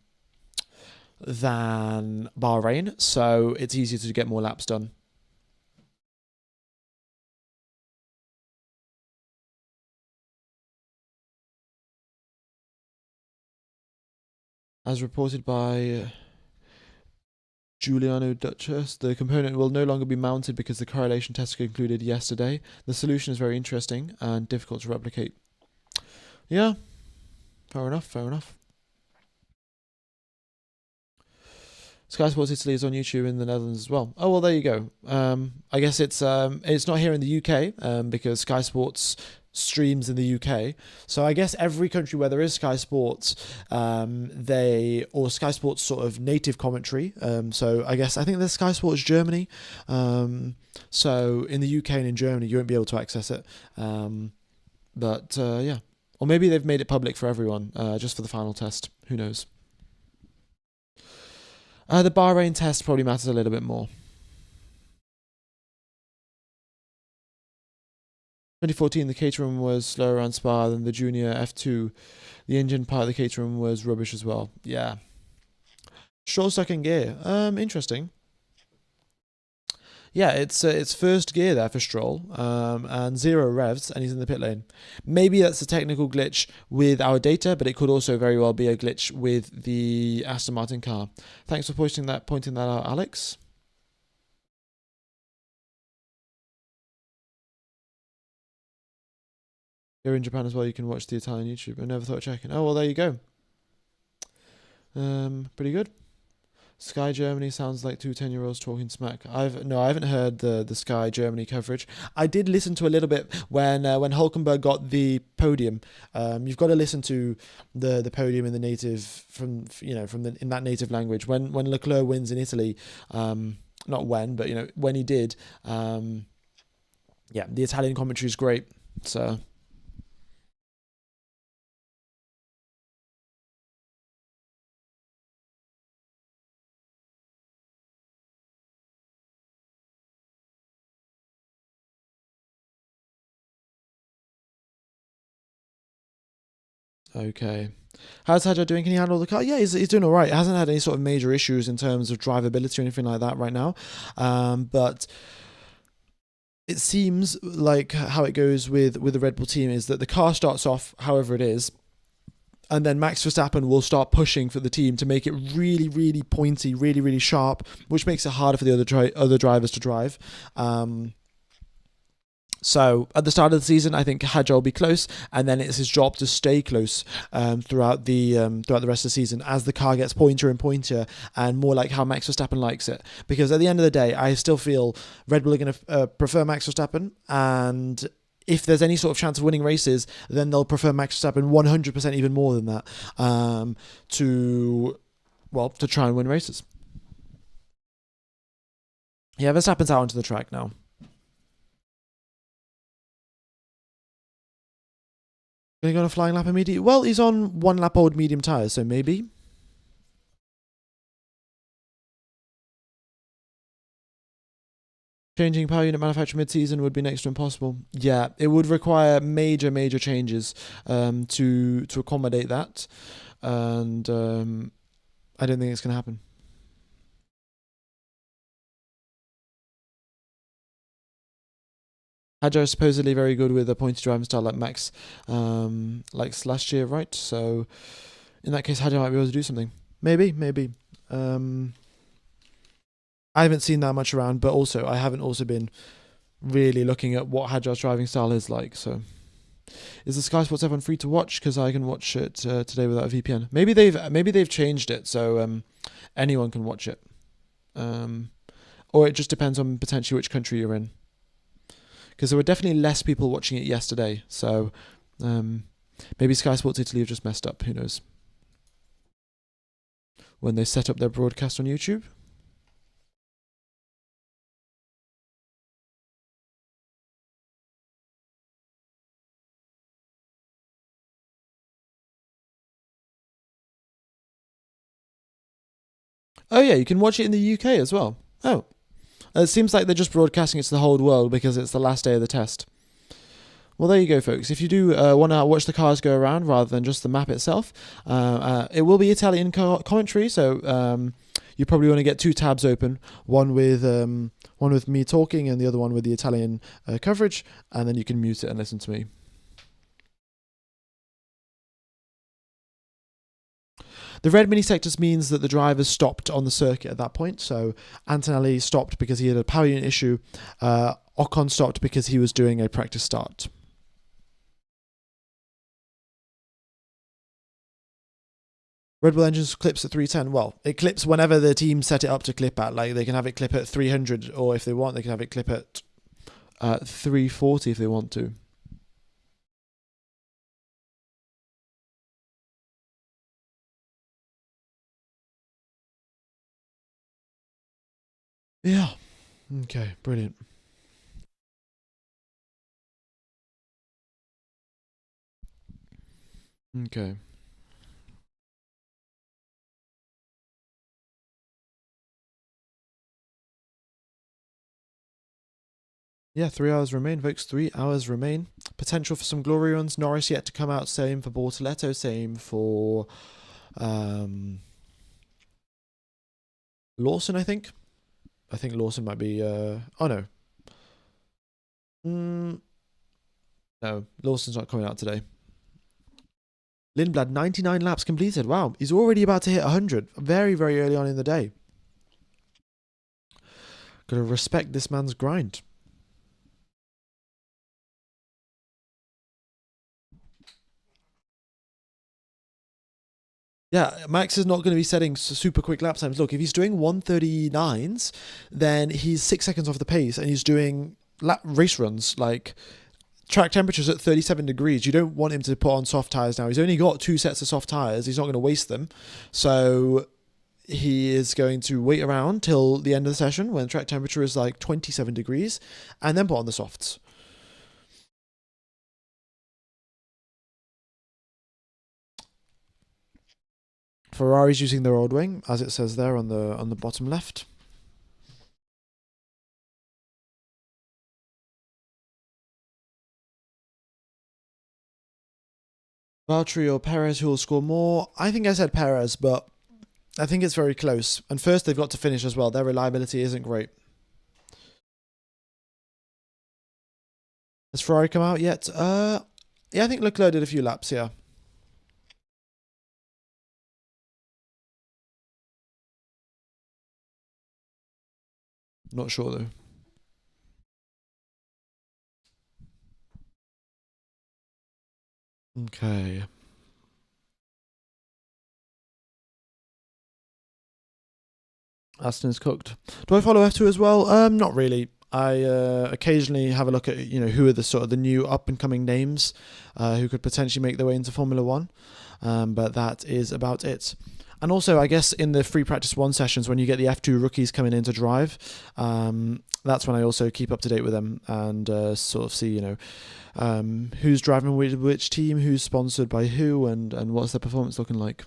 Bahrain, so it's easier to get more laps done. As reported by Giuliano Duchess, the component will no longer be mounted because the correlation test concluded yesterday. The solution is very interesting and difficult to replicate. Yeah, fair enough. Sky Sports Italy is on YouTube in the Netherlands as well. Oh well, there you go. I guess it's not here in the UK because Sky Sports streams in the UK. So I guess every country where there is Sky Sports, or Sky Sports sort of native commentary. So I think there's Sky Sports Germany. So in the UK and in Germany, you won't be able to access it. But yeah, or maybe they've made it public for everyone, just for the final test. Who knows? The Bahrain test probably matters a little bit more. 2014, the Caterham was slower around Spa than the Junior F2. The engine part of the Caterham was rubbish as well. Yeah. Stroll stuck in gear. Interesting. Yeah, it's first gear there for Stroll, and 0 revs, and he's in the pit lane. Maybe that's a technical glitch with our data, but it could also very well be a glitch with the Aston Martin car. Thanks for pointing that out, Alex. You're in Japan as well. You can watch the Italian YouTube. I never thought of checking. Oh well, there you go. Pretty good. Sky Germany sounds like two 10-year-olds talking smack. I haven't heard the Sky Germany coverage. I did listen to a little bit when Hulkenberg got the podium. You've got to listen to the podium in the native in that native language. When Leclerc wins in Italy, not when, but when he did, yeah, the Italian commentary is great. So. Okay. How's Hadjar doing? Can he handle the car? Yeah, he's doing all right. He hasn't had any sort of major issues in terms of drivability or anything like that right now. But it seems like how it goes with the Red Bull team is that the car starts off however it is, and then Max Verstappen will start pushing for the team to make it really, really pointy, really, really sharp, which makes it harder for the other drivers to drive. So at the start of the season, I think Hadjar will be close, and then it's his job to stay close throughout the rest of the season as the car gets pointier and pointier and more like how Max Verstappen likes it. Because at the end of the day, I still feel Red Bull are going to prefer Max Verstappen, and if there's any sort of chance of winning races, then they'll prefer Max Verstappen 100% even more than that to try and win races. Yeah, Verstappen's out onto the track now. Going to go on a flying lap immediately? Well, he's on 1 lap old medium tyres, so maybe. Changing power unit manufacturer mid-season would be next to impossible. Yeah, it would require major, major changes to accommodate that. And I don't think it's going to happen. Hadjar is supposedly very good with a pointy driving style like Max likes last year, right? So in that case, Hadjar might be able to do something. Maybe. I haven't seen that much around, but also I haven't also been really looking at what Hadjar's driving style is like. So is the Sky Sports F1 free to watch? Because I can watch it today without a VPN. Maybe they've changed it so anyone can watch it. Or it just depends on potentially which country you're in. Because there were definitely less people watching it yesterday. So maybe Sky Sports Italy have just messed up. Who knows? When they set up their broadcast on YouTube. Oh yeah, you can watch it in the UK as well. Oh. It seems like they're just broadcasting it to the whole world because it's the last day of the test. Well, there you go, folks. If you do want to watch the cars go around rather than just the map itself, it will be Italian commentary, so you probably want to get 2 tabs open, one with me talking and the other one with the Italian coverage, and then you can mute it and listen to me. The red mini sectors means that the drivers stopped on the circuit at that point. So Antonelli stopped because he had a power unit issue. Ocon stopped because he was doing a practice start. Red Bull engines clips at 310. Well, it clips whenever the team set it up to clip at. Like they can have it clip at 300, or if they want, they can have it clip at 340 if they want to. Yeah. Okay, brilliant. Okay. Yeah, 3 hours remain, folks. 3 hours remain. Potential for some glory runs. Norris yet to come out. Same for Bortoletto. Same for um, Lawson, I think. I think Lawson might be. Oh, no. Mm, no, Lawson's not coming out today. Lindblad, 99 laps completed. Wow, he's already about to hit 100. Very, very early on in the day. Gotta respect this man's grind. Yeah, Max is not going to be setting super quick lap times. Look, if he's doing 139s, then he's 6 seconds off the pace, and he's doing race runs like track temperatures at 37 degrees. You don't want him to put on soft tires now. He's only got 2 sets of soft tires. He's not going to waste them. So he is going to wait around till the end of the session when track temperature is like 27 degrees and then put on the softs. Ferrari's using their old wing, as it says there on the bottom left. Valtteri or Perez, who will score more? I think I said Perez, but I think it's very close. And first, they've got to finish as well. Their reliability isn't great. Has Ferrari come out yet? Yeah, I think Leclerc did a few laps. Yeah, not sure though. Okay. Aston's cooked. Do I follow F2 as well? Not really. I occasionally have a look at who are the sort of the new up and coming names who could potentially make their way into Formula One, but that is about it. And also, I guess in the free practice one sessions when you get the F2 rookies coming in to drive, that's when I also keep up to date with them and sort of see who's driving which team, who's sponsored by who, and what's their performance looking like.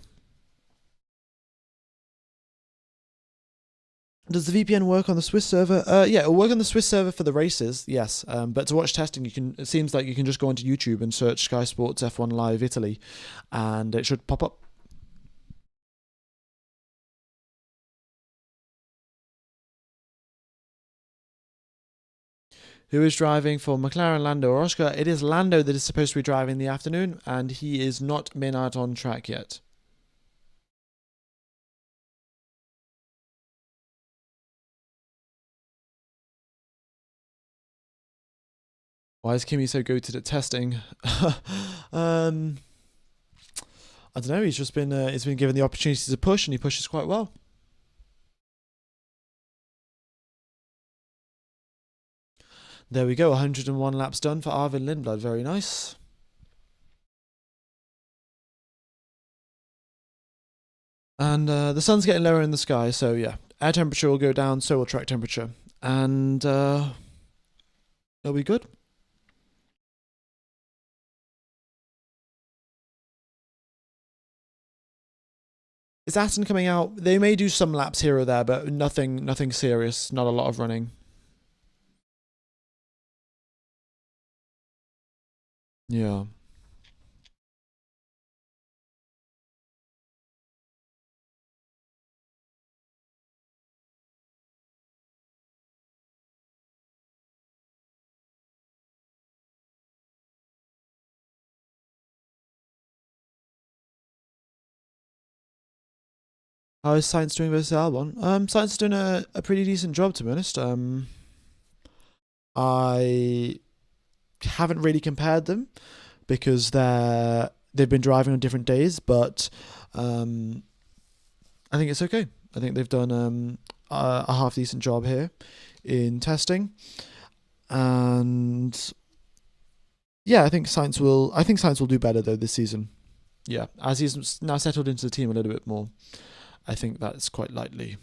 Does the VPN work on the Swiss server? Yeah, it'll work on the Swiss server for the races, yes. But to watch testing, it seems like you can just go onto YouTube and search Sky Sports F1 Live Italy, and it should pop up. Who is driving for McLaren, Lando or Oscar? It is Lando that is supposed to be driving in the afternoon, and he is not been out on track yet. Why is Kimi so goated at testing? I don't know. He's been given the opportunity to push, and he pushes quite well. There we go. 101 laps done for Arvin Lindblad. Very nice. And the sun's getting lower in the sky, so yeah, air temperature will go down, so will track temperature, and it'll be good. Is Aston coming out? They may do some laps here or there, but nothing serious. Not a lot of running. Yeah. How is Science doing versus Albon? Science is doing a pretty decent job, to be honest. I haven't really compared them because they've been driving on different days, but I think it's okay. I think they've done a half decent job here in testing, and yeah, I think Science will. I think Science will do better though this season. Yeah, as he's now settled into the team a little bit more, I think that's quite likely.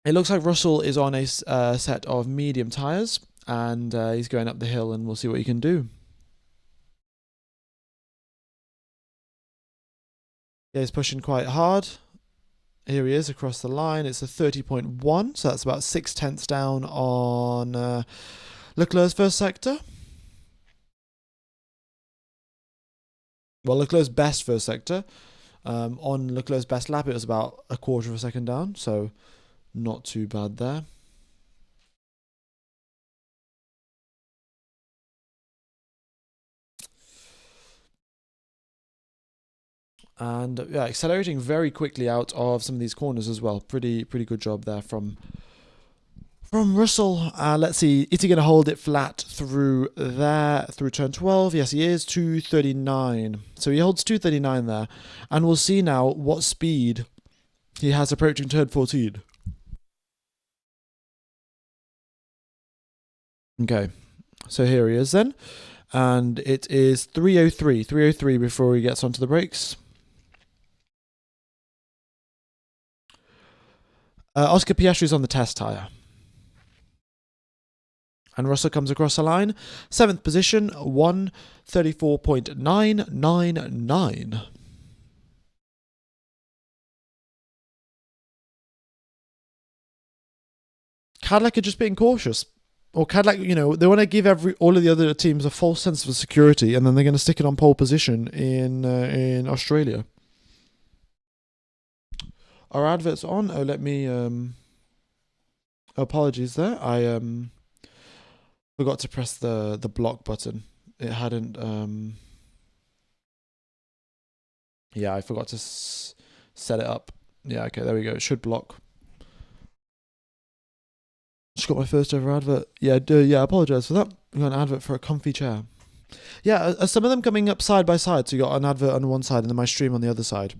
It looks like Russell is on a set of medium tyres, and he's going up the hill, and we'll see what he can do. Yeah, he's pushing quite hard. Here he is across the line. It's a 30.1, so that's about 6/10 down on Leclerc's first sector. Well, Leclerc's best first sector. On Leclerc's best lap, it was about a quarter of a second down, so not too bad there. And yeah, accelerating very quickly out of some of these corners as well. Pretty good job there from Russell. Let's see, is he going to hold it flat through there, through turn 12? Yes, he is. 239. So he holds 239 there. And we'll see now what speed he has approaching turn 14. Okay, so here he is then. And it is 303. 303 before he gets onto the brakes. Oscar Piastri's on the test tyre. And Russell comes across the line. 7th position, 1:34.999. Cadillac are just being cautious. Or Cadillac, they want to give all of the other teams a false sense of security, and then they're going to stick it on pole position in Australia. Our advert's on. Oh, let me. Apologies there. I forgot to press the block button. It hadn't. Yeah, I forgot to set it up. Yeah, okay, there we go. It should block. Just got my first ever advert. Yeah, I apologise for that. I got an advert for a comfy chair. Yeah, some of them coming up side by side. So you got an advert on one side and then my stream on the other side.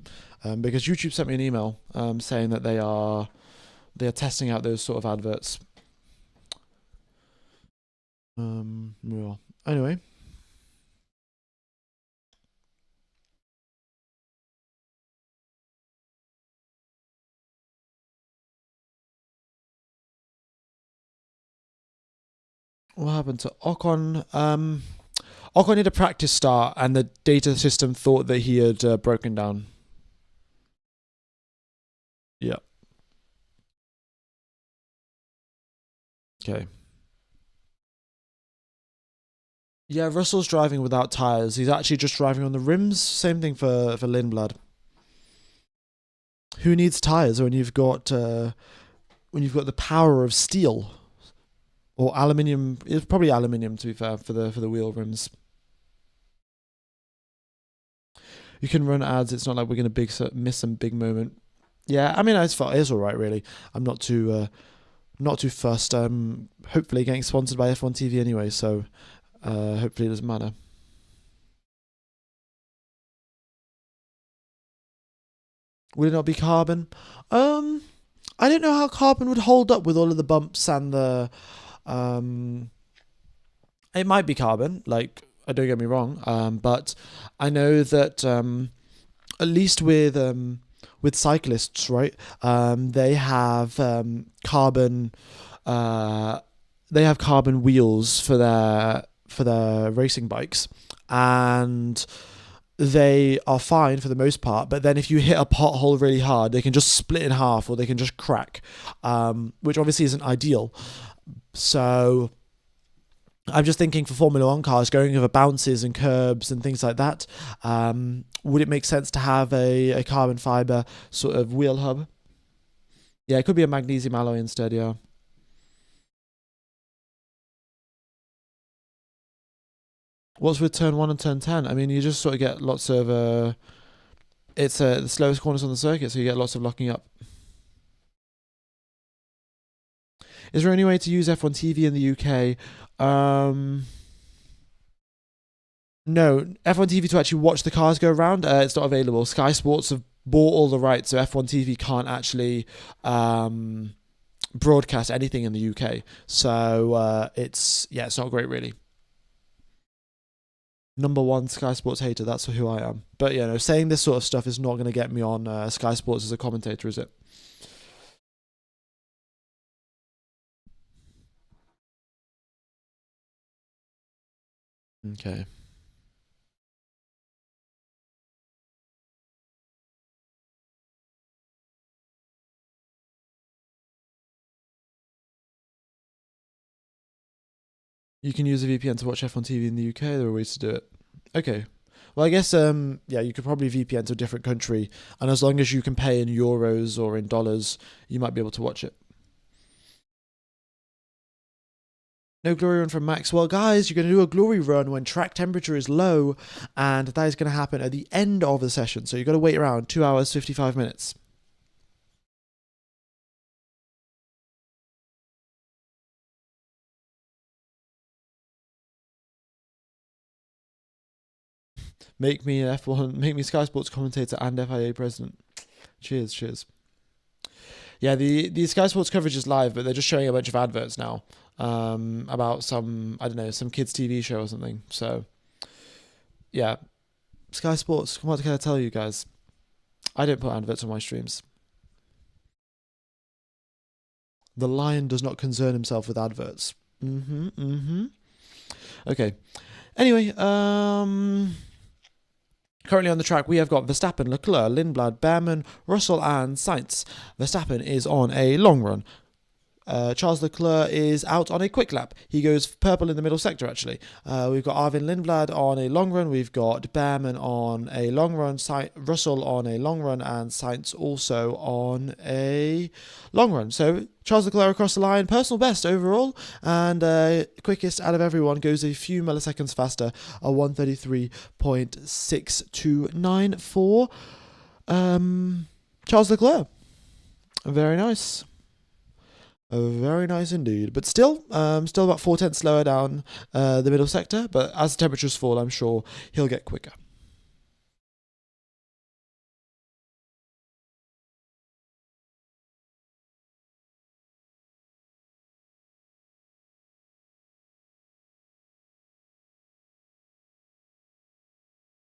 Because YouTube sent me an email saying that they are testing out those sort of adverts. Well, anyway. What happened to Ocon? Ocon did a practice start and the data system thought that he had broken down. Yeah. Okay. Yeah, Russell's driving without tyres. He's actually just driving on the rims. Same thing for Lindblad. Who needs tyres when you've got the power of steel or aluminium? It's probably aluminium, to be fair, for the wheel rims. You can run ads. It's not like we're gonna miss some big moment. Yeah, I mean it's all right really. I'm not too fussed. I'm hopefully getting sponsored by F1 TV anyway, so hopefully it doesn't matter. Would it not be carbon? I don't know how carbon would hold up with all of the bumps and the. It might be carbon. Like, don't get me wrong. But I know that at least with cyclists, right? They have carbon. They have carbon wheels for their racing bikes, and they are fine for the most part. But then if you hit a pothole really hard, they can just split in half or they can just crack, which obviously isn't ideal. So I'm just thinking for Formula 1 cars going over bounces and curbs and things like that, would it make sense to have a carbon fibre sort of wheel hub? Yeah, it could be a magnesium alloy instead, yeah. What's with turn 1 and turn 10? I mean, you just sort of get lots of... it's the slowest corners on the circuit, so you get lots of locking up. Is there any way to use F1 TV in the UK? No, F1 TV to actually watch the cars go around, it's not available. Sky Sports have bought all the rights, so F1 TV can't actually broadcast anything in the UK. So it's not great, really. Number one Sky Sports hater, that's who I am. But saying this sort of stuff is not going to get me on Sky Sports as a commentator, is it? Okay. You can use a VPN to watch F1 TV in the UK. There are ways to do it. Okay. Well, I guess yeah, you could probably VPN to a different country, and as long as you can pay in euros or in dollars, you might be able to watch it. No glory run from Max. Well, guys, you're going to do a glory run when track temperature is low, and that is going to happen at the end of the session. So you've got to wait around 2 hours 55 minutes. Make me F1, make me Sky Sports commentator and FIA president. Cheers, cheers. Yeah, the Sky Sports coverage is live, but they're just showing a bunch of adverts now about some, I don't know, some kids' TV show or something. So, yeah, Sky Sports, what can I tell you guys? I don't put adverts on my streams. The lion does not concern himself with adverts. Okay. Anyway, currently on the track, we have got Verstappen, Leclerc, Lindblad, Behrman, Russell, and Sainz. Verstappen is on a long run. Charles Leclerc is out on a quick lap. He goes purple in the middle sector, actually. We've got Arvin Lindblad on a long run. We've got Behrman on a long run. Russell on a long run. And Sainz also on a long run. So Charles Leclerc across the line. Personal best overall. And quickest out of everyone goes a few milliseconds faster. A 133.629 for Charles Leclerc. Very nice. Very nice indeed, but still about 4/10 slower down the middle sector. But as the temperatures fall, I'm sure he'll get quicker.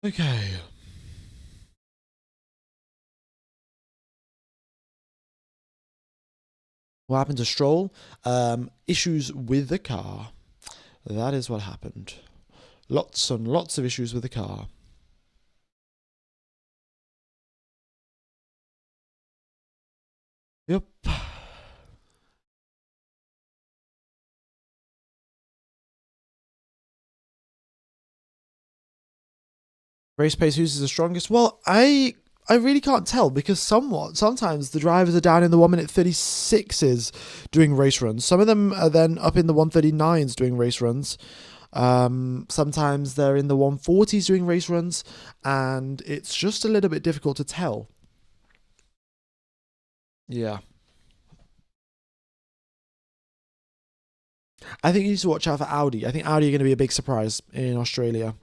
Okay. What happened to Stroll? Issues with the car. That is what happened. Lots and lots of issues with the car. Yep. Race pace, who's the strongest? Well, I really can't tell because sometimes the drivers are down in the 1 minute 36s doing race runs. Some of them are then up in the 139s doing race runs. Sometimes they're in the 140s doing race runs, and it's just a little bit difficult to tell. Yeah. I think you need to watch out for Audi. I think Audi are going to be a big surprise in Australia.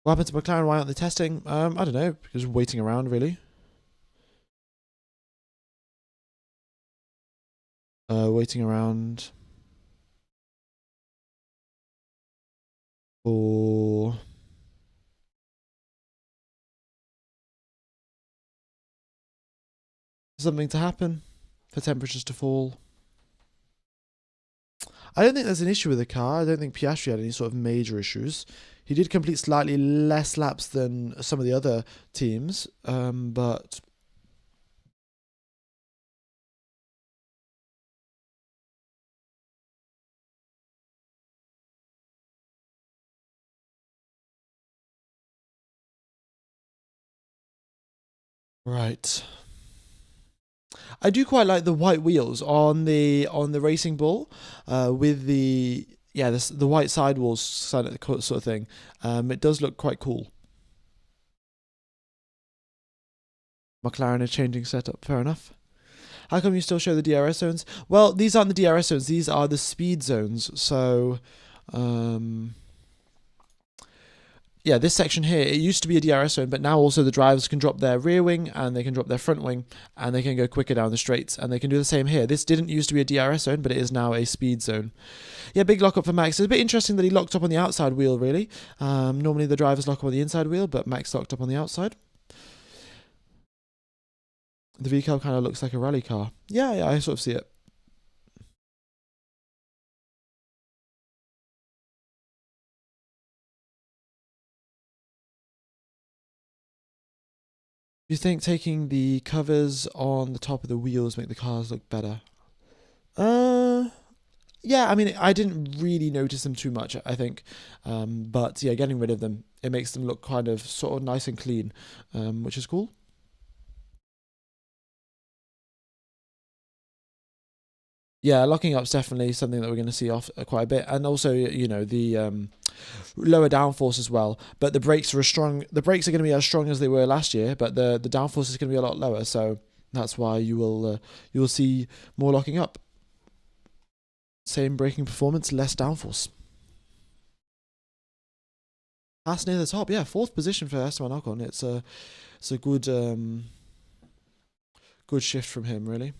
What happened to McLaren? Why aren't they testing? I don't know, because waiting around, really. Waiting around for something to happen, for temperatures to fall. I don't think there's an issue with the car. I don't think Piastri had any sort of major issues. He did complete slightly less laps than some of the other teams, but right. I do quite like the white wheels on the racing ball, with the the white sidewalls sort of thing. It does look quite cool. McLaren are changing setup. Fair enough. How come you still show the DRS zones? Well, these aren't the DRS zones. These are the speed zones. So, yeah, this section here, it used to be a DRS zone, but now also the drivers can drop their rear wing and they can drop their front wing and they can go quicker down the straights, and they can do the same here. This didn't used to be a DRS zone, but it is now a speed zone. Yeah, big lock up for Max. It's a bit interesting that he locked up on the outside wheel, really. Normally the drivers lock up on the inside wheel, but Max locked up on the outside. The VCAL kind of looks like a rally car. Yeah, yeah, I sort of see it. Do you think taking the covers on the top of the wheels make the cars look better? Uh, yeah. I mean, I didn't really notice them too much. I think, but yeah, getting rid of them, it makes them look kind of sort of nice and clean, which is cool. Yeah, locking up's definitely something that we're going to see off quite a bit, and also the lower downforce as well. But the brakes are strong. The brakes are going to be as strong as they were last year, but the downforce is going to be a lot lower. So that's why you will see more locking up. Same braking performance, less downforce. That's near the top. Yeah, fourth position for Esteban Ocon. It's a good shift from him, really.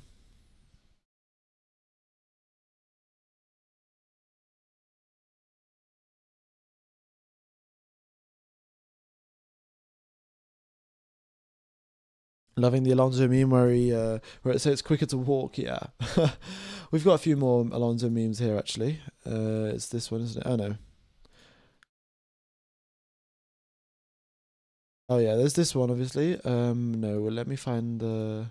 Loving the Alonso meme where it says it's quicker to walk. Yeah, we've got a few more Alonso memes here actually. It's this one, isn't it? Oh no. Oh yeah, there's this one obviously. No, well, let me find the.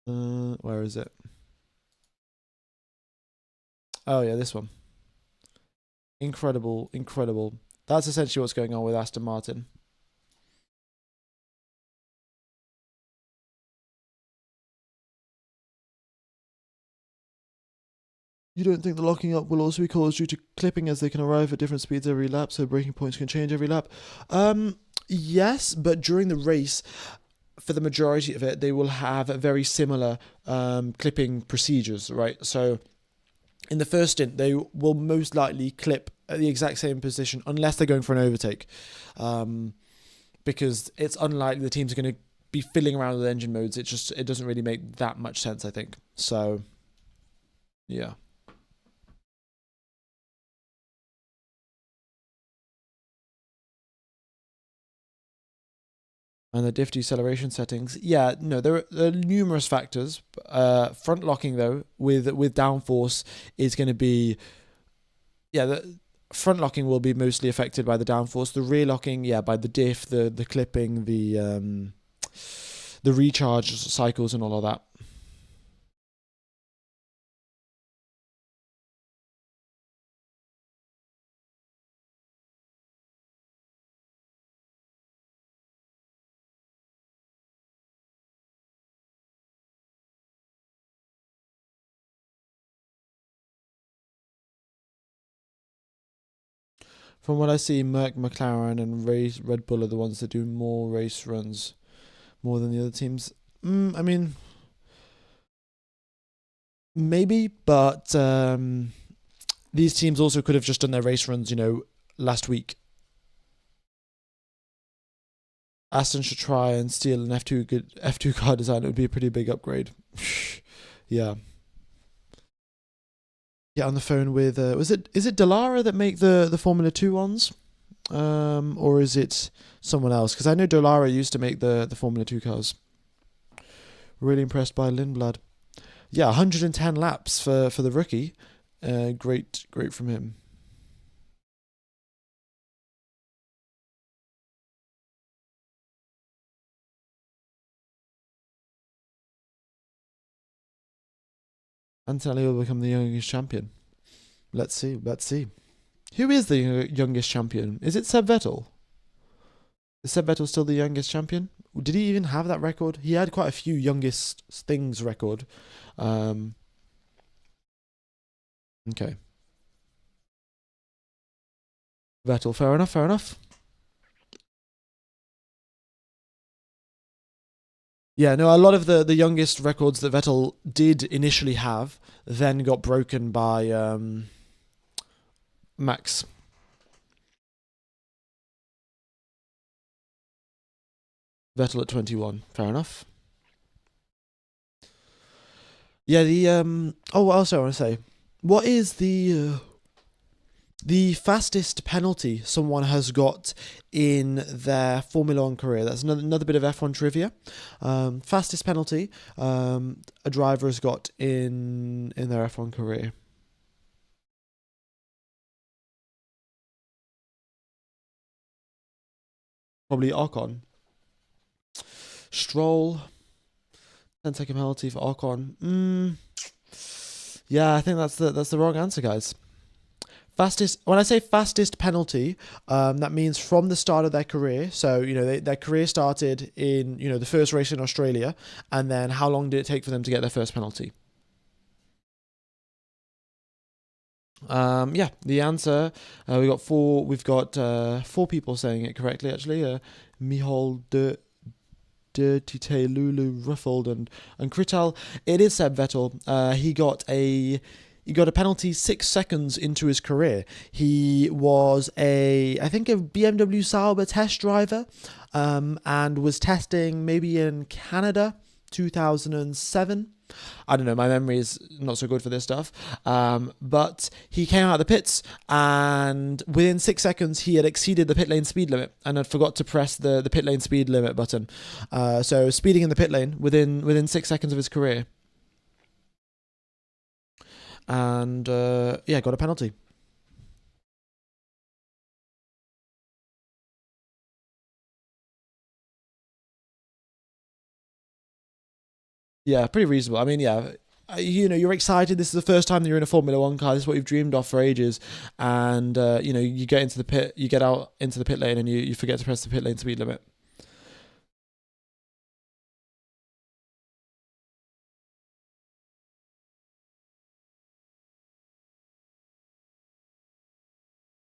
Where is it? Oh yeah, this one. Incredible, incredible. That's essentially what's going on with Aston Martin. You don't think the locking up will also be caused due to clipping as they can arrive at different speeds every lap, so braking points can change every lap? Yes, but during the race, for the majority of it, they will have very similar clipping procedures, right? So in the first stint, they will most likely clip at the exact same position unless they're going for an overtake, because it's unlikely the teams are going to be filling around with engine modes. It doesn't really make that much sense, I think. So yeah. And the diff deceleration settings, yeah, no, there are numerous factors. Front locking though, with downforce, is going to be, yeah, the front locking will be mostly affected by the downforce. The rear locking, yeah, by the diff, the clipping, the recharge cycles, and all of that. From what I see, Merck, McLaren, and Red Bull are the ones that do more race runs more than the other teams. I mean, maybe, but these teams also could have just done their race runs, last week. Aston should try and steal an F2 car design. It would be a pretty big upgrade. Yeah. Yeah, on the phone with is it Dallara that make the Formula 2 ones? Or is it someone else? Because I know Dallara used to make the Formula 2 cars. Really impressed by Lindblad. Yeah, 110 laps for the rookie. Great from him. Antonelli will become the youngest champion. Let's see. Let's see. Who is the youngest champion? Is it Seb Vettel? Is Seb Vettel still the youngest champion? Did he even have that record? He had quite a few youngest things record. Um, okay. Vettel, fair enough, fair enough. Yeah, no, a lot of the youngest records that Vettel did initially have then got broken by Max. Vettel at 21. Fair enough. Yeah, the oh, what else do I want to say? What is the The fastest penalty someone has got in their Formula One career. That's another bit of F1 trivia. Fastest penalty a driver has got in their F1 career. Probably Ocon. Stroll. 10-second penalty for Ocon. Yeah, I think that's the wrong answer, guys. Fastest. When I say fastest penalty, that means from the start of their career. So their career started in the first race in Australia, and then how long did it take for them to get their first penalty? Yeah, the answer we've got four people saying it correctly actually. Mihal Dirty Tay, Lulu, Ruffled, and Krital. It is Seb Vettel. He got a penalty 6 seconds into his career. He was I think a BMW Sauber test driver, and was testing maybe in Canada, 2007. I don't know, my memory is not so good for this stuff. But he came out of the pits, and within 6 seconds, he had exceeded the pit lane speed limit and had forgot to press the pit lane speed limit button. So speeding in the pit lane within 6 seconds of his career. And got a penalty. Yeah, pretty reasonable. I mean, yeah, you're excited. This is the first time that you're in a Formula One car. This is what you've dreamed of for ages. And you get into the pit, you get out into the pit lane, and you forget to press the pit lane speed limit.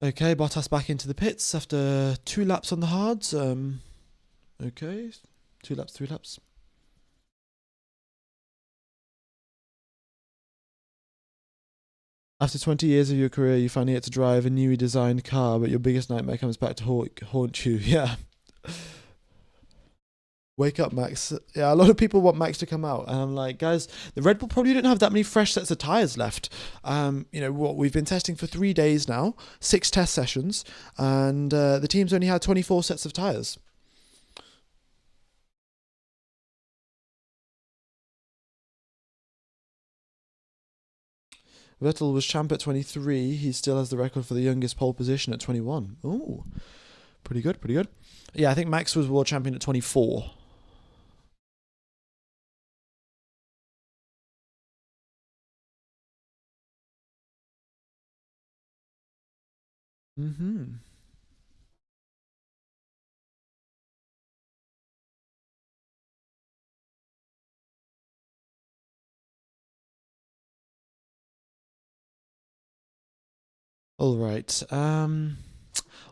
Okay, Bottas back into the pits after 2 laps on the hards. Okay, 2 laps, 3 laps. After 20 years of your career, you finally get to drive a newly designed car, but your biggest nightmare comes back to haunt you. Yeah. Wake up, Max. Yeah, a lot of people want Max to come out. And I'm like, guys, the Red Bull probably didn't have that many fresh sets of tyres left. We've been testing for 3 days now, 6 test sessions, and the team's only had 24 sets of tyres. Vettel was champ at 23. He still has the record for the youngest pole position at 21. Ooh, pretty good, pretty good. Yeah, I think Max was world champion at 24. Mm-hmm. All right.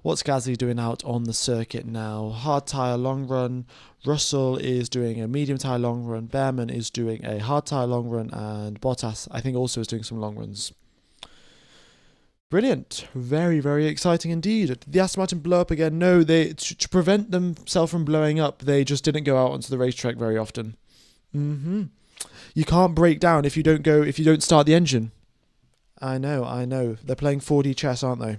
What's Gasly doing out on the circuit now? Hard tyre long run. Russell is doing a medium tyre long run. Behrman is doing a hard tyre long run, and Bottas, I think, also is doing some long runs. Brilliant. Very, very exciting indeed. Did the Aston Martin blow up again? No, to prevent themselves from blowing up, they just didn't go out onto the racetrack very often. You can't break down if you don't start the engine. I know. They're playing 4D chess, aren't they?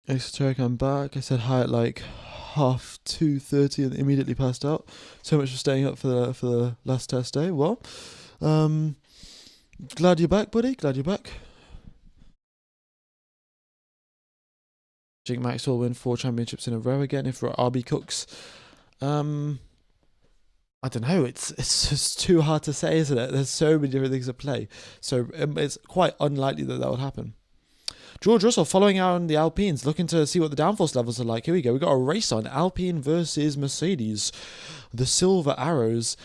Esoteric, I'm back. I said hi at like 2:30 and immediately passed out. So much for staying up for the last test day. Well, glad you're back, buddy. Glad you're back. Jake Max will win 4 championships in a row again if RB cooks. I don't know. It's just too hard to say, isn't it? There's so many different things at play. So it's quite unlikely that would happen. George Russell following out on the Alpines, looking to see what the downforce levels are like. Here we go. We've got a race on. Alpine versus Mercedes. The Silver Arrows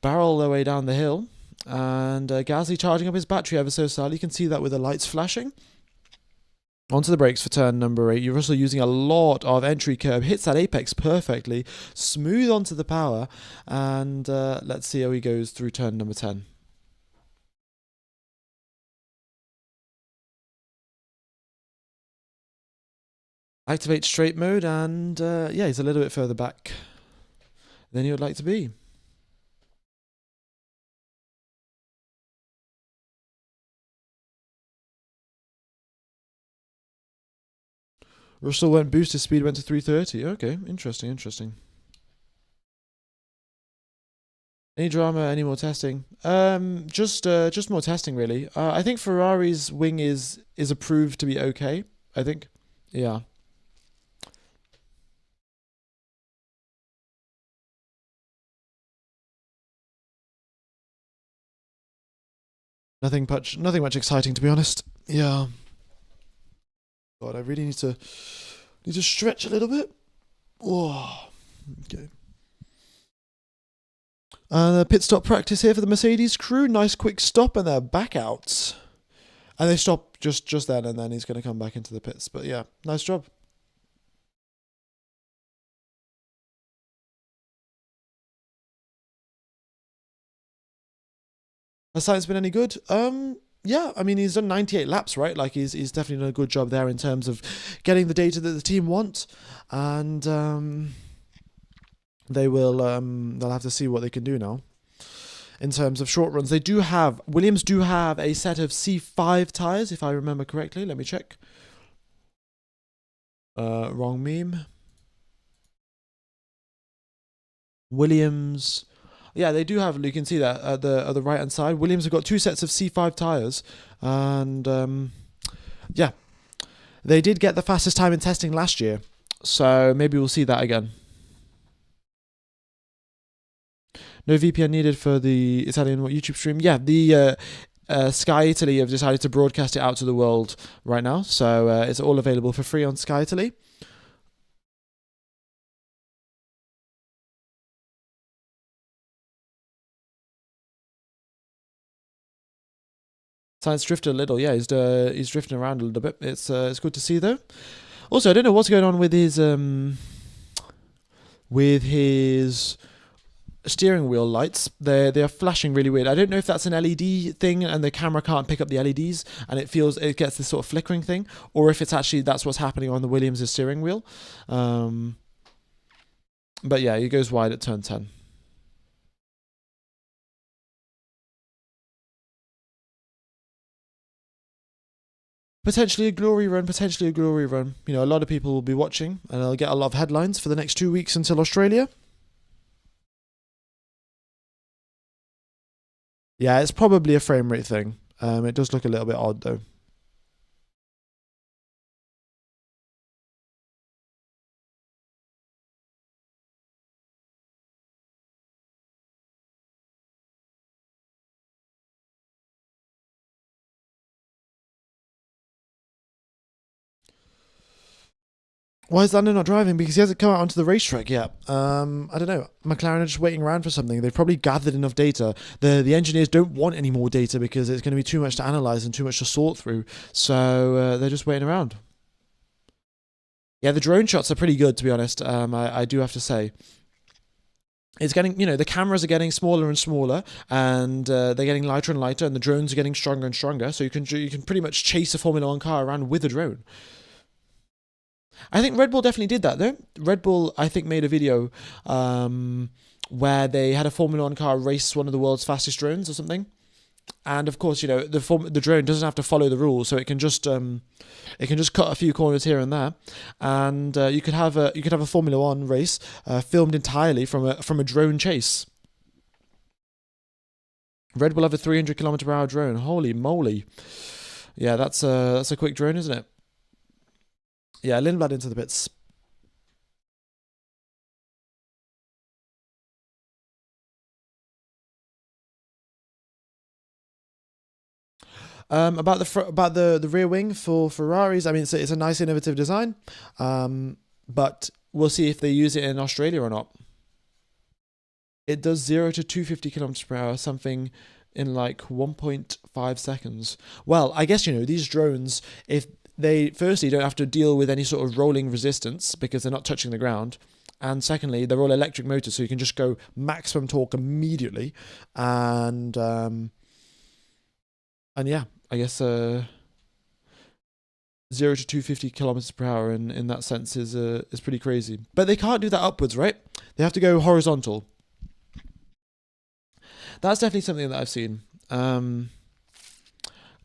barrel their way down the hill. And Gasly charging up his battery ever so slightly. You can see that with the lights flashing. Onto the brakes for turn number 8. Russell using a lot of entry curb. Hits that apex perfectly. Smooth onto the power. And let's see how he goes through turn number 10. Activate straight mode, and yeah, he's a little bit further back than he would like to be. Russell went boost, his speed went to 330. Okay, interesting. Any drama? Any more testing? Just more testing, really. I think Ferrari's wing is approved to be okay. I think, yeah. Nothing much exciting, to be honest. Yeah. God, I really need to stretch a little bit. Whoa. Okay. Pit stop practice here for the Mercedes crew. Nice quick stop, and they're back out. And they stop just then, and then he's going to come back into the pits. But yeah, nice job. Has Sainz been any good? Yeah, I mean, he's done 98 laps, right? Like, he's definitely done a good job there in terms of getting the data that the team want. And they'll have to see what they can do now. In terms of short runs, Williams do have a set of C5 tyres, if I remember correctly. Let me check. Wrong meme. Williams, yeah, they do have. You can see that at the right hand side. Williams have got 2 sets of C5 tyres, and yeah, they did get the fastest time in testing last year, so maybe we'll see that again. No VPN needed for the Italian YouTube stream. Yeah, the Sky Italy have decided to broadcast it out to the world right now, so it's all available for free on Sky Italy. Sainz drifted a little, yeah. He's drifting around a little bit. It's good to see though. Also, I don't know what's going on with his steering wheel lights. They're flashing really weird. I don't know if that's an LED thing and the camera can't pick up the LEDs and it gets this sort of flickering thing, or if it's actually that's what's happening on the Williams' steering wheel. But yeah, he goes wide at turn 10. Potentially a glory run. You know, a lot of people will be watching, and I'll get a lot of headlines for the next 2 weeks until Australia. Yeah, it's probably a frame rate thing. It does look a little bit odd though. Why is Lando not driving? Because he hasn't come out onto the racetrack yet. I don't know. McLaren are just waiting around for something. They've probably gathered enough data. The engineers don't want any more data because it's going to be too much to analyze and too much to sort through. So they're just waiting around. Yeah, the drone shots are pretty good, to be honest. I do have to say. It's getting, the cameras are getting smaller and smaller, and they're getting lighter and lighter, and the drones are getting stronger and stronger. So you can pretty much chase a Formula One car around with a drone. I think Red Bull definitely did that though. Red Bull, I think, made a video where they had a Formula One car race one of the world's fastest drones or something. And of course, the drone doesn't have to follow the rules, so it can just cut a few corners here and there, and you could have a Formula One race filmed entirely from a drone chase. Red Bull have a 300 km/h drone. Holy moly! Yeah, that's a quick drone, isn't it? Yeah, Lindblad into the pits. About the rear wing for Ferraris, I mean, it's a nice innovative design, but we'll see if they use it in Australia or not. It does 0 to 250 km/h, something in like 1.5 seconds. Well, I guess these drones, if they firstly don't have to deal with any sort of rolling resistance because they're not touching the ground, and secondly they're all electric motors, so you can just go maximum torque immediately, and yeah, I guess 0 to 250 kilometers per hour in that sense is pretty crazy. But they can't do that upwards, right? They have to go horizontal. That's definitely something that I've seen.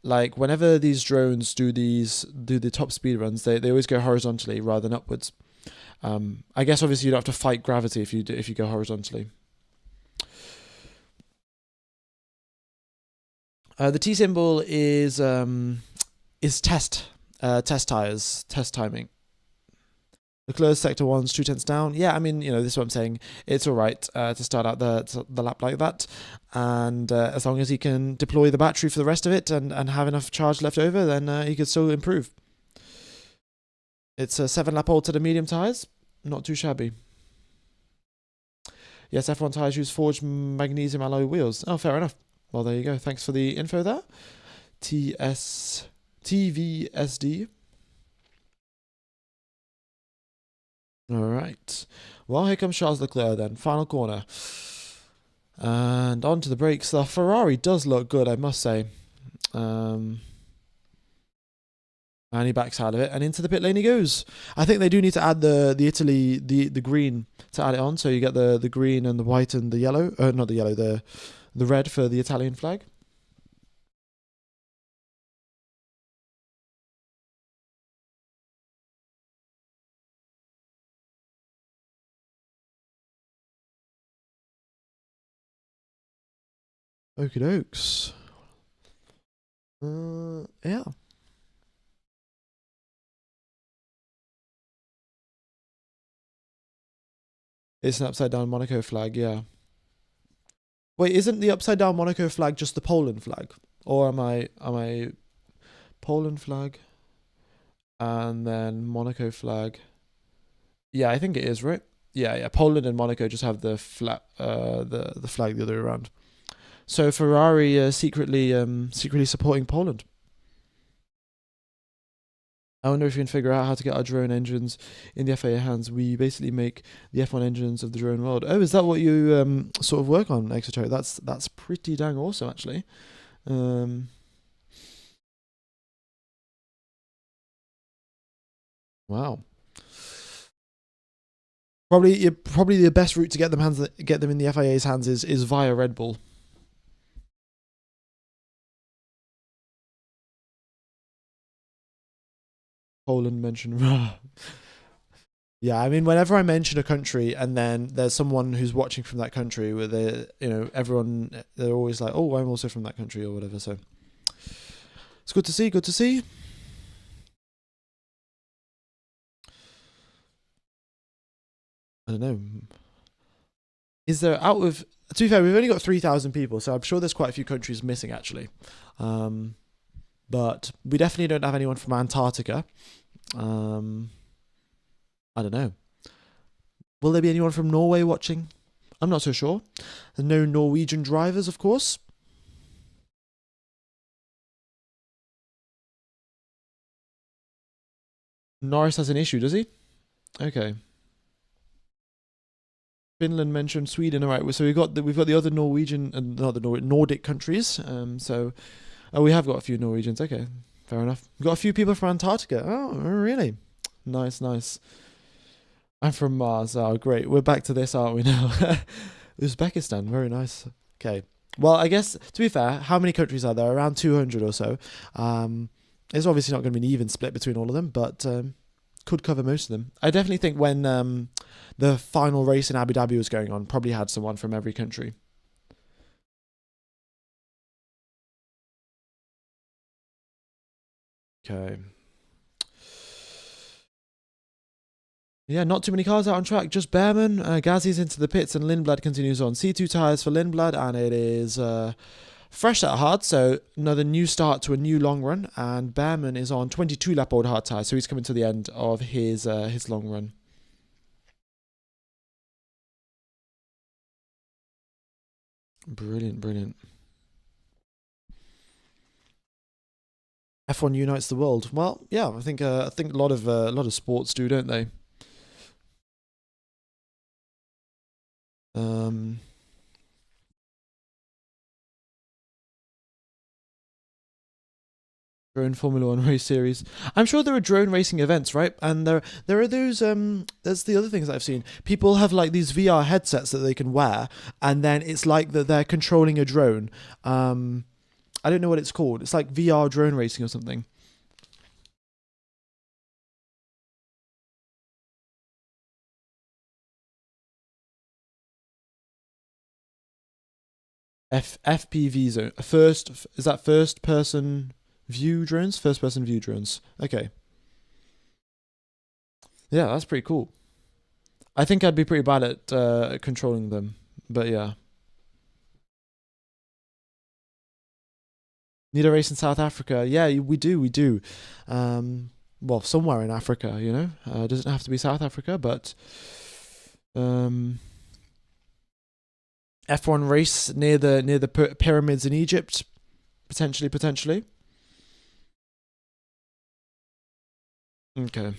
Like whenever these drones do the top speed runs, they always go horizontally rather than upwards. I guess obviously you don't have to fight gravity if you go horizontally. The T symbol is test tires, test timing. Leclerc sector one's 2 tenths down. Yeah, I mean, this is what I'm saying. It's all right to start out the lap like that, and as long as he can deploy the battery for the rest of it and have enough charge left over, then he could still improve. It's a 7 lap old to the medium tires. Not too shabby. Yes, F1 tires use forged magnesium alloy wheels. Oh, fair enough. Well, there you go. Thanks for the info there. TVSD. All right. Well, here comes Charles Leclerc then. Final corner. And onto the brakes. The Ferrari does look good, I must say. And he backs out of it, and into the pit lane he goes. I think they do need to add the Italy the green to add it on, so you get the green and the white and the yellow. Not the yellow, the red for the Italian flag. Okie dokes. Yeah. It's an upside down Monaco flag, yeah. Wait, isn't the upside down Monaco flag just the Poland flag? Or am I Poland flag and then Monaco flag? Yeah, I think it is, right? Yeah. Poland and Monaco just have the flag the other way around. So Ferrari secretly supporting Poland. I wonder if you can figure out how to get our drone engines in the FIA hands. We basically make the F1 engines of the drone world. Oh, is that what you sort of work on, Exeter? That's pretty dang awesome, actually. Wow. Probably the best route to get them in the FIA's hands is via Red Bull. Poland mentioned. Yeah, I mean, whenever I mention a country and then there's someone who's watching from that country, where everyone, they're always like, "Oh, I'm also from that country" or whatever. So it's good to see. Good to see. I don't know. Is there out of to be fair, we've only got 3,000 people, so I'm sure there's quite a few countries missing actually. But we definitely don't have anyone from Antarctica. I don't know. Will there be anyone from Norway watching? I'm not so sure. There's no Norwegian drivers, of course. Norris has an issue, does he? Okay. Finland mentioned Sweden. All right. So we've got the other Norwegian and not the Nordic countries. We have got a few Norwegians. Okay, fair enough. We've got a few people from Antarctica. Oh, really? Nice. I'm from Mars. Oh, great. We're back to this, aren't we now? Uzbekistan. Very nice. Okay. Well, I guess to be fair, how many countries are there? Around 200 or so. It's obviously not going to be an even split between all of them, but could cover most of them. I definitely think when the final race in Abu Dhabi was going on, probably had someone from every country. Okay. Yeah, not too many cars out on track. Just Behrman. Ghazi's into the pits and Lindblad continues on. C2 tyres for Lindblad, and it is fresh out hard, so another new start to a new long run. And Behrman is on 22 lap old hard tyres, so he's coming to the end of his long run. Brilliant. F1 unites the world. Well, yeah, I think a lot of sports do, don't they? Drone Formula One race series. I'm sure there are drone racing events, right? And there are those. There's the other things that I've seen. People have like these VR headsets that they can wear, and then it's like that they're controlling a drone. I don't know what it's called. It's like VR drone racing or something. FPV zone. First, is that first person view drones? First person view drones. Okay. Yeah, that's pretty cool. I think I'd be pretty bad at controlling them, but yeah. Need a race in South Africa? Yeah, we do. We do. Well, somewhere in Africa, you know. Doesn't have to be South Africa, but um, F1 race near the pyramids in Egypt, potentially. Okay.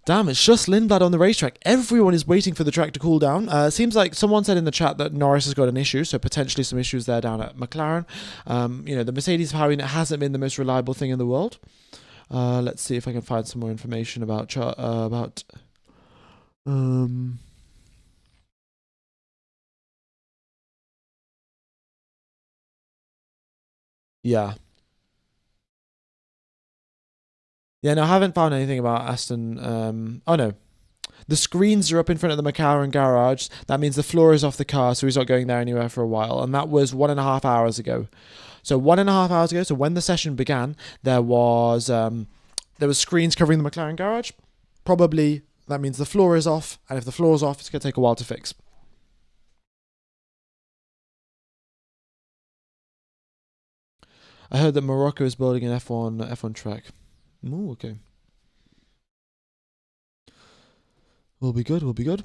Damn, it's just Lindblad on the racetrack. Everyone is waiting for the track to cool down. Seems like someone said in the chat that Norris has got an issue, so potentially some issues there down at McLaren. The Mercedes power unit hasn't been the most reliable thing in the world. Let's see if I can find some more information about yeah. Yeah, no, I haven't found anything about Aston. Oh no, the screens are up in front of the McLaren garage. That means the floor is off the car, so he's not going there anywhere for a while. And that was 1.5 hours ago. So 1.5 hours ago, so when the session began, there was screens covering the McLaren garage. Probably that means the floor is off, and if the floor is off, it's going to take a while to fix. I heard that Morocco is building an F1 track. Ooh, okay. Will be good. Will be good.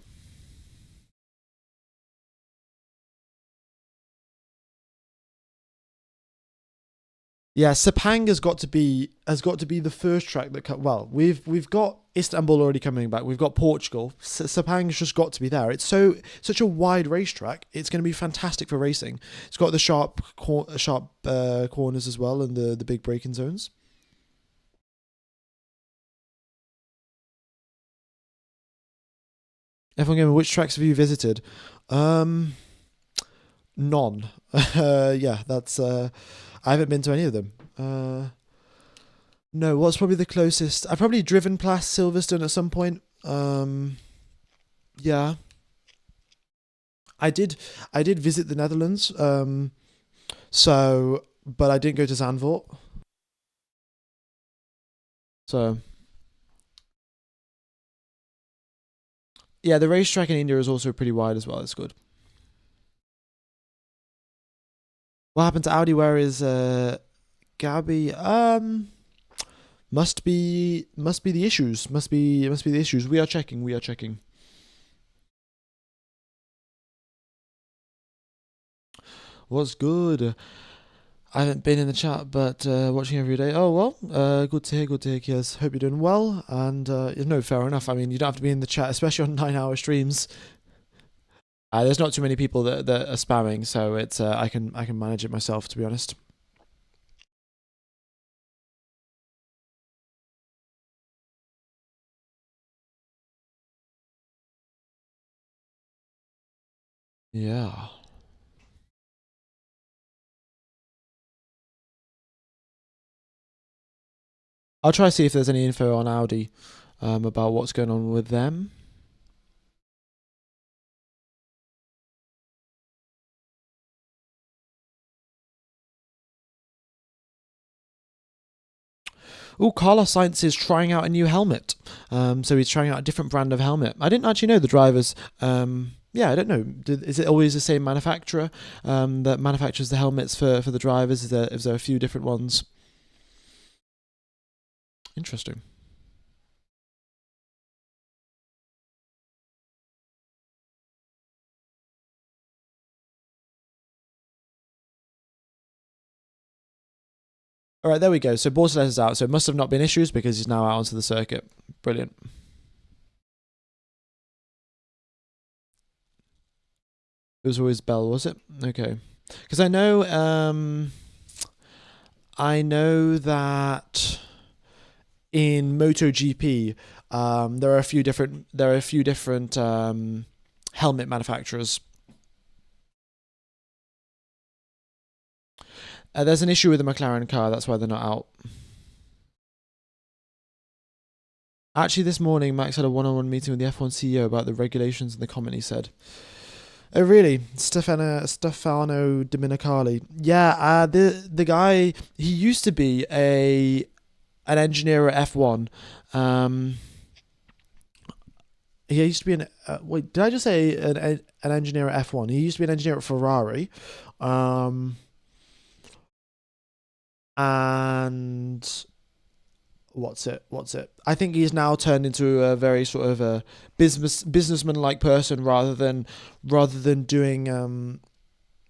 Yeah, Sepang has got to be the first track that well, we've got Istanbul already coming back. We've got Portugal. Sepang's just got to be there. It's such a wide racetrack. It's going to be fantastic for racing. It's got the sharp corners as well and the big braking zones. F1 Gamer, which tracks have you visited? None. Yeah, that's I haven't been to any of them. No, what's probably the closest? I've probably driven past Silverstone at some point. Yeah. I did visit the Netherlands. But I didn't go to Zandvoort. So yeah, the racetrack in India is also pretty wide as well. It's good. What happened to Audi? Where is Gabby? Must be the issues. Must be the issues. We are checking. What's good? I haven't been in the chat, but watching every day. Oh well, good to hear. Kiers. Hope you're doing well. And no, fair enough. I mean, you don't have to be in the chat, especially on 9-hour streams. There's not too many people that are spamming, so it's I can manage it myself, to be honest. Yeah. I'll try to see if there's any info on Audi about what's going on with them. Oh, Carlos Sainz is trying out a new helmet. So he's trying out a different brand of helmet. I didn't actually know the drivers. Yeah, I don't know. Is it always the same manufacturer that manufactures the helmets for the drivers? Is there a few different ones? Interesting. All right, there we go. So Bortoles is out. So it must have not been issues because he's now out onto the circuit. Brilliant. It was always Bell, was it? Okay. Because I know I know that in MotoGP, there are a few different helmet manufacturers. There's an issue with the McLaren car, that's why they're not out. Actually, this morning, Max had a one-on-one meeting with the F1 CEO about the regulations and the comment he said. Oh, really? Stefano Dominicali. Yeah, the guy, he used to be an engineer at F1. He used to be wait, did I just say an engineer at F1? He used to be an engineer at Ferrari. And what's it? I think he's now turned into a very sort of a businessman-like person rather than doing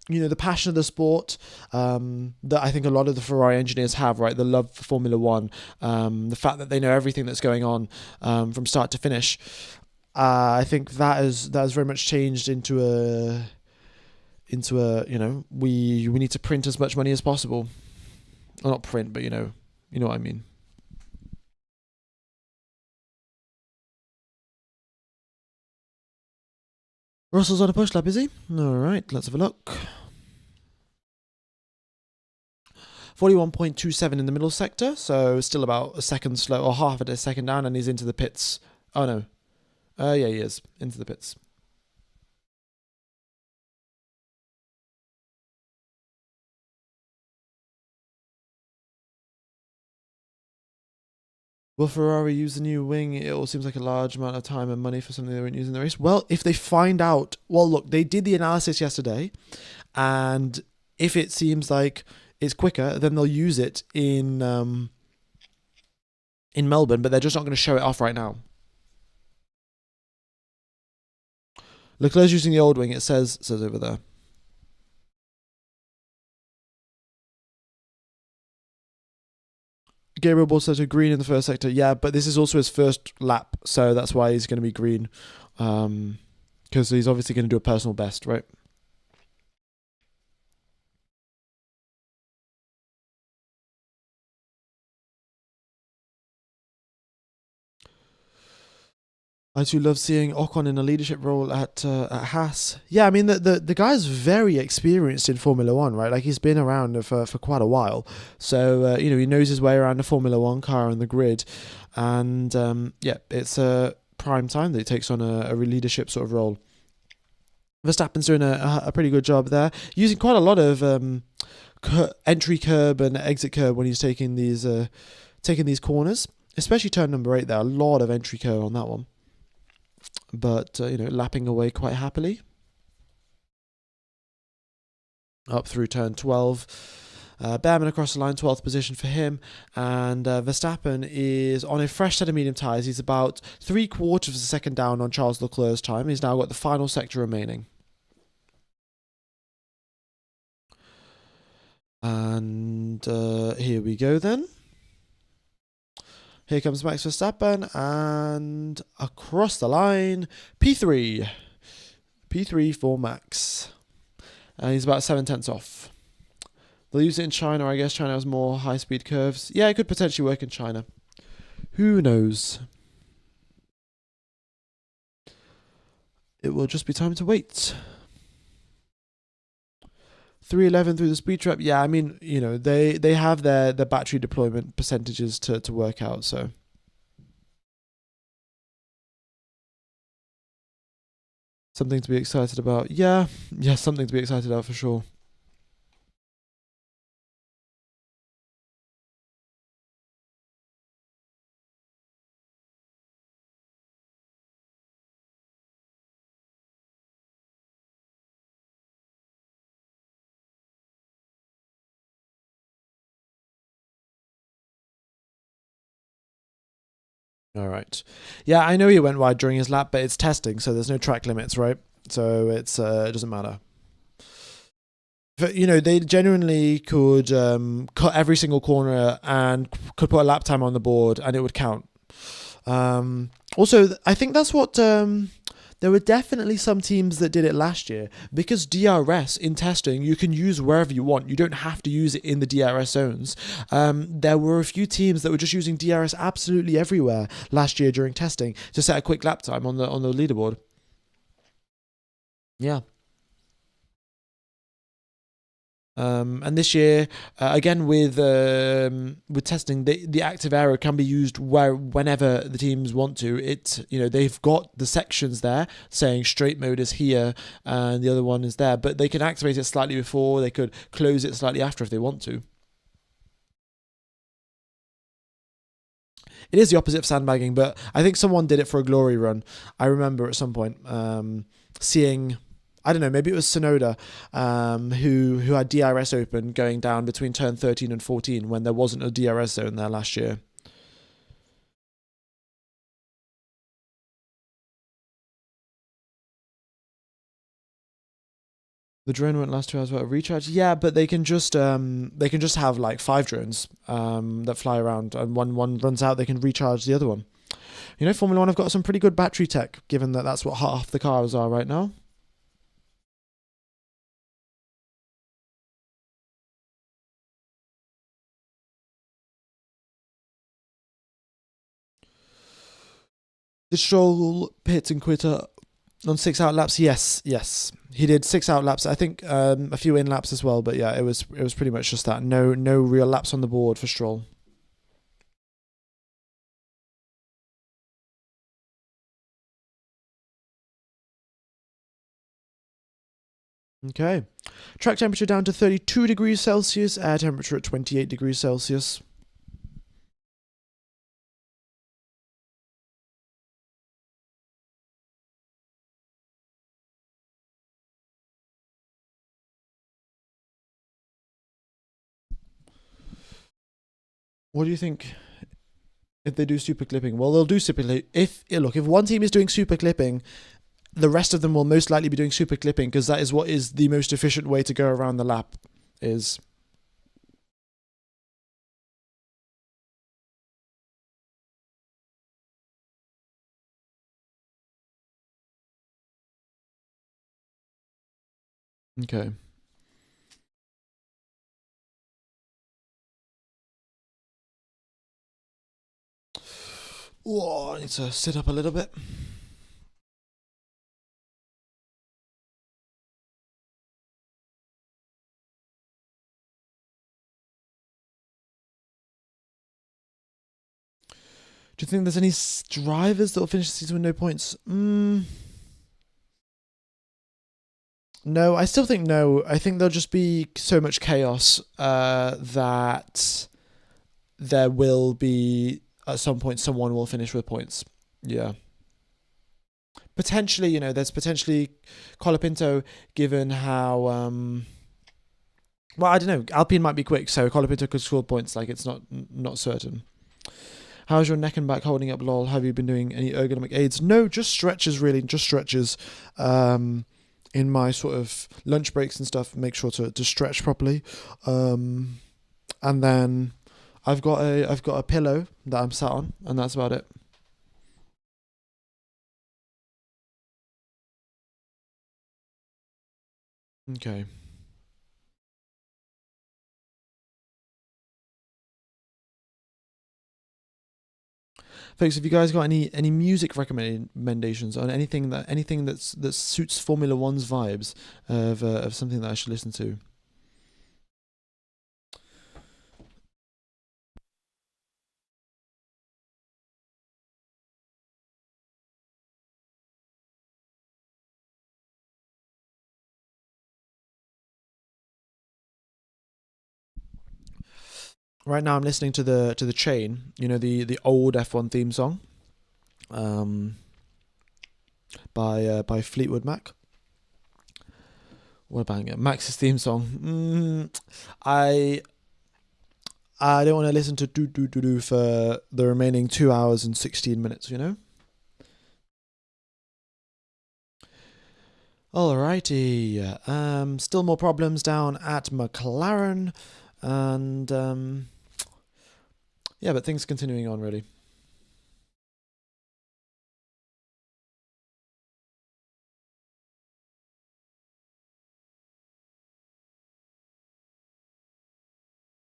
the passion of the sport that I think a lot of the Ferrari engineers have, right? The love for Formula One, the fact that they know everything that's going on from start to finish. I think that has very much changed into a we need to print as much money as possible. Well, not print, but you know what I mean. Russell's on a push lap, is he? All right, let's have a look. 41.27 in the middle sector, so still about a second slow, or half a second down, and he's into the pits. Oh no. Yeah, he is. Into the pits. Will Ferrari use the new wing? It all seems like a large amount of time and money for something they weren't using in the race. Well, if they find out... Well, look, they did the analysis yesterday, and if it seems like it's quicker, then they'll use it in Melbourne, but they're just not going to show it off right now. Leclerc's using the old wing, it says over there. Gabriel Borsato green in the first sector. Yeah, but this is also his first lap, so that's why he's going to be green. Because he's obviously going to do a personal best, right? I too love seeing Ocon in a leadership role at Haas. Yeah, I mean the guy's very experienced in Formula One, right? Like he's been around for quite a while, so he knows his way around a Formula One car on the grid, and it's a prime time that he takes on a leadership sort of role. Verstappen's doing a pretty good job there, using quite a lot of entry curb and exit curb when he's taking these corners, especially turn number 8 there. A lot of entry curb on that one. But, lapping away quite happily. Up through turn 12. Behrman across the line, 12th position for him. And Verstappen is on a fresh set of medium tyres. He's about 3/4 of a second down on Charles Leclerc's time. He's now got the final sector remaining. And here we go then. Here comes Max Verstappen, and across the line, P3. P3 for Max. And he's about 7/10 off. They'll use it in China. I guess China has more high-speed curves. Yeah, it could potentially work in China. Who knows? It will just be time to wait. 311 through the speed trap. Yeah, I mean, they have their battery deployment percentages to work out, so. Something to be excited about. Yeah, something to be excited about for sure. All right. Yeah, I know he went wide during his lap, but it's testing, so there's no track limits, right? So it doesn't matter. But, they genuinely could cut every single corner and could put a lap time on the board, and it would count. Also, I think that's what There were definitely some teams that did it last year because DRS in testing you can use wherever you want. You don't have to use it in the DRS zones. There were a few teams that were just using DRS absolutely everywhere last year during testing to set a quick lap time on the leaderboard. Yeah. And this year, again with testing, the active arrow can be used whenever the teams want to. They've got the sections there saying straight mode is here and the other one is there, but they can activate it slightly before. They could close it slightly after if they want to. It is the opposite of sandbagging, but I think someone did it for a glory run. I remember at some point seeing, I don't know, maybe it was Sonoda, who had DRS open going down between turn 13 and 14 when there wasn't a DRS zone there last year. The drone won't last 2 hours without a recharge. Yeah, but they can just have like 5 drones that fly around, and one runs out, they can recharge the other one. Formula One have got some pretty good battery tech, given that that's what half the cars are right now. Did Stroll pit and quit on 6 out laps? Yes, he did 6 out laps. I think a few in laps as well, but yeah, it was pretty much just that. No real laps on the board for Stroll. Okay, track temperature down to 32 degrees Celsius. Air temperature at 28 degrees Celsius. What do you think if they do super clipping? Well, they'll do super clipping. If one team is doing super clipping, the rest of them will most likely be doing super clipping because that is what is the most efficient way to go around the lap. Is okay. Oh, I need to sit up a little bit. Do you think there's any drivers that will finish the season with no points? No, I still think no. I think there'll just be so much chaos that there will be, at some point, someone will finish with points. Yeah. Potentially, there's potentially Colapinto, given how. Well, I don't know. Alpine might be quick, so Colapinto could score points. Like, it's not certain. How's your neck and back holding up, lol? Have you been doing any ergonomic aids? No, just stretches, really. Just stretches. In my sort of lunch breaks and stuff, make sure to stretch properly. And then I've got a pillow that I'm sat on, and that's about it. Okay. Folks, have you guys got any music recommendations on anything that suits Formula One's vibes of something that I should listen to? Right now, I'm listening to the Chain. The old F1 theme song, by Fleetwood Mac. What about it? Max's theme song? I don't want to listen to do for the remaining 2 hours and 16 minutes. Alrighty. Still more problems down at McLaren, and yeah, but things continuing on really.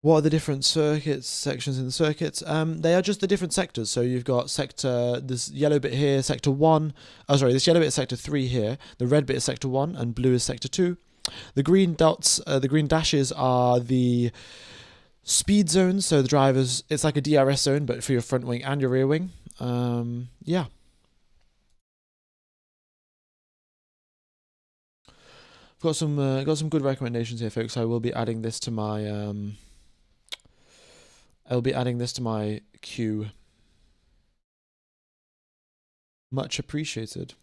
What are the different circuits, sections in the circuits? They are just the different sectors. So you've got sector, this yellow bit here, sector 1. Oh, sorry, this yellow bit is sector 3 here. The red bit is sector 1, and blue is sector 2. The green dots, the green dashes are the speed zones. So the drivers, it's like a DRS zone, but for your front wing and your rear wing. Yeah. Got some good recommendations here, folks. I will be adding this to my queue. Much appreciated.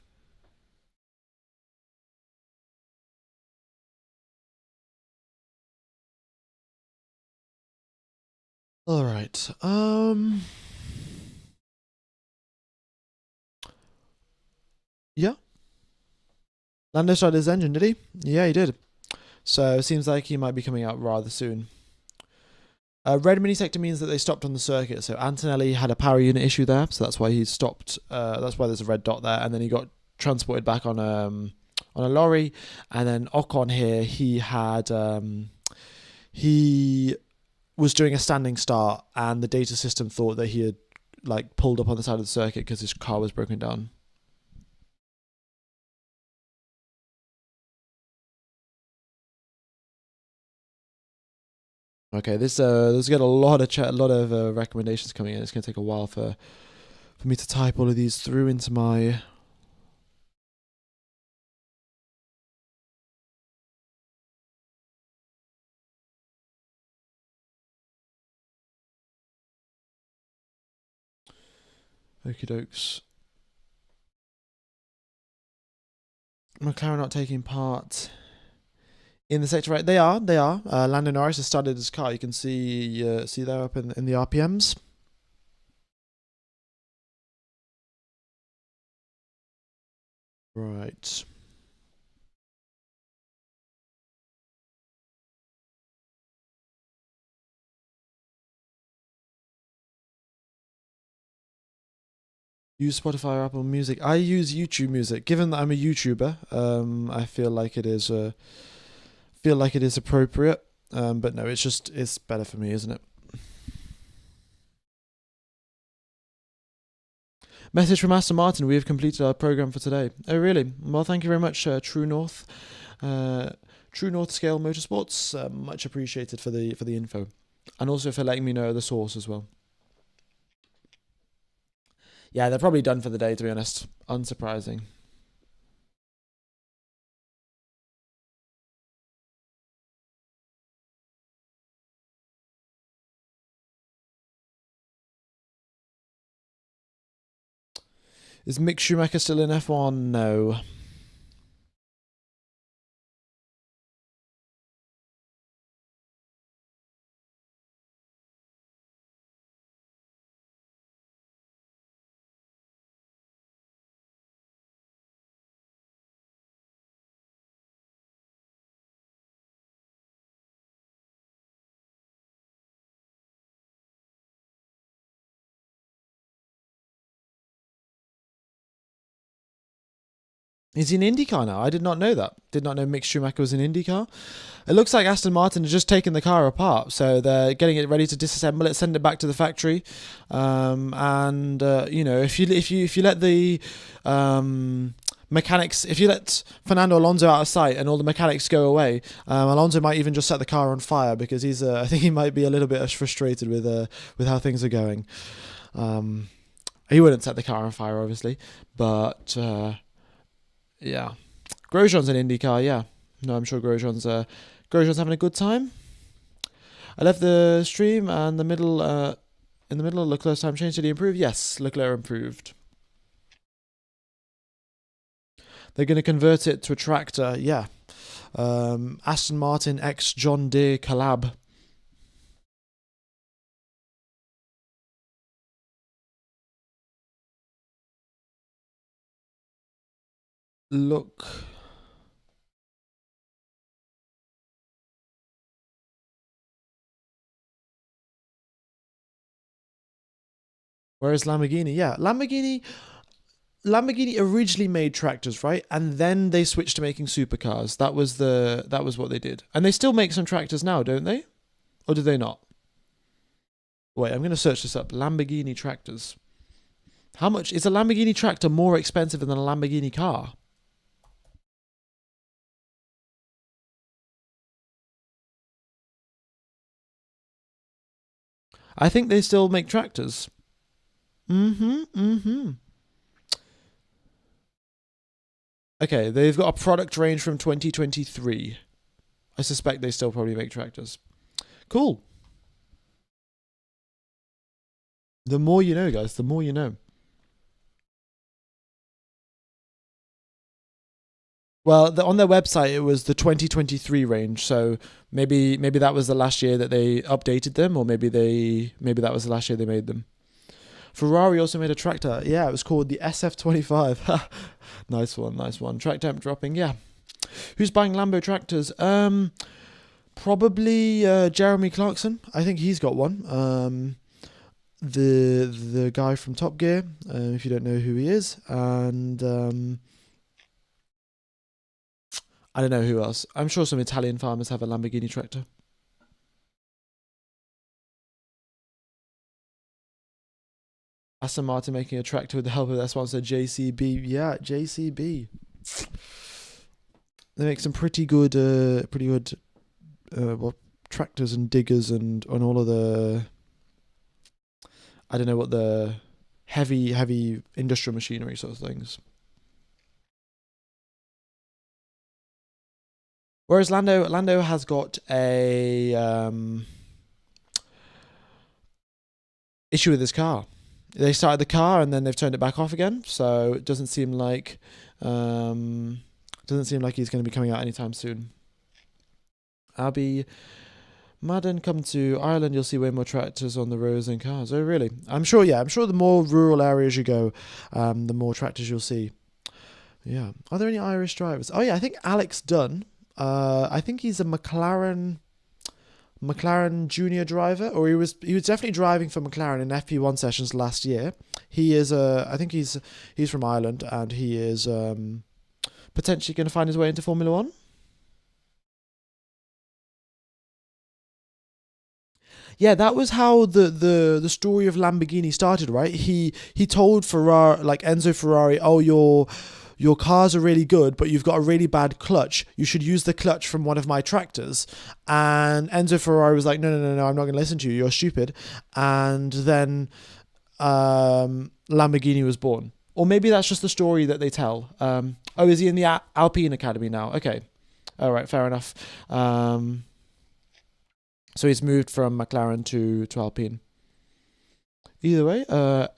All right. Yeah. Lando started his engine, did he? Yeah, he did. So it seems like he might be coming out rather soon. Red mini sector means that they stopped on the circuit. So Antonelli had a power unit issue there, so that's why he stopped. That's why there's a red dot there, and then he got transported back on a lorry. And then Ocon here, he was doing a standing start, and the data system thought that he had like pulled up on the side of the circuit because his car was broken down. Okay, there's got a lot of recommendations coming in. It's gonna take a while for me to type all of these through into my. Okie dokes. McLaren not taking part in the sector, right? They are. Lando Norris has started his car. You can see there up in the RPMs. Right. Use Spotify or Apple Music. I use YouTube Music. Given that I'm a YouTuber, I feel like it is appropriate. But no, it's better for me, isn't it? Message from Aston Martin. We have completed our program for today. Oh, really? Well, thank you very much, True North. True North Scale Motorsports. Much appreciated for the info, and also for letting me know the source as well. Yeah, they're probably done for the day, to be honest. Unsurprising. Is Mick Schumacher still in F1? No. Is he in IndyCar now? I did not know that. Did not know Mick Schumacher was in IndyCar. It looks like Aston Martin has just taken the car apart, so they're getting it ready to disassemble it, send it back to the factory, and if you let the mechanics, if you let Fernando Alonso out of sight and all the mechanics go away, Alonso might even just set the car on fire because I think he might be a little bit frustrated with how things are going. He wouldn't set the car on fire, obviously, but. Yeah, Grosjean's an IndyCar. Yeah, no, I'm sure Grosjean's having a good time. I left the stream and in the middle. Leclerc's time change. Did he improve? Yes, Leclerc improved. They're going to convert it to a tractor. Yeah, Aston Martin X John Deere collab. Look. Whereas Lamborghini, yeah, Lamborghini originally made tractors, right? And then they switched to making supercars. That was what they did. And they still make some tractors now, don't they? Or do they not? Wait, I'm going to search this up. Lamborghini tractors. How much is a Lamborghini tractor more expensive than a Lamborghini car? I think they still make tractors. Okay, they've got a product range from 2023. I suspect they still probably make tractors. Cool. The more you know, guys, the more you know. Well, on their website, it was the 2023 range. So maybe that was the last year that they updated them, or maybe that was the last year they made them. Ferrari also made a tractor. Yeah, it was called the SF25. Nice one, nice one. Track temp dropping. Yeah. Who's buying Lambo tractors? Probably Jeremy Clarkson. I think he's got one. The guy from Top Gear. If you don't know who he is, and I don't know who else. I'm sure some Italian farmers have a Lamborghini tractor. Aston Martin making a tractor with the help of their sponsor JCB. Yeah, JCB. They make some pretty good tractors and diggers and all of the, I don't know what, the heavy industrial machinery sort of things. Whereas Lando has got a issue with his car. They started the car and then they've turned it back off again. So it doesn't seem like he's going to be coming out anytime soon. Abby, Madden, come to Ireland, you'll see way more tractors on the roads than cars. Oh, really? I'm sure the more rural areas you go, the more tractors you'll see. Yeah. Are there any Irish drivers? Oh, yeah, I think Alex Dunn. I think he's a McLaren junior driver, or he was definitely driving for McLaren in FP1 sessions last year. He is I think he's from Ireland, and he is potentially going to find his way into Formula One. Yeah, that was how the story of Lamborghini started, right? He told Ferrari, like Enzo Ferrari, oh, your cars are really good, but you've got a really bad clutch. You should use the clutch from one of my tractors. And Enzo Ferrari was like, no, I'm not going to listen to you. You're stupid. And then Lamborghini was born. Or maybe that's just the story that they tell. Oh, is he in the Alpine Academy now? Okay. All right, fair enough. So he's moved from McLaren to Alpine. Either way,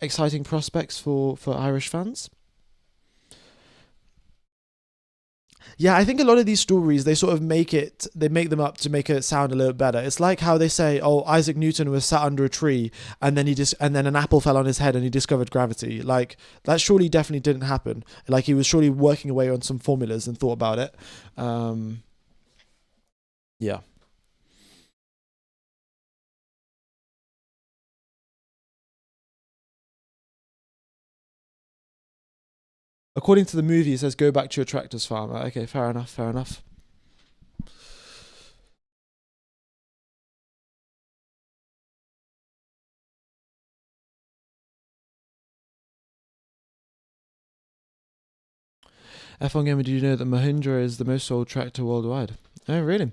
exciting prospects for Irish fans. Yeah, I think a lot of these stories, they sort of make them up to make it sound a little better. It's like how they say, oh, Isaac Newton was sat under a tree and then then an apple fell on his head and he discovered gravity. Like, that surely definitely didn't happen. Like, he was surely working away on some formulas and thought about it. Yeah. According to the movie, it says, go back to your tractors, farmer. Okay, fair enough. F1 Gamer, did you know that Mahindra is the most sold tractor worldwide? Oh, really?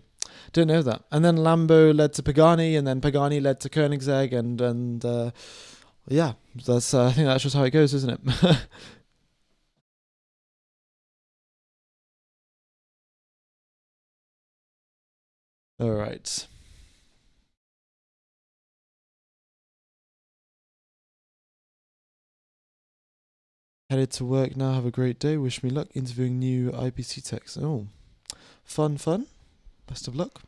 Didn't know that. And then Lambo led to Pagani, and then Pagani led to Koenigsegg, and yeah, that's I think that's just how it goes, isn't it? All right. Headed to work now. Have a great day. Wish me luck interviewing new IPC techs. Oh, fun. Best of luck.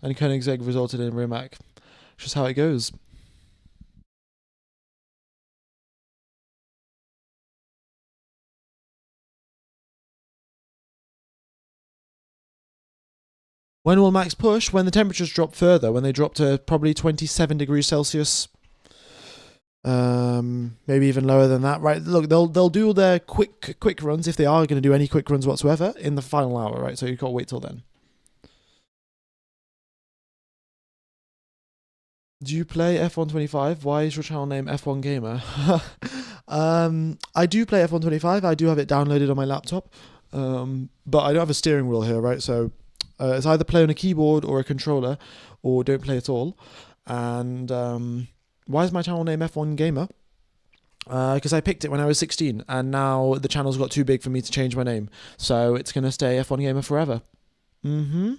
And Koenigsegg resulted in Rimac. Just how it goes. When will Max push? When the temperatures drop further. When they drop to probably 27 degrees Celsius. Maybe even lower than that, right? Look, they'll do all their quick runs, if they are going to do any quick runs whatsoever, in the final hour, right? So you've got to wait till then. Do you play F125? Why is your channel name F1 Gamer? I do play F125. I do have it downloaded on my laptop, but I don't have a steering wheel here, right? So it's either play on a keyboard or a controller, or don't play at all. And why is my channel name F1 Gamer? Because I picked it when I was 16, and now the channel's got too big for me to change my name, so it's gonna stay F1 Gamer forever. Mm-hmm.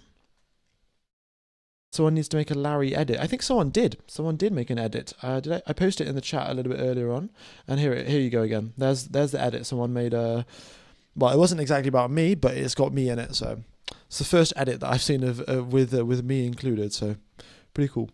Someone needs to make a Larry edit. I think someone did. Someone did make an edit. Did I posted it in the chat a little bit earlier on, and here you go again. There's the edit. Someone made a. Well, it wasn't exactly about me, but it's got me in it. So it's the first edit that I've seen of with me included. So pretty cool.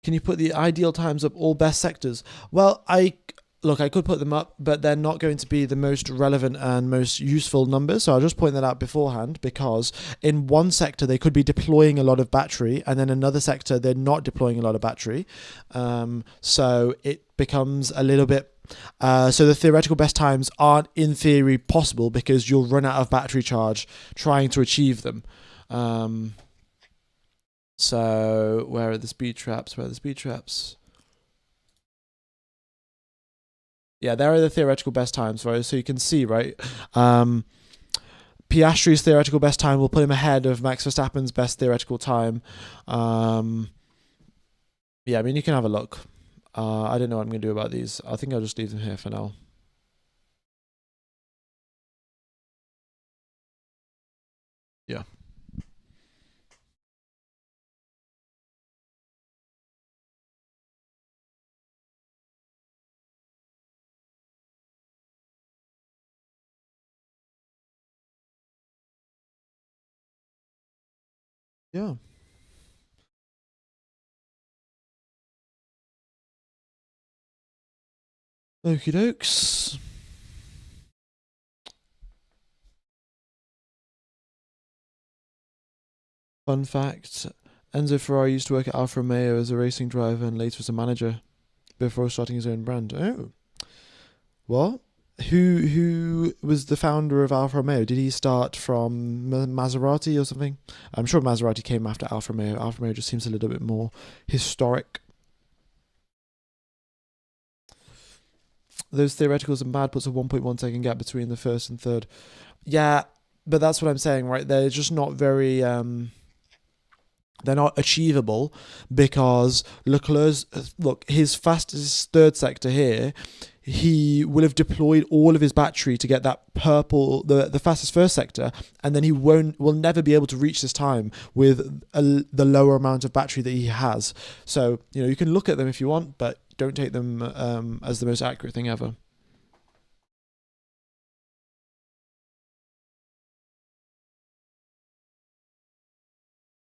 Can you put the ideal times up all best sectors? Well, I could put them up, but they're not going to be the most relevant and most useful numbers. So I'll just point that out beforehand, because in one sector they could be deploying a lot of battery, and then another sector they're not deploying a lot of battery. So it becomes a little bit. So the theoretical best times aren't in theory possible because you'll run out of battery charge trying to achieve them. So where are the speed traps? Yeah, there are the theoretical best times, right? So you can see, right? Piastri's theoretical best time will put him ahead of Max Verstappen's best theoretical time. Yeah, I mean, you can have a look. I don't know what I'm going to do about these. I think I'll just leave them here for now. Yeah. Yeah. Okie dokes. Fun fact, Enzo Ferrari used to work at Alfa Romeo as a racing driver and later as a manager before starting his own brand. Oh. What? Who was the founder of Alfa Romeo? Did he start from Maserati or something? I'm sure Maserati came after Alfa Romeo. Alfa Romeo just seems a little bit more historic. Those theoreticals and bad puts a 1.1 second gap between the first and third. Yeah, but that's what I'm saying, right? They're just not very. They're not achievable because Leclerc's his fastest third sector here, he will have deployed all of his battery to get that purple, the fastest first sector, and then he will never be able to reach this time with the lower amount of battery that he has. So you can look at them if you want, but don't take them as the most accurate thing ever.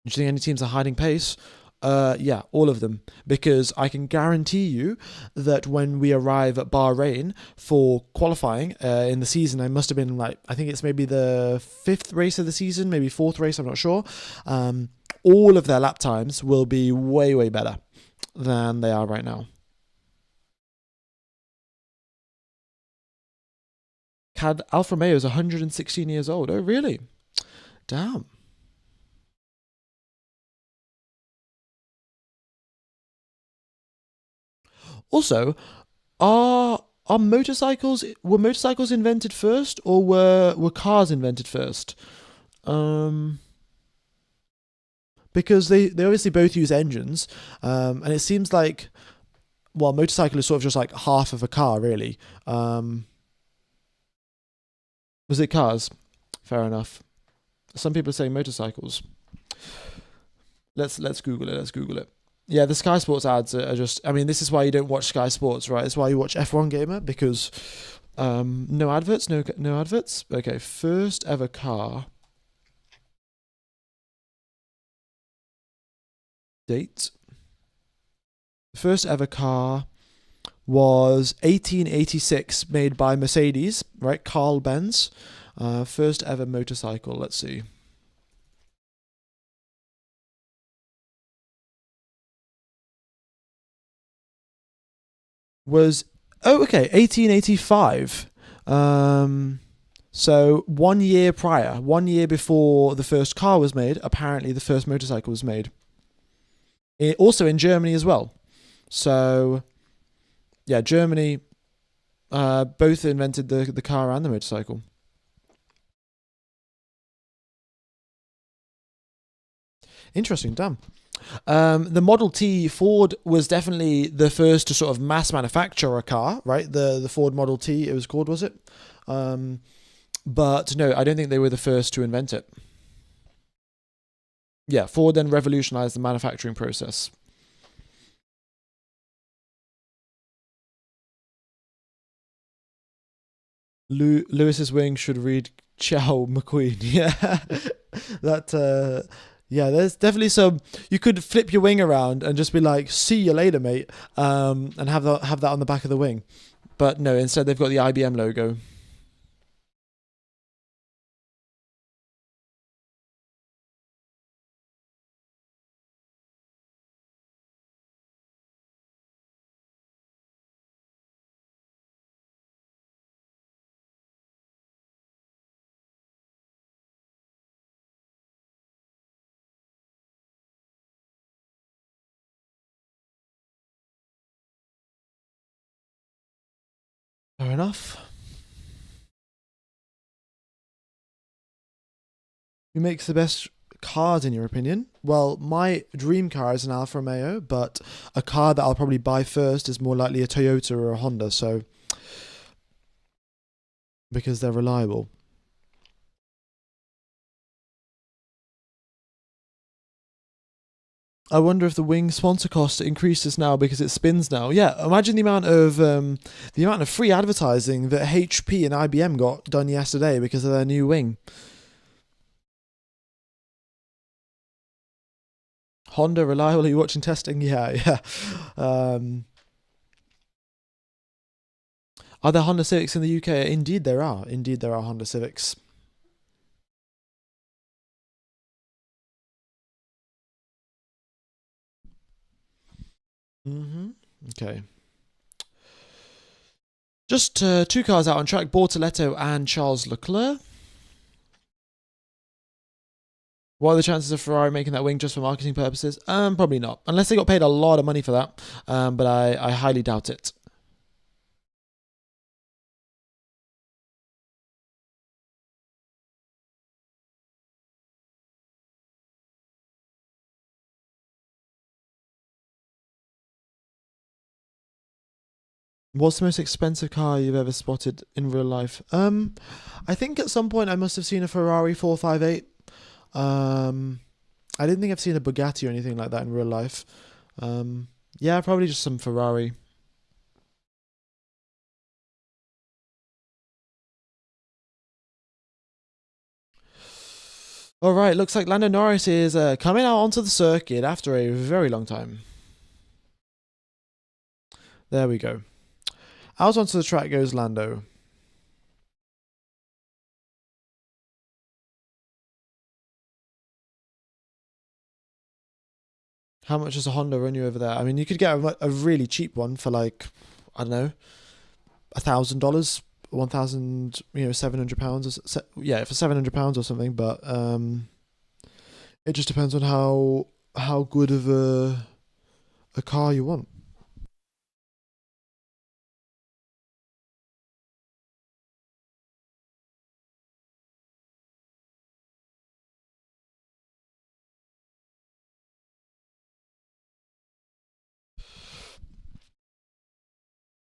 Do you think any teams are hiding pace? Yeah, all of them. Because I can guarantee you that when we arrive at Bahrain for qualifying in the season, I must have been I think it's maybe the 5th race of the season, maybe 4th race, I'm not sure. All of their lap times will be way, way better than they are right now. Alfa Romeo is 116 years old. Oh, really? Damn. Also, were motorcycles invented first, or were cars invented first? Because they obviously both use engines, and it seems like, well, motorcycle is sort of just like half of a car, really. Was it cars? Fair enough. Some people are saying motorcycles. Let's Google it. Let's Google it. Yeah, the Sky Sports ads are just. I mean, this is why you don't watch Sky Sports, right? It's why you watch F1 Gamer, because no adverts, no adverts. Okay, first ever car. Date. First ever car was 1886, made by Mercedes, right? Carl Benz. First ever motorcycle. Let's see. Was 1885. So 1 year prior, 1 year before the first car was made, apparently the first motorcycle was made. Also in Germany as well. So yeah, Germany both invented the car and the motorcycle. Interesting, damn. The Model T, Ford was definitely the first to sort of mass manufacture a car, right? The Ford Model T, it was called, was it? But no, I don't think they were the first to invent it. Yeah, Ford then revolutionized the manufacturing process. Lewis's wing should read Ciao McQueen. Yeah, that. Yeah, there's definitely some. You could flip your wing around and just be like, "See you later, mate," and have that on the back of the wing. But no, instead they've got the IBM logo. Fair enough. Who makes the best cars in your opinion? Well, my dream car is an Alfa Romeo, but a car that I'll probably buy first is more likely a Toyota or a Honda. So because they're reliable. I wonder if the wing sponsor cost increases now because it spins now. Yeah, imagine the amount of free advertising that HP and IBM got done yesterday because of their new wing. Honda reliable? Are you watching testing? Yeah, yeah. Um, are there Honda Civics in the UK? Indeed, there are. Indeed, there are Honda Civics. Okay. Just two cars out on track: Bortoletto and Charles Leclerc. What are the chances of Ferrari making that wing just for marketing purposes? Probably not, unless they got paid a lot of money for that. But I highly doubt it. What's the most expensive car you've ever spotted in real life? I think at some point I must have seen a Ferrari 458. I didn't think I've seen a Bugatti or anything like that in real life. Yeah, probably just some Ferrari. All right, looks like Lando Norris is coming out onto the circuit after a very long time. There we go. Out onto the track goes Lando. How much does a Honda run you over there? I mean, you could get a really cheap one for like, I don't know, $1,000, 1,000, £700, yeah, for £700 or something. But it just depends on how good of a car you want.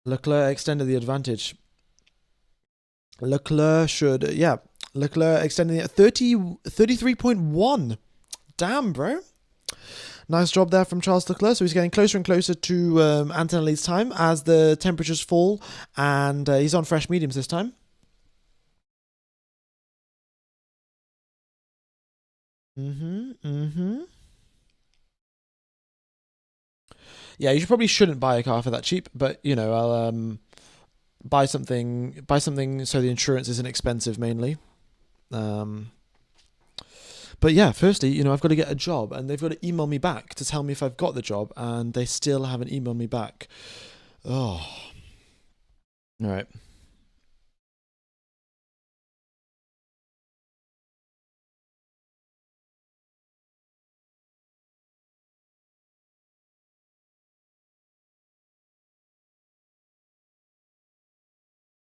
Leclerc extended the advantage. Leclerc should, yeah. Leclerc extending it 33.1. Damn, bro. Nice job there from Charles Leclerc. So he's getting closer and closer to Antonelli's time as the temperatures fall, and he's on fresh mediums this time. Yeah, you probably shouldn't buy a car for that cheap, but I'll buy something so the insurance isn't expensive mainly. Um, but yeah, firstly, I've got to get a job, and they've got to email me back to tell me if I've got the job, and they still haven't emailed me back. Oh, all right.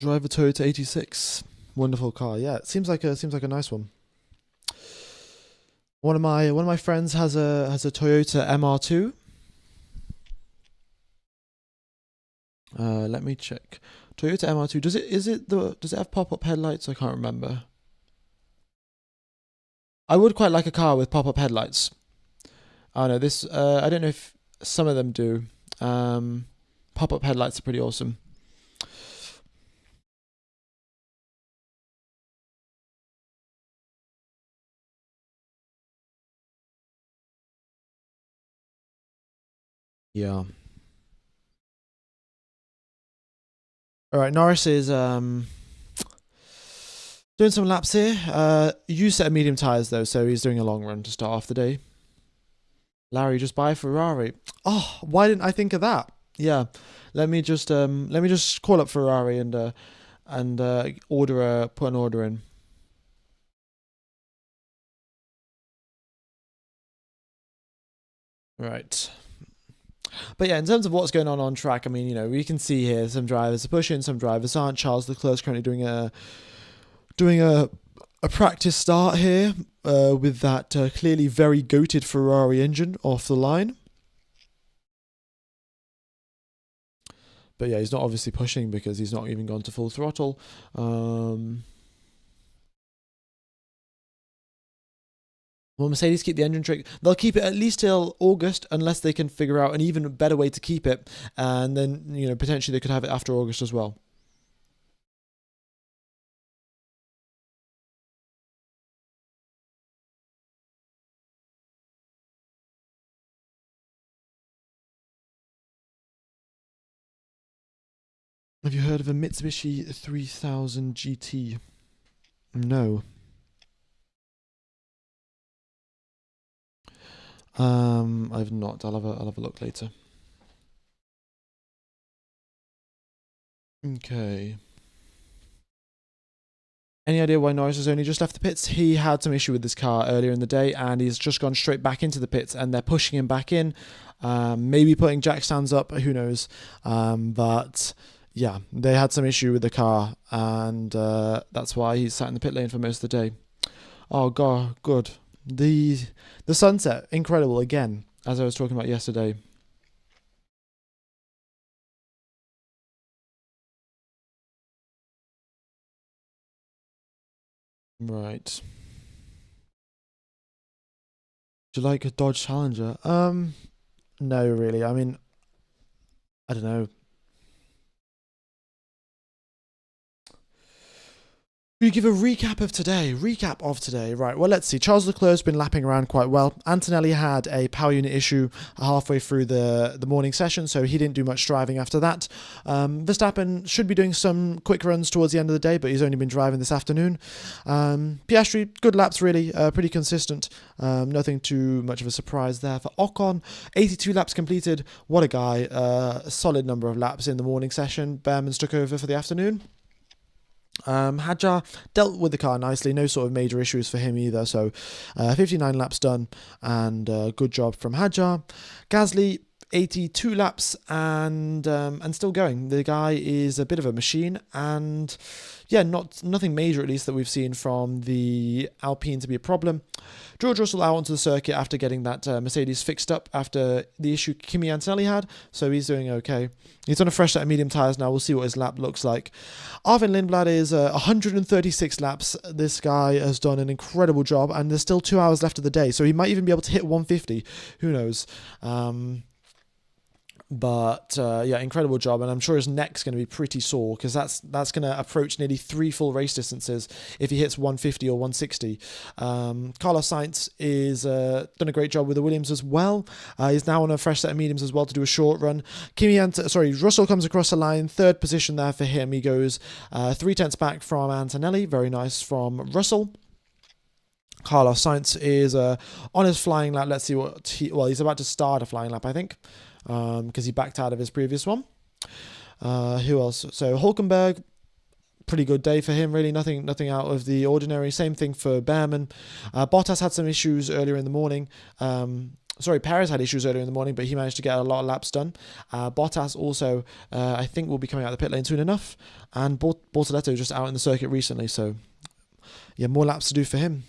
Drive a Toyota 86. Wonderful car. Yeah, it seems like a nice one. One of my friends has a Toyota MR2. Let me check. Toyota MR2. Does it have pop-up headlights? I can't remember. I would quite like a car with pop-up headlights. Oh no, this I don't know if some of them do. Pop-up headlights are pretty awesome. Yeah. All right, Norris is doing some laps here. You set of medium tires though, so he's doing a long run to start off the day. Larry, just buy a Ferrari. Oh, why didn't I think of that? Yeah, let me just call up Ferrari and put an order in. Right. But yeah, in terms of what's going on track, I mean, we can see here some drivers are pushing, some drivers aren't. Charles Leclerc's currently doing a practice start here with that clearly very goated Ferrari engine off the line. But yeah, he's not obviously pushing because he's not even gone to full throttle. Will Mercedes keep the engine trick? They'll keep it at least till August unless they can figure out an even better way to keep it. And then, potentially they could have it after August as well. Have you heard of a Mitsubishi 3000 GT? No. I've not. I'll have a look later. Okay. Any idea why Norris has only just left the pits? He had some issue with this car earlier in the day, and he's just gone straight back into the pits, and they're pushing him back in. Maybe putting jack stands up. Who knows? But yeah, they had some issue with the car, and that's why he's sat in the pit lane for most of the day. Oh god, good. The sunset, incredible again, as I was talking about yesterday. Right. Do you like a Dodge Challenger? No, really. I mean, I don't know. We give a recap of today. Right, well, let's see. Charles Leclerc's been lapping around quite well. Antonelli had a power unit issue halfway through the morning session, so he didn't do much driving after that. Verstappen should be doing some quick runs towards the end of the day, but he's only been driving this afternoon. Piastri, good laps, really. Pretty consistent. Nothing too much of a surprise there. For Ocon, 82 laps completed. What a guy. A solid number of laps in the morning session. Behrman's took over for the afternoon. Hadjar dealt with the car nicely, no sort of major issues for him either, so 59 laps done, and good job from Hadjar. Gasly, 82 laps and still going. The guy is a bit of a machine, and yeah, nothing major at least that we've seen from the Alpine to be a problem. George Russell out onto the circuit after getting that Mercedes fixed up after the issue Kimi Antonelli had, so he's doing okay. He's on a fresh set of medium tyres now. We'll see what his lap looks like. Arvin Lindblad is 136 laps. This guy has done an incredible job, and there's still 2 hours left of the day, so he might even be able to hit 150. Who knows? But yeah, incredible job, and I'm sure his neck's going to be pretty sore because that's going to approach nearly 3 full race distances if he hits 150 or 160. Carlos Sainz is done a great job with the Williams as well. He's now on a fresh set of mediums as well to do a short run. Russell comes across the line, third position there for him. He goes 3/10 back from Antonelli. Very nice from Russell. Carlos Sainz is on his flying lap. Let's see what he's about to start a flying lap, I think. Because he backed out of his previous one. Who else? So Hulkenberg, pretty good day for him, really. Nothing out of the ordinary. Same thing for Behrman. Bottas had some issues earlier in the morning. Sorry, Perez had issues earlier in the morning, but he managed to get a lot of laps done. Bottas also, I think, will be coming out of the pit lane soon enough. And Bortoletto just out in the circuit recently, so yeah, more laps to do for him.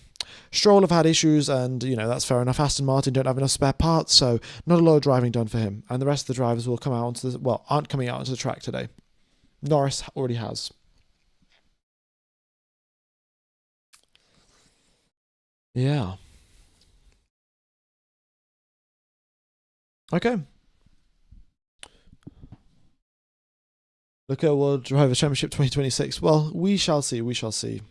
Stroll have had issues, and that's fair enough. Aston Martin don't have enough spare parts, so not a lot of driving done for him. And the rest of the drivers will come out onto aren't coming out onto the track today. Norris already has. Yeah. Okay. Look at World Driver Championship 2026. Well, we shall see. We shall see.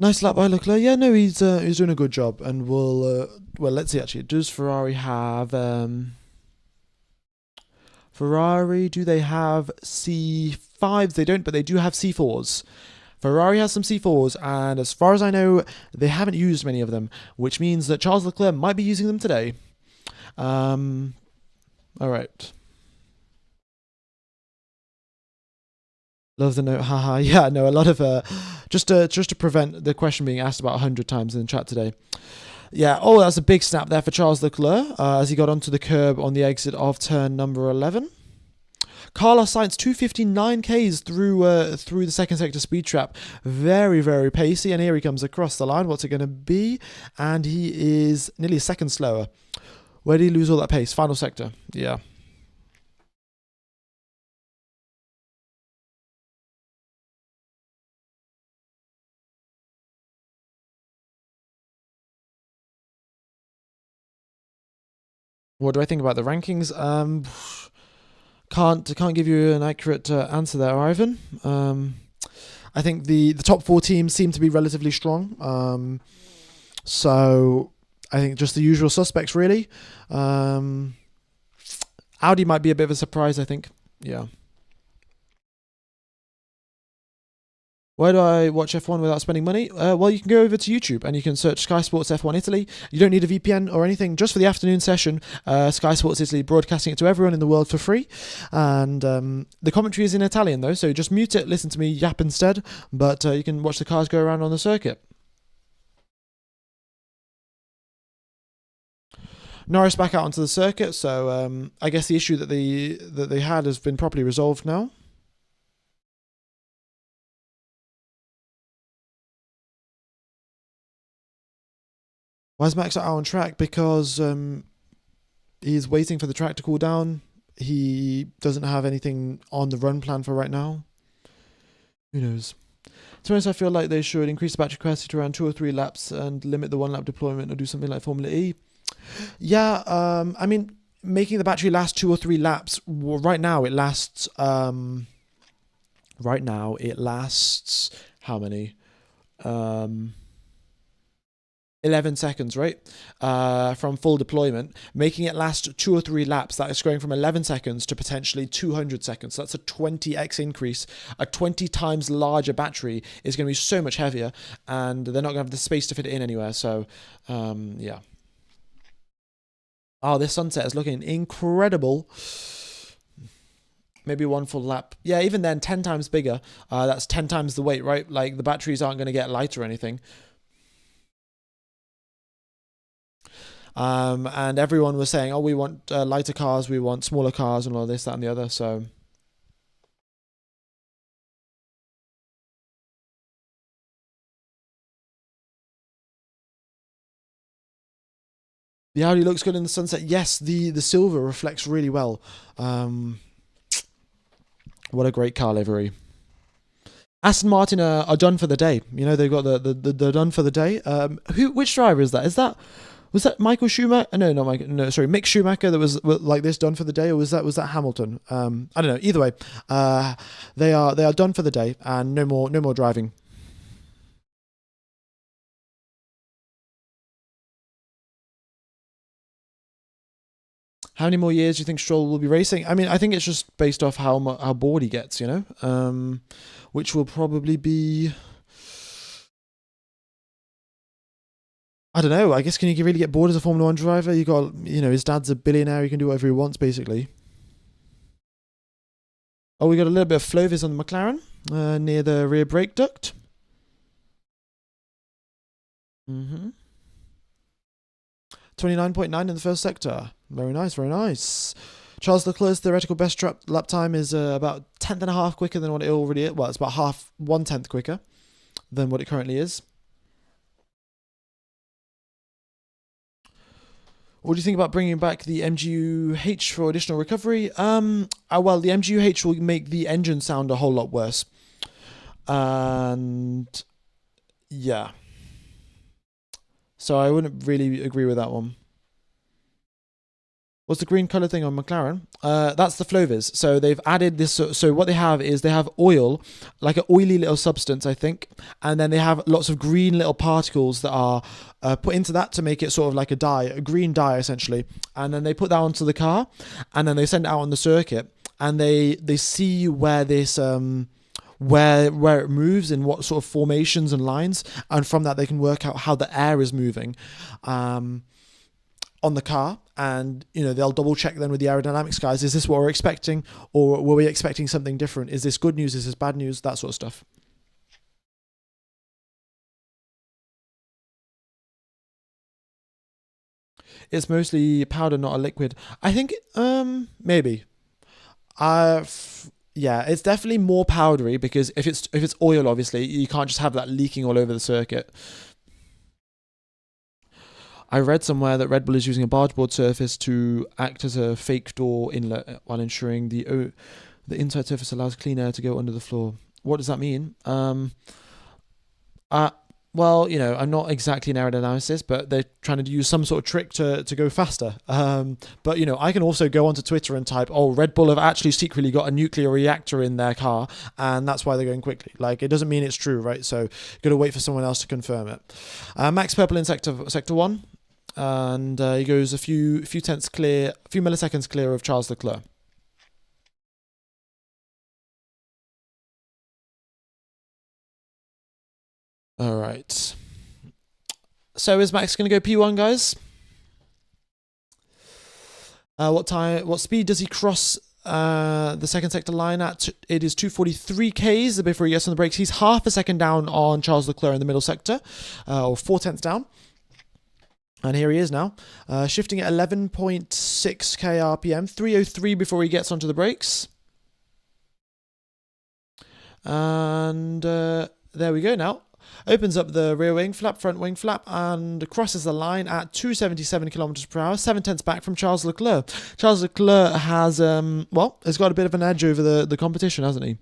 Nice lap by Leclerc. Yeah, no, he's doing a good job, and let's see. Actually, does Ferrari have Ferrari? Do they have C5s? They don't, but they do have C4s. Ferrari has some C4s, and as far as I know, they haven't used many of them, which means that Charles Leclerc might be using them today. All right. Love the note, haha. Yeah, no, a lot of just to prevent the question being asked about 100 times in the chat today. Yeah, that's a big snap there for Charles Leclerc as he got onto the curb on the exit of turn number 11. Carlos Sainz 259 Ks through the second sector speed trap. Very, very pacey, and here he comes across the line. What's it going to be? And he is nearly a second slower. Where did he lose all that pace? Final sector. Yeah. What do I think about the rankings? Can't give you an accurate answer there, Ivan. I think the top 4 teams seem to be relatively strong. So I think just the usual suspects, really. Audi might be a bit of a surprise, I think. Yeah. Why do I watch F1 without spending money? Well, you can go over to YouTube and you can search Sky Sports F1 Italy. You don't need a VPN or anything. Just for the afternoon session, Sky Sports Italy broadcasting it to everyone in the world for free. And the commentary is in Italian, though, so just mute it, listen to me yap instead. But you can watch the cars go around on the circuit. Norris back out onto the circuit, so I guess the issue that they had has been properly resolved now. Why is Max out on track? Because he's waiting for the track to cool down. He doesn't have anything on the run plan for right now. Who knows? To be honest, I feel like they should increase the battery capacity to around 2 or 3 laps and limit the 1-lap deployment, or do something like Formula E. Yeah, I mean, making the battery last 2 or 3 laps. Right now, it lasts. How many? 11 seconds, right? From full deployment, making it last 2 or 3 laps. That is going from 11 seconds to potentially 200 seconds. So that's a 20x increase. A 20 times larger battery is going to be so much heavier, and they're not going to have the space to fit it in anywhere. So, yeah. Oh, this sunset is looking incredible. Maybe 1 full lap. Yeah, even then, 10 times bigger. That's 10 times the weight, right? Like, the batteries aren't going to get lighter or anything. And everyone was saying, we want lighter cars, we want smaller cars, and all this, that, and the other. So the Audi looks good in the sunset. Yes, the silver reflects really well. What a great car livery. Aston Martin are done for the day. They've got the done for the day. Which driver is that? Was that Michael Schumacher? No, not Michael. No, sorry, Mick Schumacher. That was like this, done for the day, or was that Hamilton? I don't know. Either way, they are done for the day, and no more driving. How many more years do you think Stroll will be racing? I mean, I think it's just based off how bored he gets, which will probably be. I don't know. I guess, can you really get bored as a Formula 1 driver? You got, his dad's a billionaire. He can do whatever he wants, basically. Oh, we got a little bit of flow vis on the McLaren near the rear brake duct. Mm-hmm. 29.9 in the first sector. Very nice, very nice. Charles Leclerc's theoretical best lap time is about 10th and a half quicker than what it already is. Well, it's about half, 1/10 quicker than what it currently is. What do you think about bringing back the MGU-H for additional recovery? Well, the MGU-H will make the engine sound a whole lot worse. And yeah. So I wouldn't really agree with that one. What's the green color thing on McLaren? That's the Flovis. So they've added this. So what they have is they have oil, like an oily little substance, I think, and then they have lots of green little particles that are put into that to make it sort of like a dye, a green dye essentially. And then they put that onto the car, and then they send it out on the circuit, and they see where this where it moves in what sort of formations and lines, and from that they can work out how the air is moving. On the car, and they'll double check then with the aerodynamics guys, is this what we're expecting, or were we expecting something different? Is this good news, is this bad news, that sort of stuff. It's mostly powder, not a liquid. I think maybe yeah, it's definitely more powdery, because if it's oil, obviously you can't just have that leaking all over the circuit. I read somewhere that Red Bull is using a bargeboard surface to act as a fake door inlet while ensuring the inside surface allows clean air to go under the floor. What does that mean? Well, I'm not exactly an aerodynamicist, but they're trying to use some sort of trick to go faster. But, I can also go onto Twitter and type, oh, Red Bull have actually secretly got a nuclear reactor in their car, and that's why they're going quickly. Like, it doesn't mean it's true, right? So, got to wait for someone else to confirm it. Max Purple in sector 1. And he goes a few tenths clear, a few milliseconds clear of Charles Leclerc. All right. So is Max going to go P1, guys? What speed does he cross the second sector line at? It is 243 Ks before he gets on the brakes. He's half a second down on Charles Leclerc in the middle sector, or 4/10 down. And here he is now, shifting at 11.6 k RPM, 303 before he gets onto the brakes. And there we go now. Opens up the rear wing flap, front wing flap, and crosses the line at 277 kilometers per hour, 7/10 back from Charles Leclerc. Charles Leclerc has got a bit of an edge over the competition, hasn't he?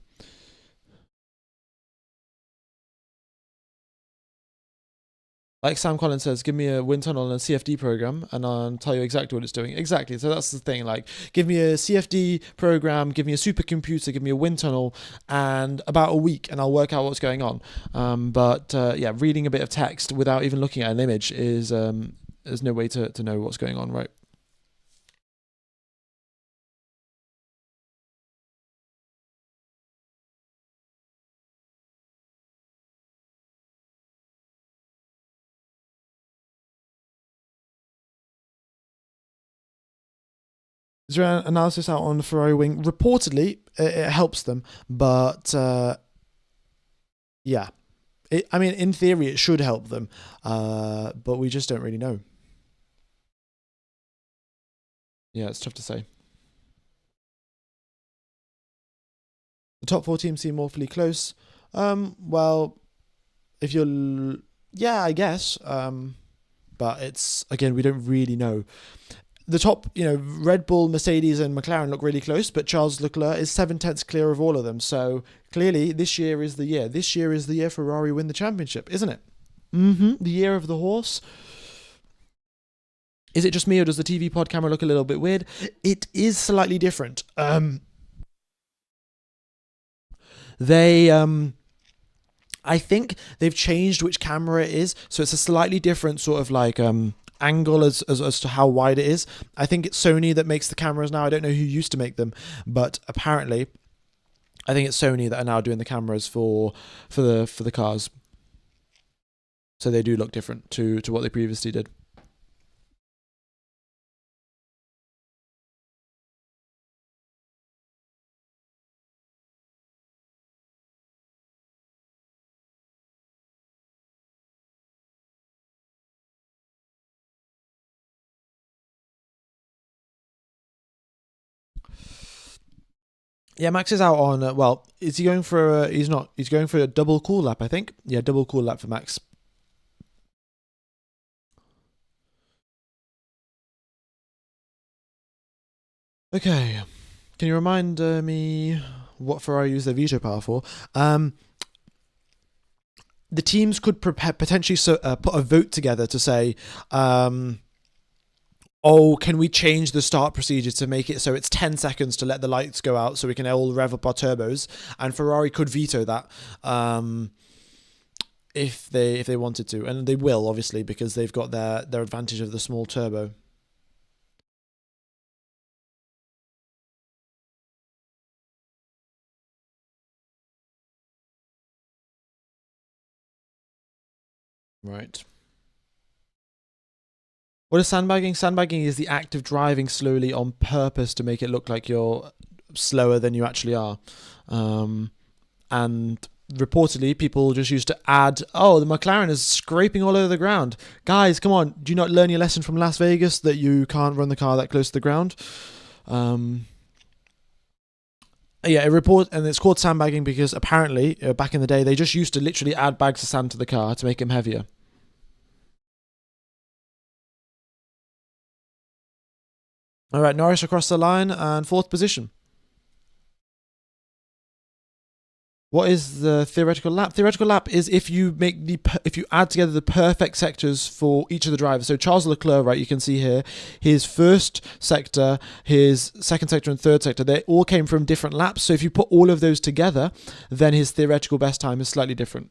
Like Sam Collins says, give me a wind tunnel and a CFD program, and I'll tell you exactly what it's doing. Exactly. So that's the thing. Like, give me a CFD program, give me a supercomputer, give me a wind tunnel, and about a week, and I'll work out what's going on. But reading a bit of text without even looking at an image is there's no way to know what's going on, right? Is there an analysis out on the Ferrari wing? Reportedly, it helps them, but yeah. In theory, it should help them, but we just don't really know. Yeah, it's tough to say. The top 4 teams seem awfully close. Well, if you're, yeah, I guess. But it's, again, we don't really know. The top, Red Bull, Mercedes, and McLaren look really close, but Charles Leclerc is 7/10 clear of all of them. So clearly, this year is the year. This year is the year Ferrari win the championship, isn't it? The year of the horse. Is it just me, or does the TV pod camera look a little bit weird? It is slightly different. They I think they've changed which camera it is, so it's a slightly different sort of like angle as to how wide it is. I think it's Sony that makes the cameras now. I don't know who used to make them, but apparently I think it's Sony that are now doing the cameras for the cars. So they do look different to what they previously did. Yeah, Max is out on. Well, is he going for? He's not. He's going for a double cool lap, I think. Yeah, double cool lap for Max. Okay, can you remind me what Ferrari used their veto power for? Um, the teams could potentially put a vote together to say, oh, can we change the start procedure to make it so it's 10 seconds to let the lights go out so we can all rev up our turbos? And Ferrari could veto that if they wanted to, and they will obviously because they've got their advantage of the small turbo. Right. What is sandbagging? Sandbagging is the act of driving slowly on purpose to make it look like you're slower than you actually are. And reportedly, people just used to add, oh, the McLaren is scraping all over the ground. Guys, come on. Do you not learn your lesson from Las Vegas that you can't run the car that close to the ground? Yeah, and it's called sandbagging because apparently, back in the day, they just used to literally add bags of sand to the car to make him heavier. All right, Norris across the line and fourth position. What is the theoretical lap? Theoretical lap is if you add together the perfect sectors for each of the drivers. So Charles Leclerc, right, you can see here, his first sector, his second sector and third sector, they all came from different laps. So if you put all of those together, then his theoretical best time is slightly different.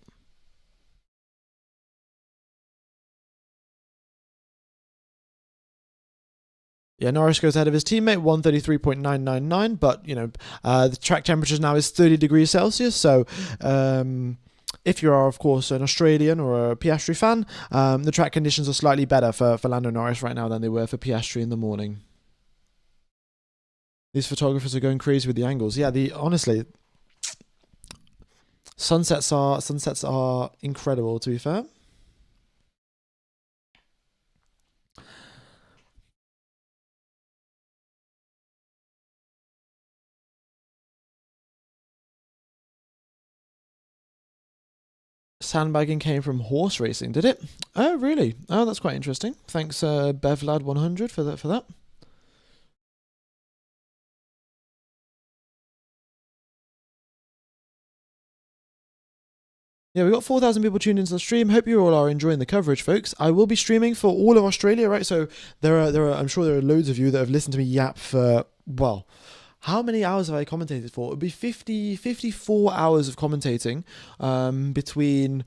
Yeah, Norris goes ahead of his teammate, 133.999, but, the track temperature now is 30 degrees Celsius, so if you are, of course, an Australian or a Piastri fan, the track conditions are slightly better for Lando Norris right now than they were for Piastri in the morning. These photographers are going crazy with the angles. Yeah, honestly, sunsets are incredible, to be fair. Sandbagging came from horse racing, did it? Oh, really? Oh, that's quite interesting. Thanks, Bevlad100 for that. Yeah, we got 4,000 people tuned into the stream. Hope you all are enjoying the coverage, folks. I will be streaming for all of Australia, right? So there are. I'm sure there are loads of you that have listened to me yap for, well, how many hours have I commentated for? It would be 54 hours of commentating between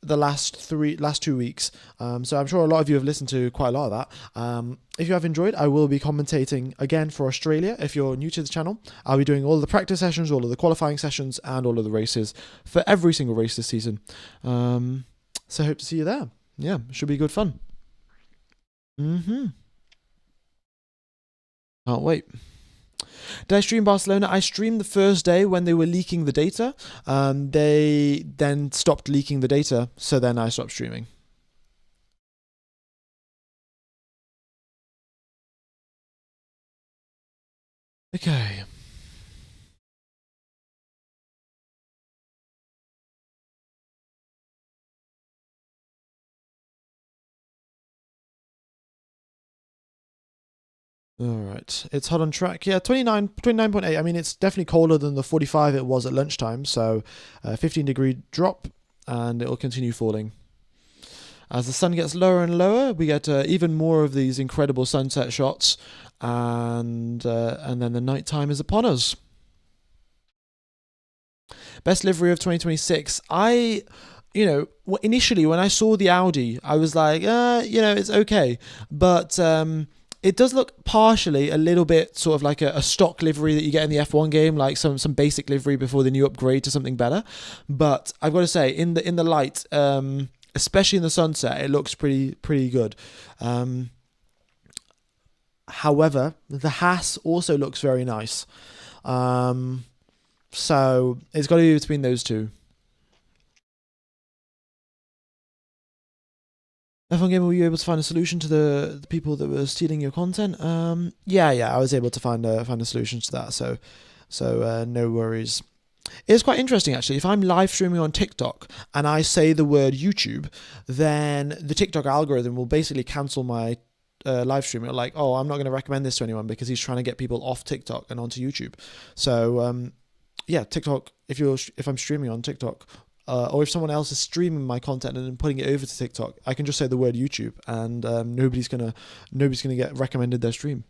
the last 2 weeks. So I'm sure a lot of you have listened to quite a lot of that. If you have enjoyed, I will be commentating again for Australia. If you're new to the channel, I'll be doing all of the practice sessions, all of the qualifying sessions, and all of the races for every single race this season. So I hope to see you there. Yeah, should be good fun. Can't wait. Did I stream Barcelona? I streamed the first day when they were leaking the data. They then stopped leaking the data, so then I stopped streaming. Okay. All right. It's hot on track. Yeah, 29.8. I mean, it's definitely colder than the 45 it was at lunchtime. So 15-degree drop, and it will continue falling. As the sun gets lower and lower, we get even more of these incredible sunset shots, and then the nighttime is upon us. Best livery of 2026. Initially when I saw the Audi, I was like, it's okay, but it does look partially a little bit sort of like a stock livery that you get in the F1 game, like some basic livery before the new upgrade to something better. But I've got to say, in the light, especially in the sunset, it looks pretty good. However, the Haas also looks very nice. So it's got to be between those two. F1 Gamer, were you able to find a solution to the people that were stealing your content? Yeah, I was able to find a solution to that. So So no worries. It's quite interesting actually. If I'm live streaming on TikTok and I say the word YouTube, then the TikTok algorithm will basically cancel my live stream. It'll like, oh, I'm not going to recommend this to anyone because he's trying to get people off TikTok and onto YouTube. So yeah, TikTok. If I'm streaming on TikTok, or if someone else is streaming my content and then putting it over to TikTok, I can just say the word YouTube, and nobody's gonna get recommended their stream.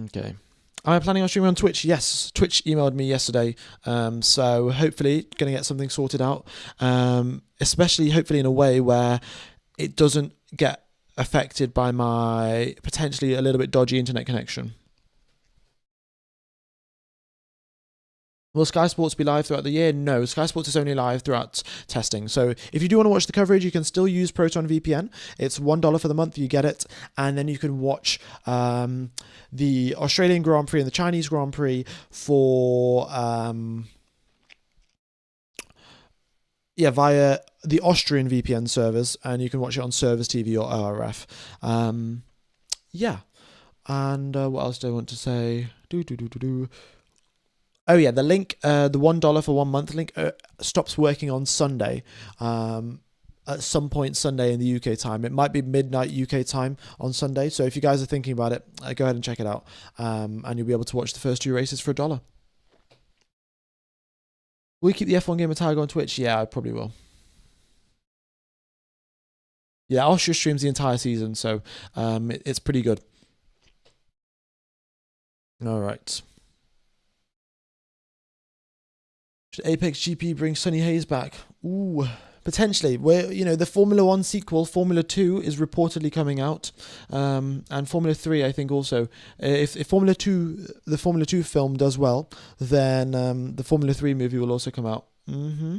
Okay. Am I planning on streaming on Twitch? Yes. Twitch emailed me yesterday, so hopefully going to get something sorted out. Especially hopefully in a way where it doesn't get affected by my potentially a little bit dodgy internet connection. Will Sky Sports be live throughout the year? No, Sky Sports is only live throughout testing. So if you do want to watch the coverage, you can still use Proton VPN. It's $1 for the month, you get it. And then you can watch the Australian Grand Prix and the Chinese Grand Prix for, via the Austrian VPN servers. And you can watch it on Service TV or ORF. Yeah. And what else do I want to say? Oh yeah, the link, the $1 for 1 month link stops working on Sunday. At some point Sunday in the UK time. It might be midnight UK time on Sunday. So if you guys are thinking about it, go ahead and check it out. And you'll be able to watch the first 2 races for $1. Will you keep the F1 Gamer tag on Twitch? Yeah, I probably will. Yeah, Austria streams the entire season, so it's pretty good. All right. Should Apex GP bring Sonny Hayes back? Ooh, potentially. The Formula 1 sequel, Formula 2, is reportedly coming out. And Formula 3, I think also. If the Formula 2 film does well, then the Formula 3 movie will also come out. Mm-hmm.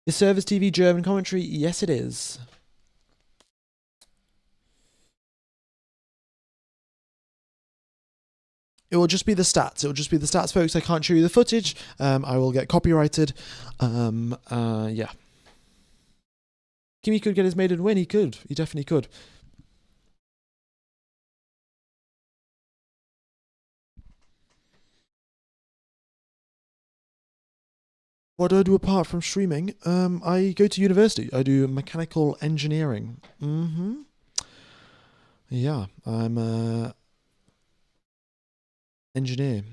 Is Service TV German commentary? Yes, it is. It will just be the stats. It will just be the stats, folks. I can't show you the footage. I will get copyrighted. Yeah. Kimi could get his maiden win. He could. He definitely could. What do I do apart from streaming? I go to university. I do mechanical engineering. Mm-hmm. Yeah, I'm a engineer.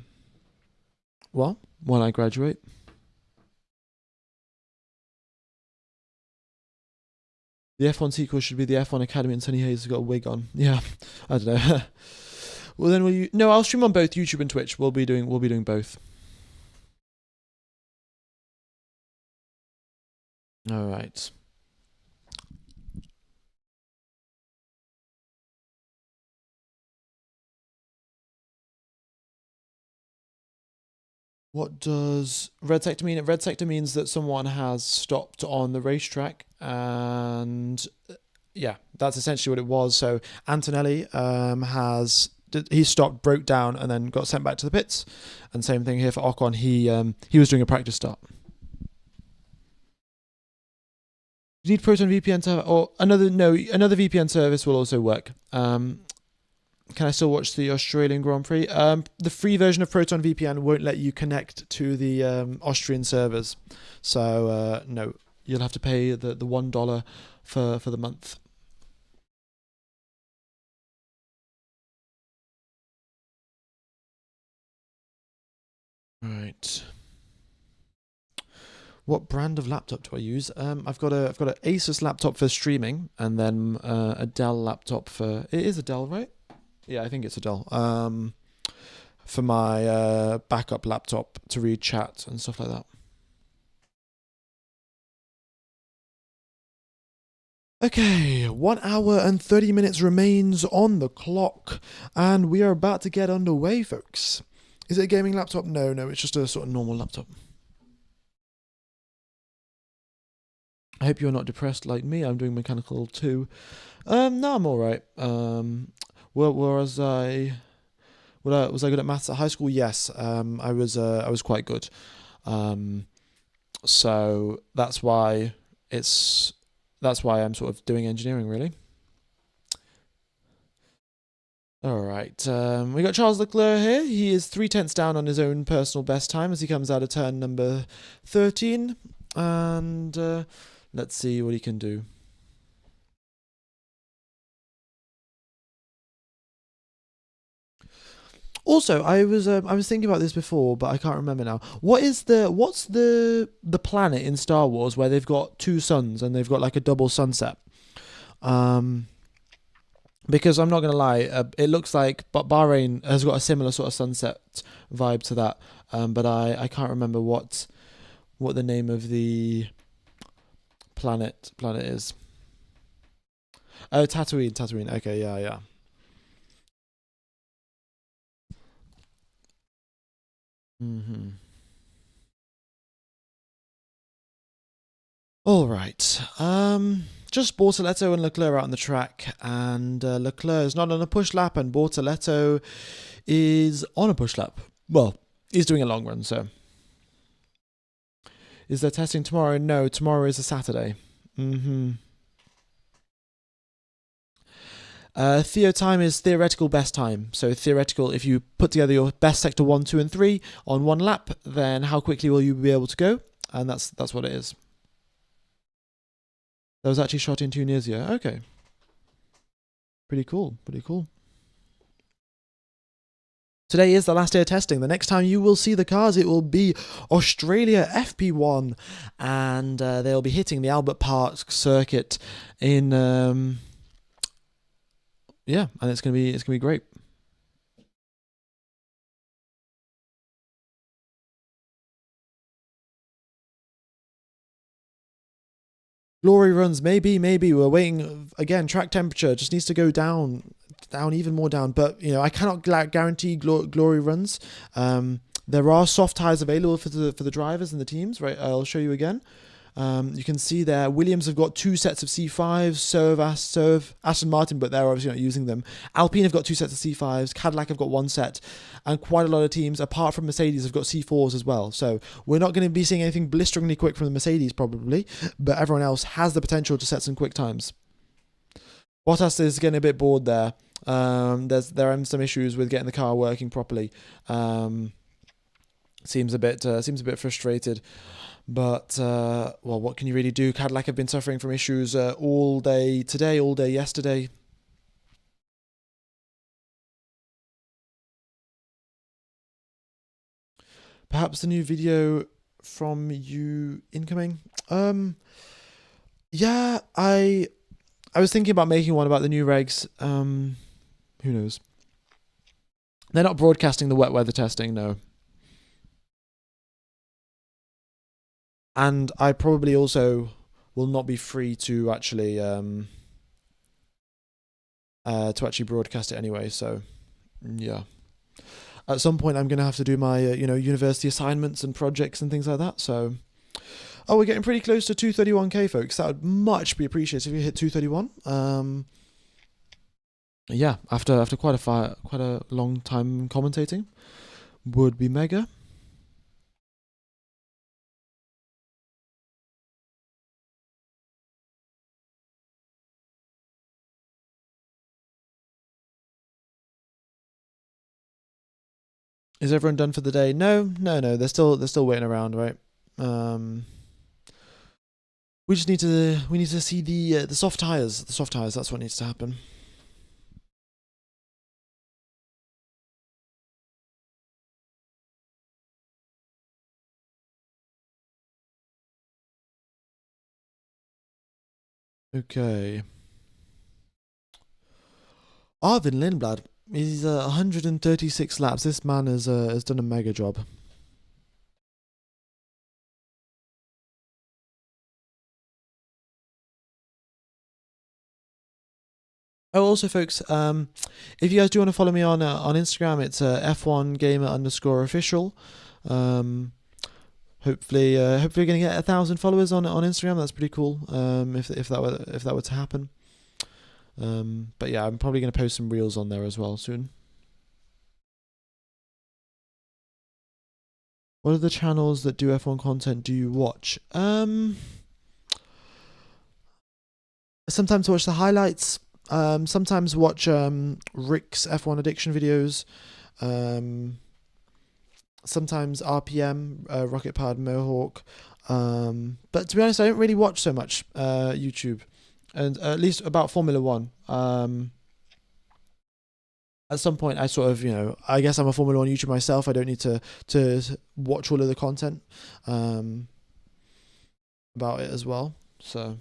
Well, when I graduate. The F1 sequel should be the F1 Academy and Sonny Hayes has got a wig on. Yeah, I don't know. Well, then will you? No, I'll stream on both YouTube and Twitch. We'll be doing both. All right. What does red sector mean? Red sector means that someone has stopped on the racetrack, and yeah, that's essentially what it was. So Antonelli he stopped, broke down, and then got sent back to the pits. And same thing here for Ocon. He was doing a practice start. You need Proton VPN to have, or another VPN service will also work. Can I still watch the Australian Grand Prix? The free version of Proton VPN won't let you connect to the Austrian servers, so no, you'll have to pay the $1 for the month. Right. What brand of laptop do I use? I've got an Asus laptop for streaming, and then a Dell laptop for. It is a Dell, right? Yeah, I think it's a Dell. For my backup laptop to read chat and stuff like that. Okay, 1 hour and 30 minutes remains on the clock, and we are about to get underway, folks. Is it a gaming laptop? No, it's just a sort of normal laptop. I hope you're not depressed like me. I'm doing mechanical too. No, I'm all right. Was I good at maths at high school? Yes. I was quite good. So that's why that's why I'm sort of doing engineering, really. All right, we got Charles Leclerc here. He is 3/10 down on his own personal best time as he comes out of turn number 13. And let's see what he can do. Also, I was thinking about this before, but I can't remember now. What's the planet in Star Wars where they've got two suns and they've got like a double sunset? Because I'm not gonna lie, it looks like Bahrain has got a similar sort of sunset vibe to that. But I can't remember what the name of the planet is. Oh, Tatooine. Okay, yeah. Mhm. All right. Just Bortoletto and Leclerc out on the track, and Leclerc is not on a push lap, and Bortoletto is on a push lap. Well, he's doing a long run, so. Is there testing tomorrow? No, tomorrow is a Saturday. Theo time is theoretical best time. So theoretical, if you put together your best sector 1, 2, and 3 on one lap, then how quickly will you be able to go? And that's what it is. That was actually shot in Tunisia. Okay. Pretty cool. Today is the last day of testing. The next time you will see the cars, it will be Australia FP1, and they'll be hitting the Albert Park circuit in and it's gonna be great. Glory runs, maybe. We're waiting again. Track temperature just needs to go down, even more down. But I cannot guarantee glory runs. There are soft tires available for the drivers and the teams. Right, I'll show you again. You can see there, Williams have got 2 sets of C5s, so have Aston Martin, but they're obviously not using them. Alpine have got 2 sets of C5s, Cadillac have got 1 set, and quite a lot of teams, apart from Mercedes, have got C4s as well. So we're not going to be seeing anything blisteringly quick from the Mercedes probably, but everyone else has the potential to set some quick times. Bottas is getting a bit bored there. There are some issues with getting the car working properly. Seems a bit frustrated. But, what can you really do? Cadillac have been suffering from issues all day today, all day yesterday. Perhaps the new video from you incoming? Yeah, I was thinking about making one about the new regs. Who knows? They're not broadcasting the wet weather testing, no. And I probably also will not be free to actually broadcast it anyway. So, yeah. At some point, I'm going to have to do my university assignments and projects and things like that. So, we're getting pretty close to 231k, folks. That would much be appreciated if you hit 231. Yeah, after quite a long time commentating, would be mega. Is everyone done for the day? No. They're still waiting around, right? We just need to see the soft tires. The soft tires. That's what needs to happen. Okay. Arvin Lindblad. He's 136 laps. This man has done a mega job. Oh, also, folks, if you guys do want to follow me on Instagram, it's F1gamer_official. Hopefully we're gonna get 1,000 followers on Instagram. That's pretty cool. If that were to happen. But yeah, I'm probably gonna post some reels on there as well soon. What are the channels that do F1 content do you watch? Sometimes watch the highlights. Sometimes watch Rick's F1 addiction videos. Sometimes RPM, Rocket Powered Mohawk. But to be honest, I don't really watch so much YouTube, and at least about Formula One. At some point, I sort of, I guess I'm a Formula One YouTuber myself. I don't need to watch all of the content about it as well. So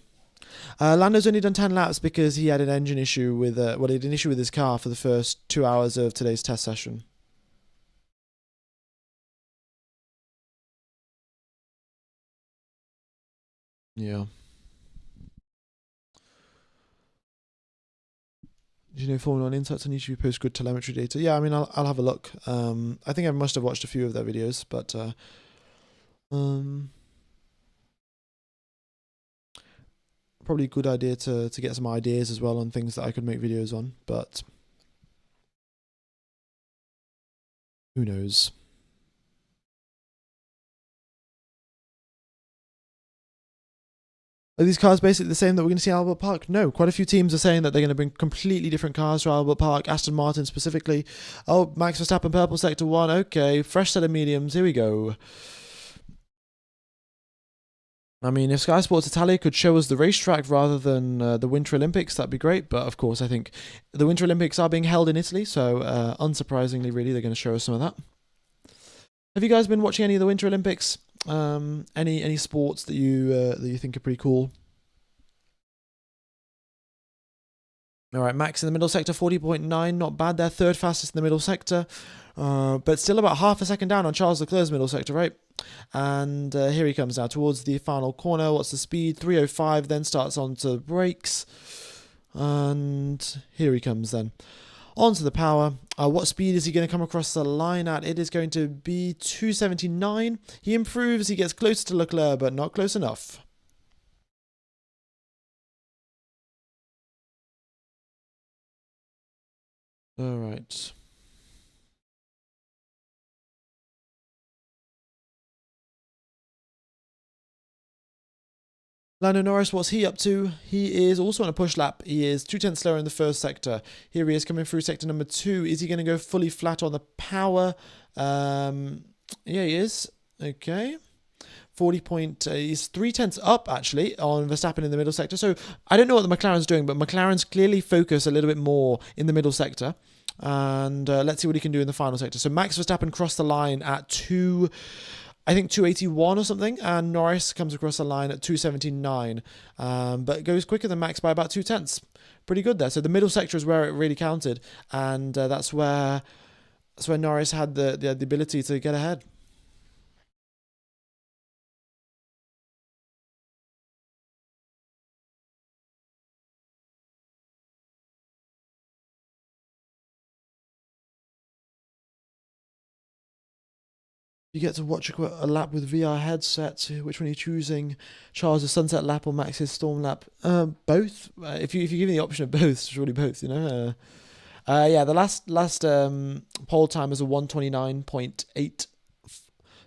Lando's only done 10 laps because he had an engine issue with, he had an issue with his car for the first 2 hours of today's test session. Yeah. Do you know Formula One Insights on YouTube post good telemetry data? Yeah, I mean, I'll have a look. I think I must have watched a few of their videos, but probably a good idea to get some ideas as well on things that I could make videos on, but who knows? Are these cars basically the same that we're going to see at Albert Park? No, quite a few teams are saying that they're going to bring completely different cars to Albert Park. Aston Martin specifically. Oh, Max Verstappen, purple sector 1. Okay, fresh set of mediums. Here we go. I mean, if Sky Sports Italia could show us the racetrack rather than the Winter Olympics, that'd be great. But of course, I think the Winter Olympics are being held in Italy, so unsurprisingly, really, they're going to show us some of that. Have you guys been watching any of the Winter Olympics? Any sports that you think are pretty cool? All right, Max in the middle sector, 40.9, not bad there. Third fastest in the middle sector, but still about half a second down on Charles Leclerc's middle sector, right? And here he comes now towards the final corner. What's the speed? 305, then starts onto brakes. And here he comes then. Onto the power. What speed is he going to come across the line at? It is going to be 279. He improves, he gets closer to Leclerc, but not close enough. All right. Lando Norris, what's he up to? He is also on a push lap. He is 2/10 slower in the first sector. Here he is coming through sector number 2. Is he going to go fully flat on the power? Yeah, he is. Okay. 40 point, he's 3/10 up actually on Verstappen in the middle sector. So I don't know what the McLaren's doing, but McLaren's clearly focused a little bit more in the middle sector. And let's see what he can do in the final sector. So Max Verstappen crossed the line at 281 or something, and Norris comes across the line at 279, but goes quicker than Max by about 2/10. Pretty good there. So the middle sector is where it really counted, and that's where Norris had the ability to get ahead. You get to watch a lap with VR headsets. Which one are you choosing? Charles' sunset lap or Max's storm lap? Both. If you give me the option of both, surely both. Yeah, the last poll time is a 129.8.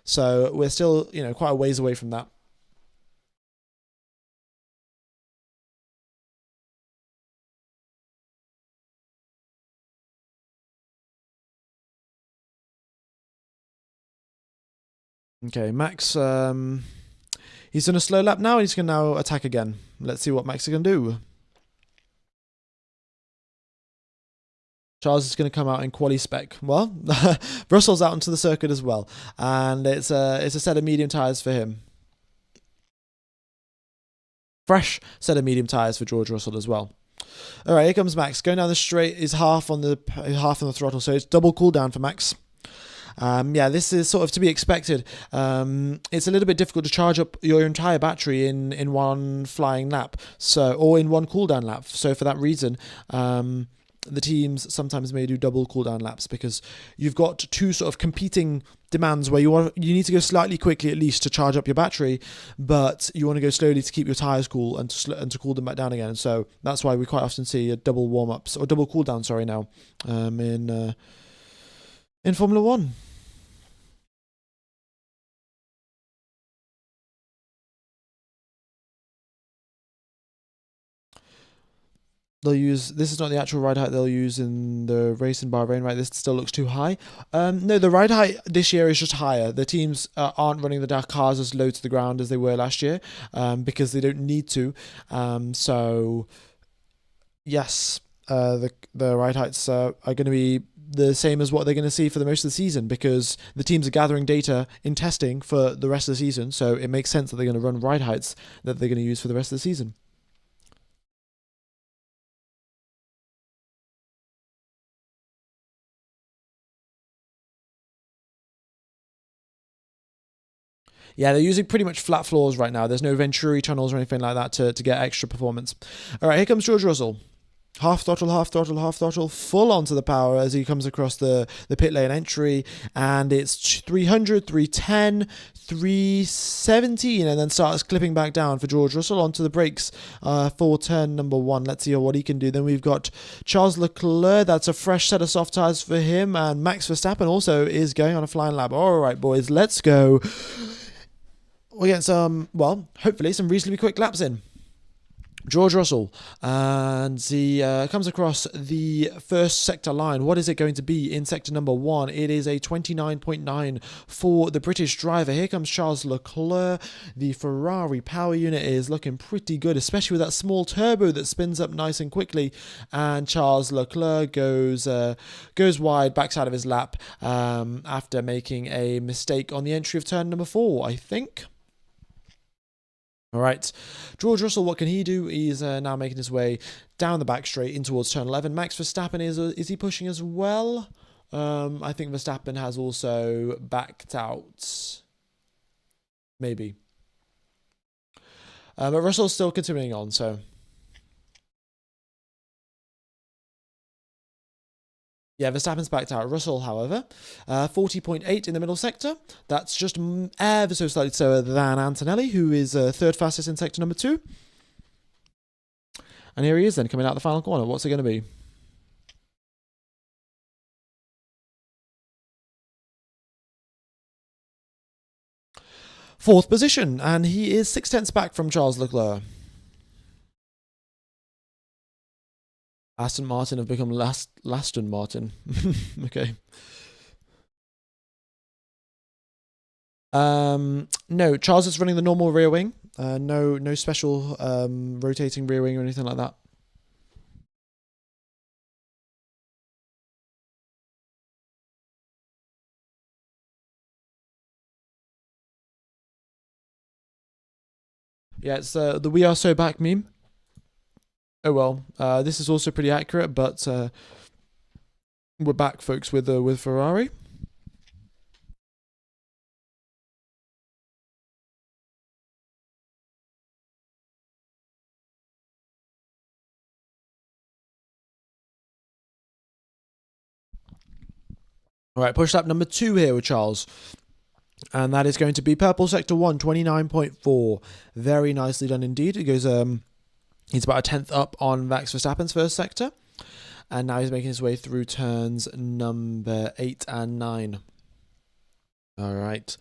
So we're still quite a ways away from that. Okay, Max. He's done a slow lap now. He's going to now attack again. Let's see what Max is going to do. Charles is going to come out in quali spec. Well, Russell's out onto the circuit as well, and it's a set of medium tires for him. Fresh set of medium tires for George Russell as well. All right, here comes Max. Going down the straight is half on the throttle, so it's double cool down for Max. Yeah, this is sort of to be expected. It's a little bit difficult to charge up your entire battery in one flying lap, or in one cooldown lap. So for that reason, the teams sometimes may do double cooldown laps because you've got two sort of competing demands where you need to go slightly quickly at least to charge up your battery, but you want to go slowly to keep your tires cool and to cool them back down again. So that's why we quite often see a double warm-ups or double cooldown. Sorry, now in Formula One. they'll use. This is not the actual ride height they'll use in the race in Bahrain, right? This still looks too high. No, the ride height this year is just higher. The teams aren't running the Dakars as low to the ground as they were last year, because they don't need to. So yes, the ride heights are going to be the same as what they're going to see for the most of the season, because the teams are gathering data in testing for the rest of the season. So it makes sense that they're going to run ride heights that they're going to use for the rest of the season. Yeah, they're using pretty much flat floors right now. There's no Venturi tunnels or anything like that to get extra performance. All right, here comes George Russell. Half throttle, half throttle, half throttle, full onto the power as he comes across the pit lane entry. And it's 300, 310, 317, and then starts clipping back down for George Russell onto the brakes for turn number 1. Let's see what he can do. Then we've got Charles Leclerc. That's a fresh set of soft tyres for him. And Max Verstappen also is going on a flying lap. All right, boys, let's go. We'll get some, well, hopefully some reasonably quick laps in. George Russell, and he comes across the first sector line. What is it going to be in sector number 1? It is a 29.9 for the British driver. Here comes Charles Leclerc. The Ferrari power unit is looking pretty good, especially with that small turbo that spins up nice and quickly. And Charles Leclerc goes wide, backs out of his lap after making a mistake on the entry of turn number 4, I think. All right, George Russell, what can he do? He's now making his way down the back straight in towards turn 11. Max Verstappen, is he pushing as well? I think Verstappen has also backed out. Maybe. But Russell's still continuing on, so... Yeah, Verstappen's backed out. Russell, however, 40.8 in the middle sector. That's just ever so slightly slower than Antonelli, who is third fastest in sector number 2. And here he is then, coming out the final corner. What's it going to be? Fourth position, and he is 6/10 back from Charles Leclerc. Aston Martin have become Laston Martin. Okay. No, Charles is running the normal rear wing. No special rotating rear wing or anything like that. Yeah, it's the "We Are So Back" meme. Oh well, this is also pretty accurate, but we're back, folks, with Ferrari. All right, push lap number 2 here with Charles. And that is going to be purple sector 1, 29.4. Very nicely done indeed. It goes, he's about a 10th up on Max Verstappen's first sector. And now he's making his way through turns number 8 and 9. All right.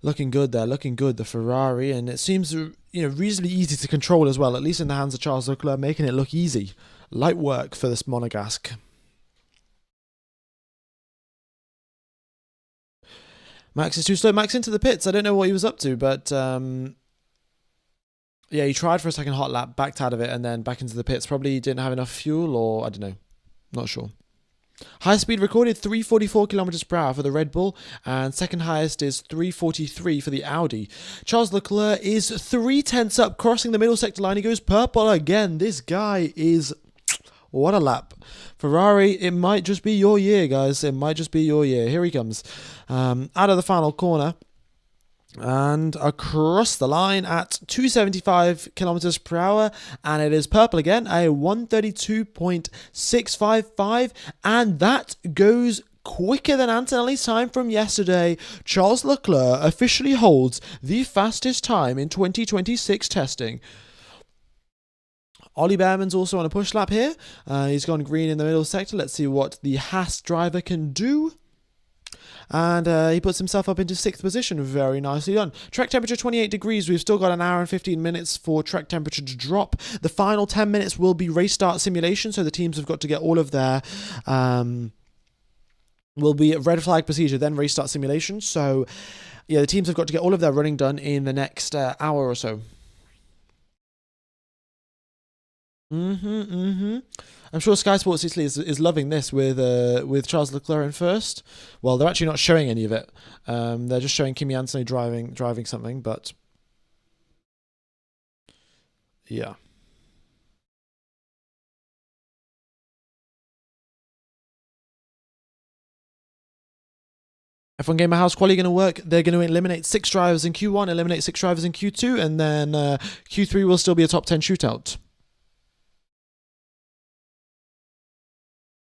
Looking good there, looking good, the Ferrari. And it seems, reasonably easy to control as well, at least in the hands of Charles Leclerc, making it look easy. Light work for this Monegasque. Max is too slow. Max into the pits. I don't know what he was up to, but yeah, he tried for a second hot lap, backed out of it, and then back into the pits. Probably didn't have enough fuel, or I don't know. Not sure. High speed recorded 344 kilometers per hour for the Red Bull, and second highest is 343 for the Audi. Charles Leclerc is 3/10 up, crossing the middle sector line. He goes purple again. This guy is... What a lap. Ferrari, it might just be your year, guys. It might just be your year. Here he comes. Out of the final corner. And across the line at 275 kilometers per hour. And it is purple again. A 132.655. And that goes quicker than Antonelli's time from yesterday. Charles Leclerc officially holds the fastest time in 2026 testing. Ollie Behrman's also on a push lap here. He's gone green in the middle sector. Let's see what the Haas driver can do. And he puts himself up into 6th position. Very nicely done. Track temperature 28 degrees. We've still got an hour and 15 minutes for track temperature to drop. The final 10 minutes will be race start simulation, so the teams have got to get all of their... will be red flag procedure, then race start simulation. So, yeah, the teams have got to get all of their running done in the next hour or so. I'm sure Sky Sports Italy is loving this with Charles Leclerc in first. Well, they're actually not showing any of it. They're just showing Kimi Anthony driving something, but yeah. F1 Gamer, how's quali going to work? They're going to eliminate 6 drivers in Q1, eliminate 6 drivers in Q2, and then Q3 will still be a top 10 shootout.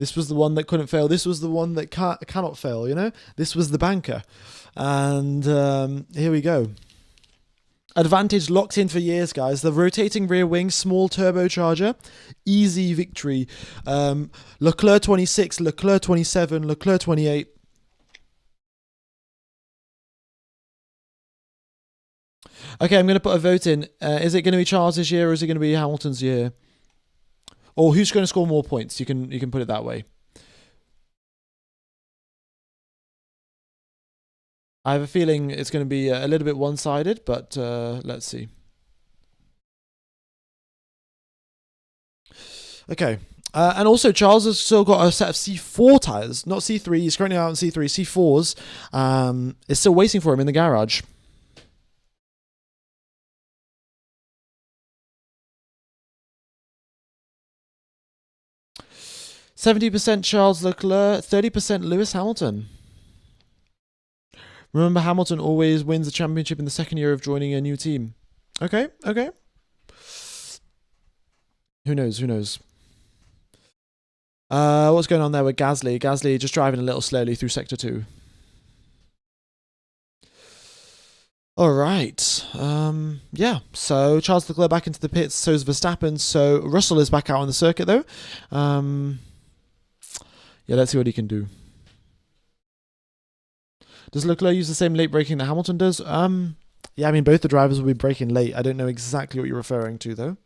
This was the one that couldn't fail. This was the one that cannot fail, you know? This was the banker. And here we go. Advantage locked in for years, guys. The rotating rear wing, small turbocharger, easy victory. Leclerc 26, Leclerc 27, Leclerc 28. Okay, I'm going to put a vote in. Is it going to be Charles's year or is it going to be Hamilton's year? Or who's going to score more points? You can put it that way. I have a feeling it's going to be a little bit one-sided, but let's see. Okay. And also, Charles has still got a set of C4 tyres, not C3. He's currently out on C3. C4s is still waiting for him in the garage. %70 Charles Leclerc, 30% Lewis Hamilton. Remember, Hamilton always wins the championship in the second year of joining a new team. Okay. Who knows? What's going on there with Gasly? Gasly just driving a little slowly through Sector 2. All right. Yeah. So Charles Leclerc back into the pits. So is Verstappen. So Russell is back out on the circuit, though. Yeah, let's see what he can do. Does Leclerc use the same late braking that Hamilton does? Yeah, I mean, both the drivers will be braking late. I don't know exactly what you're referring to, though.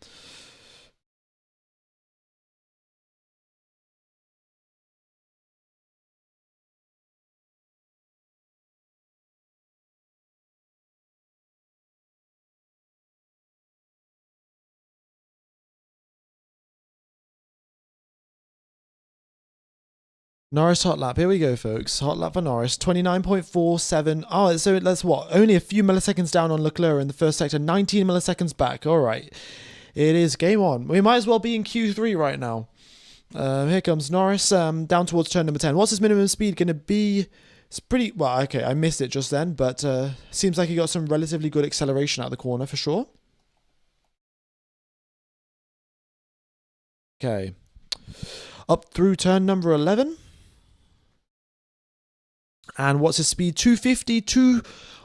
Norris hot lap. Here we go, folks. Hot lap for Norris. 29.47. Oh, so that's what? Only a few milliseconds down on Leclerc in the first sector. 19 milliseconds back. All right. It is game on. We might as well be in Q3 right now. Here comes Norris down towards turn number 10. What's his minimum speed going to be? It's pretty... Well, okay, I missed it just then, but seems like he got some relatively good acceleration out of the corner for sure. Okay. Up through turn number 11. And what's his speed? 250,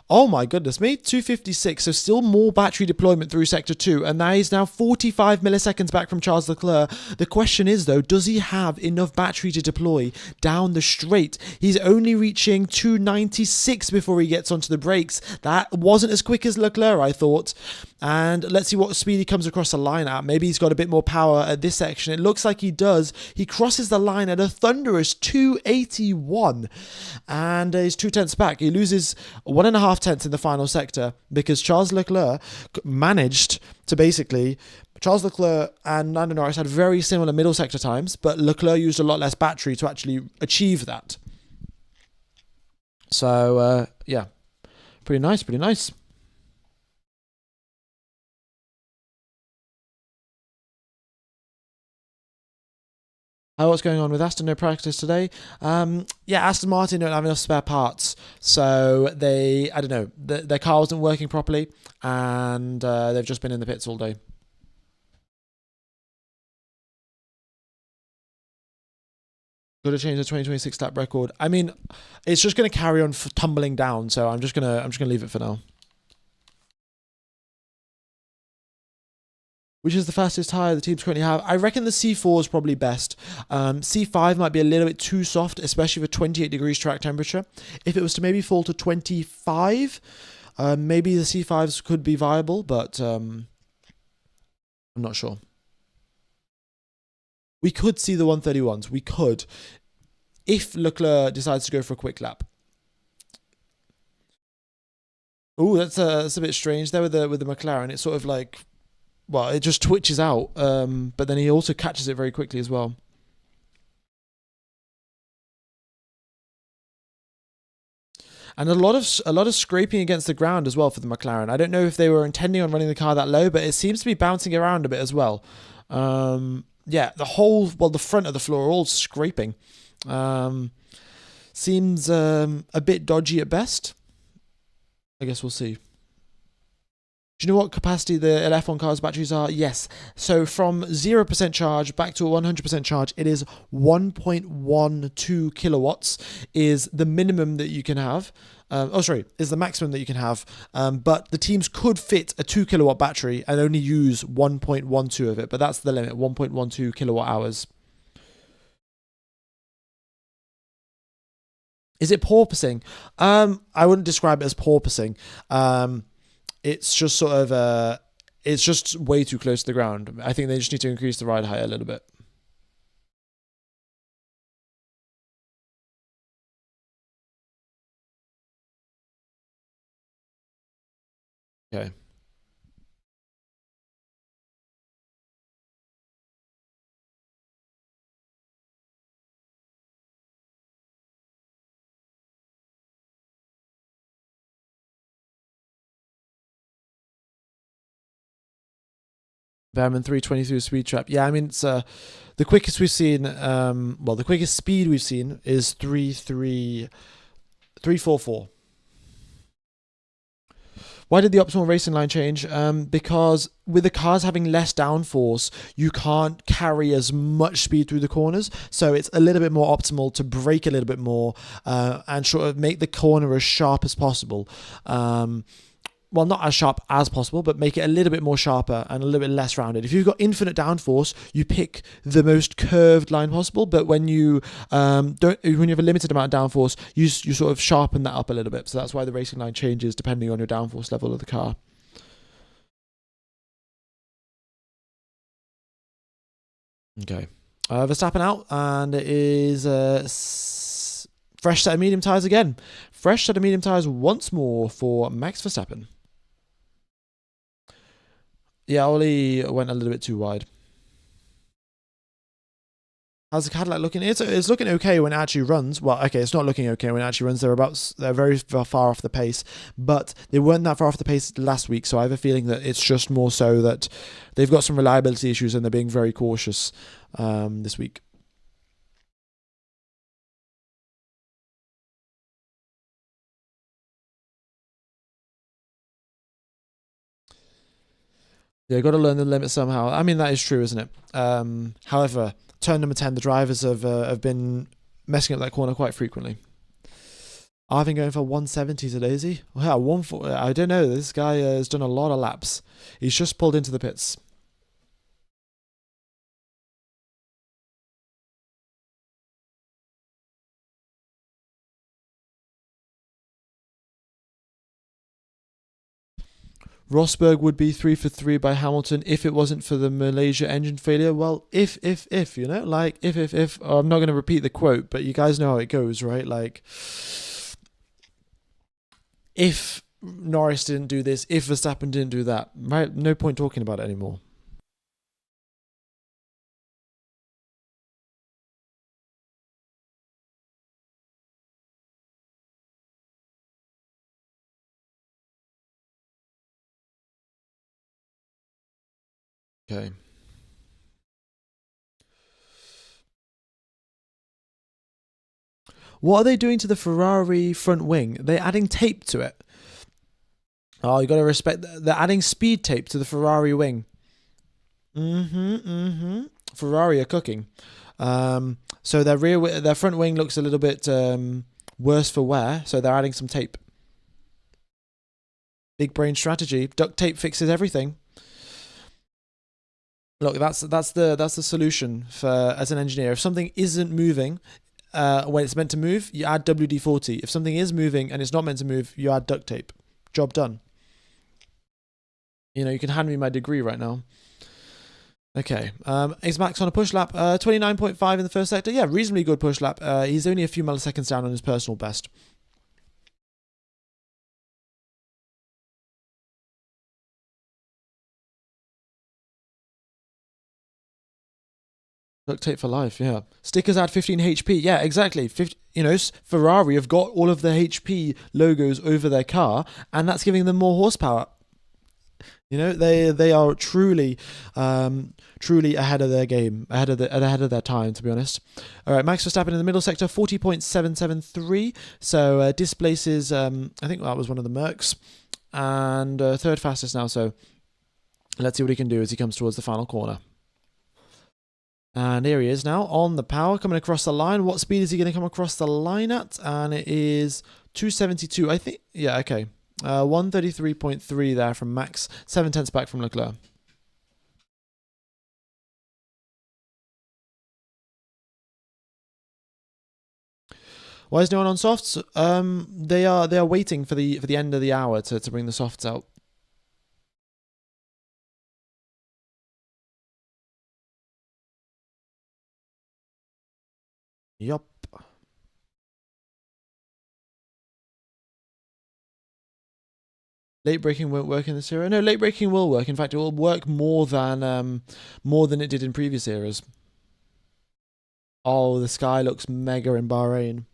oh my goodness me, 256. So still more battery deployment through Sector 2. And that is now 45 milliseconds back from Charles Leclerc. The question is, though, does he have enough battery to deploy down the straight? He's only reaching 296 before he gets onto the brakes. That wasn't as quick as Leclerc, I thought. And let's see what speed he comes across the line at. Maybe he's got a bit more power at this section. It looks like he does. He crosses the line at a thunderous 281. And he's 2/10 back. He loses 1.5 tenths in the final sector because Charles Leclerc managed to basically... Charles Leclerc and Lando Norris had very similar middle sector times, but Leclerc used a lot less battery to actually achieve that. So, yeah. Pretty nice. What's going on with Aston? No practice today. Yeah, Aston Martin don't have enough spare parts, so I don't know, their car wasn't working properly, and they've just been in the pits all day. Got to change the 2026 lap record. I mean, it's just going to carry on tumbling down, so I'm just gonna leave it for now. Which is the fastest tyre the teams currently have? I reckon the C4 is probably best. C5 might be a little bit too soft, especially for 28 degrees track temperature. If it was to maybe fall to 25, maybe the C5s could be viable, but I'm not sure. We could see the 131s. We could, if Leclerc decides to go for a quick lap. Oh, that's a bit strange there with the McLaren. It's sort of like, well, it just twitches out, but then he also catches it very quickly as well. And a lot of scraping against the ground as well for the McLaren. I don't know if they were intending on running the car that low, but it seems to be bouncing around a bit as well. Yeah, the front of the floor all scraping. Seems a bit dodgy at best. I guess we'll see. Do you know what capacity the F1 car's batteries are? Yes. So from 0% charge back to a 100% charge, it is 1.12 kilowatts is the minimum that you can have. Is the maximum that you can have. But the teams could fit a 2 kilowatt battery and only use 1.12 of it. But that's the limit, 1.12 kilowatt hours. Is it porpoising? I wouldn't describe it as porpoising. It's just sort of it's just way too close to the ground. I think they just need to increase the ride height a little bit. Okay. Bahrain 323 speed trap. Yeah, I mean it's the quickest we've seen. The quickest speed we've seen is 344. Why did the optimal racing line change? Because with the cars having less downforce, you can't carry as much speed through the corners. So it's a little bit more optimal to brake a little bit more and sort of make the corner as sharp as possible. Well, not as sharp as possible, but make it a little bit more sharper and a little bit less rounded. If you've got infinite downforce, you pick the most curved line possible. But when you when you have a limited amount of downforce, you sort of sharpen that up a little bit. So that's why the racing line changes depending on your downforce level of the car. Okay, Verstappen out, and it is fresh set of medium tyres again. Fresh set of medium tyres once more for Max Verstappen. Yeah, Ollie went a little bit too wide. How's the Cadillac looking? It's looking okay when it actually runs. Well, okay, it's not looking okay when it actually runs. They're very far off the pace, but they weren't that far off the pace last week. So I have a feeling that it's just more so that they've got some reliability issues and they're being very cautious this week. Yeah, got to learn the limit somehow. I mean, that is true, isn't it? However, turn number 10, the drivers have been messing up that corner quite frequently. I've been going for 170 today, is he? Well, I don't know. This guy has done a lot of laps. He's just pulled into the pits. Rosberg would be 3 for 3 by Hamilton if it wasn't for the Malaysia engine failure. Well, if, you know, like, if. Oh, I'm not going to repeat the quote, but you guys know how it goes, right? Like, if Norris didn't do this, if Verstappen didn't do that, right? No point talking about it anymore. Okay. What are they doing to the Ferrari front wing? They're adding tape to it. Oh, you got to respect that. They're adding speed tape to the Ferrari wing. Ferrari are cooking. So their front wing looks a little bit worse for wear. So they're adding some tape. Big brain strategy. Duct tape fixes everything. Look, that's the solution for as an engineer. If something isn't moving when it's meant to move, you add WD-40. If something is moving and it's not meant to move, you add duct tape. Job done. You can hand me my degree right now. Okay, is Max on a push lap? 29.5 in the first sector. Yeah, reasonably good push lap. He's only a few milliseconds down on his personal best. Duct tape for life, yeah. Stickers add 15 HP. Yeah, exactly. Ferrari have got all of the HP logos over their car, and that's giving them more horsepower. They are truly ahead of their game, ahead of their time, to be honest. All right, Max Verstappen in the middle sector, 40.773. So displaces, I think that was one of the Mercs, and third fastest now. So let's see what he can do as he comes towards the final corner. And here he is now on the power, coming across the line. What speed is he going to come across the line at? And it is 272, I think. Yeah, okay. 133.3 there from Max, 7/10 back from Leclerc. Why is no one on softs? They are waiting for the end of the hour to bring the softs out. Yup. Late braking won't work in this era. No, late braking will work. In fact, it will work more than it did in previous eras. Oh, the sky looks mega in Bahrain.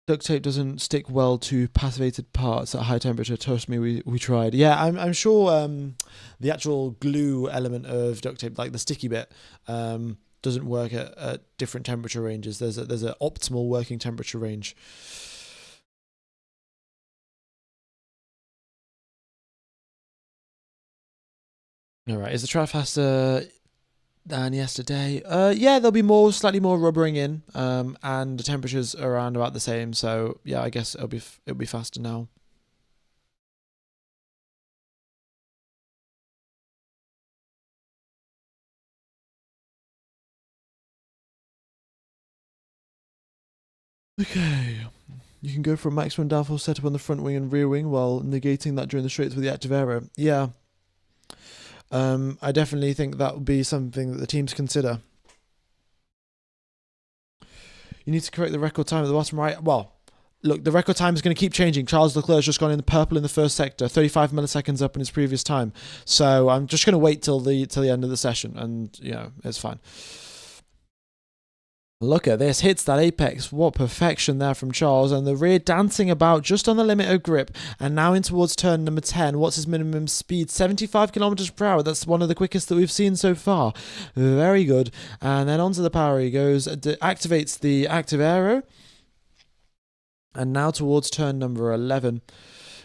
Duct tape doesn't stick well to passivated parts at high temperature. Trust me, we tried. Yeah, I'm sure the actual glue element of duct tape, like the sticky bit, doesn't work at different temperature ranges. There's an optimal working temperature range. All right, is the track faster than yesterday? Yeah, there'll be slightly more rubbering in, and the temperatures are around about the same. So yeah, I guess it'll be faster now. Okay, you can go for a maximum downforce setup on the front wing and rear wing while negating that during the straights with the active aero. Yeah, I definitely think that would be something that the teams consider. You need to correct the record time at the bottom right. Well, look, the record time is going to keep changing. Charles Leclerc's just gone in the purple in the first sector, 35 milliseconds up in his previous time. So I'm just going to wait till the end of the session, and it's fine. Look at this, hits that apex. What perfection there from Charles. And the rear dancing about just on the limit of grip. And now in towards turn number 10. What's his minimum speed? 75 kilometers per hour. That's one of the quickest that we've seen so far. Very good. And then onto the power he goes. Activates the active aero. And now towards turn number 11.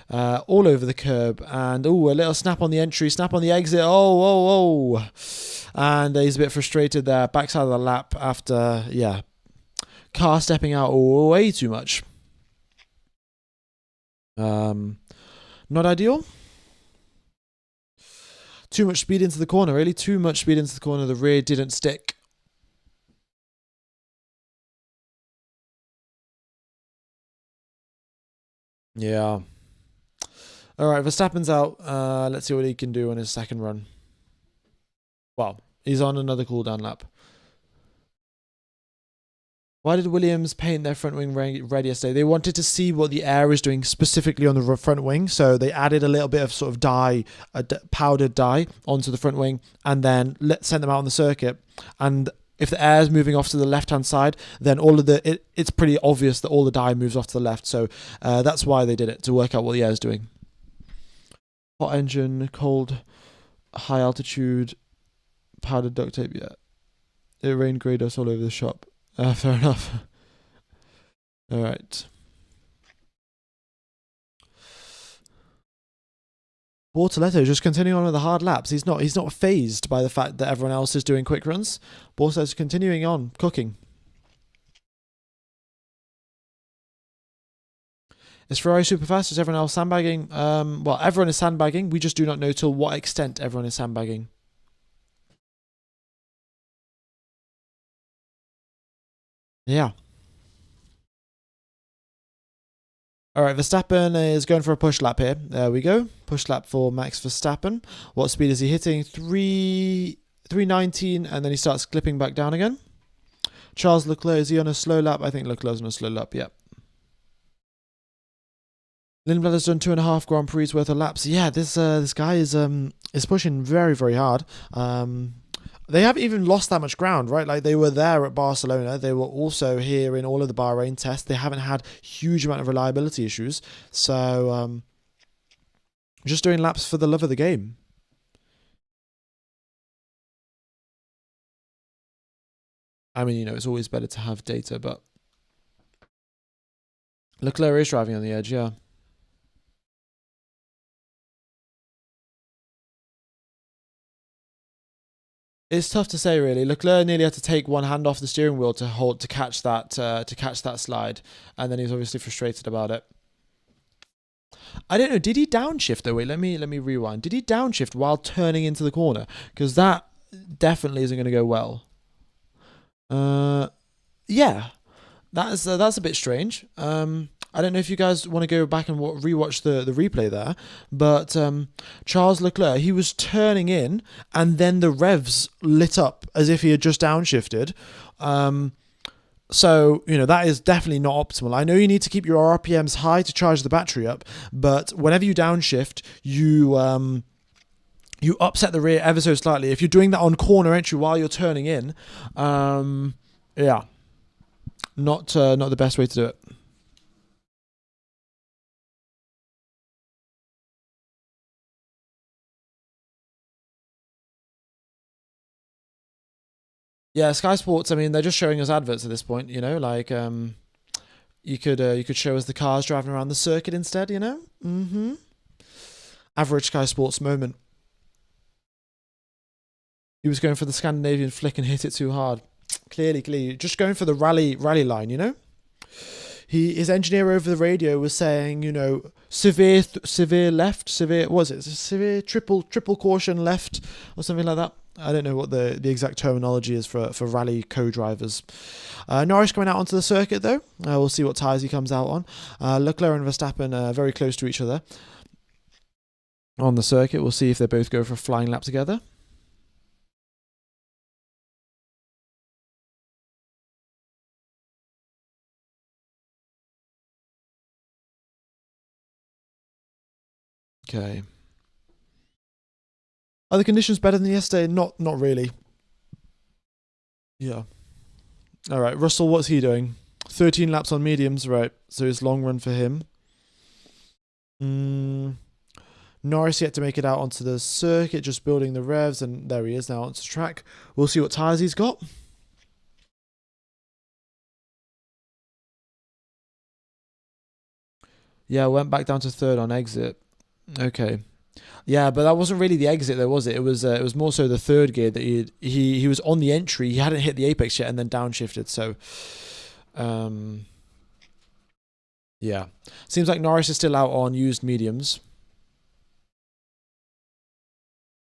All over the curb. And, a little snap on the entry, snap on the exit. Oh. And he's a bit frustrated there. Backside of the lap after, car stepping out way too much. Not ideal. Too much speed into the corner, really. Too much speed into the corner. The rear didn't stick. Yeah. All right, Verstappen's out. Let's see what he can do on his second run. Well, he's on another cooldown lap. Why did Williams paint their front wing red yesterday? They wanted to see what the air is doing specifically on the front wing, so they added a little bit of sort of dye, powdered dye, onto the front wing, and then sent them out on the circuit. And if the air is moving off to the left-hand side, then it's pretty obvious that all the dye moves off to the left. So that's why they did it, to work out what the air is doing. Hot engine, cold, high altitude, powdered duct tape. Yeah, it rained grey dust all over the shop. Fair enough. All right. Bortoletto just continuing on with the hard laps. He's not phased by the fact that everyone else is doing quick runs. Bortoletto's continuing on, cooking. Is Ferrari super fast? Is everyone else sandbagging? Well, everyone is sandbagging. We just do not know till what extent everyone is sandbagging. Yeah. All right, Verstappen is going for a push lap here. There we go. Push lap for Max Verstappen. What speed is he hitting? 319, and then he starts clipping back down again. Charles Leclerc, is he on a slow lap? I think Leclerc's on a slow lap, yep. Lindblad has done 2.5 Grand Prix worth of laps. Yeah, this guy is pushing very, very hard. They haven't even lost that much ground, right? Like, they were there at Barcelona. They were also here in all of the Bahrain tests. They haven't had huge amount of reliability issues. So, just doing laps for the love of the game. I mean, it's always better to have data, but Leclerc is driving on the edge, yeah. It's tough to say, really. Leclerc nearly had to take one hand off the steering wheel to catch that slide, and then he's obviously frustrated about it. I don't know. Did he downshift though? Wait, let me rewind. Did he downshift while turning into the corner? Because that definitely isn't going to go well. Yeah, that's a bit strange. I don't know if you guys want to go back and rewatch the replay there, but Charles Leclerc, he was turning in, and then the revs lit up as if he had just downshifted. So, that is definitely not optimal. I know you need to keep your RPMs high to charge the battery up, but whenever you downshift, you upset the rear ever so slightly. If you're doing that on corner entry while you're turning in, yeah, not the best way to do it. Yeah, Sky Sports. I mean, they're just showing us adverts at this point. Like you could show us the cars driving around the circuit instead. Average Sky Sports moment. He was going for the Scandinavian flick and hit it too hard. Clearly, just going for the rally line. His engineer over the radio was saying, severe left, severe triple caution left, or something like that. I don't know what the exact terminology is for rally co-drivers. Norris coming out onto the circuit though. We'll see what tyres he comes out on. Leclerc and Verstappen are very close to each other on the circuit. We'll see if they both go for a flying lap together. Okay. Are the conditions better than yesterday? Not really. Yeah. All right, Russell, what's he doing? 13 laps on mediums, right? So it's long run for him. Norris yet to make it out onto the circuit, just building the revs, and there he is now onto the track. We'll see what tyres he's got. Yeah, went back down to third on exit. Okay. Yeah, but that wasn't really the exit, though, was it? It was more so the third gear that he was on the entry. He hadn't hit the apex yet, and then downshifted. So, yeah, seems like Norris is still out on used mediums.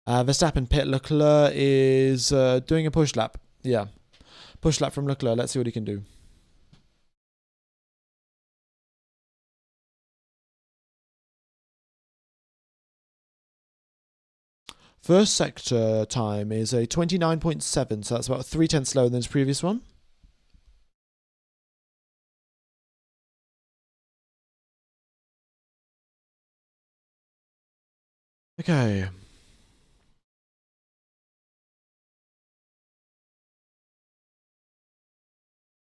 Verstappen pit. Leclerc is doing a push lap. Yeah, push lap from Leclerc. Let's see what he can do. First sector time is a 29.7, so that's about 3/10 slower than his previous one. Okay.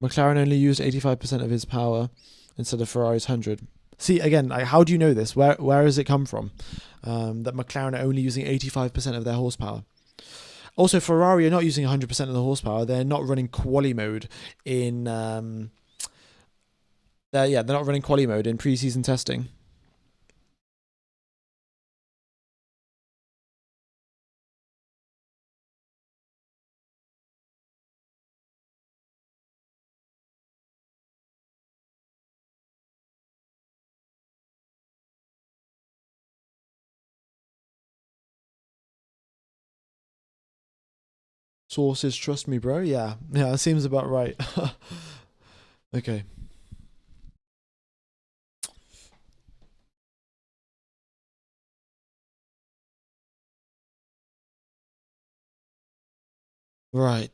McLaren only used 85% of his power instead of Ferrari's 100. See, again, how do you know this? Where has it come from? That McLaren are only using 85% of their horsepower. Also, Ferrari are not using 100% of the horsepower. They're not running quali mode in. They're not running quali mode in pre-season testing. Sources, trust me, bro. Yeah, yeah, it seems about right. Okay. Right.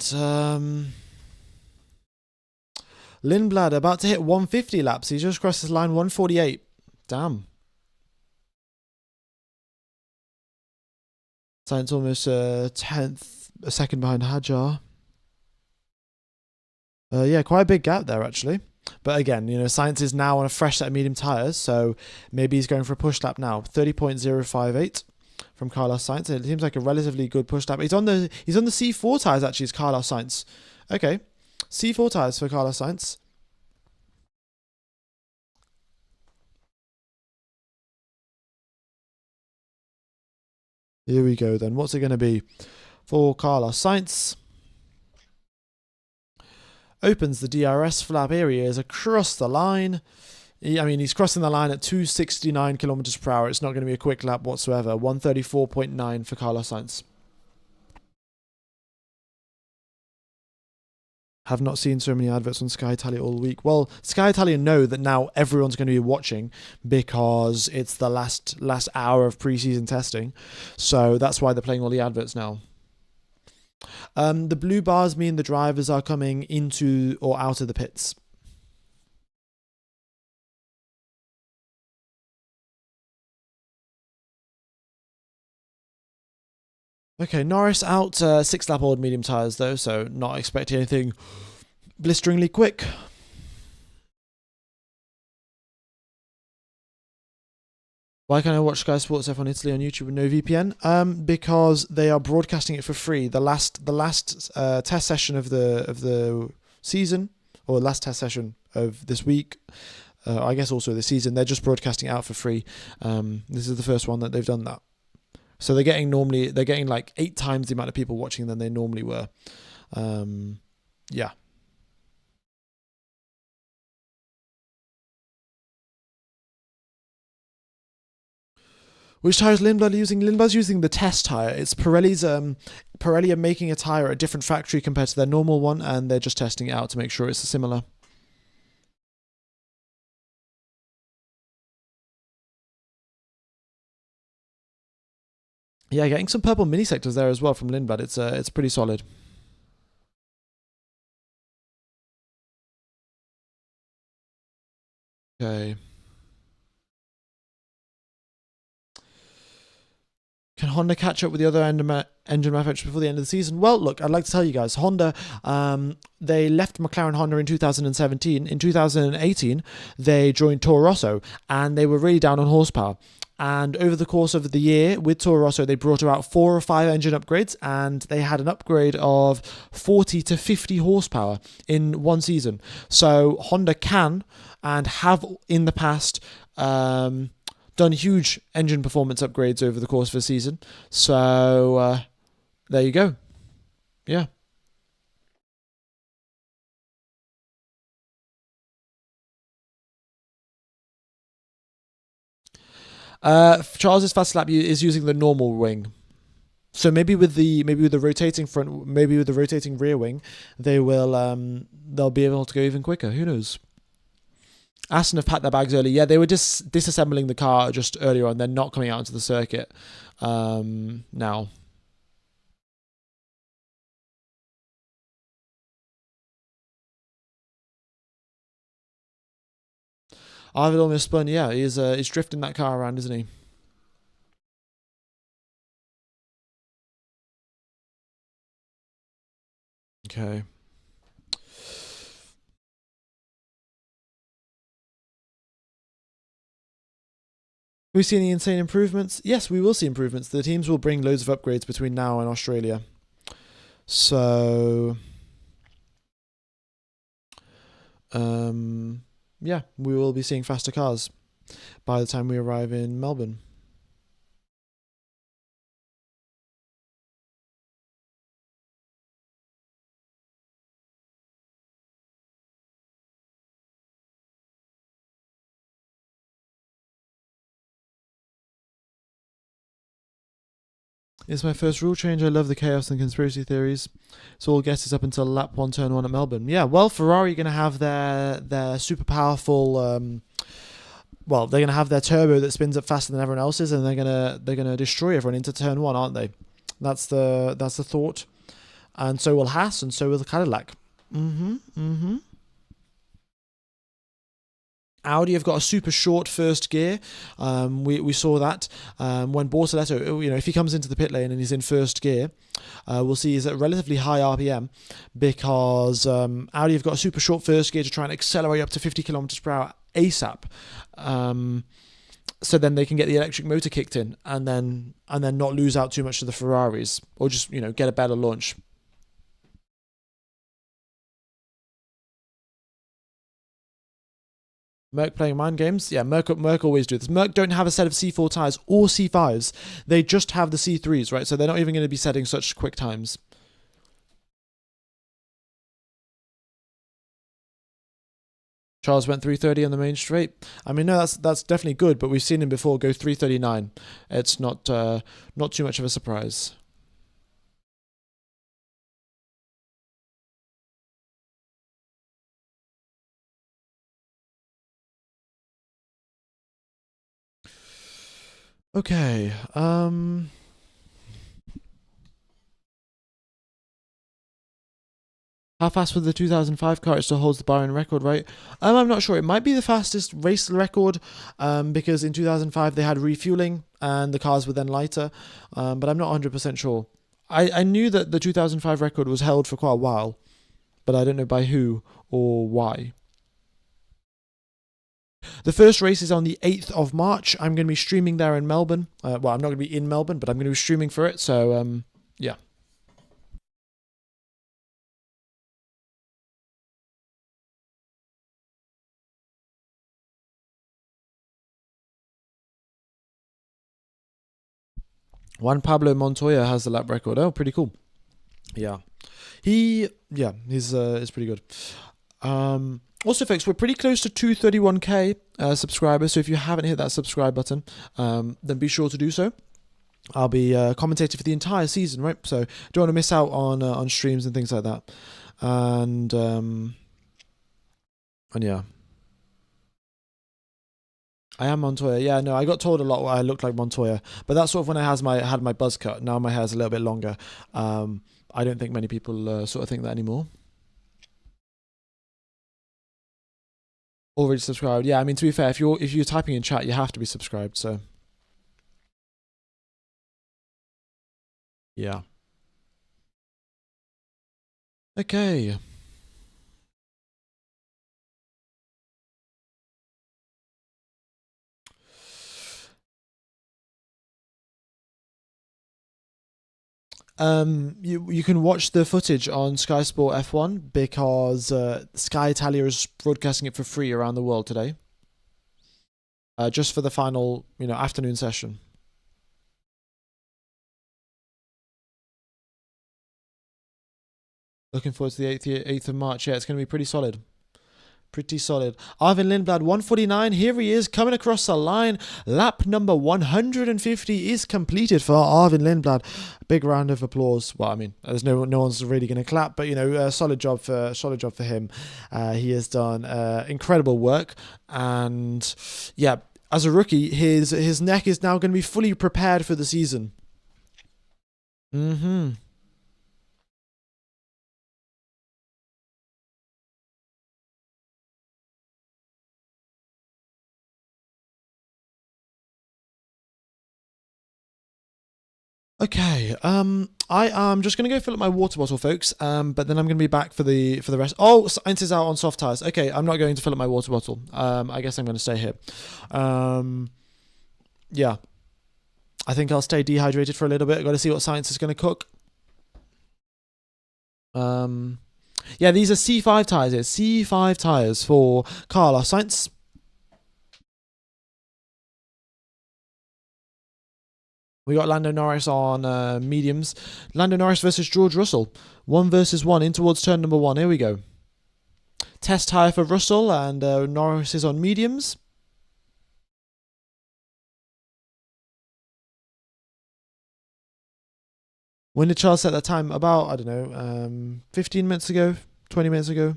Lindblad about to hit 150 laps. He just crossed his line 148. Damn. Science almost a second behind Hajar. Yeah, quite a big gap there actually. But again, Science is now on a fresh set of medium tyres, so maybe he's going for a push lap now. 30.058 from Carlos Sainz. It seems like a relatively good push lap. He's on the C4 tyres actually. Is Carlos Sainz? Okay, C4 tyres for Carlos Sainz. Here we go then. What's it going to be for Carlos Sainz? Opens the DRS flap. Here he is across the line. He's crossing the line at 269 kilometers per hour. It's not going to be a quick lap whatsoever. 134.9 for Carlos Sainz. Have not seen so many adverts on Sky Italia all week. Well, Sky Italia know that now everyone's going to be watching because it's the last hour of pre-season testing. So that's why they're playing all the adverts now. The blue bars mean the drivers are coming into or out of the pits. Okay, Norris out 6-lap old medium tyres though, so not expecting anything blisteringly quick. Why can't I watch Sky Sports F1 Italy on YouTube with no VPN? Because they are broadcasting it for free. The last test session of the season, or last test session of this week, I guess also the season, they're just broadcasting it out for free. This is the first one that they've done that. So they're getting like 8 times the amount of people watching than they normally were. Yeah. Which tyre is Lindblad using? Lindblad's using the test tyre. It's Pirelli's. Pirelli are making a tyre at a different factory compared to their normal one, and they're just testing it out to make sure it's similar. Yeah, getting some purple mini sectors there as well from Lindblad. It's pretty solid. Okay. Can Honda catch up with the other engine manufacturers before the end of the season? Well, look, I'd like to tell you guys, Honda, they left McLaren Honda in 2017. In 2018, they joined Toro Rosso, and they were really down on horsepower. And over the course of the year with Toro Rosso, they brought about 4 or 5 engine upgrades, and they had an upgrade of 40 to 50 horsepower in one season. So Honda can and have in the past done huge engine performance upgrades over the course of a season. So there you go. Yeah. Charles's fast lap is using the normal wing. So maybe with the rotating front, maybe with the rotating rear wing, they'll be able to go even quicker. Who knows? Aston have packed their bags early. Yeah, they were just disassembling the car just earlier on. They're not coming out into the circuit now. Arvid almost spun. Yeah, he's drifting that car around, isn't he? Okay. We've seen the insane improvements. Yes, we will see improvements. The teams will bring loads of upgrades between now and Australia. So, yeah, we will be seeing faster cars by the time we arrive in Melbourne. It's my first rule change. I love the chaos and conspiracy theories. So all guesses up until lap 1, turn 1 at Melbourne. Yeah, well, Ferrari are going to have their super powerful. Well, they're going to have their turbo that spins up faster than everyone else's, and they're gonna destroy everyone into turn 1, aren't they? That's the thought. And so will Haas, and so will the Cadillac. Audi have got a super short first gear. We saw that when Bortoletto, if he comes into the pit lane and he's in first gear, we'll see he's at relatively high RPM because Audi have got a super short first gear to try and accelerate up to 50 kilometers per hour ASAP. So then they can get the electric motor kicked in and then not lose out too much to the Ferraris, or just get a better launch. Merc playing mind games? Yeah, Merc always do this. Merc don't have a set of C4 tyres or C5s. They just have the C3s, right? So they're not even going to be setting such quick times. Charles went 330 on the main straight. I mean, no, that's definitely good, but we've seen him before go 339. It's not too much of a surprise. Okay. How fast was the 2005 car? It still holds the Bahrain record, right? I'm not sure. It might be the fastest race record because in 2005 they had refueling and the cars were then lighter, but I'm not 100% sure. I knew that the 2005 record was held for quite a while, but I don't know by who or why. The first race is on the 8th of March. I'm going to be streaming there in Melbourne. Well, I'm not going to be in Melbourne, but I'm going to be streaming for it. So, yeah. Juan Pablo Montoya has the lap record. Oh, pretty cool. Yeah. He's pretty good. Also, folks, we're pretty close to 231k subscribers. So if you haven't hit that subscribe button, then be sure to do so. I'll be commentating for the entire season, right? So don't want to miss out on streams and things like that. And yeah. I am Montoya. Yeah, no, I got told a lot I looked like Montoya, but that's sort of when I had my buzz cut. Now my hair's a little bit longer. I don't think many people sort of think that anymore. Already subscribed. Yeah, I mean, to be fair, if you're typing in chat, you have to be subscribed. So yeah. Okay. You can watch the footage on Sky Sport F1 because Sky Italia is broadcasting it for free around the world today. Just for the final, afternoon session. Looking forward to the 8th of March. Yeah, it's going to be pretty solid. Pretty solid. Arvin Lindblad, 149. Here he is coming across the line. Lap number 150 is completed for Arvin Lindblad. Big round of applause. Well, I mean, there's no one's really going to clap, but solid job for him. He has done incredible work, and yeah, as a rookie, his neck is now going to be fully prepared for the season. Okay, I am just gonna go fill up my water bottle, folks. But then I'm gonna be back for the rest. Oh, science is out on soft tires. Okay, I'm not going to fill up my water bottle. I guess I'm gonna stay here. Yeah, I think I'll stay dehydrated for a little bit. Got to see what science is gonna cook. Yeah, these are C5 tires. Here. C5 tires for Carlos Sainz. We got Lando Norris on mediums. Lando Norris versus George Russell. 1 versus 1 in towards turn number 1. Here we go. Test tyre for Russell, and Norris is on mediums. When did Charles set that time? About, I don't know, 15 minutes ago, 20 minutes ago.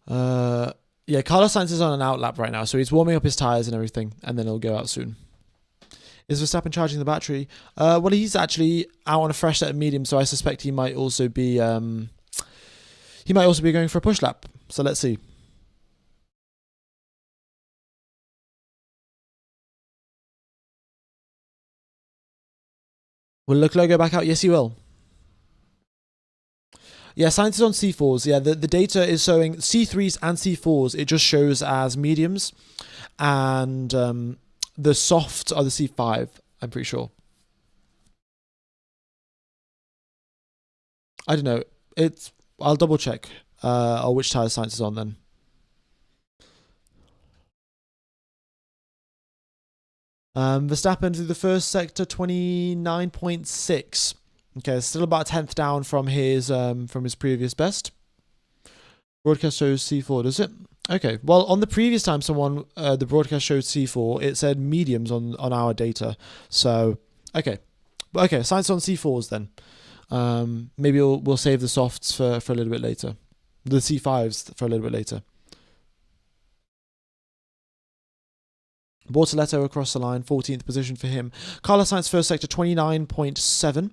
Yeah, Carlos Sainz is on an out lap right now, so he's warming up his tyres and everything, and then he'll go out soon. Is Verstappen charging the battery? Well, he's actually out on a fresh set of mediums, so I suspect he might also be going for a push lap. So let's see. Will Leclerc go back out? Yes, he will. Yeah, Sainz is on C4s. Yeah, the data is showing C3s and C4s. It just shows as mediums, and the softs are the C5. I'm pretty sure. I don't know. I'll double check. Which tire Sainz is on then. Verstappen through the first sector, 29.6. Okay, still about a tenth down from his previous best. Broadcast shows C4, does it? Okay. Well, on the previous time the broadcast showed C4, it said mediums on our data. So, okay. Sainz on C4s then. Maybe we'll save the softs for a little bit later. The C5s for a little bit later. Bortoletto across the line, 14th position for him. Carlos Sainz first sector, 29.7.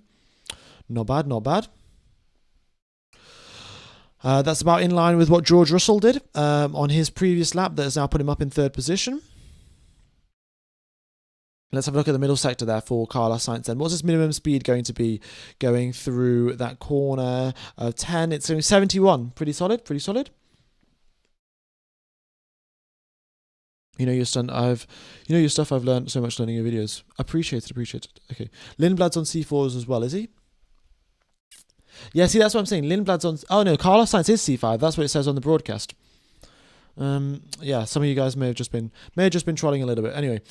Not bad, not bad. That's about in line with what George Russell did on his previous lap. That has now put him up in third position. Let's have a look at the middle sector there for Carlos Sainz then. What's his minimum speed going to be going through that corner of 10? It's only 71. Pretty solid, pretty solid. You know your stuff. I've learned so much learning your videos. Appreciate it. Okay, Lindblad's on C4s as well, is he? Yeah, see, that's what I'm saying. Lindblad's on. Oh no, Carlos Sainz is C5. That's what it says on the broadcast. Yeah, some of you guys may have just been trolling a little bit. Anyway,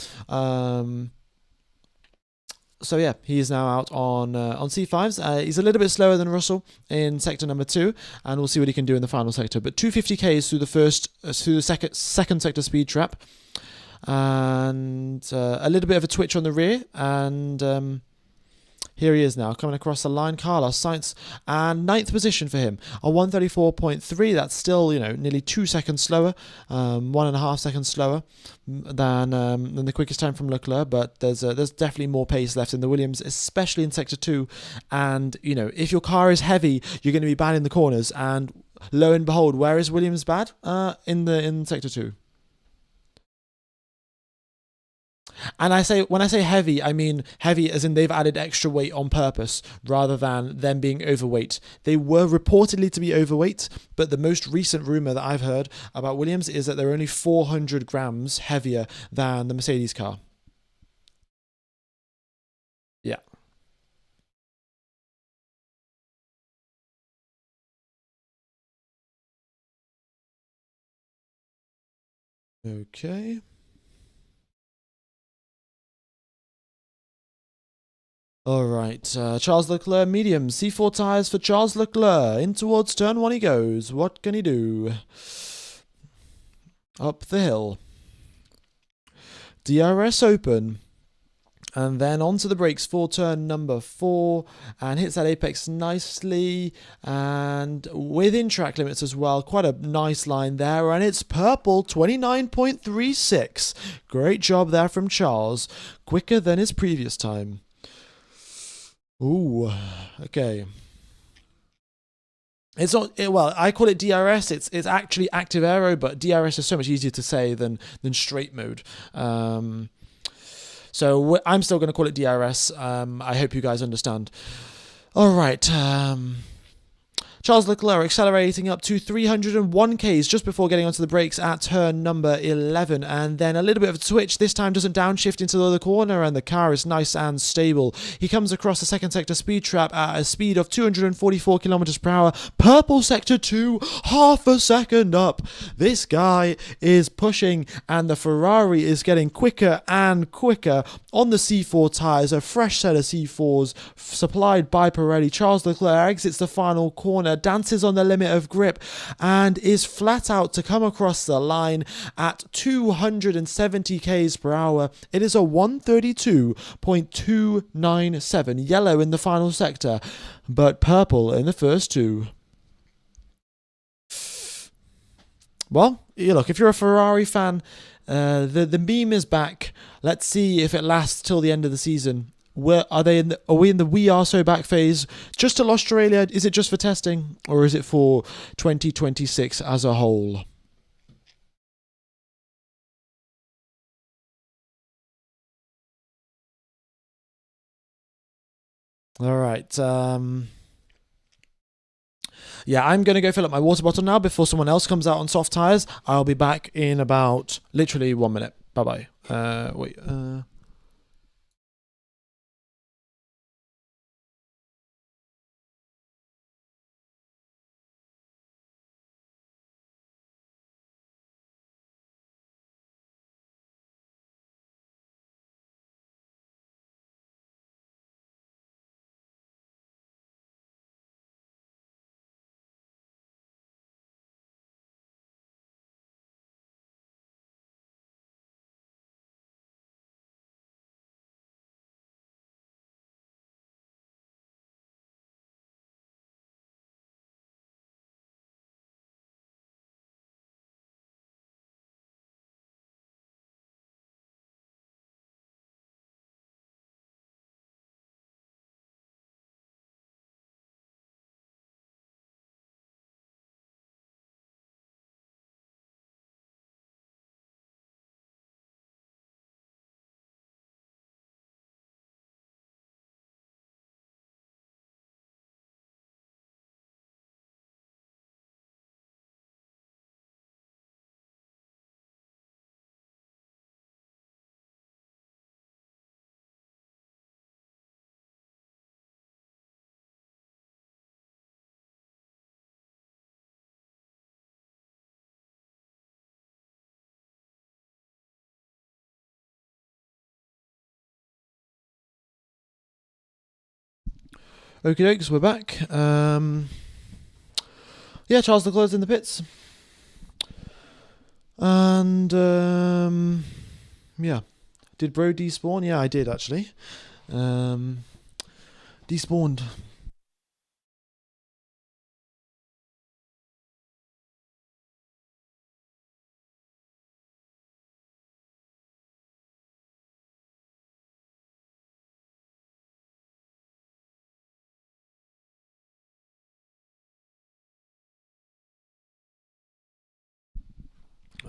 so yeah, he is now out on C5s. He's a little bit slower than Russell in sector number 2, and we'll see what he can do in the final sector. But 250 k's through the second sector speed trap, and a little bit of a twitch on the rear, and here he is now coming across the line. Carlos Sainz, and 9th position for him, a 134.3. That's still nearly 2 seconds slower, 1.5 seconds slower than the quickest time from Leclerc. But there's definitely more pace left in the Williams, especially in sector 2. And if your car is heavy, you're going to be bad in the corners. And lo and behold, where is Williams bad? In sector 2. And when I say heavy, I mean heavy as in they've added extra weight on purpose rather than them being overweight. They were reportedly to be overweight, but the most recent rumor that I've heard about Williams is that they're only 400 grams heavier than the Mercedes car. Yeah. Okay. All right, Charles Leclerc medium, C4 tyres for Charles Leclerc. In towards turn 1 he goes. What can he do? Up the hill. DRS open. And then onto the brakes for turn number 4, and hits that apex nicely, and within track limits as well. Quite a nice line there, and it's purple, 29.36. Great job there from Charles. Quicker than his previous time. Ooh, okay. It's not well. I call it DRS. It's actually active aero, but DRS is so much easier to say than straight mode. So I'm still going to call it DRS. I hope you guys understand. All right. Charles Leclerc accelerating up to 301 k's just before getting onto the brakes at turn number 11, and then a little bit of a twitch. This time doesn't downshift into the other corner, and the car is nice and stable. He comes across the second sector speed trap at a speed of 244 kilometers per hour. Purple sector 2, half a second up. This guy is pushing, and the Ferrari is getting quicker and quicker on the C4 tyres. A fresh set of C4s supplied by Pirelli. Charles Leclerc exits the final corner corner, dances on the limit of grip, and is flat out to come across the line at 270 k's per hour. It is a 132.297, yellow in the final sector, but purple in the first two. Well, look, if you're a Ferrari fan, the meme is back. Let's see if it lasts till the end of the season. Are we in the we are so back phase just till Australia? Is it just for testing, or is it for 2026 as a whole? All right. Yeah, I'm going to go fill up my water bottle now before someone else comes out on soft tires. I'll be back in about literally 1 minute. Bye-bye. Wait. Okie dokes, we're back. Yeah, Charles Leclerc's in the pits. And, yeah. Did Bro despawn? Yeah, I did, actually. Despawned.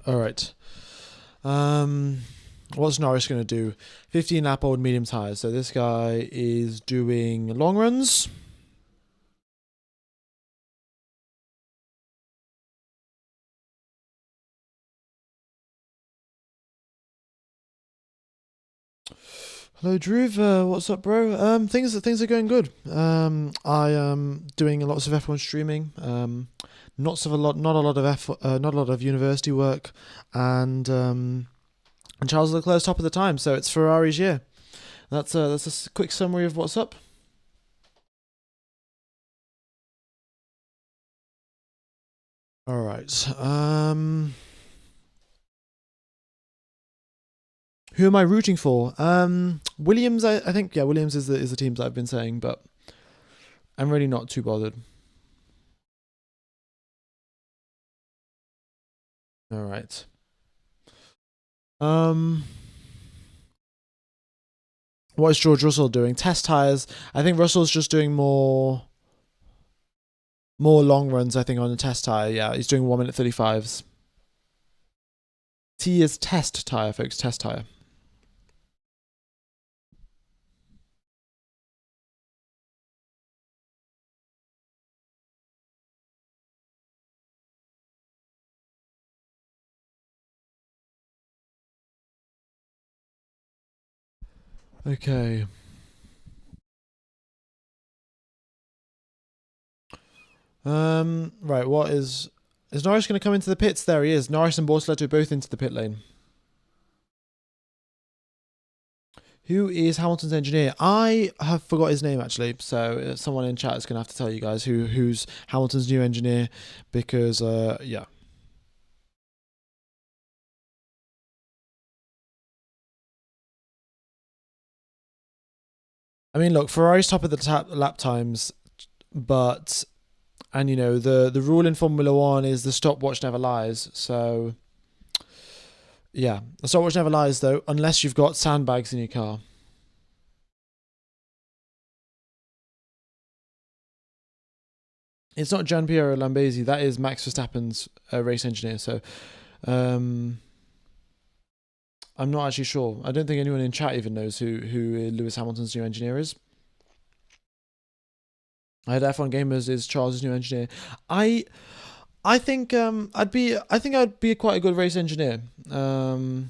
All right. What's Norris going to do? 15 lap old medium tires. So this guy is doing long runs. Hello, Drew. What's up, bro? Things are going good. I am doing lots of F1 streaming. Not a lot of university work, and Charles Leclerc's top of the time. So it's Ferrari's year. That's a quick summary of what's up. All right. Who am I rooting for? Williams. I think Williams is the teams that I've been saying, but I'm really not too bothered. All right. What is George Russell doing? Test tires. I think Russell's just doing more long runs, I think, on the test tire. Yeah, he's doing 1 minute 35s. T is test tire, folks. Test tire. Okay. Right, what is Norris going to come into the pits? There he is. Norris and Bortoleto both into the pit lane. Who is Hamilton's engineer? I have forgot his name actually, so someone in chat is going to have to tell you guys who's Hamilton's new engineer, because yeah. I mean, look, Ferrari's top of the lap times, but and you know the rule in Formula One is the stopwatch never lies. So yeah, the stopwatch never lies though, unless you've got sandbags in your car. It's not Gianpiero Lambesi. That is Max Verstappen's race engineer. So I'm not actually sure. I don't think anyone in chat even knows who Lewis Hamilton's new engineer is. I heard F1 Gamers is Charles's new engineer. I think I'd be quite a good race engineer. I don't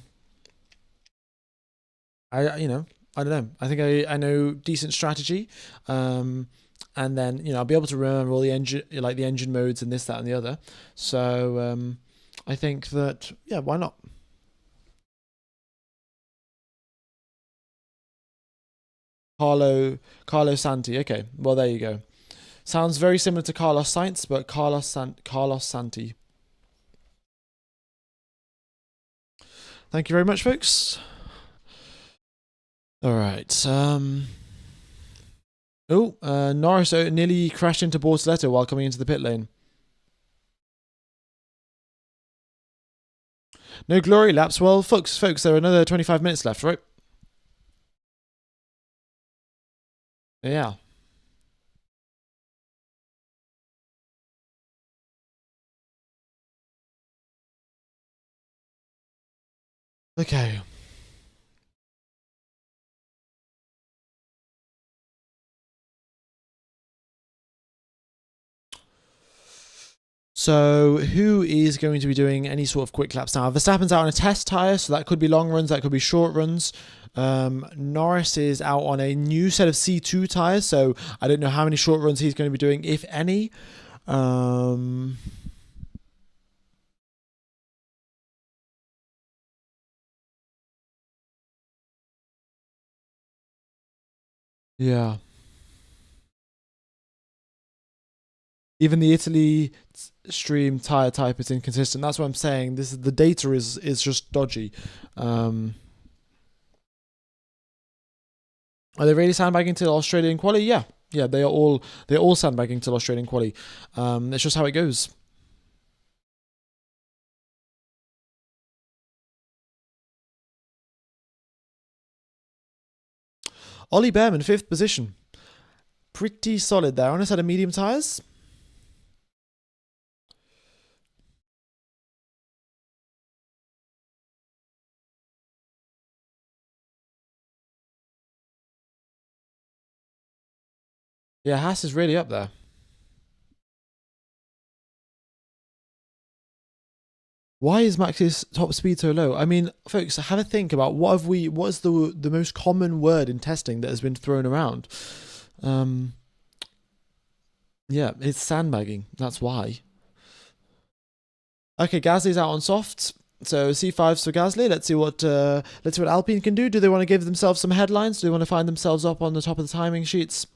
know. I think I know decent strategy. And then I'll be able to remember all the engine modes and this, that, and the other. So I think that why not? Carlo Santi. Okay, well there you go. Sounds very similar to Carlos Sainz, but Carlos Santi. Thank you very much, folks. All right. Norris nearly crashed into Bortoleto while coming into the pit lane. No glory laps. Well, folks, there are another 25 minutes left, right? Yeah. Okay. So who is going to be doing any sort of quick laps now? Verstappen's out on a test tyre, so that could be long runs, that could be short runs. Norris is out on a new set of C2 tyres, so I don't know how many short runs he's going to be doing, if any. Yeah. Even the Italy stream tire type is inconsistent. That's what I'm saying. The data is just dodgy. Are they really sandbagging till Australian quali? Yeah, they're all sandbagging till Australian quali. That's just how it goes. Ollie Behrman, 5th position. Pretty solid there. On a set of medium tyres. Yeah, Haas is really up there. Why is Max's top speed so low? I mean, folks, have a think about what is the most common word in testing that has been thrown around. Yeah, it's sandbagging. That's why. Okay, Gasly's out on softs. So C5s for Gasly. Let's see what Alpine can do. Do they want to give themselves some headlines? Do they want to find themselves up on the top of the timing sheets?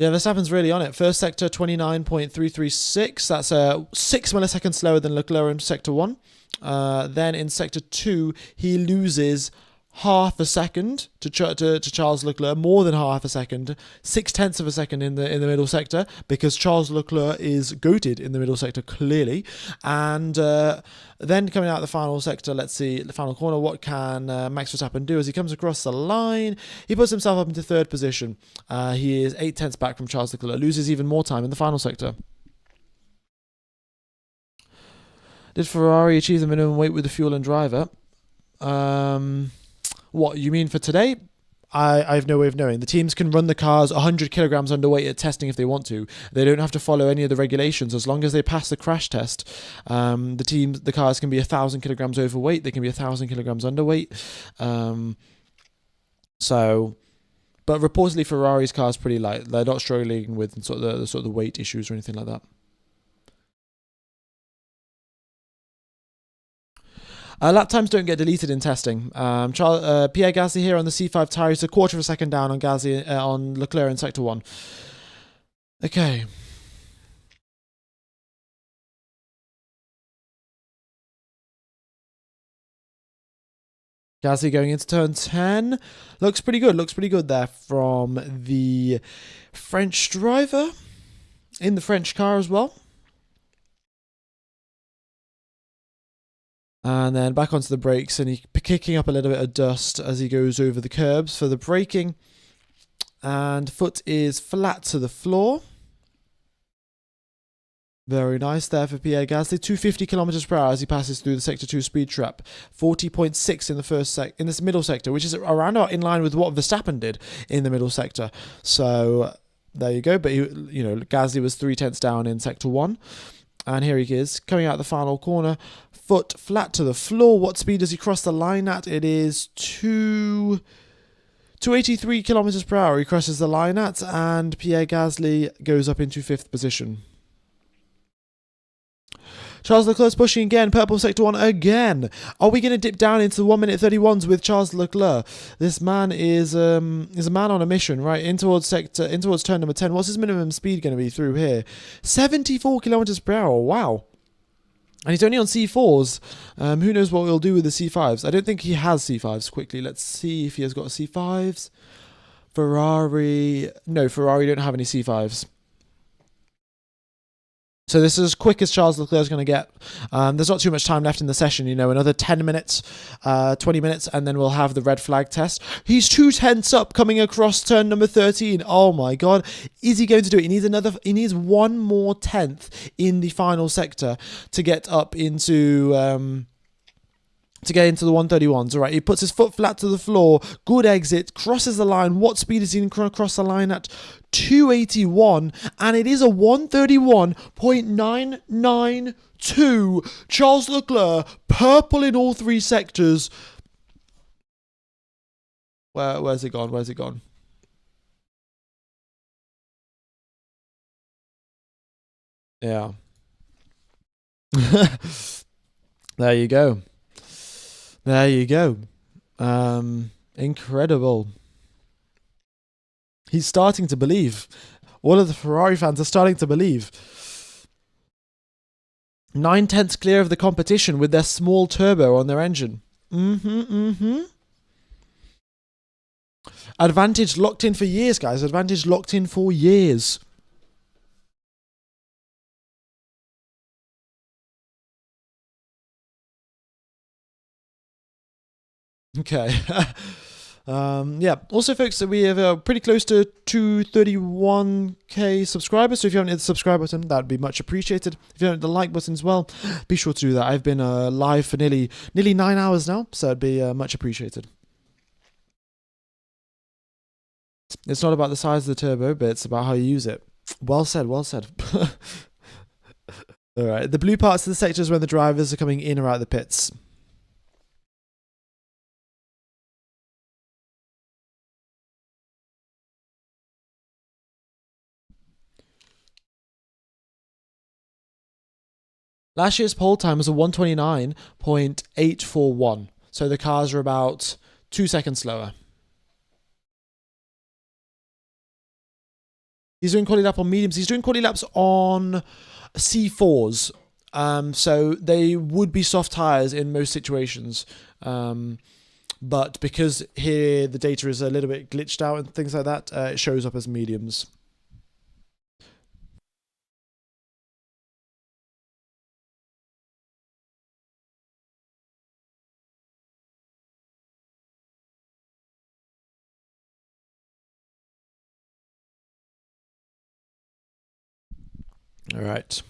Yeah, Verstappen's really on it. First sector, 29.336. That's 6 milliseconds slower than Leclerc in sector 1. Then in sector 2, he loses half a second to Charles Leclerc, more than half a second, 0.6 of a second in the middle sector, because Charles Leclerc is goated in the middle sector clearly. And then coming out of the final sector, let's see the final corner. What can Max Verstappen do as he comes across the line? He puts himself up into 3rd position. He is 0.8 back from Charles Leclerc, loses even more time in the final sector. Did Ferrari achieve the minimum weight with the fuel and driver? What you mean for today? I have no way of knowing. The teams can run the cars 100 kilograms underweight at testing if they want to. They don't have to follow any of the regulations. As long as they pass the crash test, the cars can be 1,000 kilograms overweight. They can be 1,000 kilograms underweight. But reportedly Ferrari's car is pretty light. They're not struggling with the weight issues or anything like that. Lap times don't get deleted in testing. Pierre Gasly here on the C5 tyre is a quarter of a second down on Gasly on Leclerc in sector 1. Okay. Gasly going into turn 10. Looks pretty good there from the French driver in the French car as well. And then back onto the brakes, and he's kicking up a little bit of dust as he goes over the curbs for the braking. And foot is flat to the floor. Very nice there for Pierre Gasly. 250 kilometers per hour as he passes through the sector 2 speed trap. 40.6 in the in this middle sector, which is around about in line with what Verstappen did in the middle sector. So there you go. But Gasly was 0.3 down in sector 1. And here he is coming out the final corner. Foot flat to the floor. What speed does he cross the line at? It is 283 kilometers per hour he crosses the line at, and Pierre Gasly goes up into 5th position. Charles Leclerc's pushing again, purple sector 1 again. Are we going to dip down into the 1 minute 31s with Charles Leclerc? This man is a man on a mission, right? In towards turn number 10. What's his minimum speed going to be through here? 74 kilometers per hour. Wow. And he's only on C4s. Who knows what we'll do with the C5s? I don't think he has C5s. Quickly, let's see if he has got C5s. Ferrari. No, Ferrari don't have any C5s. So this is as quick as Charles Leclerc is going to get. There's not too much time left in the session, another 10 minutes, 20 minutes, and then we'll have the red flag test. He's 2/10 up coming across turn number 13. Oh my God. Is he going to do it? He needs one more tenth in the final sector to get up into the 131s. All right, he puts his foot flat to the floor. Good exit, crosses the line. What speed is he going to cross the line at? 281, and it is a 131.992. Charles Leclerc, purple in all 3 sectors. Where's it gone? Yeah. There you go. Incredible. He's starting to believe. All of the Ferrari fans are starting to believe. 9/10 clear of the competition with their small turbo on their engine. Advantage locked in for years, guys. Advantage locked in for years. Okay. Also, folks, we have pretty close to 231k subscribers. So if you haven't hit the subscribe button, that'd be much appreciated. If you haven't hit the like button as well, be sure to do that. I've been live for nearly 9 hours now, so it'd be much appreciated. It's not about the size of the turbo, but it's about how you use it. Well said. All right. The blue parts of the sector is when the drivers are coming in or out of the pits. Last year's pole time was a 129.841. So the cars are about 2 seconds slower. He's doing quality lap on mediums. He's doing quality laps on C4s. So they would be soft tyres in most situations. But because here the data is a little bit glitched out and things like that, it shows up as mediums. All right.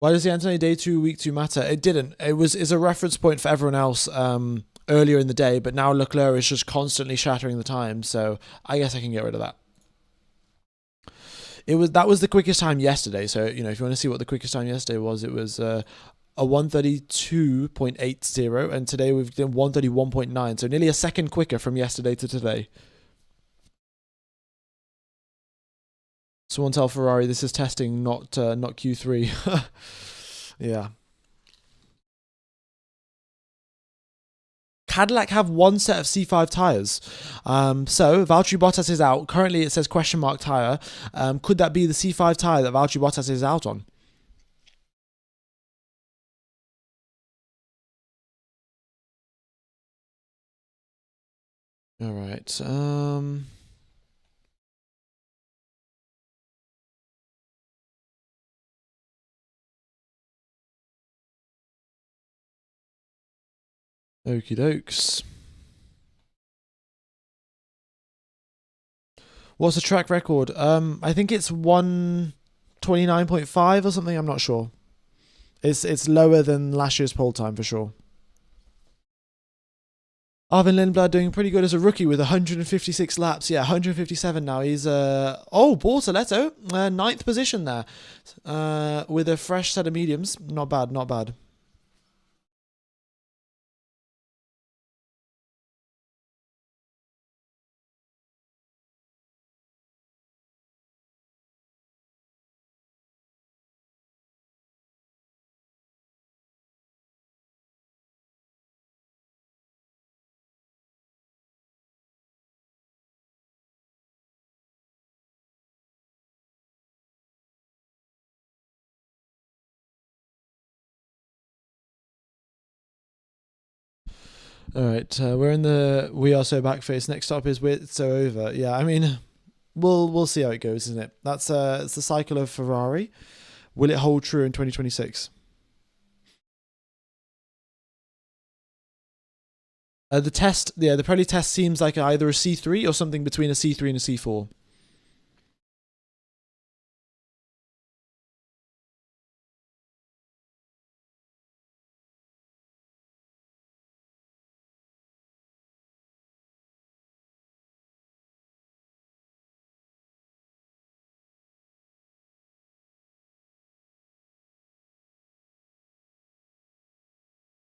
Why does the Anthony Day 2 week 2 matter? It didn't. It's a reference point for everyone else earlier in the day, but now Leclerc is just constantly shattering the time, so I guess I can get rid of that. That was the quickest time yesterday, so if you want to see what the quickest time yesterday was, it was a 132.80, and today we've done 131.9, so nearly a second quicker from yesterday to today. Someone tell Ferrari this is testing, not Q3. Yeah. Cadillac have one set of C5 tyres. So Valtteri Bottas is out. Currently it says question mark tyre. Could that be the C5 tyre that Valtteri Bottas is out on? All right. Okie dokes. What's the track record? I think it's 129.5 or something. I'm not sure. It's lower than last year's pole time for sure. Arvin Lindblad doing pretty good as a rookie with 156 laps. Yeah, 157 now. He's Bortoletto, ninth position there, with a fresh set of mediums. Not bad, not bad. All right, we're in the We Are So Back phase. Next up is We're So Over. Yeah, I mean, we'll see how it goes, isn't it? That's it's the cycle of Ferrari. Will it hold true in 2026? The test, yeah, the Pirelli test seems like either a C3 or something between a C3 and a C4.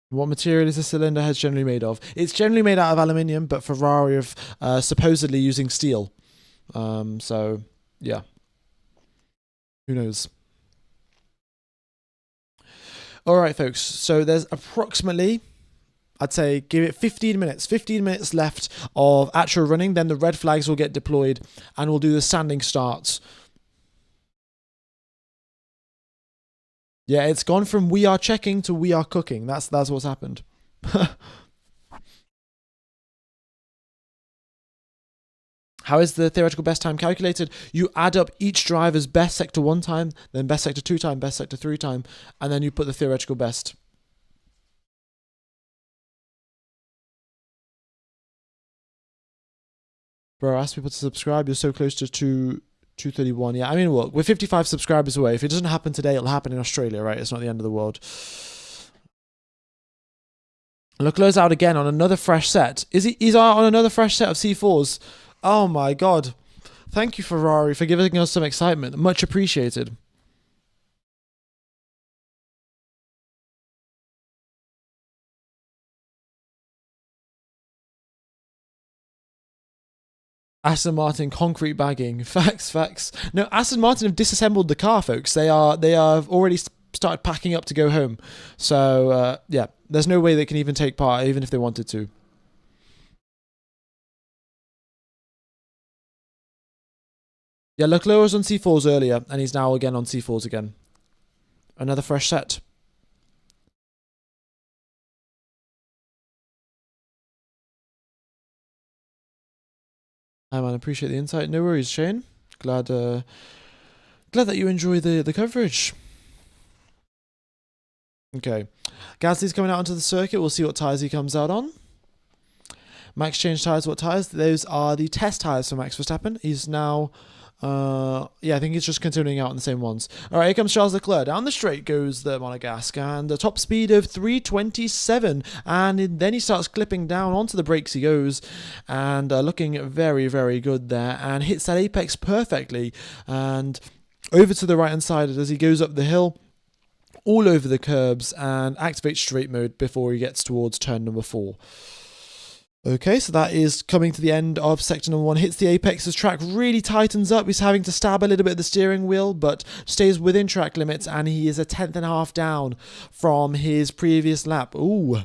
What material is the cylinder head generally made of? It's generally made out of aluminium, but Ferrari are supposedly using steel. So, yeah, who knows? All right, folks. So there's approximately, I'd say, give it 15 minutes. 15 minutes left of actual running. Then the red flags will get deployed, and we'll do the standing starts. Yeah, it's gone from we are checking to we are cooking. That's what's happened. How is the theoretical best time calculated? You add up each driver's best sector 1 time, then best sector 2 time, best sector 3 time, and then you put the theoretical best. Bro, ask people to subscribe. You're so close to 231. Yeah, I mean, look, we're 55 subscribers away. If it doesn't happen today, it'll happen in Australia, right? It's not the end of the world. Leclerc's out again on another fresh set. He's out on another fresh set of C4s. Oh my god. Thank you, Ferrari, for giving us some excitement. Much appreciated. Aston Martin concrete bagging. Facts. No, Aston Martin have disassembled the car, folks. They are already started packing up to go home. So yeah, there's no way they can even take part, even if they wanted to. Yeah, Leclerc was on C4s earlier, and he's now again on C4s again. Another fresh set. Hi man, appreciate the insight. No worries, Shane. Glad that you enjoy the coverage. Okay, Gasly's coming out onto the circuit. We'll see what tyres he comes out on. Max changed tyres. What tyres? Those are the test tyres for Max Verstappen. He's now, I think he's just continuing out on the same ones. All right, here comes Charles Leclerc. Down the straight goes the Monegasque, and the top speed of 327. And then he starts clipping down onto the brakes. He goes, and looking very, very good there, and hits that apex perfectly. And over to the right hand side as he goes up the hill, all over the curbs, and activates straight mode before he gets towards turn number 4. Okay, so that is coming to the end of sector number 1. Hits the apex as track really tightens up. He's having to stab a little bit at the steering wheel, but stays within track limits, and he is a tenth and a half down from his previous lap. Ooh.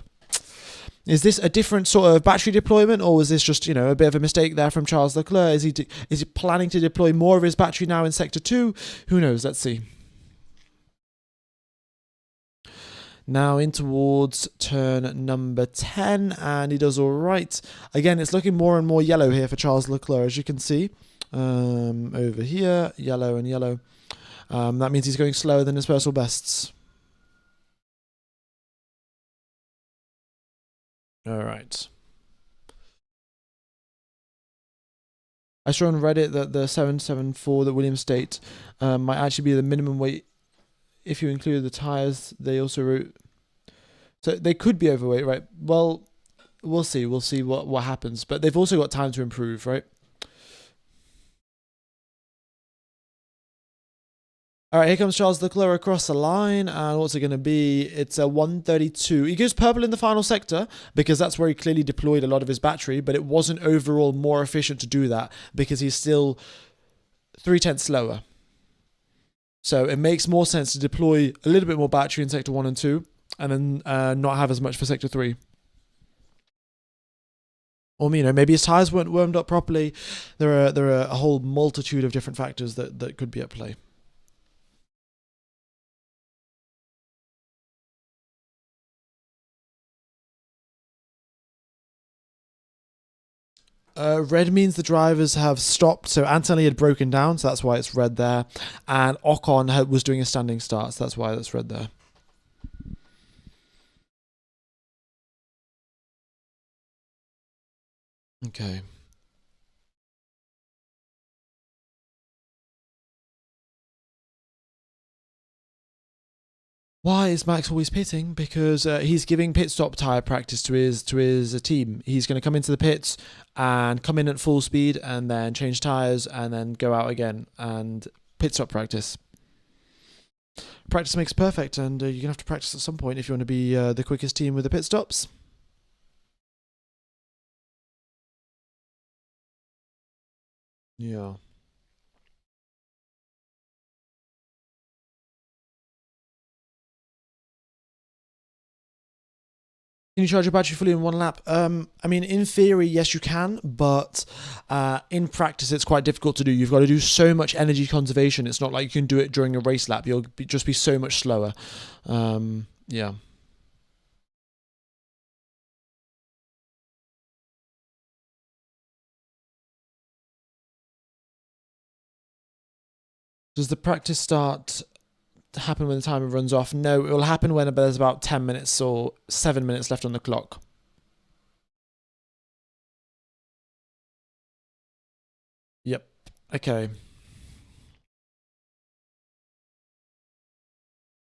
Is this a different sort of battery deployment, or was this just, a bit of a mistake there from Charles Leclerc? Is he planning to deploy more of his battery now in sector 2? Who knows? Let's see. Now in towards turn number 10, and he does all right. Again, it's looking more and more yellow here for Charles Leclerc, as you can see. Over here, yellow and yellow. That means he's going slower than his personal bests. All right. I saw on Reddit that the 774 that Williams state might actually be the minimum weight if you include the tyres. They also wrote... So they could be overweight, right? Well, we'll see. We'll see what happens. But they've also got time to improve, right? All right, here comes Charles Leclerc across the line, and what's it going to be? It's a 132. He goes purple in the final sector because that's where he clearly deployed a lot of his battery, but it wasn't overall more efficient to do that because he's still 0.3 slower. So it makes more sense to deploy a little bit more battery in sector 1 and 2, and then not have as much for sector 3. Or, maybe his tyres weren't warmed up properly. There are a whole multitude of different factors that could be at play. Red means the drivers have stopped. So Antonelli had broken down, so that's why it's red there. And Ocon was doing a standing start, so that's why that's red there. Okay. Why is Max always pitting? Because he's giving pit stop tyre practice to his team. He's going to come into the pits and come in at full speed and then change tyres and then go out again and pit stop practice. Practice makes perfect, and you're going to have to practice at some point if you want to be the quickest team with the pit stops. Yeah. Can you charge your battery fully in one lap? In theory, yes, you can, but in practice, it's quite difficult to do. You've got to do so much energy conservation. It's not like you can do it during a race lap. You'll just be so much slower. Yeah. Does the practice start to happen when the timer runs off? No, it will happen when there's about 10 minutes or 7 minutes left on the clock. Yep. Okay.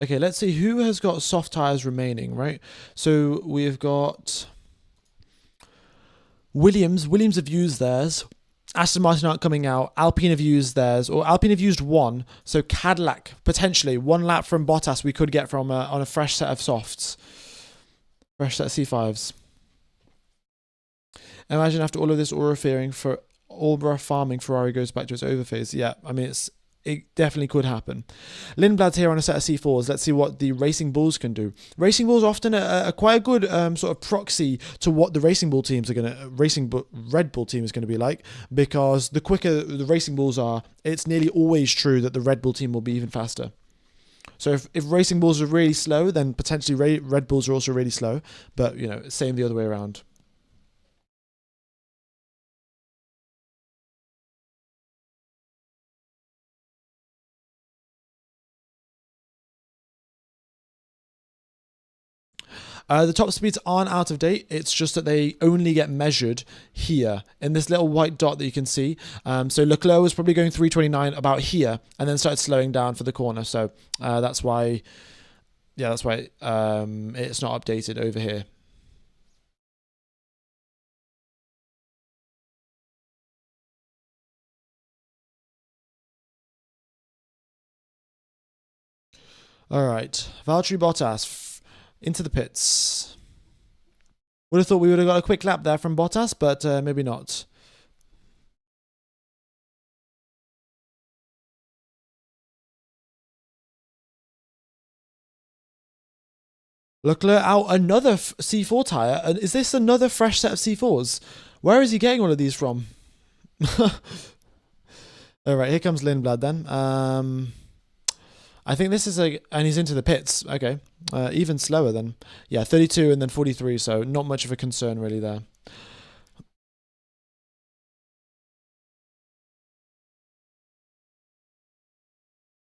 Okay, let's see who has got soft tires remaining, right? So we've got Williams. Williams have used theirs. Aston Martin aren't coming out. Alpine have used theirs, or Alpine have used one. So Cadillac, potentially, one lap from Bottas we could get from on a fresh set of softs. Fresh set of C5s. Imagine after all of this aura farming, Ferrari goes back to its over phase. Yeah, it definitely could happen. Lindblad's here on a set of C4s. Let's see what the Racing Bulls can do. Racing Bulls often are quite a good sort of proxy to what the Racing Bull teams are going to, Red Bull team is going to be like, because the quicker the Racing Bulls are, it's nearly always true that the Red Bull team will be even faster. So if Racing Bulls are really slow, then potentially Red Bulls are also really slow, but same the other way around. The top speeds aren't out of date. It's just that they only get measured here in this little white dot that you can see. So Leclerc was probably going 329 about here and then started slowing down for the corner. So that's why, it's not updated over here. All right, Valtteri Bottas into the pits. Would have thought we would have got a quick lap there from Bottas, but maybe not. Leclerc out another C4 tyre. And is this another fresh set of C4s? Where is he getting all of these from? All right, here comes Lindblad then. I think this is and he's into the pits. Okay, even slower then. Yeah, 32 and then 43, so not much of a concern really there.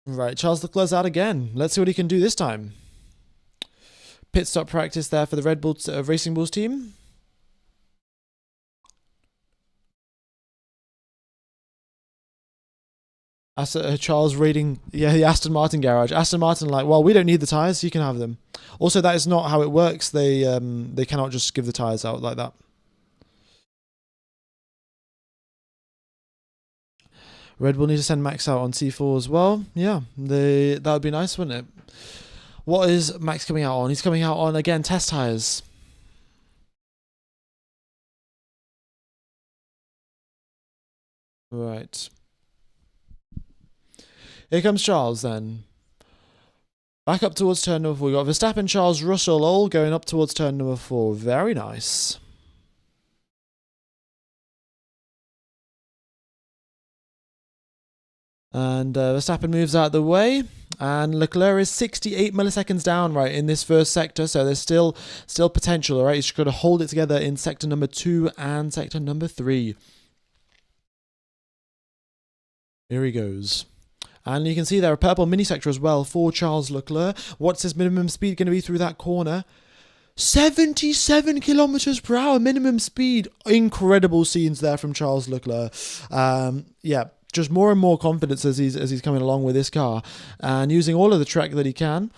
Right, Charles Leclerc's out again. Let's see what he can do this time. Pit stop practice there for the Red Bull Racing Bulls team. Charles raiding, the Aston Martin garage. Aston Martin like, well, we don't need the tyres, you can have them. Also, that is not how it works. They cannot just give the tyres out like that. Red Bull need to send Max out on C4 as well. Yeah, that would be nice, wouldn't it? What is Max coming out on? He's coming out on, again, test tyres. Right. Here comes Charles then. Back up towards turn number 4. We've got Verstappen, Charles, Russell all going up towards turn number 4. Very nice. And Verstappen moves out of the way. And Leclerc is 68 milliseconds down right in this first sector. So there's still potential, all right? He's got to hold it together in sector number 2 and sector number 3. Here he goes. And you can see there a purple mini sector as well for Charles Leclerc. What's his minimum speed going to be through that corner? 77 kilometers per hour minimum speed. Incredible scenes there from Charles Leclerc. Yeah, just more and more confidence as he's coming along with this car and using all of the track that he can.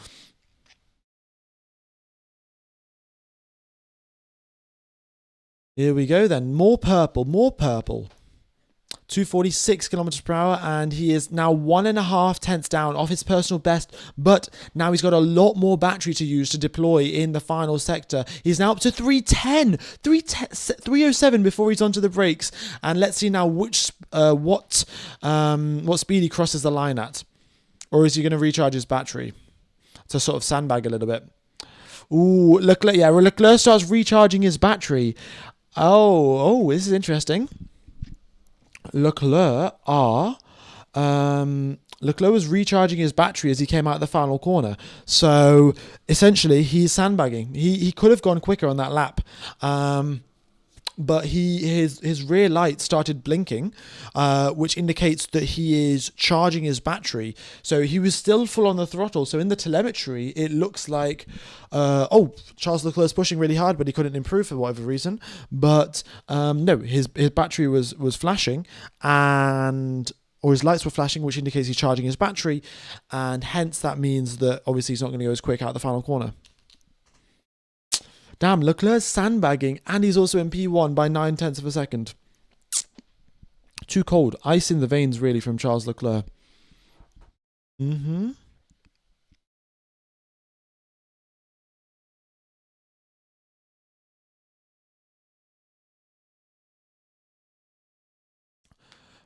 Here we go then. More purple. 246 kilometers per hour, and he is now 1.5 tenths down off his personal best, but now he's got a lot more battery to use to deploy in the final sector. He's now up to 307 before he's onto the brakes, and let's see now what speed he crosses the line at. Or is he going to recharge his battery to sort of sandbag a little bit? Ooh, Leclerc starts recharging his battery. Oh, this is interesting. Leclerc was recharging his battery as he came out of the final corner. So essentially, he's sandbagging. He could have gone quicker on that lap, but his rear light started blinking, which indicates that he is charging his battery. So he was still full on the throttle. So in the telemetry, it looks like, Charles Leclerc's pushing really hard, but he couldn't improve for whatever reason. But no, his battery was flashing, or his lights were flashing, which indicates he's charging his battery, and hence that means that obviously he's not going to go as quick out the final corner. Damn, Leclerc's sandbagging, and he's also in P1 by 9 tenths of a second. Too cold. Ice in the veins, really, from Charles Leclerc.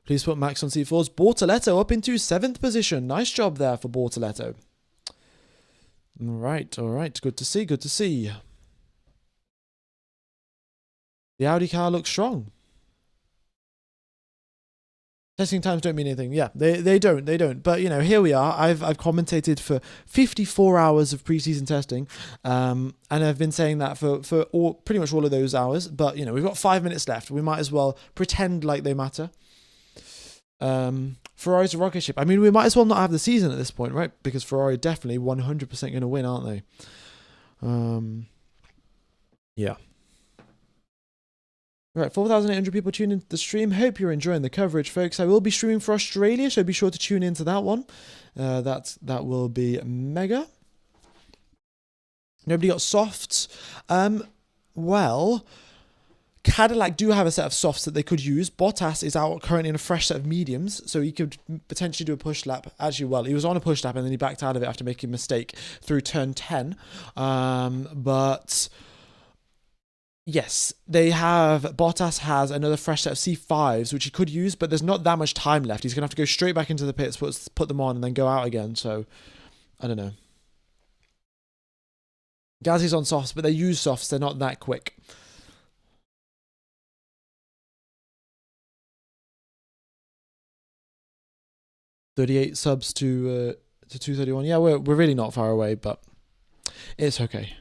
Please put Max on C4's. Bortoletto up into 7th position. Nice job there for Bortoletto. All right. Good to see. The Audi car looks strong. Testing times don't mean anything. Yeah, they don't. But, here we are. I've commentated for 54 hours of preseason testing, and I've been saying that for pretty much all of those hours. But, we've got 5 minutes left. We might as well pretend like they matter. Ferrari's a rocket ship. I mean, we might as well not have the season at this point, right? Because Ferrari are definitely 100% going to win, aren't they? Yeah. Right, 4,800 people tuned into the stream. Hope you're enjoying the coverage, folks. I will be streaming for Australia, so be sure to tune into that one. That will be mega. Nobody got softs. Well, Cadillac do have a set of softs that they could use. Bottas is out currently in a fresh set of mediums, so he could potentially do a push lap. Actually, well, he was on a push lap and then he backed out of it after making a mistake through turn 10. But Yes, they have. Bottas has another fresh set of C5s, which he could use, but there's not that much time left. He's going to have to go straight back into the pits, put them on, and then go out again. So, I don't know. Gasly's on softs, but they use softs. They're not that quick. .38 subs to 231. Yeah, we're really not far away, but it's okay.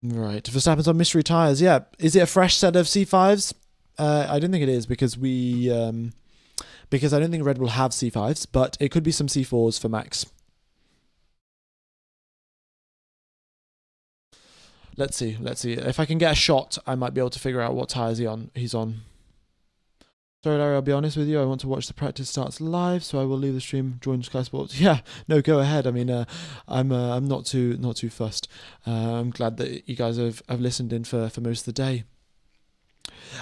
Right, Verstappen's on mystery tires. Yeah, is it a fresh set of C5s? I don't think it is because I don't think Red Bull have C5s, but it could be some C4s for Max. Let's see. If I can get a shot, I might be able to figure out what tires he's on. Sorry, Larry, I'll be honest with you. I want to watch the practice starts live, so I will leave the stream, join Sky Sports. Yeah, no, go ahead. I mean, I'm not too fussed. I'm glad that you guys have listened in for most of the day.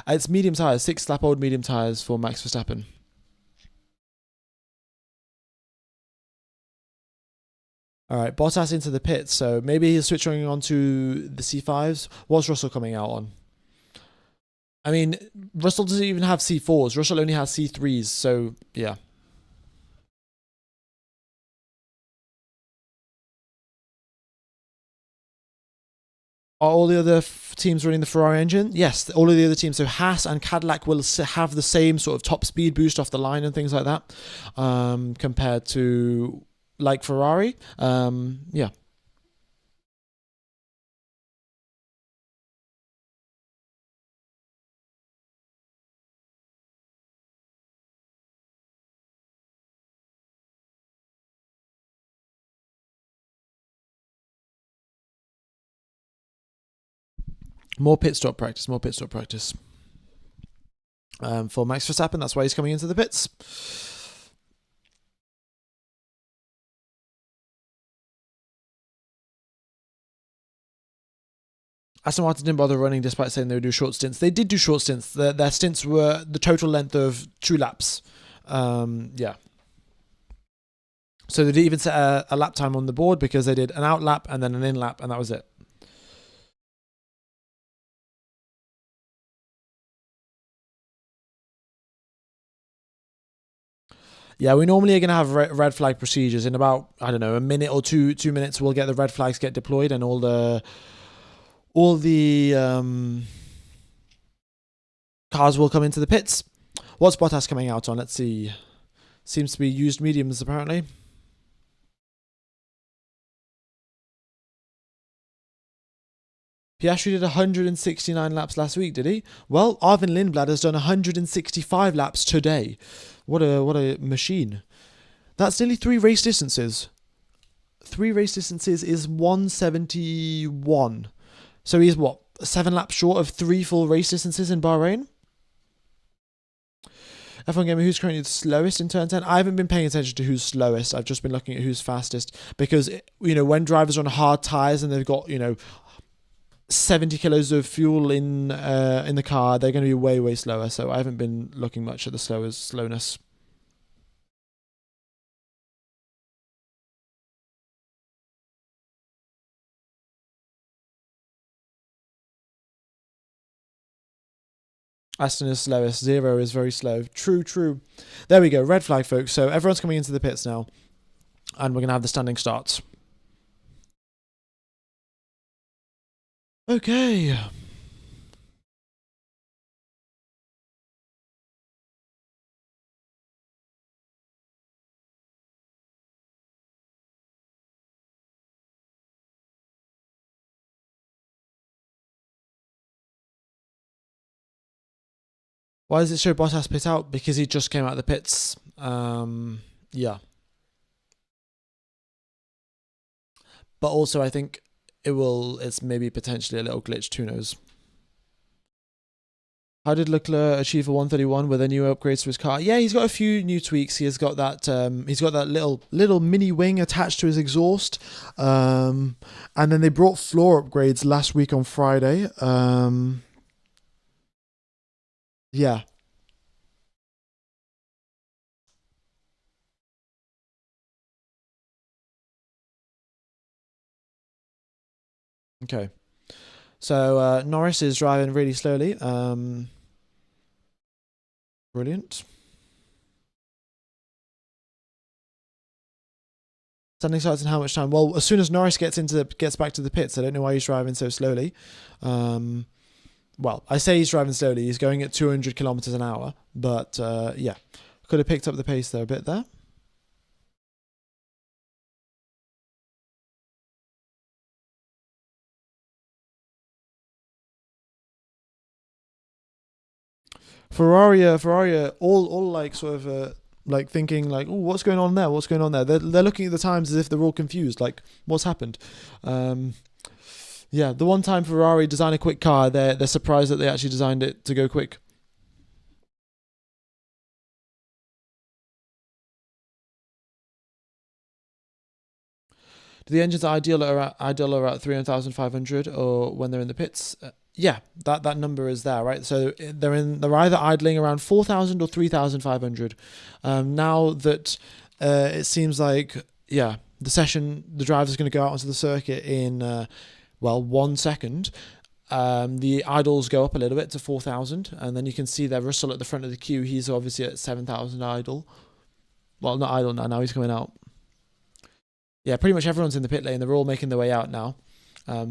It's medium tires, 6 lap old medium tires for Max Verstappen. All right, Bottas into the pits, so maybe he's switching on to the C5s. What's Russell coming out on? I mean, Russell doesn't even have C4s. Russell only has C3s, so yeah. Are all the other teams running the Ferrari engine? Yes, all of the other teams. So Haas and Cadillac will have the same sort of top speed boost off the line and things like that, compared to like Ferrari. Yeah. More pit stop practice. For Max Verstappen, that's why he's coming into the pits. Aston Martin didn't bother running despite saying they would do short stints. They did do short stints. Their stints were the total length of 2 laps. Yeah. So they didn't even set a lap time on the board because they did an out lap and then an in lap, and that was it. Yeah, we normally are going to have red flag procedures in about, I don't know, a minute or 2 minutes. We'll get the red flags get deployed and all the cars will come into the pits. What's Bottas coming out on? Let's see. Seems to be used mediums apparently. Piastri did 169 laps last week, did he? Well, Arvin Lindblad has done 165 laps today. What a machine. That's nearly 3 race distances. 3 race distances is 171. So he's what, 7 laps short of 3 full race distances in Bahrain? F1 Gamer, who's currently the slowest in turn 10? I haven't been paying attention to who's slowest. I've just been looking at who's fastest because, when drivers are on hard tyres and they've got, 70 kilos of fuel in the car, they're going to be way, way slower. So I haven't been looking much at the slowness. Aston is slowest. 0 is very slow. True. There we go. Red flag, folks. So everyone's coming into the pits now. And we're going to have the standing starts. Okay. Why does it show Bottas pit out? Because he just came out of the pits. Yeah. But also, I think it's maybe potentially a little glitch. Who knows? How did Leclerc achieve a 131 with a new upgrades to his car? Yeah, he's got a few new tweaks. He has got that. He's got that little mini wing attached to his exhaust, and then they brought floor upgrades last week on Friday. Yeah, Okay. So Norris is driving really slowly. Brilliant. Standing starts in how much time? Well, as soon as Norris gets back to the pits, I don't know why he's driving so slowly. Well, I say he's driving slowly. He's going at 200 kilometers an hour, but yeah, could have picked up the pace there a bit there. Ferrari, all like sort of like thinking like, oh, what's going on there? What's going on there? They're looking at the times as if they're all confused. Like, what's happened? Yeah, the one time Ferrari designed a quick car, they're surprised that they actually designed it to go quick. Do the engines ideal are at 300,500 or when they're in the pits? Yeah, that number is there, right? So they're either idling around 4,000 or 3,500. Now that it seems like the driver's going to go out onto the circuit in 1 second. The idles go up a little bit to 4,000, and then you can see there Russell at the front of the queue. He's obviously at 7,000 idle. Well, not idle now. Now he's coming out. Yeah, pretty much everyone's in the pit lane. They're all making their way out now.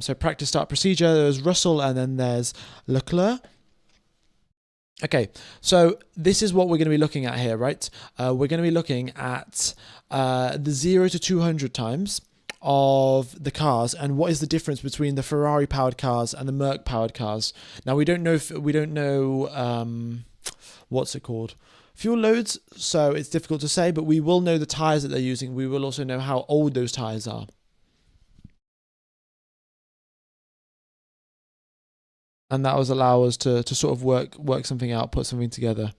So practice start procedure. There's Russell, and then there's Leclerc. Okay, so this is what we're going to be looking at here, right? We're going to be looking at the 0 to 200 times of the cars and what is the difference between the Ferrari powered cars and the Merc powered cars. Now we don't know what's it called, fuel loads, so it's difficult to say, but we will know the tires that they're using. We will also know how old those tires are. And that will allow us to sort of work something out, put something together.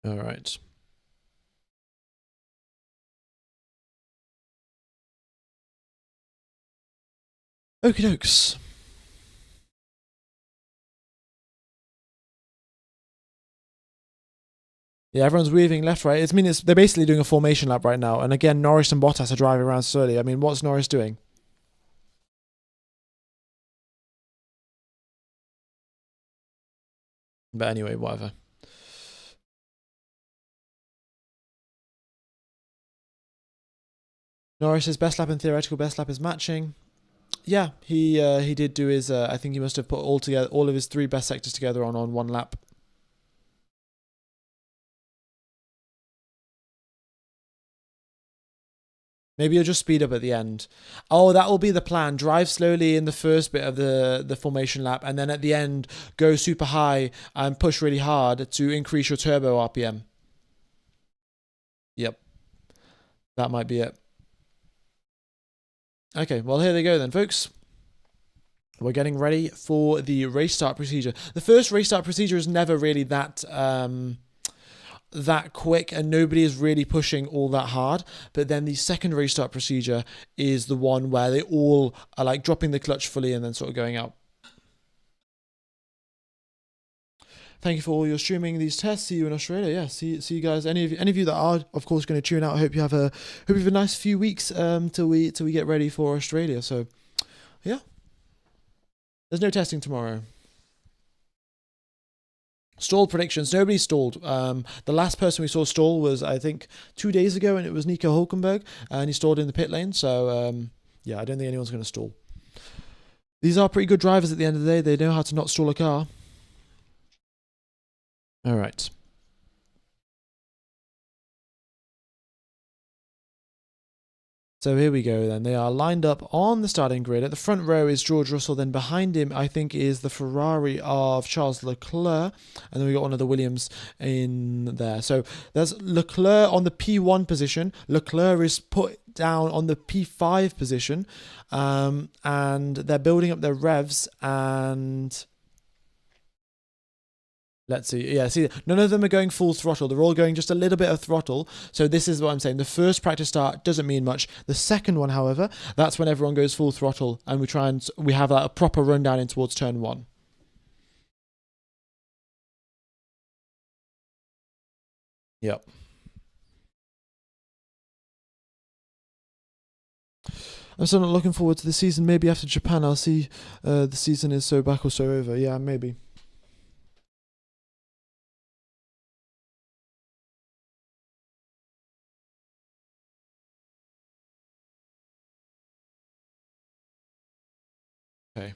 All right. Okie dokes. Yeah, everyone's weaving left, right. They're basically doing a formation lap right now. And again, Norris and Bottas are driving around slowly. I mean, what's Norris doing? But anyway, whatever. Norris's best lap and theoretical best lap is matching. Yeah, he did do his. I think he must have put all of his 3 best sectors together on 1 lap. Maybe you'll just speed up at the end. Oh, that will be the plan. Drive slowly in the first bit of the formation lap, and then at the end, go super high and push really hard to increase your turbo RPM. Yep. That might be it. Okay, well, here they go then, folks. We're getting ready for the race start procedure. The first race start procedure is never really that quick, and nobody is really pushing all that hard. But then the second restart procedure is the one where they all are like dropping the clutch fully and then sort of going out. Thank you for all your streaming these tests. See you in Australia. Yeah, see you guys. Any of you that are, of course, going to tune out. I hope you have a nice few weeks till we get ready for Australia. So, yeah, there's no testing tomorrow. Stall predictions. Nobody stalled. The last person we saw stall was, I think, 2 days ago, and it was Nico Hulkenberg, and he stalled in the pit lane. So, yeah, I don't think anyone's going to stall. These are pretty good drivers at the end of the day. They know how to not stall a car. All right. So here we go then. They are lined up on the starting grid. At the front row is George Russell. Then behind him, I think, is the Ferrari of Charles Leclerc. And then we got one of the Williams in there. So there's Leclerc on the P1 position. Leclerc is put down on the P5 position. And they're building up their revs. And Let's see. Yeah, see, none of them are going full throttle. They're all going just a little bit of throttle. So this is what I'm saying. The first practice start doesn't mean much. The second one, however, that's when everyone goes full throttle and we have a proper rundown in towards turn one. Yep. I'm still not looking forward to the season. Maybe after Japan, I'll see the season is so back or so over. Yeah, maybe. Okay.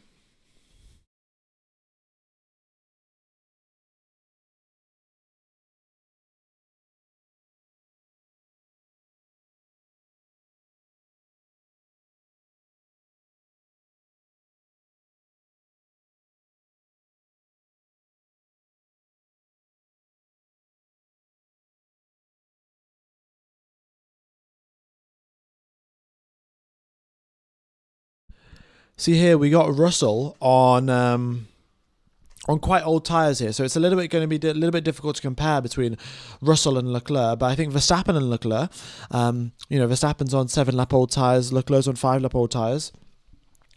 See here, we got Russell on quite old tyres here, so it's a little bit going to be a little bit difficult to compare between Russell and Leclerc. But I think Verstappen and Leclerc, Verstappen's on 7-lap old tyres, Leclerc's on 5-lap old tyres,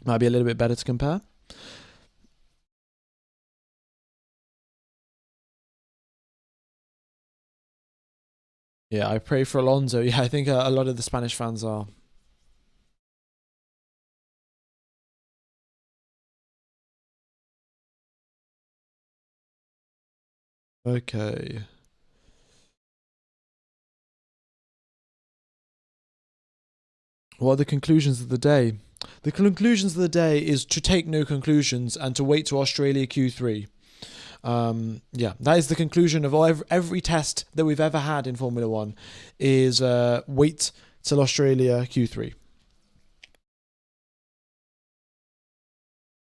might be a little bit better to compare. Yeah, I pray for Alonso. Yeah, I think a lot of the Spanish fans are. Okay. What are the conclusions of the day? The conclusions of the day is to take no conclusions and to wait to Australia Q3. That is the conclusion of every test that we've ever had in Formula One. Is wait till Australia Q3.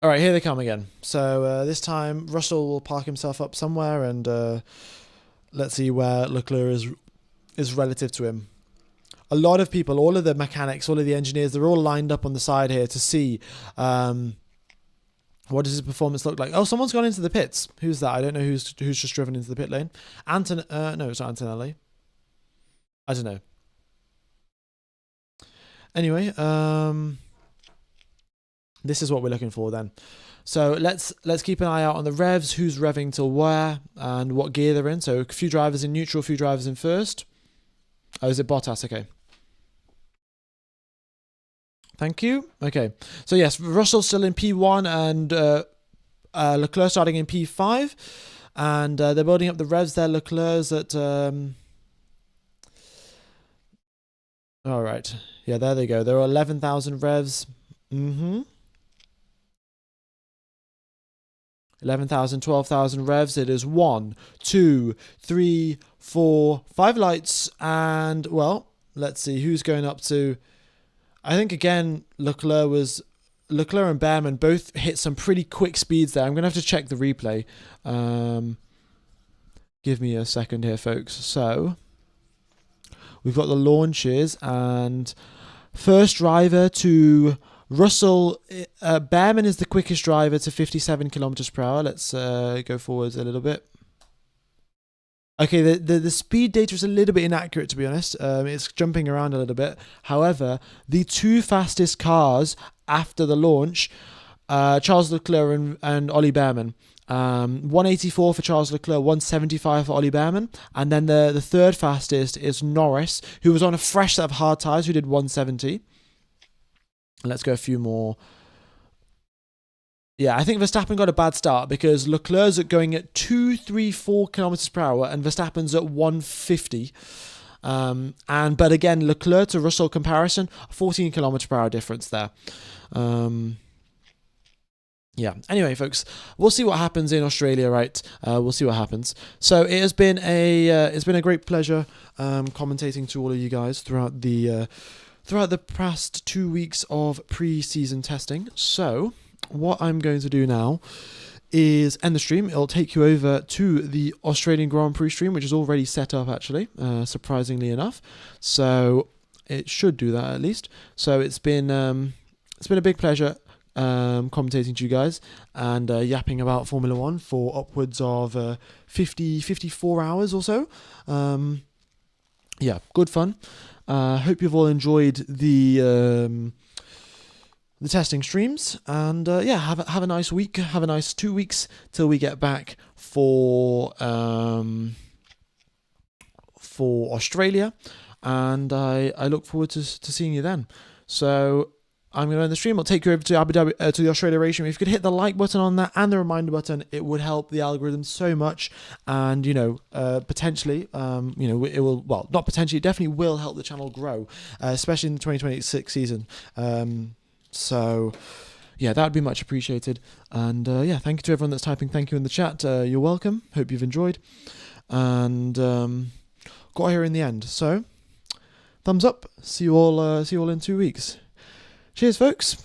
All right, here they come again. So this time Russell will park himself up somewhere, and let's see where Leclerc is relative to him. A lot of people, all of the mechanics, all of the engineers, they're all lined up on the side here to see what does his performance look like. Oh, someone's gone into the pits. Who's that? I don't know who's just driven into the pit lane. No, it's not Antonelli. I don't know. Anyway, this is what we're looking for then. So let's keep an eye out on the revs, who's revving till where, and what gear they're in. So a few drivers in neutral, a few drivers in first. Oh, is it Bottas? Okay. Thank you. Okay. So yes, Russell's still in P1 and Leclerc starting in P5. And they're building up the revs there. Leclerc's at... all right. Yeah, there they go. There are 11,000 revs. 11,000, 12,000 revs. It is 1, 2, 3, 4, 5 lights. And, well, let's see who's going up to... I think, again, Leclerc and Behrman both hit some pretty quick speeds there. I'm going to have to check the replay. Give me a second here, folks. So, we've got the launches, and first driver to Russell. Behrman is the quickest driver to 57 kilometers per hour. Let's go forwards a little bit. Okay, the speed data is a little bit inaccurate, to be honest. It's jumping around a little bit. However, the two fastest cars after the launch, Charles Leclerc and Ollie Behrman. 184 for Charles Leclerc, 175 for Ollie Behrman. And then the third fastest is Norris, who was on a fresh set of hard tyres, who did 170. Let's go a few more. Yeah, I think Verstappen got a bad start because Leclerc's going at 234 kilometers per hour and Verstappen's at 150. But again, Leclerc to Russell comparison, 14 kilometers per hour difference there. Anyway, folks, we'll see what happens in Australia, right? We'll see what happens. So it has been a great pleasure commentating to all of you guys throughout the past 2 weeks of pre-season testing. So what I'm going to do now is end the stream. It'll take you over to the Australian Grand Prix stream, which is already set up, actually, surprisingly enough. So it should do that at least. So it's been a big pleasure commentating to you guys and yapping about Formula One for upwards of 54 hours or so. Yeah, good fun. Hope you've all enjoyed the testing streams, and yeah, have a nice week. Have a nice 2 weeks till we get back for Australia, and I look forward to seeing you then. So I'm going to end the stream. I'll take you over to Abu Dhabi, to the Australia race stream. If you could hit the like button on that and the reminder button, it would help the algorithm so much. And potentially, it will. Well, not potentially. It definitely will help the channel grow, especially in the 2026 season. So, yeah, that would be much appreciated. And yeah, thank you to everyone that's typing thank you in the chat. You're welcome. Hope you've enjoyed. And got here in the end. So, thumbs up. See you all in 2 weeks. Cheers, folks.